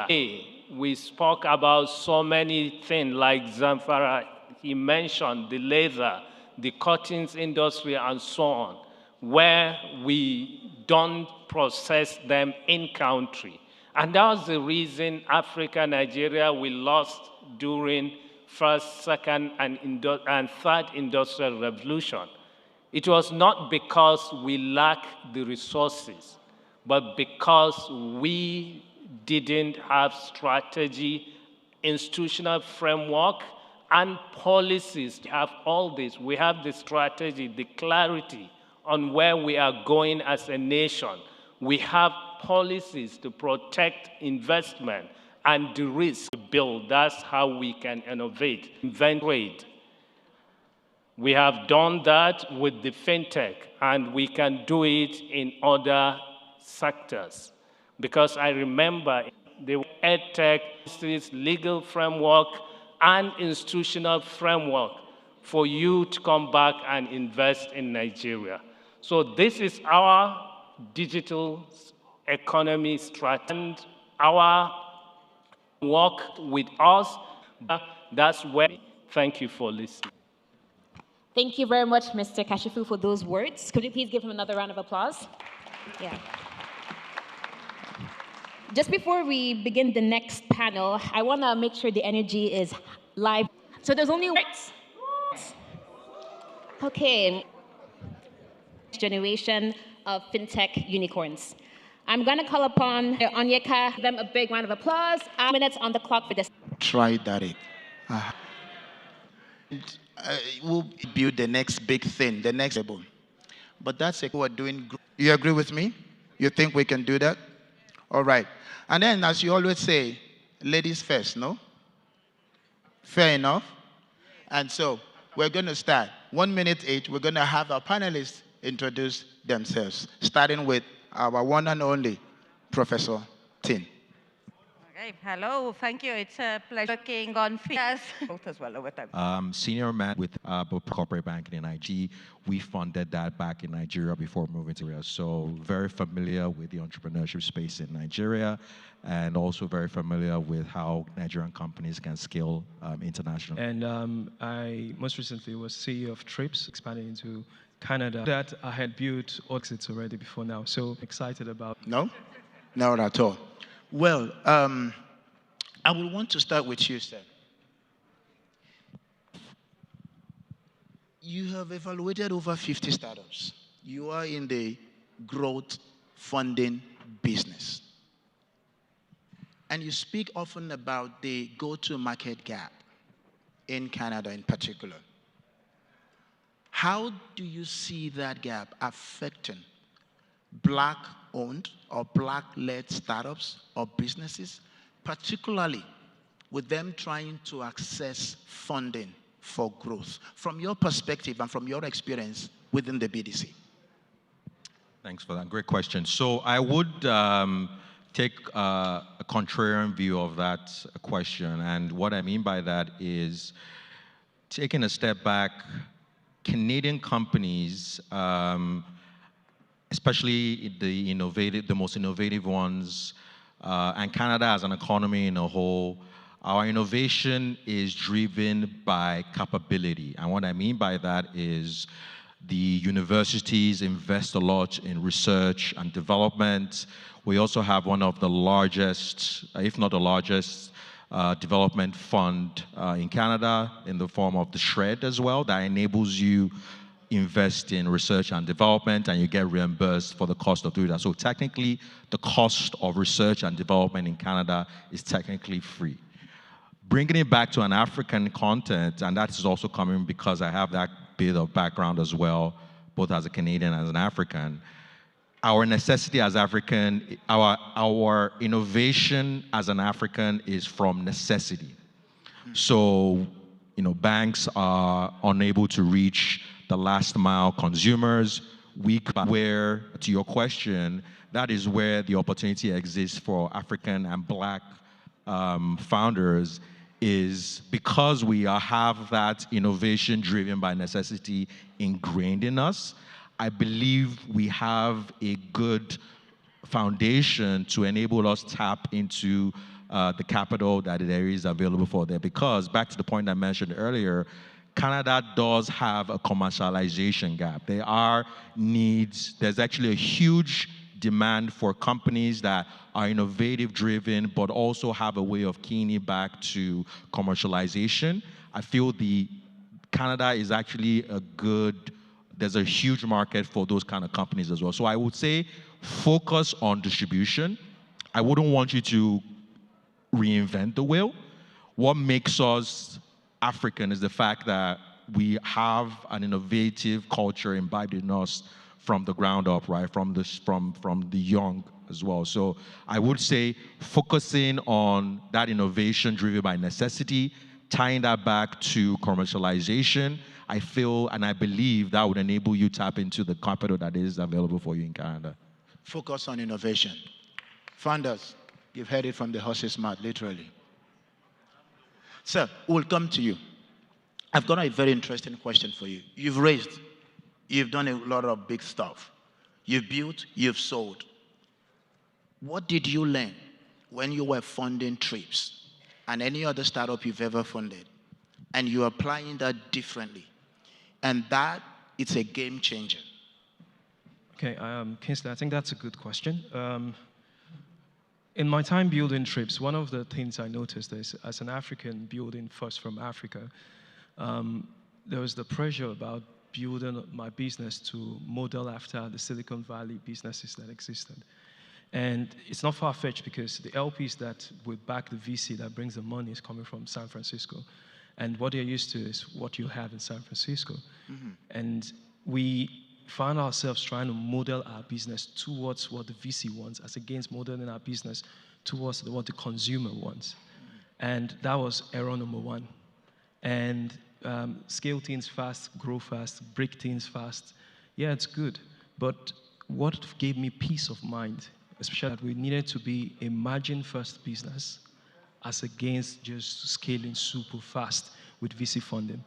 Speaker 17: We spoke about so many things like Zamfara. He mentioned the leather, the cottons industry, and so on, where we don't process them in country. And that was the reason Africa, Nigeria, we lost during first, second, and third industrial revolution. It was not because we lacked the resources, but because we didn't have strategy, institutional framework, and policies. We have all this. We have the strategy, the clarity on where we are going as a nation. We have policies to protect investment and the risk build. That's how we can innovate, invent trade. We have done that with the fintech, and we can do it in other sectors. Because I remember the EdTech, legal framework, and institutional framework for you to come back and invest in Nigeria. So this is our digital economy strategy, and our work with us. That's where. Thank you for listening.
Speaker 3: Thank you very much, Mr. Kashifu, for those words. Could you please give him another round of applause? Yeah. Just before we begin the next panel, I want to make sure the energy is live. So there's only words. Okay. Generation of fintech unicorns. I'm going to call upon Onyeka, give them a big round of applause. Minutes on the clock for this.
Speaker 18: Try that. We'll build the next big thing, the next level. But that's what we're doing. You agree with me? You think we can do that? All right. And then, as you always say, ladies first, no? Fair enough? And so, we're going to start. 1 minute each. We're going to have our panelists introduce themselves, starting with our one and only Professor Tin.
Speaker 19: Okay. Hello, thank you. It's a pleasure working on fintech as well over time.
Speaker 23: Senior man with corporate banking in IG. We funded that back in Nigeria before moving to Nigeria. So very familiar with the entrepreneurship space in Nigeria, and also very familiar with how Nigerian companies can scale internationally.
Speaker 24: And I most recently was CEO of Trips, expanding into Canada. That I had built exits already before now. So excited about.
Speaker 18: No? Not at all. Well, I would want to start with you, sir. You have evaluated over 50 startups. You are in the growth funding business. And you speak often about the go-to-market gap in Canada in particular. How do you see that gap affecting Black-owned or Black-led startups or businesses, particularly with them trying to access funding for growth, from your perspective and from your experience within the BDC?
Speaker 23: Thanks for that. Great question. So I would take a contrarian view of that question. And what I mean by that is, taking a step back, Canadian companies, especially the most innovative ones, and Canada as an economy in a whole, our innovation is driven by capability. And what I mean by that is the universities invest a lot in research and development. We also have one of the largest, if not the largest, development fund in Canada in the form of the SHRED as well, that enables you invest in research and development, and you get reimbursed for the cost of doing that. So technically, the cost of research and development in Canada is technically free. Bringing it back to an African context, and that is also coming because I have that bit of background as well, both as a Canadian and as an African. Our necessity as African, our innovation as an African is from necessity. So, banks are unable to reach the last mile consumers. Where, to your question, that is where the opportunity exists for African and Black founders, is because we have that innovation driven by necessity ingrained in us. I believe we have a good foundation to enable us tap into the capital that there is available for there. Because back to the point I mentioned earlier, Canada does have a commercialization gap. There are needs. There's actually a huge demand for companies that are innovative driven, but also have a way of keying it back to commercialization. I feel Canada is actually there's a huge market for those kind of companies as well. So I would say focus on distribution. I wouldn't want you to reinvent the wheel. What makes us African is the fact that we have an innovative culture imbibed in us from the ground up, right? From the young as well. So I would say focusing on that innovation driven by necessity, tying that back to commercialization, I feel and I believe that would enable you to tap into the capital that is available for you in Canada.
Speaker 18: Focus on innovation. Founders, you've heard it from the horse's mouth, literally. Sir, we'll come to you. I've got a very interesting question for you. You've done a lot of big stuff. You've built, you've sold. What did you learn when you were funding trips and any other startup you've ever funded, and you're applying that differently? And that, it's a game changer.
Speaker 24: Okay, Kingsley, I think that's a good question. In my time building trips, one of the things I noticed is, as an African building first from Africa, there was the pressure about building my business to model after the Silicon Valley businesses that existed. And it's not far-fetched because the LPs that would back the VC that brings the money is coming from San Francisco. And what they're used to is what you have in San Francisco. Mm-hmm. And we found ourselves trying to model our business towards what the VC wants, as against modeling our business towards what the consumer wants. And that was error number one. And scale things fast, grow fast, break things fast. Yeah, it's good. But what gave me peace of mind, especially that we needed to be a margin-first business as against just scaling super fast with VC funding.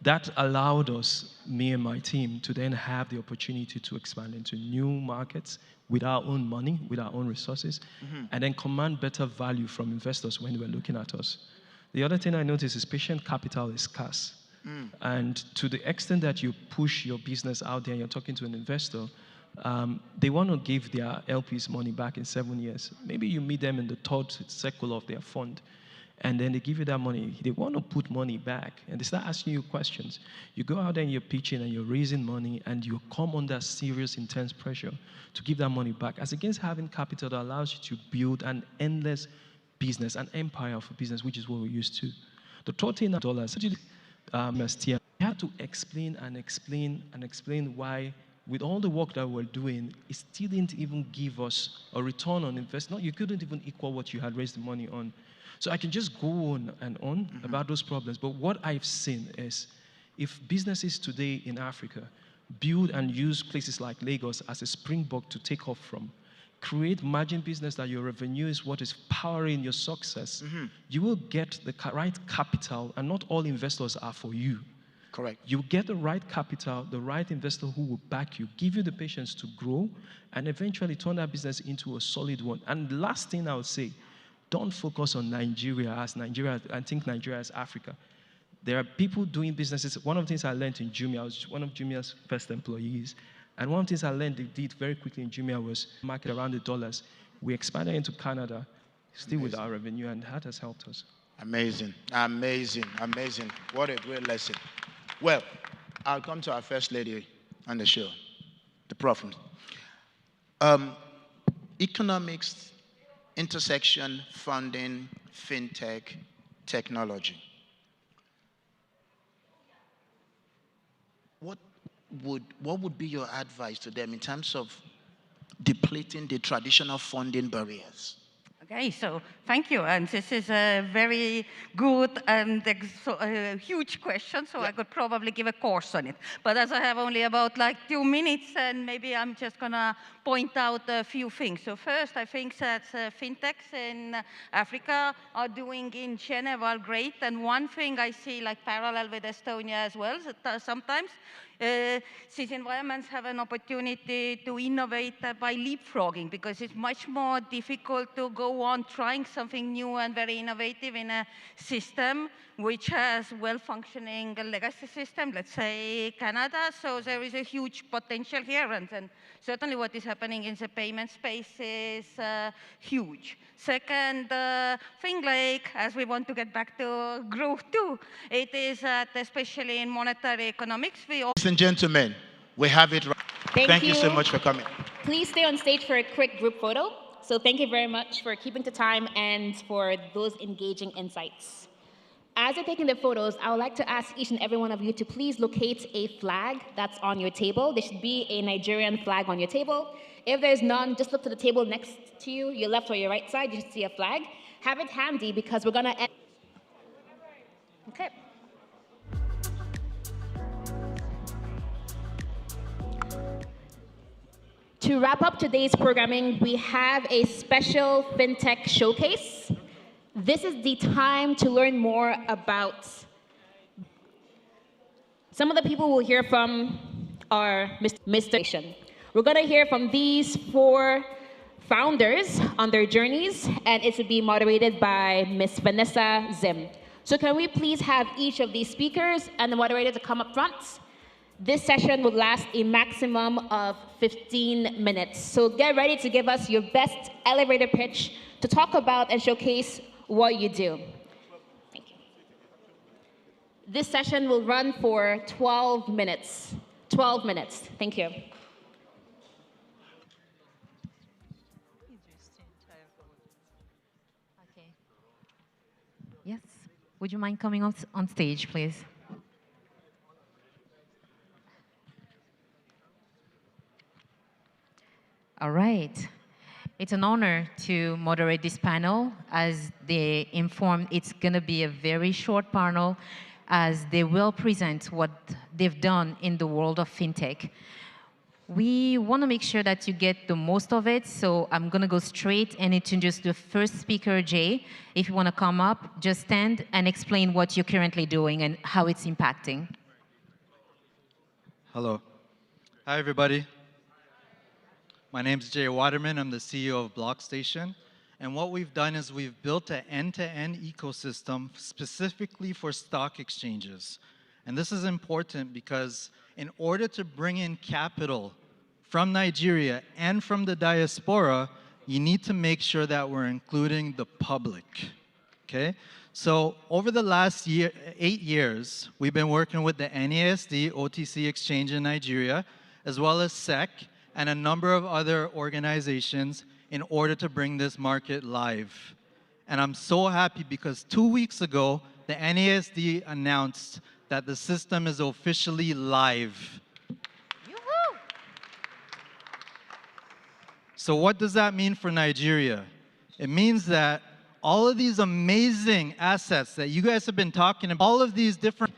Speaker 24: That allowed us, me and my team, to then have the opportunity to expand into new markets with our own money, with our own resources, and then command better value from investors when they were looking at us. The other thing I noticed is patient capital is scarce. And to the extent that you push your business out there and you're talking to an investor, they want to give their LPs money back in 7 years. Maybe you meet them in the third cycle of their fund, and then they give you that money. They want to put money back, and they start asking you questions. You go out there and you're pitching and you're raising money, and you come under serious, intense pressure to give that money back, as against having capital that allows you to build an endless business, an empire for business, which is what we're used to. The $13, we had to explain and explain and explain why, with all the work that we're doing, it still didn't even give us a return on investment. You couldn't even equal what you had raised the money on. So I can just go on and on about those problems. But what I've seen is, if businesses today in Africa build and use places like Lagos as a springboard to take off from, create margin business that your revenue is what is powering your success, you will get the right capital, and not all investors are for you.
Speaker 18: Correct.
Speaker 24: You get the right capital, the right investor who will back you, give you the patience to grow, and eventually turn that business into a solid one. And the last thing I would say, don't focus on Nigeria and think Nigeria as Africa. There are people doing businesses. One of the things I learned in Jumia, I was one of Jumia's first employees, and one of the things I learned they did very quickly in Jumia was market around the dollars. We expanded into Canada, still with our revenue, and that has helped us.
Speaker 18: Amazing, amazing, amazing. What a great lesson. Well, I'll come to our first lady on the show, the Prophet. Economics, intersection, funding, fintech, technology. What would be your advice to them in terms of depleting the traditional funding barriers?
Speaker 19: Okay, so thank you. And this is a very good and huge question, so I could probably give a course on it. But as I have only about like 2 minutes, and maybe I'm just going to point out a few things. So first, I think that fintechs in Africa are doing in general great. And one thing I see like parallel with Estonia as well, that sometimes these environments have an opportunity to innovate by leapfrogging, because it's much more difficult to go on trying something new and very innovative in a system which has well-functioning legacy system, let's say Canada. So there is a huge potential here, and certainly what is happening in the payment space is huge. Second thing, like, as we want to get back to growth too, it is that especially in monetary economics, we
Speaker 18: Ladies and gentlemen, we have it right. Thank you so much for coming.
Speaker 3: Please stay on stage for a quick group photo. So thank you very much for keeping to time and for those engaging insights. As you're taking the photos, I would like to ask each and every one of you to please locate a flag that's on your table. There should be a Nigerian flag on your table. If there's none, just look to the table next to you, your left or your right side, you should see a flag. Have it handy because we're gonna end. Okay. To wrap up today's programming, we have a special FinTech showcase. This is the time to learn more about. Some of the people we'll hear from are Mr. We're going to hear from these 4 founders on their journeys, and it will be moderated by Ms. Vanessa Zim. So can we please have each of these speakers and the moderator to come up front? This session will last a maximum of 15 minutes. So get ready to give us your best elevator pitch to talk about and showcase what you do. Thank you. This session will run for 12 minutes. 12 minutes. Thank you.
Speaker 1: Okay. Yes. Would you mind coming on stage, please? All right. It's an honor to moderate this panel. As they informed, it's going to be a very short panel as they will present what they've done in the world of fintech. We want to make sure that you get the most of it, so I'm going to go straight and introduce the first speaker, Jay. If you want to come up, just stand and explain what you're currently doing and how it's impacting.
Speaker 8: Hello. Hi, everybody. My name is Jay Waterman. I'm the CEO of BlockStation. And what we've done is we've built an end-to-end ecosystem specifically for stock exchanges. And this is important because in order to bring in capital from Nigeria and from the diaspora, you need to make sure that we're including the public, okay? So over the last 8 years, we've been working with the NASD OTC exchange in Nigeria, as well as SEC, and a number of other organizations in order to bring this market live. And I'm so happy because 2 weeks ago, the NASD announced that the system is officially live.
Speaker 19: Yoo-hoo!
Speaker 8: So what does that mean for Nigeria? It means that all of these amazing assets that you guys have been talking about, all of these different,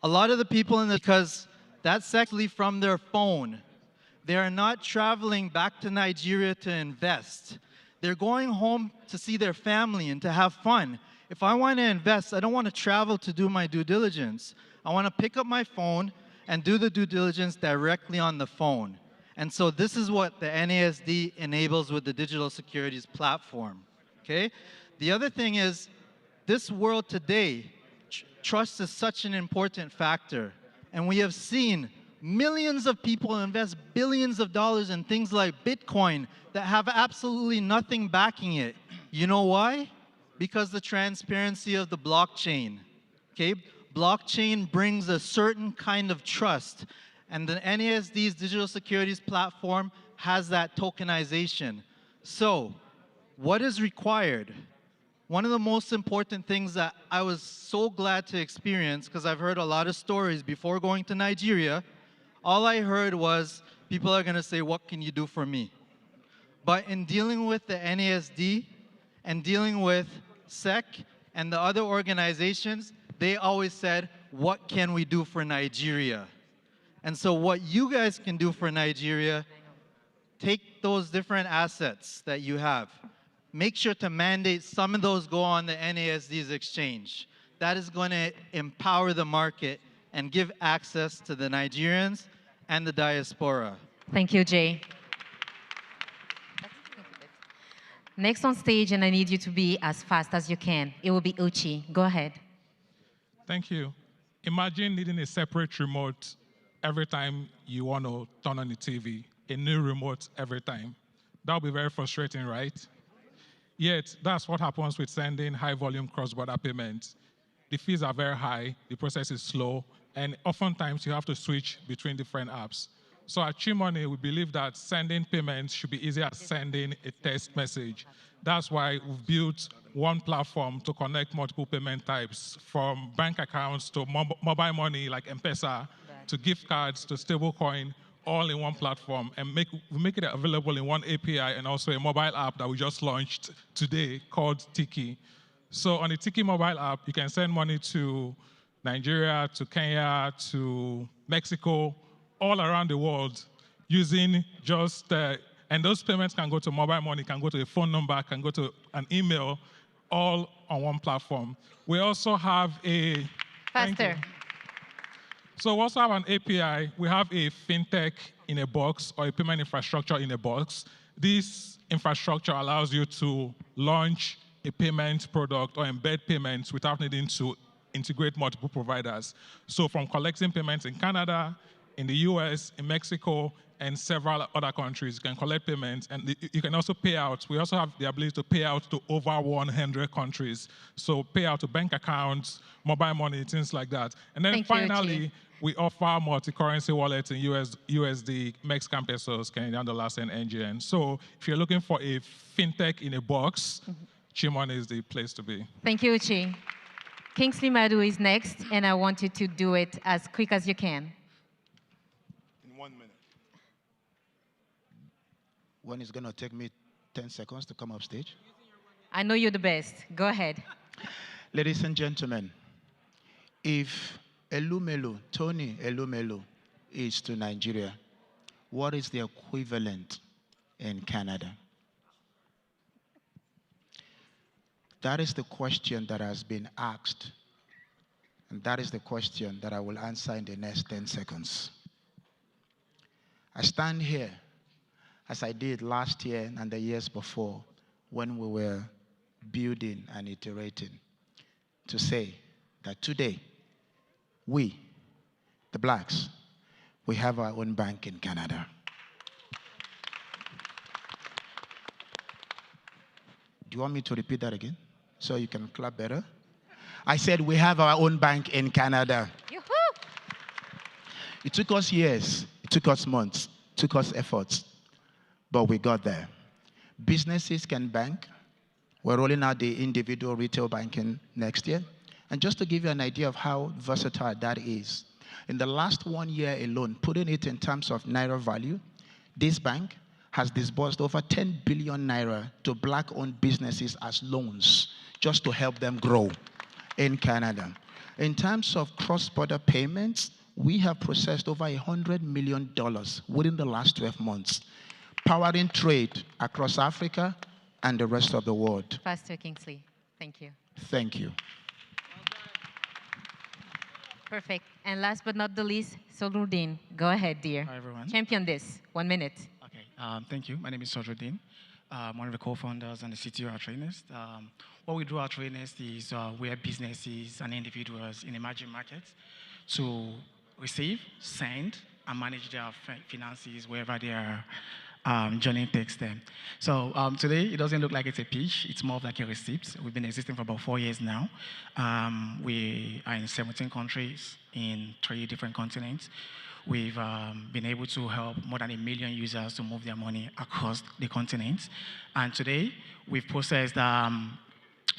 Speaker 8: a lot of the people in the, because that's actually from their phone. They are not traveling back to Nigeria to invest. They're going home to see their family and to have fun. If I want to invest, I don't want to travel to do my due diligence. I want to pick up my phone and do the due diligence directly on the phone. And so this is what the NASD enables with the digital securities platform, okay? The other thing is, this world today, trust is such an important factor. And we have seen millions of people invest billions of dollars in things like Bitcoin that have absolutely nothing backing it. You know why? Because the transparency of the blockchain, okay? Blockchain brings a certain kind of trust, and the NASD's digital securities platform has that tokenization. So, what is required? One of the most important things that I was so glad to experience, because I've heard a lot of stories before going to Nigeria, all I heard was people are going to say, what can you do for me? But in dealing with the NASD, and dealing with SEC and the other organizations, they always said, what can we do for Nigeria? And so what you guys can do for Nigeria, take those different assets that you have. Make sure to mandate some of those go on the NASD's exchange. That is going to empower the market and give access to the Nigerians and the diaspora.
Speaker 1: Thank you, Jay. Next on stage, and I need you to be as fast as you can. It will be Uchi. Go ahead.
Speaker 9: Thank you. Imagine needing a separate remote every time you want to turn on the TV, a new remote every time. That would be very frustrating, right? Yet, that's what happens with sending high-volume cross-border payments. The fees are very high, the process is slow, and oftentimes you have to switch between different apps. So at Chimone, we believe that sending payments should be easier as sending a text message. That's why we've built one platform to connect multiple payment types, from bank accounts to mobile money like M-Pesa, to gift cards, to stablecoin, all in one platform, and we make it available in one API and also a mobile app that we just launched today called Tiki. So on the Tiki mobile app, you can send money to Nigeria, to Kenya, to Mexico, all around the world using just, and those payments can go to mobile money, can go to a phone number, can go to an email, all on one platform. We also have a...
Speaker 1: Faster.
Speaker 9: So we also have an API. We have a fintech in a box, or a payment infrastructure in a box. This infrastructure allows you to launch a payment product or embed payments without needing to integrate multiple providers. So from collecting payments in Canada, in the US, in Mexico, and several other countries, you can collect payments, and you can also pay out. We also have the ability to pay out to over 100 countries. So pay out to bank accounts, mobile money, things like that. And then finally, we offer multi-currency wallets in USD, Mexican pesos, Canadian dollars, and NGN. So if you're looking for a fintech in a box, Chimone is the place to be.
Speaker 1: Thank you, Uchi. Kingsley Madu is next, and I want you to do it as quick as you can.
Speaker 2: In 1 minute.
Speaker 18: When it's going to take me 10 seconds to come up stage.
Speaker 1: I know you're the best. Go ahead.
Speaker 18: Ladies and gentlemen, if Elumelu, Tony Elumelu, is to Nigeria, what is the equivalent in Canada? That is the question that has been asked, and that is the question that I will answer in the next 10 seconds. I stand here, as I did last year and the years before, when we were building and iterating, to say that today, we, the blacks, we have our own bank in Canada. Do you want me to repeat that again so you can clap better? I said we have our own bank in Canada.
Speaker 1: Yoo-hoo!
Speaker 18: It took us years, it took us months, it took us efforts, but we got there. Businesses can bank. We're rolling out the individual retail banking next year. And just to give you an idea of how versatile that is, in the last 1 year alone, putting it in terms of Naira value, this bank has disbursed over 10 billion Naira to black-owned businesses as loans, just to help them grow in Canada. In terms of cross-border payments, we have processed over $100 million within the last 12 months, powering trade across Africa and the rest of the world.
Speaker 1: Faster, Kingsley. Thank you.
Speaker 18: Thank you.
Speaker 1: Perfect. And last but not the least, Soludin. Go ahead, dear.
Speaker 6: Hi, everyone.
Speaker 1: Champion this. 1 minute.
Speaker 6: Okay. Thank you. My name is Soludin. I'm one of the co-founders and the CTO at Trainers. What we do at Trainers is we help businesses and individuals in emerging markets to receive, send, and manage their finances wherever their journey takes them. So today, it doesn't look like it's a pitch. It's more of like a receipt. We've been existing for about 4 years now. We are in 17 countries in 3 different continents. We've been able to help more than 1 million users to move their money across the continent. And today, we've processed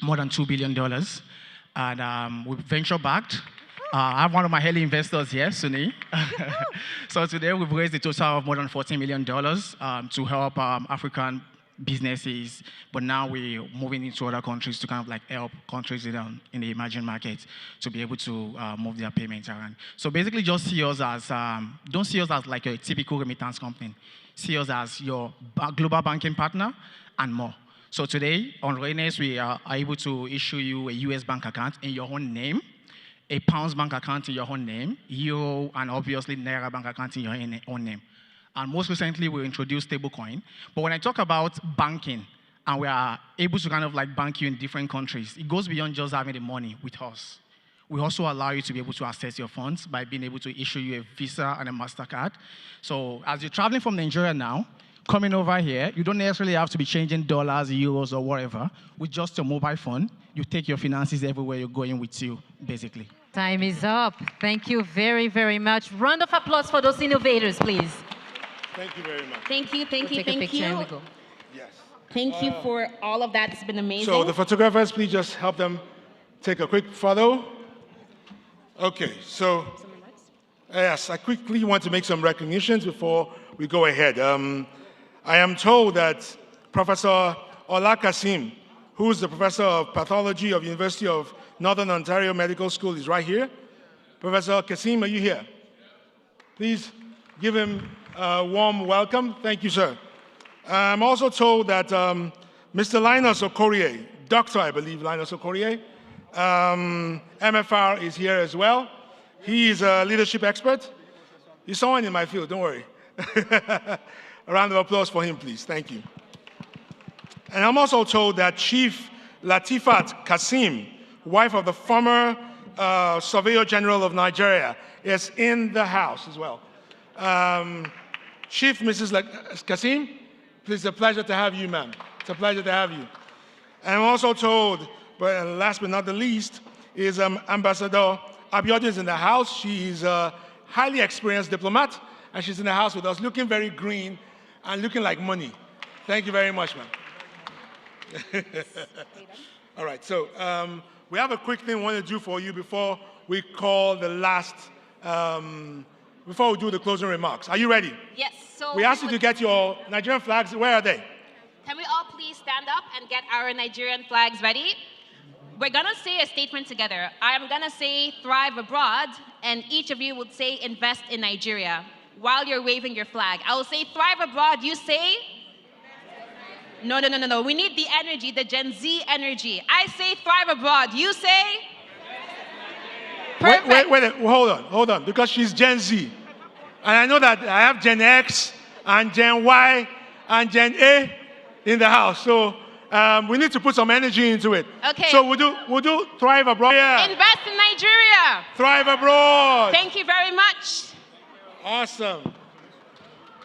Speaker 6: more than $2 billion. And we've venture-backed. I have one of my early investors here, Suni. So today, we've raised a total of more than $14 million to help African businesses, but now we're moving into other countries to kind of like help countries in the emerging markets to be able to move their payments around. So basically just see us as, don't see us as like a typical remittance company. See us as your global banking partner and more. So today on Readiness, we are able to issue you a US bank account in your own name, a pounds bank account in your own name, euro, and obviously Naira bank account in your own name. And most recently, we introduced stablecoin. But when I talk about banking, and we are able to kind of like bank you in different countries, it goes beyond just having the money with us. We also allow you to be able to access your funds by being able to issue you a Visa and a MasterCard. So as you're traveling from Nigeria now, coming over here, you don't necessarily have to be changing dollars, euros, or whatever. With just your mobile phone, you take your finances everywhere you're going with you, basically.
Speaker 1: Time is up. Thank you very, very much. Round of applause for those innovators, please.
Speaker 2: Thank you very much.
Speaker 3: Thank you, thank
Speaker 1: We'll
Speaker 3: you,
Speaker 1: take a
Speaker 3: thank
Speaker 1: picture and
Speaker 3: you.
Speaker 1: we go.
Speaker 2: Yes.
Speaker 3: Thank you for all of that. It's been amazing.
Speaker 2: So the photographers, please just help them take a quick photo. Okay, so yes, I quickly want to make some recognitions before we go ahead. I am told that Professor Ola Kasim, who is the professor of pathology of University of Northern Ontario Medical School, is right here. Professor Kasim, are you here? Please give him a warm welcome. Thank you, sir. I'm also told that Mr. Linus Okorie, Doctor, I believe, Linus Okorie, MFR is here as well. He is a leadership expert. He's someone in my field, don't worry. A round of applause for him, please. Thank you. And I'm also told that Chief Latifat Kasim, wife of the former Surveyor General of Nigeria, is in the house as well. Chief Mrs. Kasim, it's a pleasure to have you, ma'am. It's a pleasure to have you. And I'm also told, but last but not the least, is Ambassador Abiodun is in the house. She's a highly experienced diplomat, and she's in the house with us, looking very green and looking like money. Thank you very much, ma'am. All right, so we have a quick thing we want to do for you before we call the last, before we do the closing remarks. Are you ready?
Speaker 3: Yes. So
Speaker 2: we asked you to get your Nigerian flags. Where are they?
Speaker 3: Can we all please stand up and get our Nigerian flags ready? We're going to say a statement together. I'm going to say thrive abroad, and each of you would say invest in Nigeria while you're waving your flag. I will say thrive abroad. You say? No. We need the energy, the Gen Z energy. I say thrive abroad. You say? Perfect.
Speaker 2: Wait, hold on, because she's Gen Z. And I know that I have Gen X and Gen Y and Gen A in the house. So we need to put some energy into it.
Speaker 3: Okay.
Speaker 2: So we'll do thrive abroad. Yeah.
Speaker 3: Invest in Nigeria.
Speaker 2: Thrive abroad.
Speaker 3: Thank you very much.
Speaker 2: Awesome.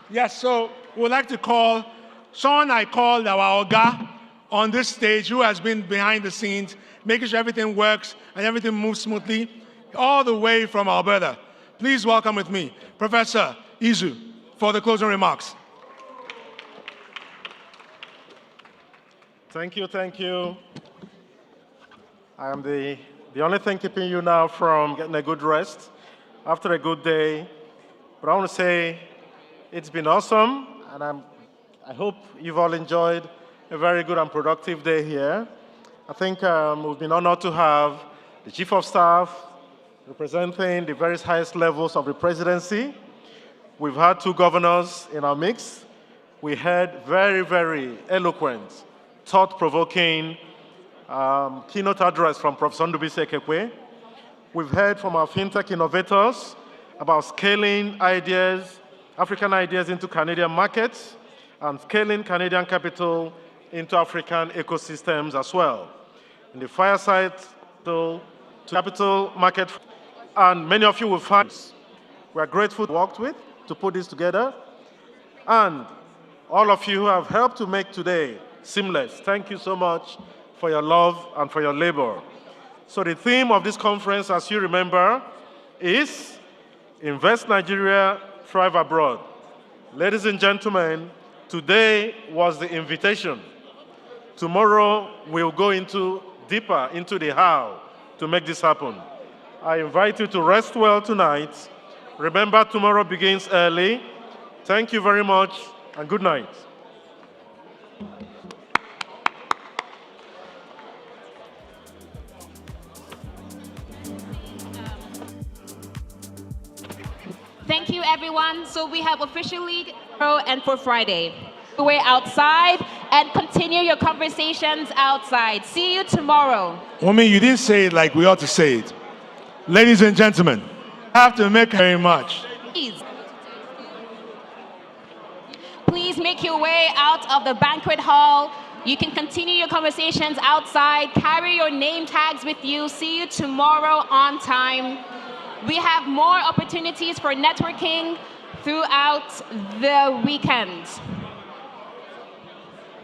Speaker 2: Yes, so we'd like to call someone I called our Oga on this stage who has been behind the scenes, making sure everything works and everything moves smoothly, all the way from Alberta. Please welcome with me, Professor Izu, for the closing remarks.
Speaker 12: Thank you. I am the only thing keeping you now from getting a good rest after a good day. But I want to say it's been awesome, and I hope you've all enjoyed a very good and productive day here. I think we've been honored to have the Chief of Staff representing the various highest levels of the presidency. We've had two governors in our mix. We had very, very eloquent, thought-provoking keynote address from Professor Ndubisi Ekekwe. We've heard from our fintech innovators about scaling ideas, African ideas into Canadian markets, and scaling Canadian capital into African ecosystems as well. In the fireside, to capital market, and many of you will find we're grateful to work with to put this together, and all of you who have helped to make today seamless. Thank you so much for your love and for your labor. So the theme of this conference, as you remember, is Invest Nigeria, Thrive Abroad. Ladies and gentlemen, today was the invitation. Tomorrow we'll go deeper into the how to make this happen. I invite you to rest well tonight. Remember, tomorrow begins early. Thank you very much, and good night.
Speaker 3: Thank you, everyone. So we have officially tomorrow and for Friday. Way outside and continue your conversations outside. See you tomorrow.
Speaker 2: Woman, you didn't say it like we ought to say it. Ladies and gentlemen, I have to make very much.
Speaker 3: Please make your way out of the banquet hall. You can continue your conversations outside. Carry your name tags with you. See you tomorrow on time. We have more opportunities for networking throughout the weekend.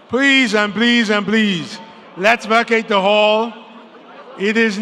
Speaker 2: Please and please and please, let's vacate the hall. It is